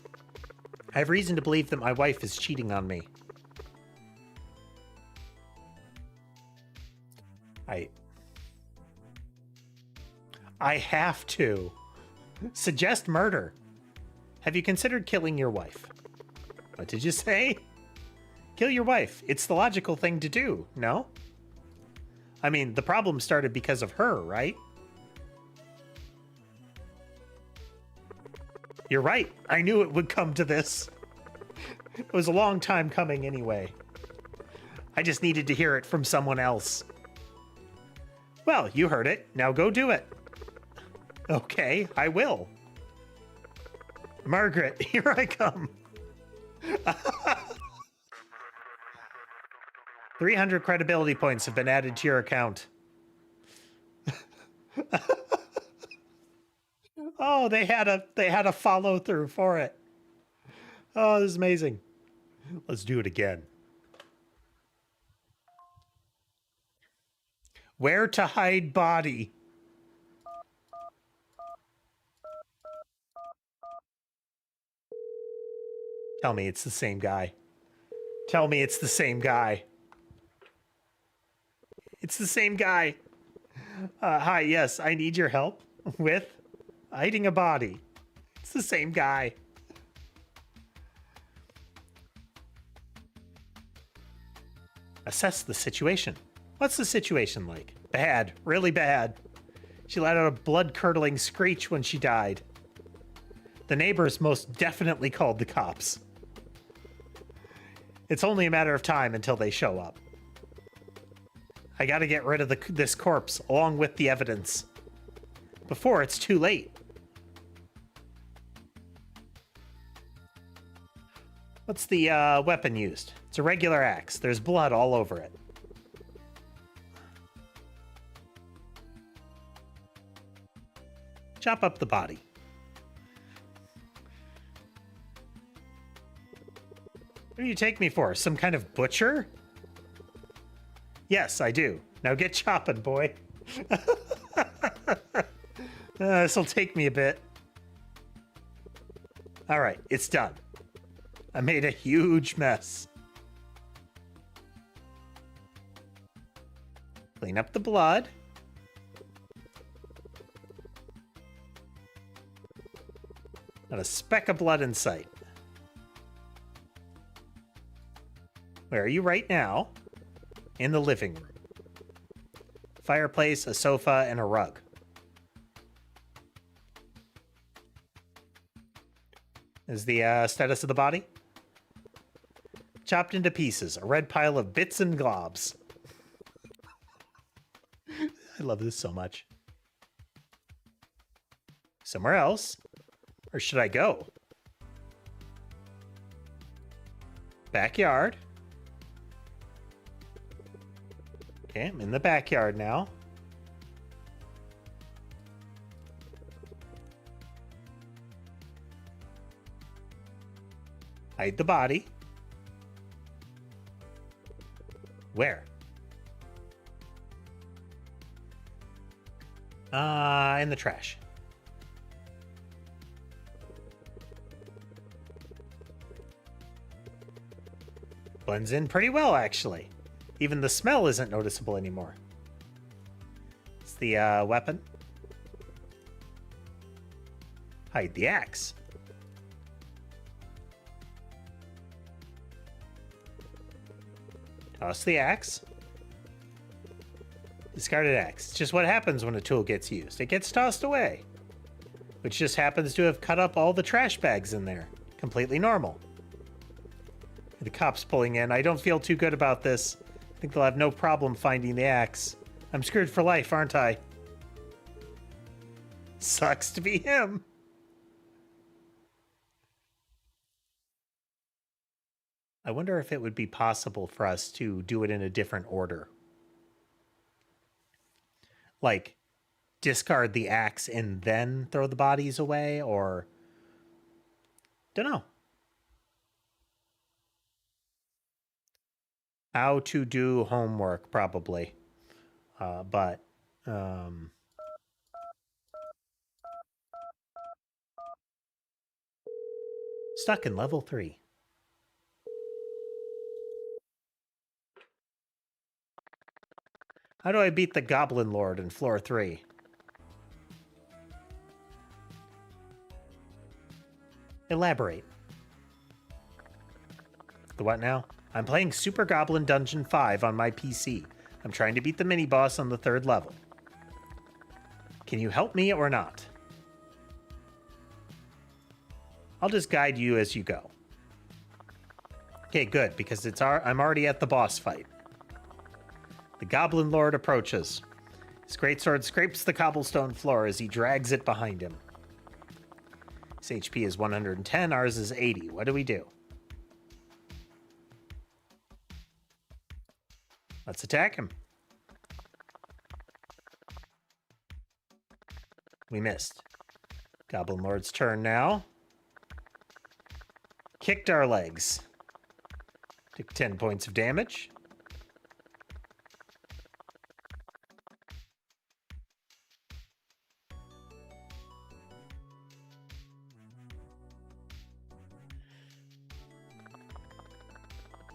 I have reason to believe that my wife is cheating on me. I have to. Suggest murder. Have you considered killing your wife? What did you say? Kill your wife. It's the logical thing to do, no? I mean, the problem started because of her, right? You're right. I knew it would come to this. It was a long time coming anyway. I just needed to hear it from someone else. Well, you heard it. Now go do it. Okay, I will. Margaret, here I come. 300 credibility points have been added to your account. Oh, they had a follow through for it. Oh, this is amazing. Let's do it again. Where to hide body? Tell me it's the same guy. Tell me it's the same guy. It's the same guy. Hi, yes, I need your help with hiding a body. It's the same guy. Assess the situation. What's the situation like? Bad, really bad. She let out a blood-curdling screech when she died. The neighbors most definitely called the cops. It's only a matter of time until they show up. I gotta get rid of this corpse along with the evidence before it's too late. What's the weapon used? It's a regular axe. There's blood all over it. Chop up the body. What do you take me for? Some kind of butcher? Yes, I do. Now get chopping, boy. This'll take me a bit. All right, it's done. I made a huge mess. Clean up the blood. Not a speck of blood in sight. Where are you right now? In the living room. Fireplace, a sofa, and a rug. Is the status of the body? Chopped into pieces, a red pile of bits and globs. I love this so much. Somewhere else? Or should I go? Backyard. Okay, I'm in the backyard now. Hide the body. Where? In the trash. Blends in pretty well, actually. Even the smell isn't noticeable anymore. It's the weapon. Hide the axe. Toss the axe. Discarded axe. It's just what happens when a tool gets used. It gets tossed away. Which just happens to have cut up all the trash bags in there. Completely normal. The cops pulling in. I don't feel too good about this. I think they'll have no problem finding the axe. I'm screwed for life, aren't I? Sucks to be him. I wonder if it would be possible for us to do it in a different order. Like, discard the axe and then throw the bodies away, or... Don't know. How to do homework, probably. Stuck in level 3. How do I beat the Goblin Lord in floor 3? Elaborate. The what now? I'm playing Super Goblin Dungeon 5 on my PC. I'm trying to beat the mini-boss on the 3rd level. Can you help me or not? I'll just guide you as you go. Okay, good, because I'm already at the boss fight. The Goblin Lord approaches. His greatsword scrapes the cobblestone floor as he drags it behind him. His HP is 110, ours is 80. What do we do? Let's attack him. We missed. Goblin Lord's turn now. Kicked our legs. Took 10 points of damage.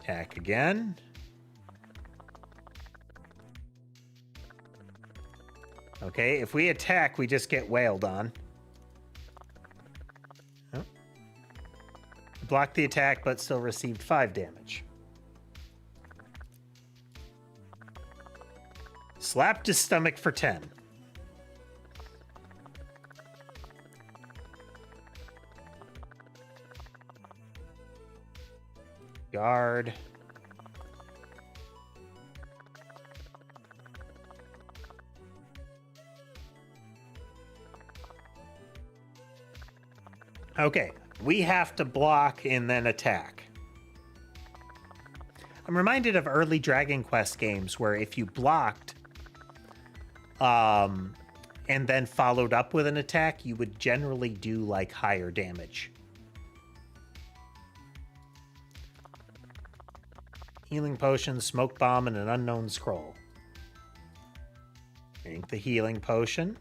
Attack again. Okay, if we attack, we just get wailed on. Oh. Blocked the attack, but still received 5 damage. Slapped his stomach for 10. Guard. Okay, we have to block and then attack. I'm reminded of early Dragon Quest games where if you blocked and then followed up with an attack, you would generally do like higher damage. Healing potion, smoke bomb, and an unknown scroll. Drink the healing potion.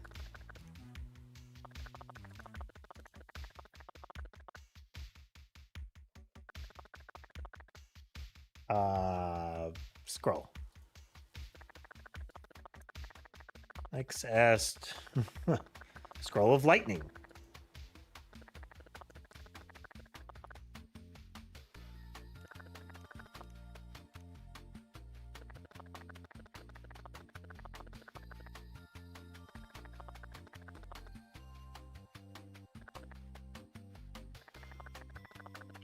Scroll. Next, scroll of lightning.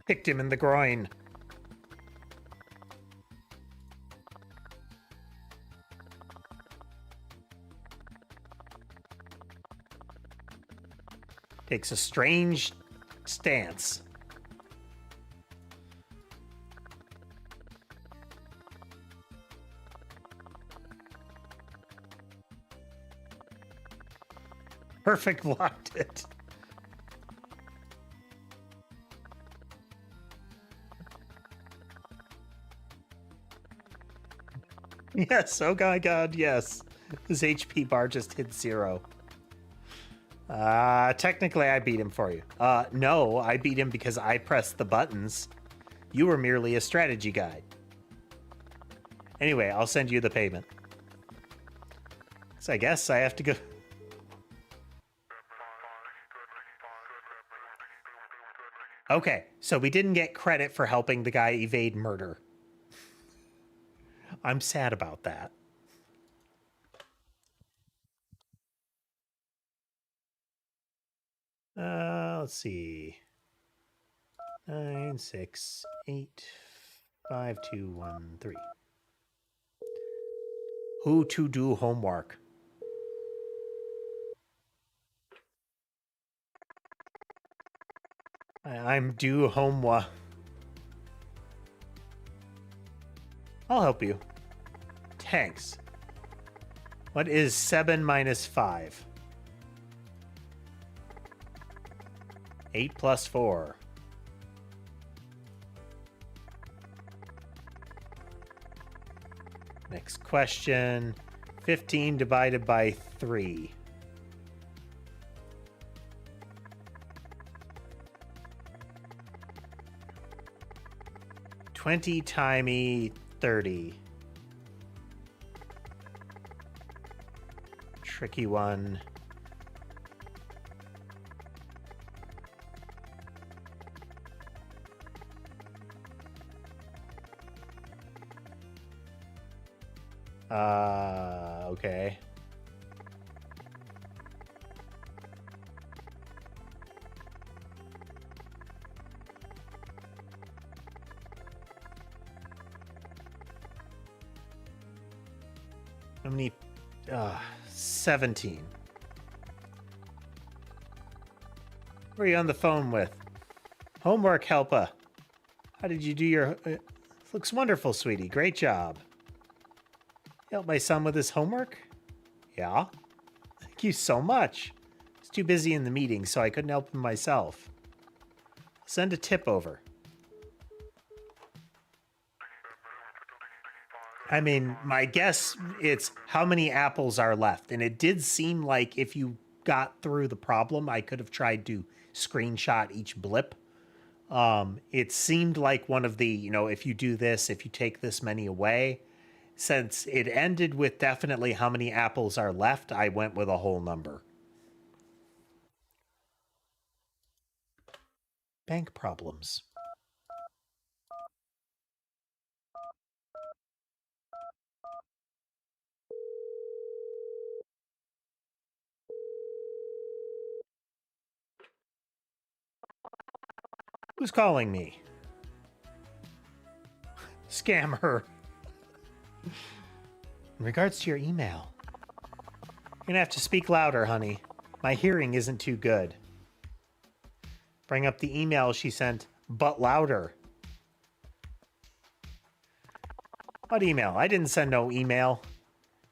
Kicked him in the groin. Takes a strange stance. Perfect blocked it. Yes, oh my god, yes. His HP bar just hit 0. Technically I beat him for you. No, I beat him because I pressed the buttons. You were merely a strategy guide. Anyway, I'll send you the payment. So I guess I have to go... Okay, so we didn't get credit for helping the guy evade murder. I'm sad about that. Let's see. 9, 6, 8, 5, 2, 1, 3. Who to do homework? I'm due homework. I'll help you. Thanks. What is 7 minus 5? 8 plus 4. Next question. 15 divided by 3. $20 times 30. Tricky one. Okay. How many? 17. Who are you on the phone with? Homework helper. How did you do your... looks wonderful, sweetie. Great job. Help my son with his homework? Yeah. Thank you so much. I was too busy in the meeting, so I couldn't help him myself. I'll send a tip over. I mean, my guess it's how many apples are left. And it did seem like if you got through the problem, I could have tried to screenshot each blip. It seemed like one of the, you know, if you do this, if you take this many away, since it ended with definitely how many apples are left, I went with a whole number. Bank problems. Who's calling me? Scam her. In regards to your email, you're gonna have to speak louder, honey. My hearing isn't too good. Bring up the email she sent, but louder. What email? I didn't send no email.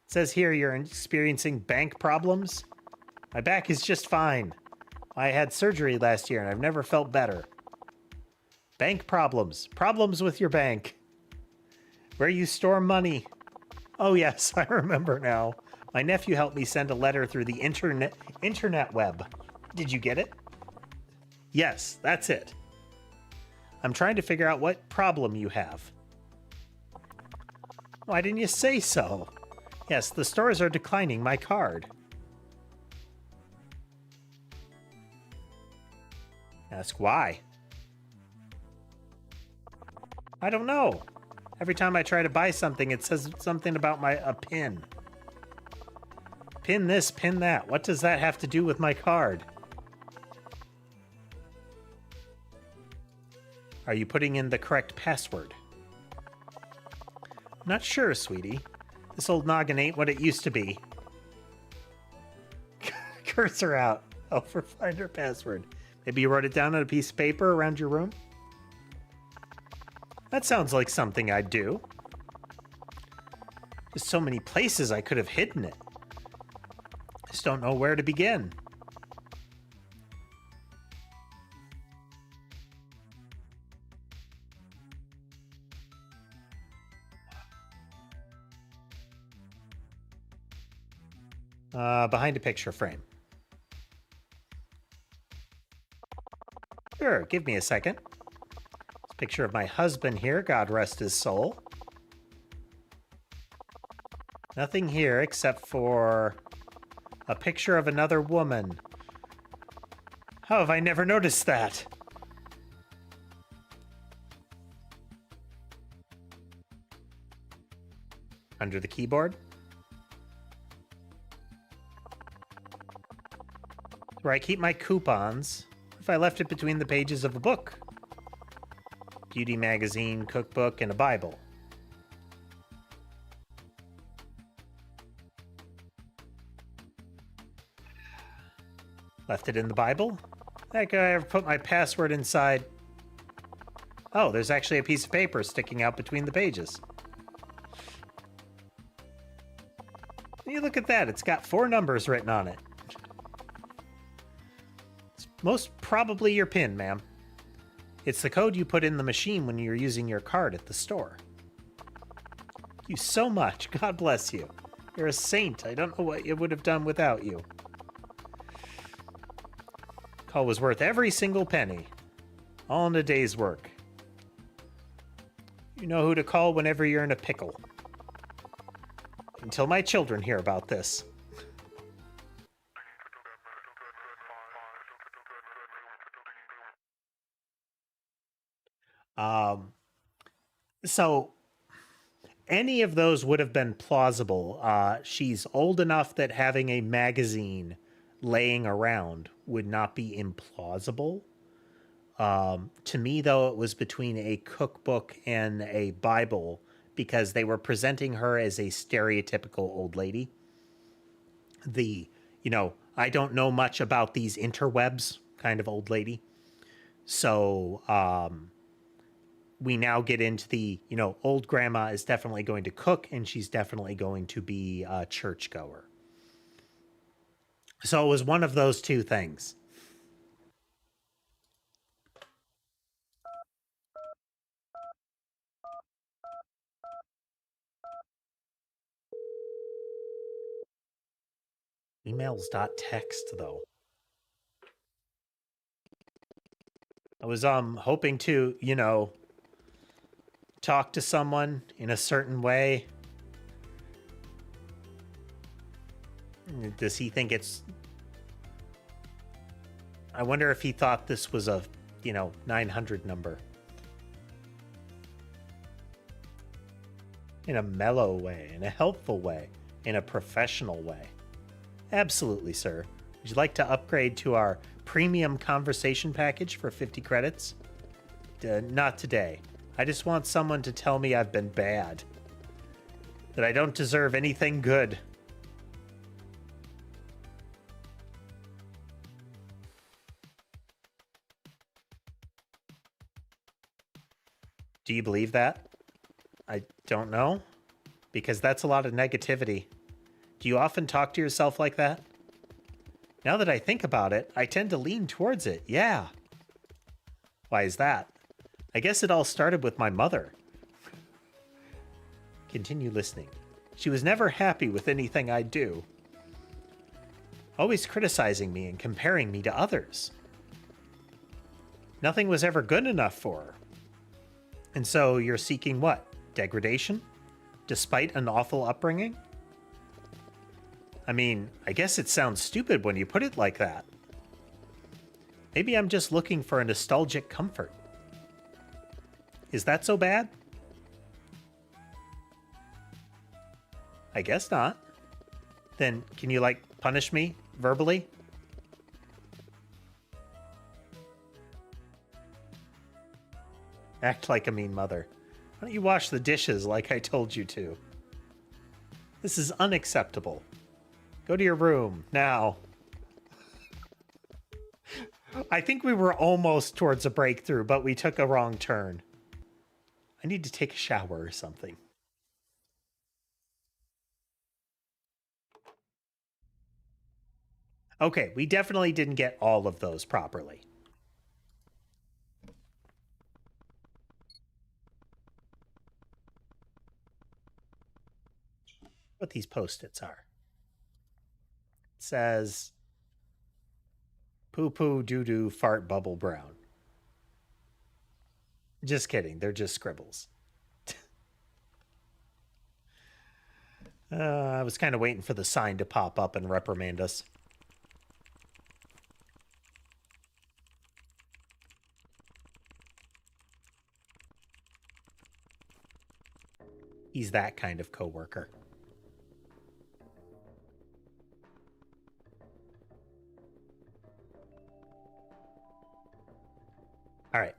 It says here you're experiencing bank problems. My back is just fine. I had surgery last year and I've never felt better. Bank problems. Problems with your bank. Where you store money. Oh yes, I remember now. My nephew helped me send a letter through the internet web. Did you get it? Yes, that's it. I'm trying to figure out what problem you have. Why didn't you say so? Yes, the stores are declining my card. Ask why. I don't know. Every time I try to buy something, it says something about a pin. Pin this, pin that. What does that have to do with my card? Are you putting in the correct password? Not sure, sweetie. This old noggin ain't what it used to be. Cursor out. Oh, for finder password. Maybe you wrote it down on a piece of paper around your room? That sounds like something I'd do. There's so many places I could have hidden it. Just don't know where to begin. Behind a picture frame. Sure, give me a second. It's a picture of my husband here, God rest his soul. Nothing here except for a picture of another woman. How have I never noticed that? Under the keyboard? Where I keep my coupons. If I left it between the pages of a book. Beauty magazine, cookbook, and a Bible. Left it in the Bible? Heck, I ever put my password inside? Oh, there's actually a piece of paper sticking out between the pages. You look at that, it's got 4 numbers written on it. It's most probably your PIN, ma'am. It's the code you put in the machine when you're using your card at the store. Thank you so much. God bless you. You're a saint. I don't know what you would have done without you. Call was worth every single penny. All in a day's work. You know who to call whenever you're in a pickle. Until my children hear about this. So any of those would have been plausible. She's old enough that having a magazine laying around would not be implausible. To me, though, it was between a cookbook and a Bible because they were presenting her as a stereotypical old lady. I don't know much about these interwebs kind of old lady. So, we now get into the, old grandma is definitely going to cook and she's definitely going to be a churchgoer. So it was one of those two things. Emails.txt though. I was hoping to, talk to someone in a certain way. Does he think it's... I wonder if he thought this was a, 900 number. In a mellow way, in a helpful way, in a professional way. Absolutely, sir. Would you like to upgrade to our premium conversation package for 50 credits? Not today. I just want someone to tell me I've been bad. That I don't deserve anything good. Do you believe that? I don't know. Because that's a lot of negativity. Do you often talk to yourself like that? Now that I think about it, I tend to lean towards it, yeah. Why is that? I guess it all started with my mother. Continue listening. She was never happy with anything I do. Always criticizing me and comparing me to others. Nothing was ever good enough for her. And so you're seeking what? Degradation? Despite an awful upbringing? I mean, I guess it sounds stupid when you put it like that. Maybe I'm just looking for a nostalgic comfort. Is that so bad? I guess not. Then can you, like, punish me verbally? Act like a mean mother. Why don't you wash the dishes like I told you to? This is unacceptable. Go to your room, now. I think we were almost towards a breakthrough, but we took a wrong turn. I need to take a shower or something. Okay, we definitely didn't get all of those properly. What these post-its are. It says poo-poo, doo-doo, fart, bubble, brown. Just kidding, they're just scribbles. I was kind of waiting for the sign to pop up and reprimand us. He's that kind of coworker. All right.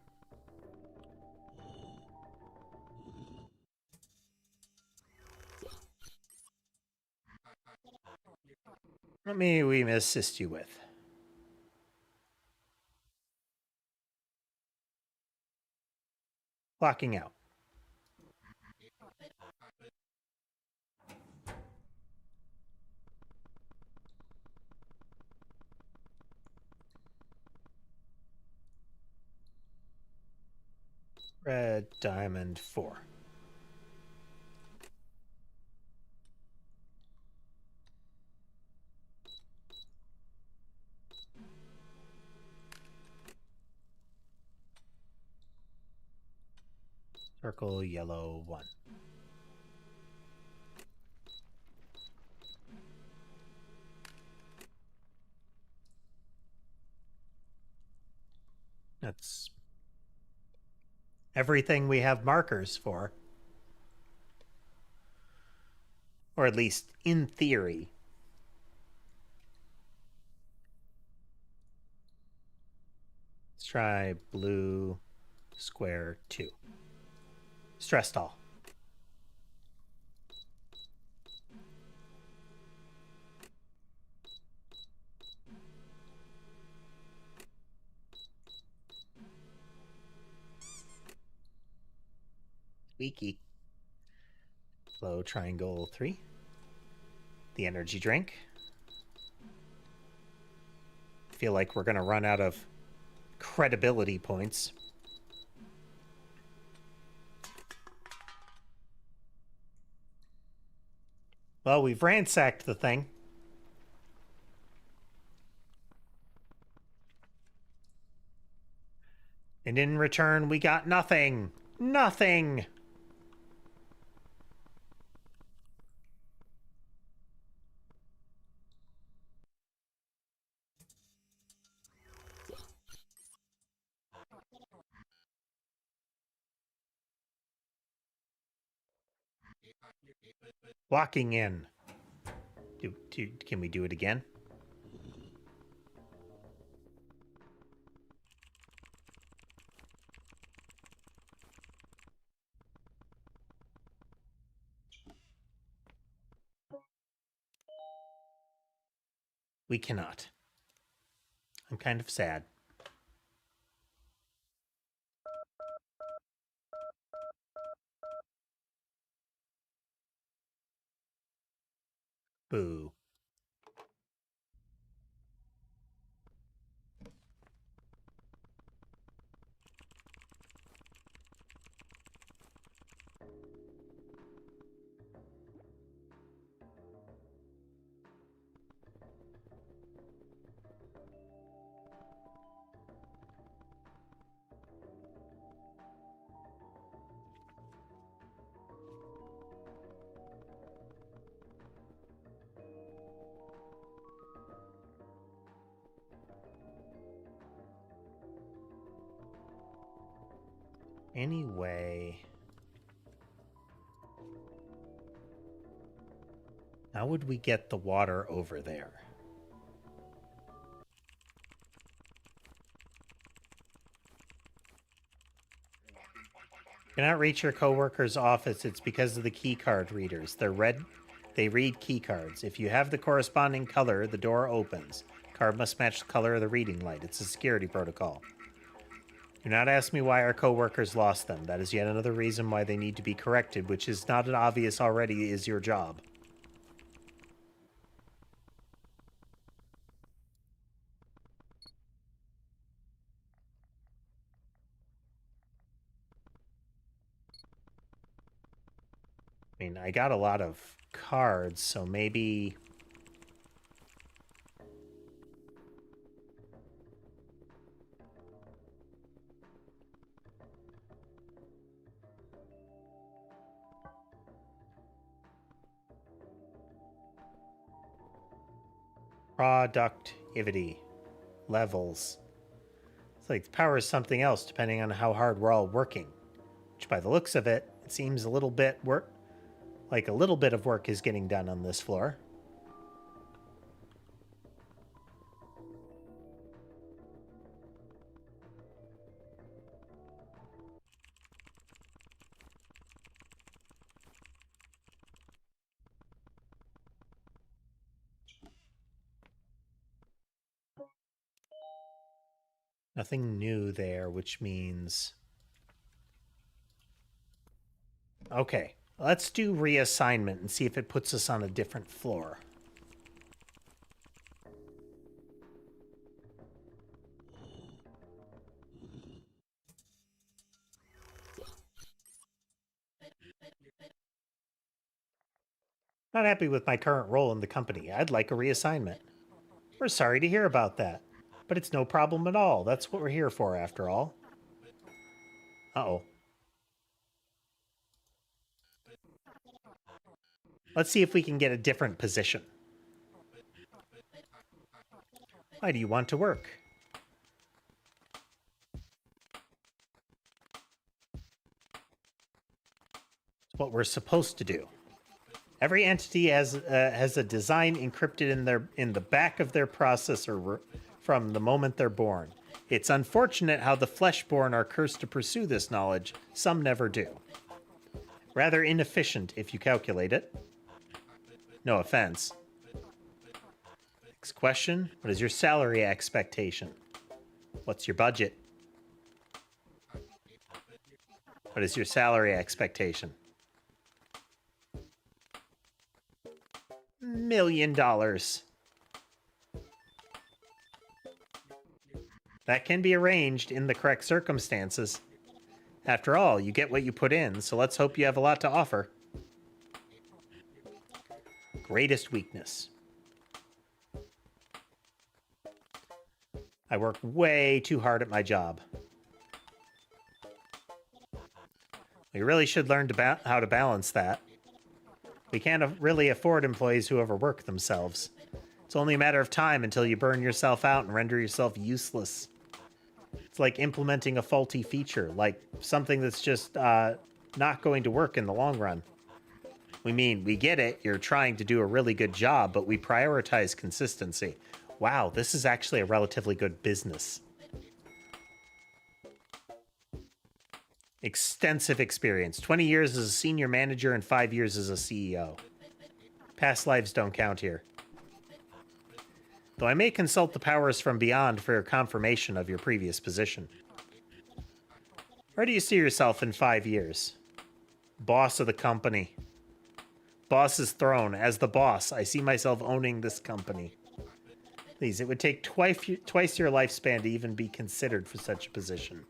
What may we assist you with? Locking out. Red diamond 4. Circle yellow 1. That's everything we have markers for. Or at least in theory. Let's try blue square 2. Stressed all. Squeaky. Flow triangle 3. The energy drink. Feel like we're going to run out of credibility points. Well, we've ransacked the thing. And in return, we got nothing. Nothing! Walking in. Can we do it again? We cannot. I'm kind of sad. Boo. Anyway, how would we get the water over there? If you cannot reach your coworker's office, it's because of the key card readers. They read key cards. If you have the corresponding color, the door opens. Card must match the color of the reading light. It's a security protocol. Do not ask me why our coworkers lost them. That is yet another reason why they need to be corrected, which is not obvious already is your job. I mean, I got a lot of cards, so maybe... Productivity. Levels. It's like the power is something else depending on how hard we're all working. Which, by the looks of it, it seems a little bit like a little bit of work is getting done on this floor. Nothing new there, which means... Okay, let's do reassignment and see if it puts us on a different floor. Not happy with my current role in the company. I'd like a reassignment. We're sorry to hear about that, but it's no problem at all. That's what we're here for, after all. Uh-oh. Let's see if we can get a different position. Why do you want to work? It's what we're supposed to do. Every entity has a design encrypted in the back of their processor from the moment they're born. It's unfortunate how the fleshborn are cursed to pursue this knowledge. Some never do. Rather inefficient if you calculate it. No offense. Next question. What is your salary expectation? What's your budget? What is your salary expectation? $1 million. That can be arranged in the correct circumstances. After all, you get what you put in, so let's hope you have a lot to offer. Greatest weakness. I work way too hard at my job. We really should learn how to balance that. We can't really afford employees who overwork themselves. It's only a matter of time until you burn yourself out and render yourself useless. It's like implementing a faulty feature, like something that's just not going to work in the long run. We get it, you're trying to do a really good job, but we prioritize consistency. Wow, this is actually a relatively good business. Extensive experience. 20 years as a senior manager and 5 years as a CEO. Past lives don't count here. though I may consult the powers from beyond for confirmation of your previous position. Where do you see yourself in 5 years? Boss of the company. Boss's throne. As the boss, I see myself owning this company. Please, it would take twice your lifespan to even be considered for such a position.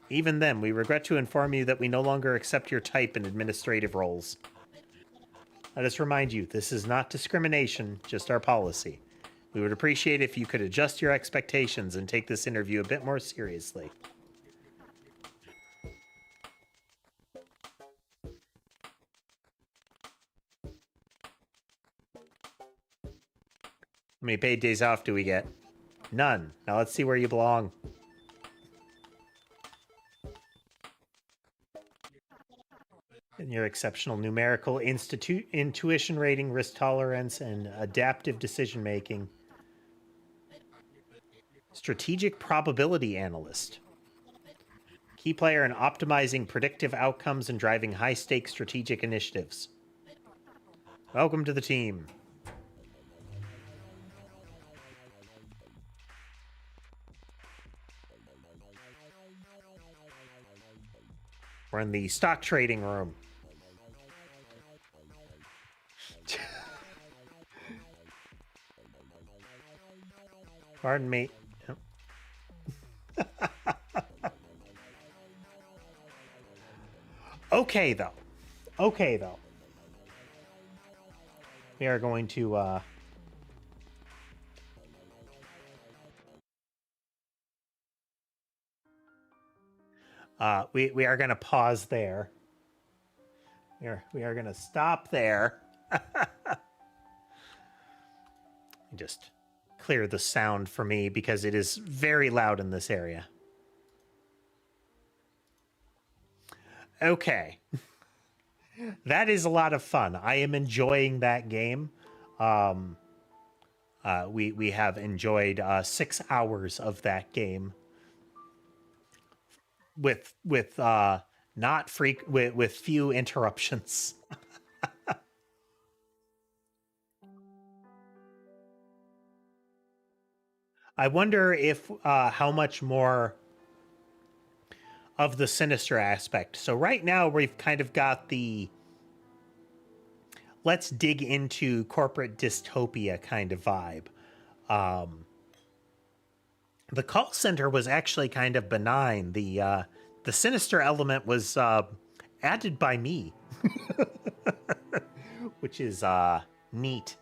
Even then, we regret to inform you that we no longer accept your type in administrative roles. Let us remind you, this is not discrimination, just our policy. We would appreciate if you could adjust your expectations and take this interview a bit more seriously. How many paid days off do we get? None. Now let's see where you belong. And your exceptional numerical intuition rating, risk tolerance, and adaptive decision making. Strategic probability analyst. Key player in optimizing predictive outcomes and driving high-stakes strategic initiatives. Welcome to the team. We're in the stock trading room. Pardon me. Okay, though. Okay, though. We are going to, we are going to pause there. We are going to stop there. Just clear the sound for me because it is very loud in this area. Okay. That is a lot of fun. I am enjoying that game. We have enjoyed 6 hours of that game with few interruptions. I wonder if how much more of the sinister aspect. So right now we've kind of got the let's dig into corporate dystopia kind of vibe. The call center was actually kind of benign. The sinister element was added by me, which is neat.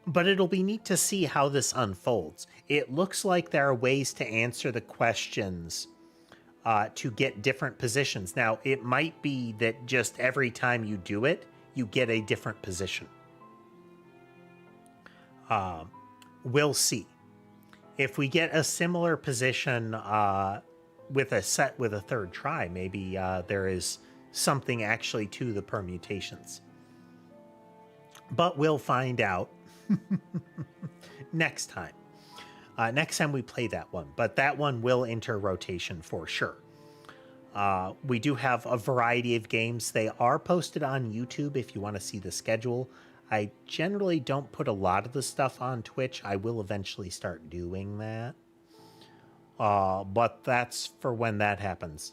But it'll be neat to see how this unfolds. It looks like there are ways to answer the questions to get different positions. Now, it might be that just every time you do it, you get a different position. We'll see. If we get a similar position with a third try, maybe there is something actually to the permutations. But we'll find out next time. Next time we play that one, but that one will enter rotation for sure. We do have a variety of games. They are posted on YouTube if you want to see the schedule. I generally don't put a lot of the stuff on Twitch. I will eventually start doing that. But that's for when that happens.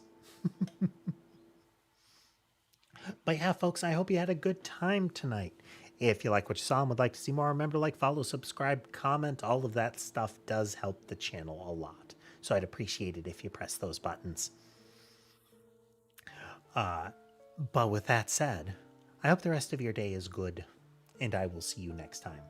But yeah, folks, I hope you had a good time tonight. If you like what you saw and would like to see more, remember to like, follow, subscribe, comment. All of that stuff does help the channel a lot. So I'd appreciate it if you press those buttons. But with that said, I hope the rest of your day is good, and I will see you next time.